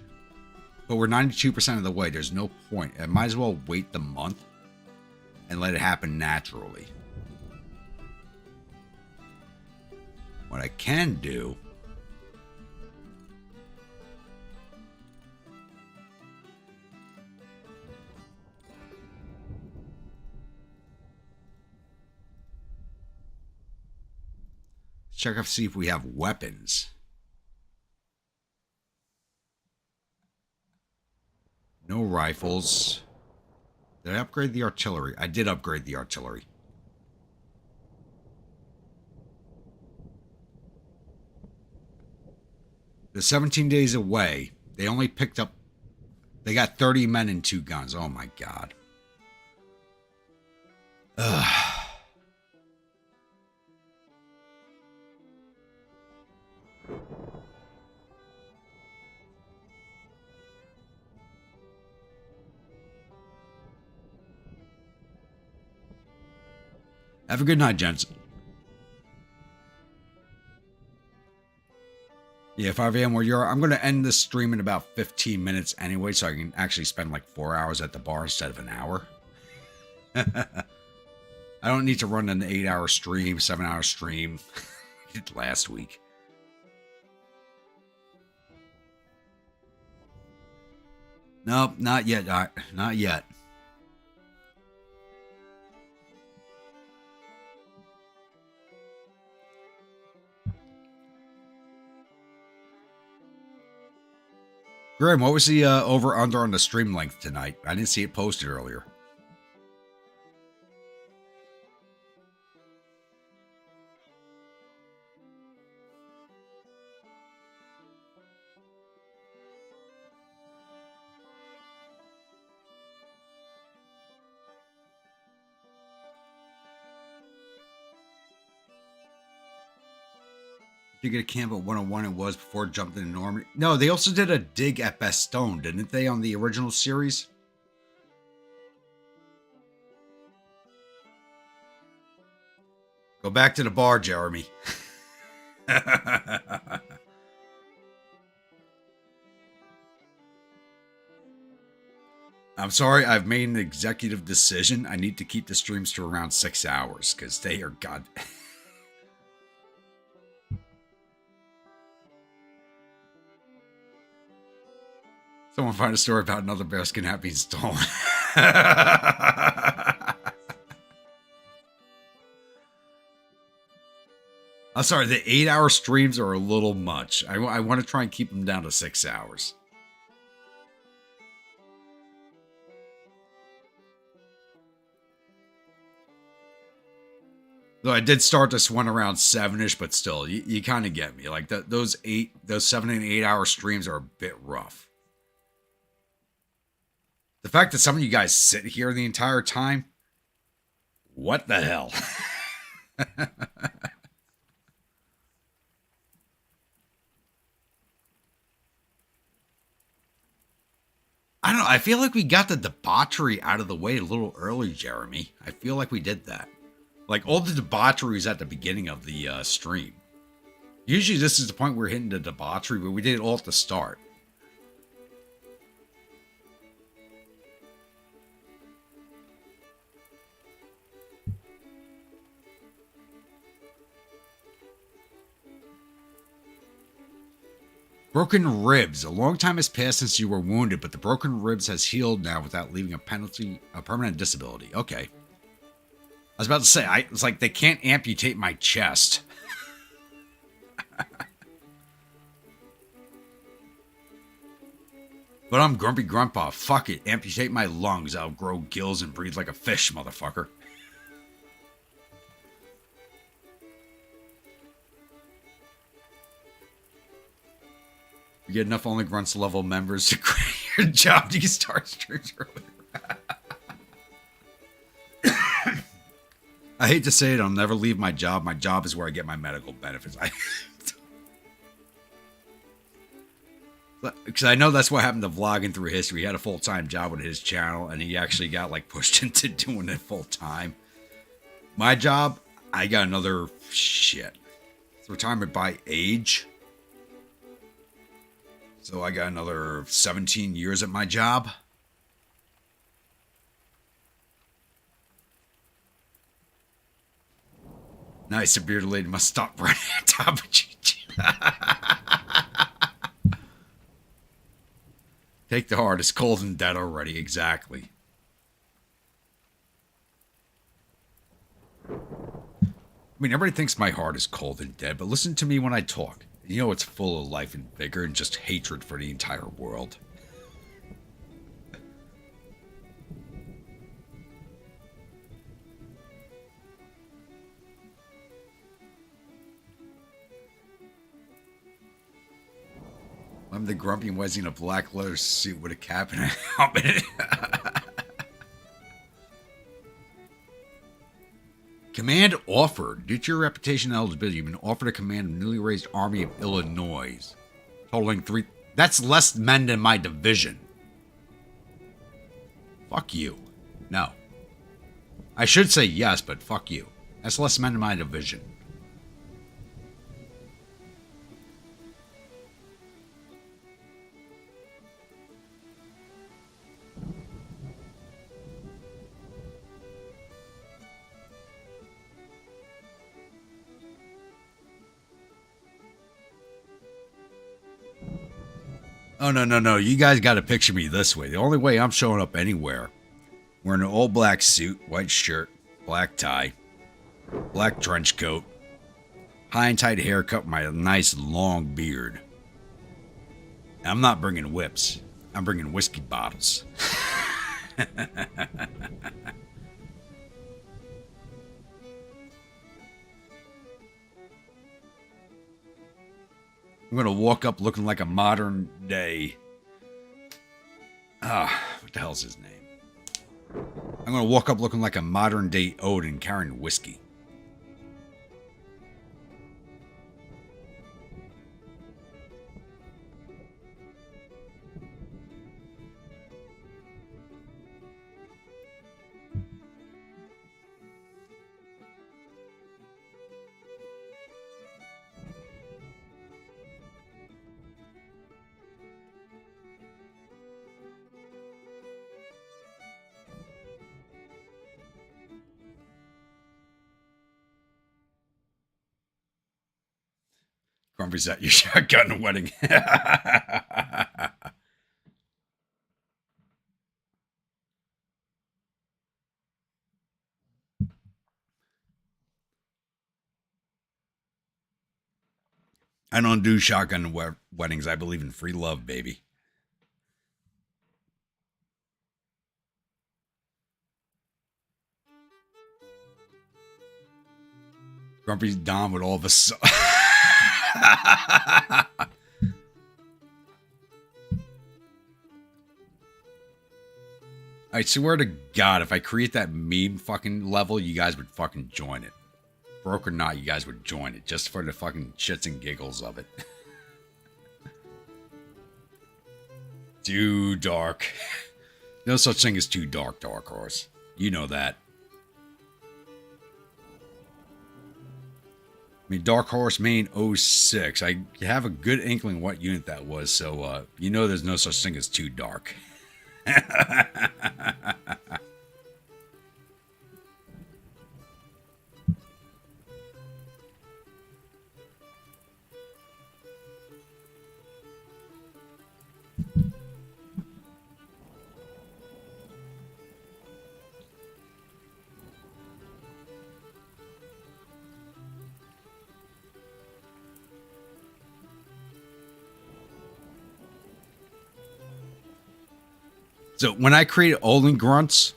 but we're 92% of the way. There's no point. I might as well wait the month and let it happen naturally. What I can do check up, see if we have weapons. No rifles. Did I upgrade the artillery? I did upgrade the artillery. The 17 days away, they only picked up, they got 30 men and 2 guns. Oh my God. Ugh. Have a good night, gents. Yeah, 5 a.m. where you're. I'm going to end this stream in about 15 minutes anyway, so I can actually spend like 4 hours at the bar instead of an hour. I don't need to run an 8-hour stream, 7-hour stream last week. Nope, not yet. Not yet. Grim, what was the over-under on the stream length tonight? I didn't see it posted earlier. You get a camp at 101 it was before it jumped into Normandy. No, they also did a dig at Bastogne, didn't they, on the original series? Go back to the bar, Jeremy. I'm sorry, I've made an executive decision. I need to keep the streams to around 6 hours, because they are god... Someone find a story about another bearskin hat being stolen. I'm sorry, the 8-hour streams are a little much. I want to try and keep them down to 6 hours. Though I did start this one around 7-ish, but still, you kind of get me. Like those 7 and 8 hour streams are a bit rough. The fact that some of you guys sit here the entire time, what the hell? I don't know. I feel like we got the debauchery out of the way a little early, Jeremy. I feel like we did that. Like all the debauchery is at the beginning of the stream. Usually this is the point we're hitting the debauchery, but we did it all at the start. Broken ribs. A long time has passed since you were wounded, but the broken ribs has healed now without leaving a permanent disability. Okay. I was about to say, it's like they can't amputate my chest. But I'm Grumpy Grandpa. Fuck it. Amputate my lungs. I'll grow gills and breathe like a fish, motherfucker. You get enough Only Grunts level members to create your job. You can start streams earlier. I hate to say it, I'll never leave my job. My job is where I get my medical benefits. Because I know that's what happened to Vlogging Through History. He had a full-time job with his channel, and he actually got like pushed into doing it full-time. My job, I got another shit. It's retirement by age. So I got another 17 years at my job. Nice, a bearded lady must stop running on top of you. Take the heart, it's cold and dead already, exactly. I mean, everybody thinks my heart is cold and dead, but listen to me when I talk. You know it's full of life and vigor and just hatred for the entire world. I'm the grumpy Wesley in a black leather suit with a cap and a helmet. Command offered. Due to your reputation and eligibility, you've been offered a command of newly raised Army of Illinois. Totaling 3... That's less men than my division. Fuck you. No. I should say yes, but fuck you. That's less men than my division. Oh, no. You guys got to picture me this way. The only way I'm showing up anywhere, wearing an all black suit, white shirt, black tie, black trench coat, high and tight haircut, my nice long beard. I'm not bringing whips. I'm bringing whiskey bottles. I'm going to walk up looking like a modern day... what the hell's his name? I'm going to walk up looking like a modern day Odin carrying whiskey. Grumpy's at your shotgun wedding. I don't do shotgun weddings. I believe in free love, baby. Grumpy Don with all of us. I swear to God, if I create that meme fucking level, you guys would fucking join it. Broke or not, you guys would join it just for the fucking shits and giggles of it. Too dark. No such thing as too dark, Dark Horse. You know that. I mean, Dark Horse Main 06. I have a good inkling what unit that was, so you know there's no such thing as too dark. So when I create Olin Grunts,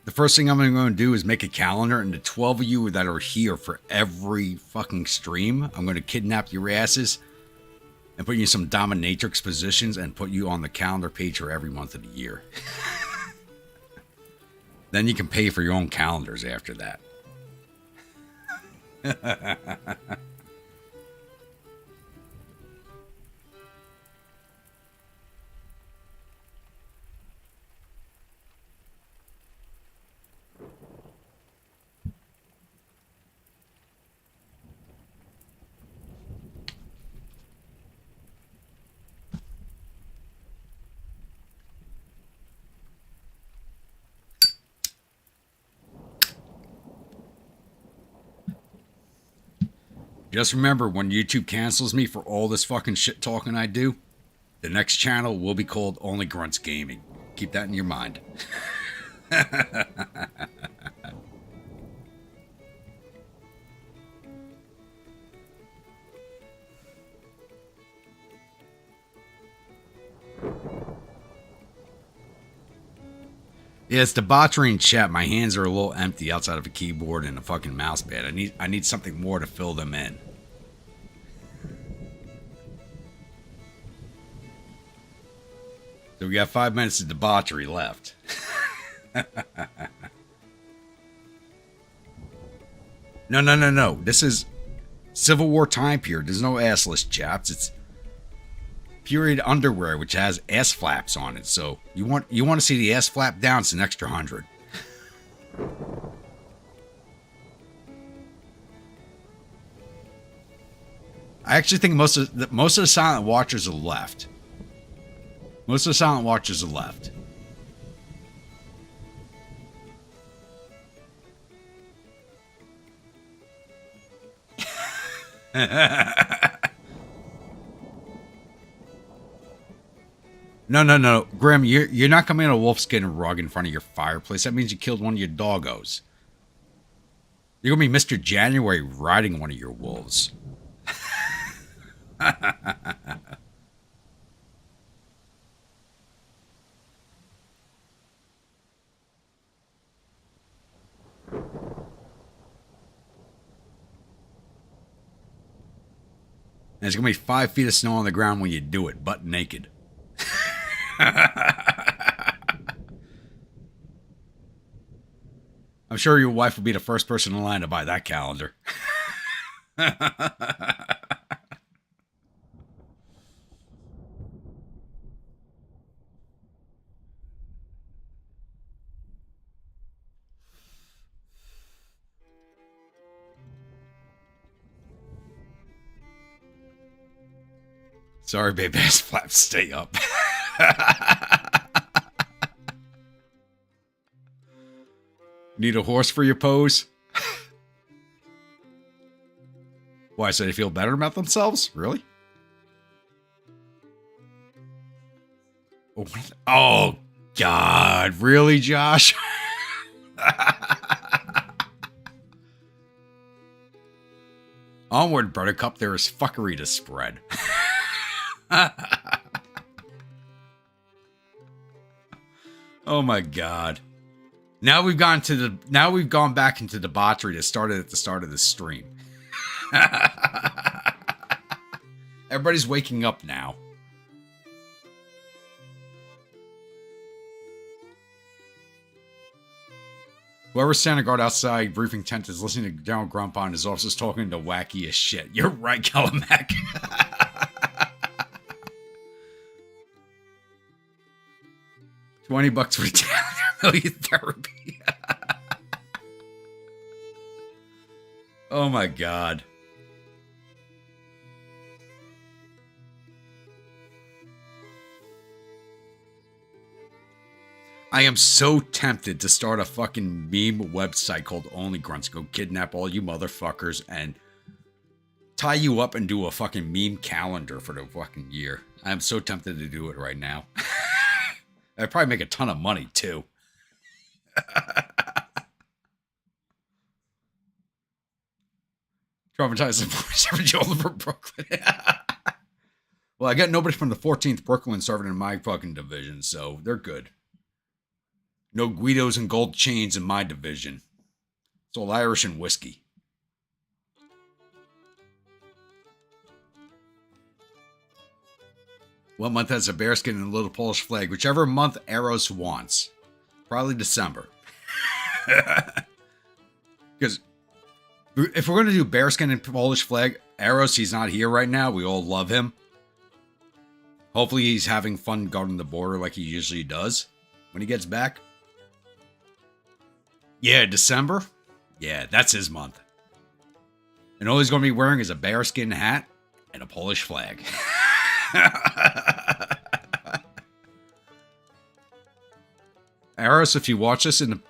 the first thing I'm going to do is make a calendar, and the 12 of you that are here for every fucking stream, I'm going to kidnap your asses and put you in some dominatrix positions and put you on the calendar page for every month of the year. Then you can pay for your own calendars after that. Just remember, when YouTube cancels me for all this fucking shit talking I do, the next channel will be called Only Grunts Gaming. Keep that in your mind. Yeah, it's debauchery in chat. My hands are a little empty outside of a keyboard and a fucking mouse pad. I need something more to fill them in. So we got 5 minutes of debauchery left. No. This is Civil War time period. There's no assless chaps. It's period underwear, which has ass flaps on it. So you want to see the ass flap down, it's an extra 100. I actually think most of the silent watchers are left. Most of the silent watchers are left. No. Grim, you're not coming in a wolfskin rug in front of your fireplace. That means you killed one of your doggos. You're going to be Mr. January riding one of your wolves. And there's going to be 5 feet of snow on the ground when you do it, butt naked. I'm sure your wife will be the first person in line to buy that calendar. Sorry, babe, ass flaps, stay up. Need a horse for your pose? Why, so they feel better about themselves? Really? Oh, God. Really, Josh? Onward, Buttercup, there is fuckery to spread. Oh my god. Now we've gone back into debauchery that started at the start of the stream. Everybody's waking up now. Whoever's standing guard outside briefing tent is listening to General Grump on his officers talking to wacky as shit. You're right, Kelamac. $20 for million therapy. Oh my god. I am so tempted to start a fucking meme website called Only Grunts. Go kidnap all you motherfuckers and tie you up and do a fucking meme calendar for the fucking year. I am so tempted to do it right now. I'd probably make a ton of money too. Traumatized from Oliver, Brooklyn. Well, I got nobody from the 14th Brooklyn serving in my fucking division, so they're good. No Guidos and gold chains in my division. It's all Irish and whiskey. What month has a bearskin and a little Polish flag? Whichever month Eros wants. Probably December. Because if we're going to do bearskin and Polish flag, Eros, he's not here right now. We all love him. Hopefully he's having fun guarding the border like he usually does when he gets back. Yeah, December? Yeah, that's his month. And all he's going to be wearing is a bearskin hat and a Polish flag. Eros, if you watch this in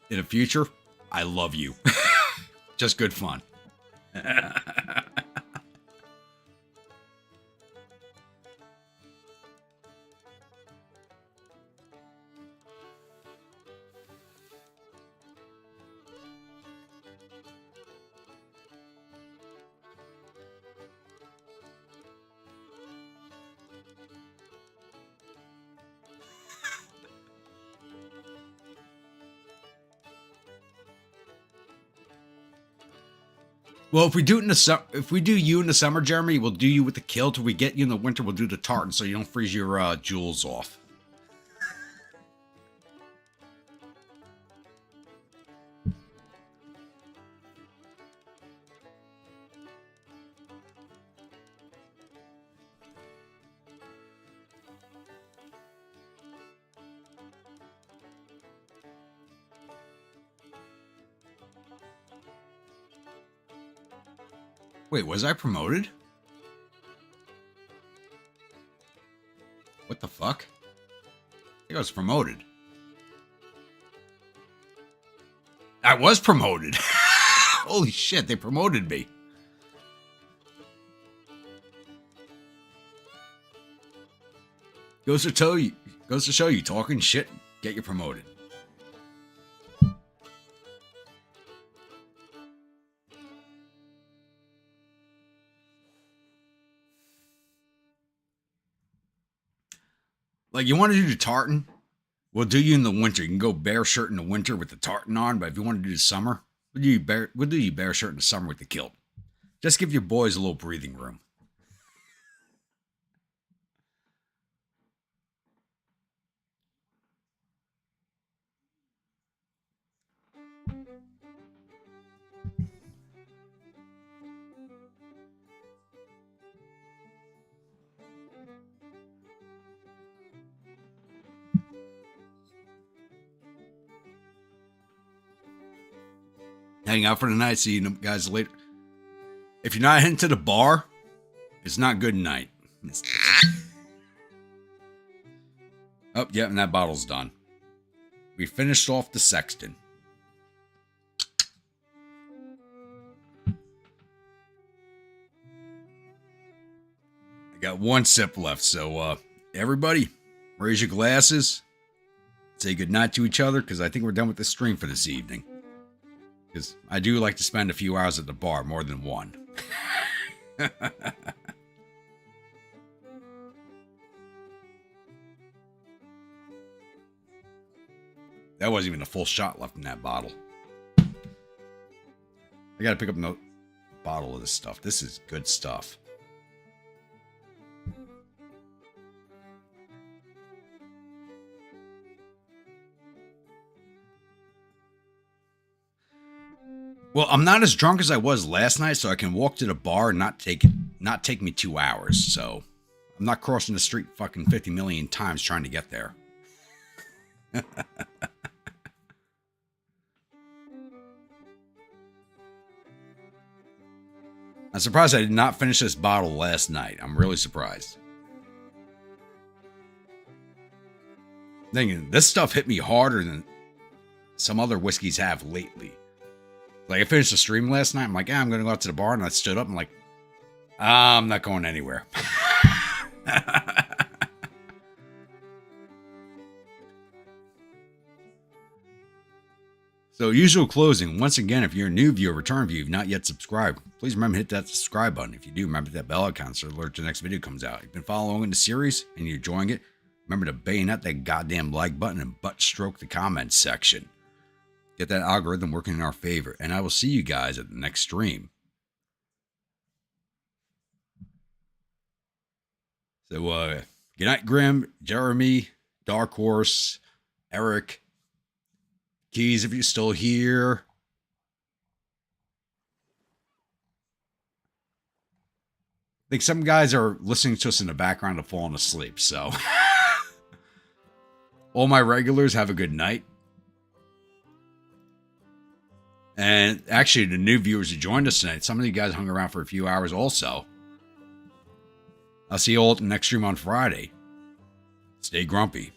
the future, I love you. Just good fun. Well, if we do you in the summer, Jeremy, we'll do you with the kill. Till we get you in the winter, we'll do the tartan so you don't freeze your jewels off. Wait, was I promoted? What the fuck? I think I was promoted. I was promoted. Holy shit, they promoted me. Goes to show you talking shit, get you promoted. Like, you want to do the tartan? We'll do you in the winter. You can go bare shirt in the winter with the tartan on, but if you want to do the summer, we'll do you bare shirt in the summer with the kilt. Just give your boys a little breathing room. Hang out for the night. See you guys later. If you're not heading to the bar, it's not good night. Oh, yeah, and that bottle's done. We finished off the sexton. I got one sip left, so everybody, raise your glasses. Say goodnight to each other, because I think we're done with the stream for this evening. Because I do like to spend a few hours at the bar, more than one. That wasn't even a full shot left in that bottle. I gotta pick up a bottle of this stuff. This is good stuff. Well, I'm not as drunk as I was last night, so I can walk to the bar and not take me 2 hours. So I'm not crossing the street fucking 50 million times trying to get there. I'm surprised I did not finish this bottle last night. I'm really surprised. Thinking this stuff hit me harder than some other whiskeys have lately. Like, I finished the stream last night. I'm like, I'm going to go out to the bar. And I stood up. I'm like, I'm not going anywhere. So, usual closing. Once again, if you're a new viewer, return viewer, you've not yet subscribed, please remember to hit that subscribe button. If you do, remember that bell icon so alert the next video comes out. If you've been following the series and you're enjoying it, remember to bayonet that goddamn like button and butt stroke the comments section. Get that algorithm working in our favor. And I will see you guys at the next stream. So, good night, Grim, Jeremy, Dark Horse, Eric, Keys, if you're still here. I think some guys are listening to us in the background and falling asleep, so. All my regulars, have a good night. And actually, the new viewers who joined us tonight, some of you guys hung around for a few hours also. I'll see you all at the next stream on Friday. Stay grumpy.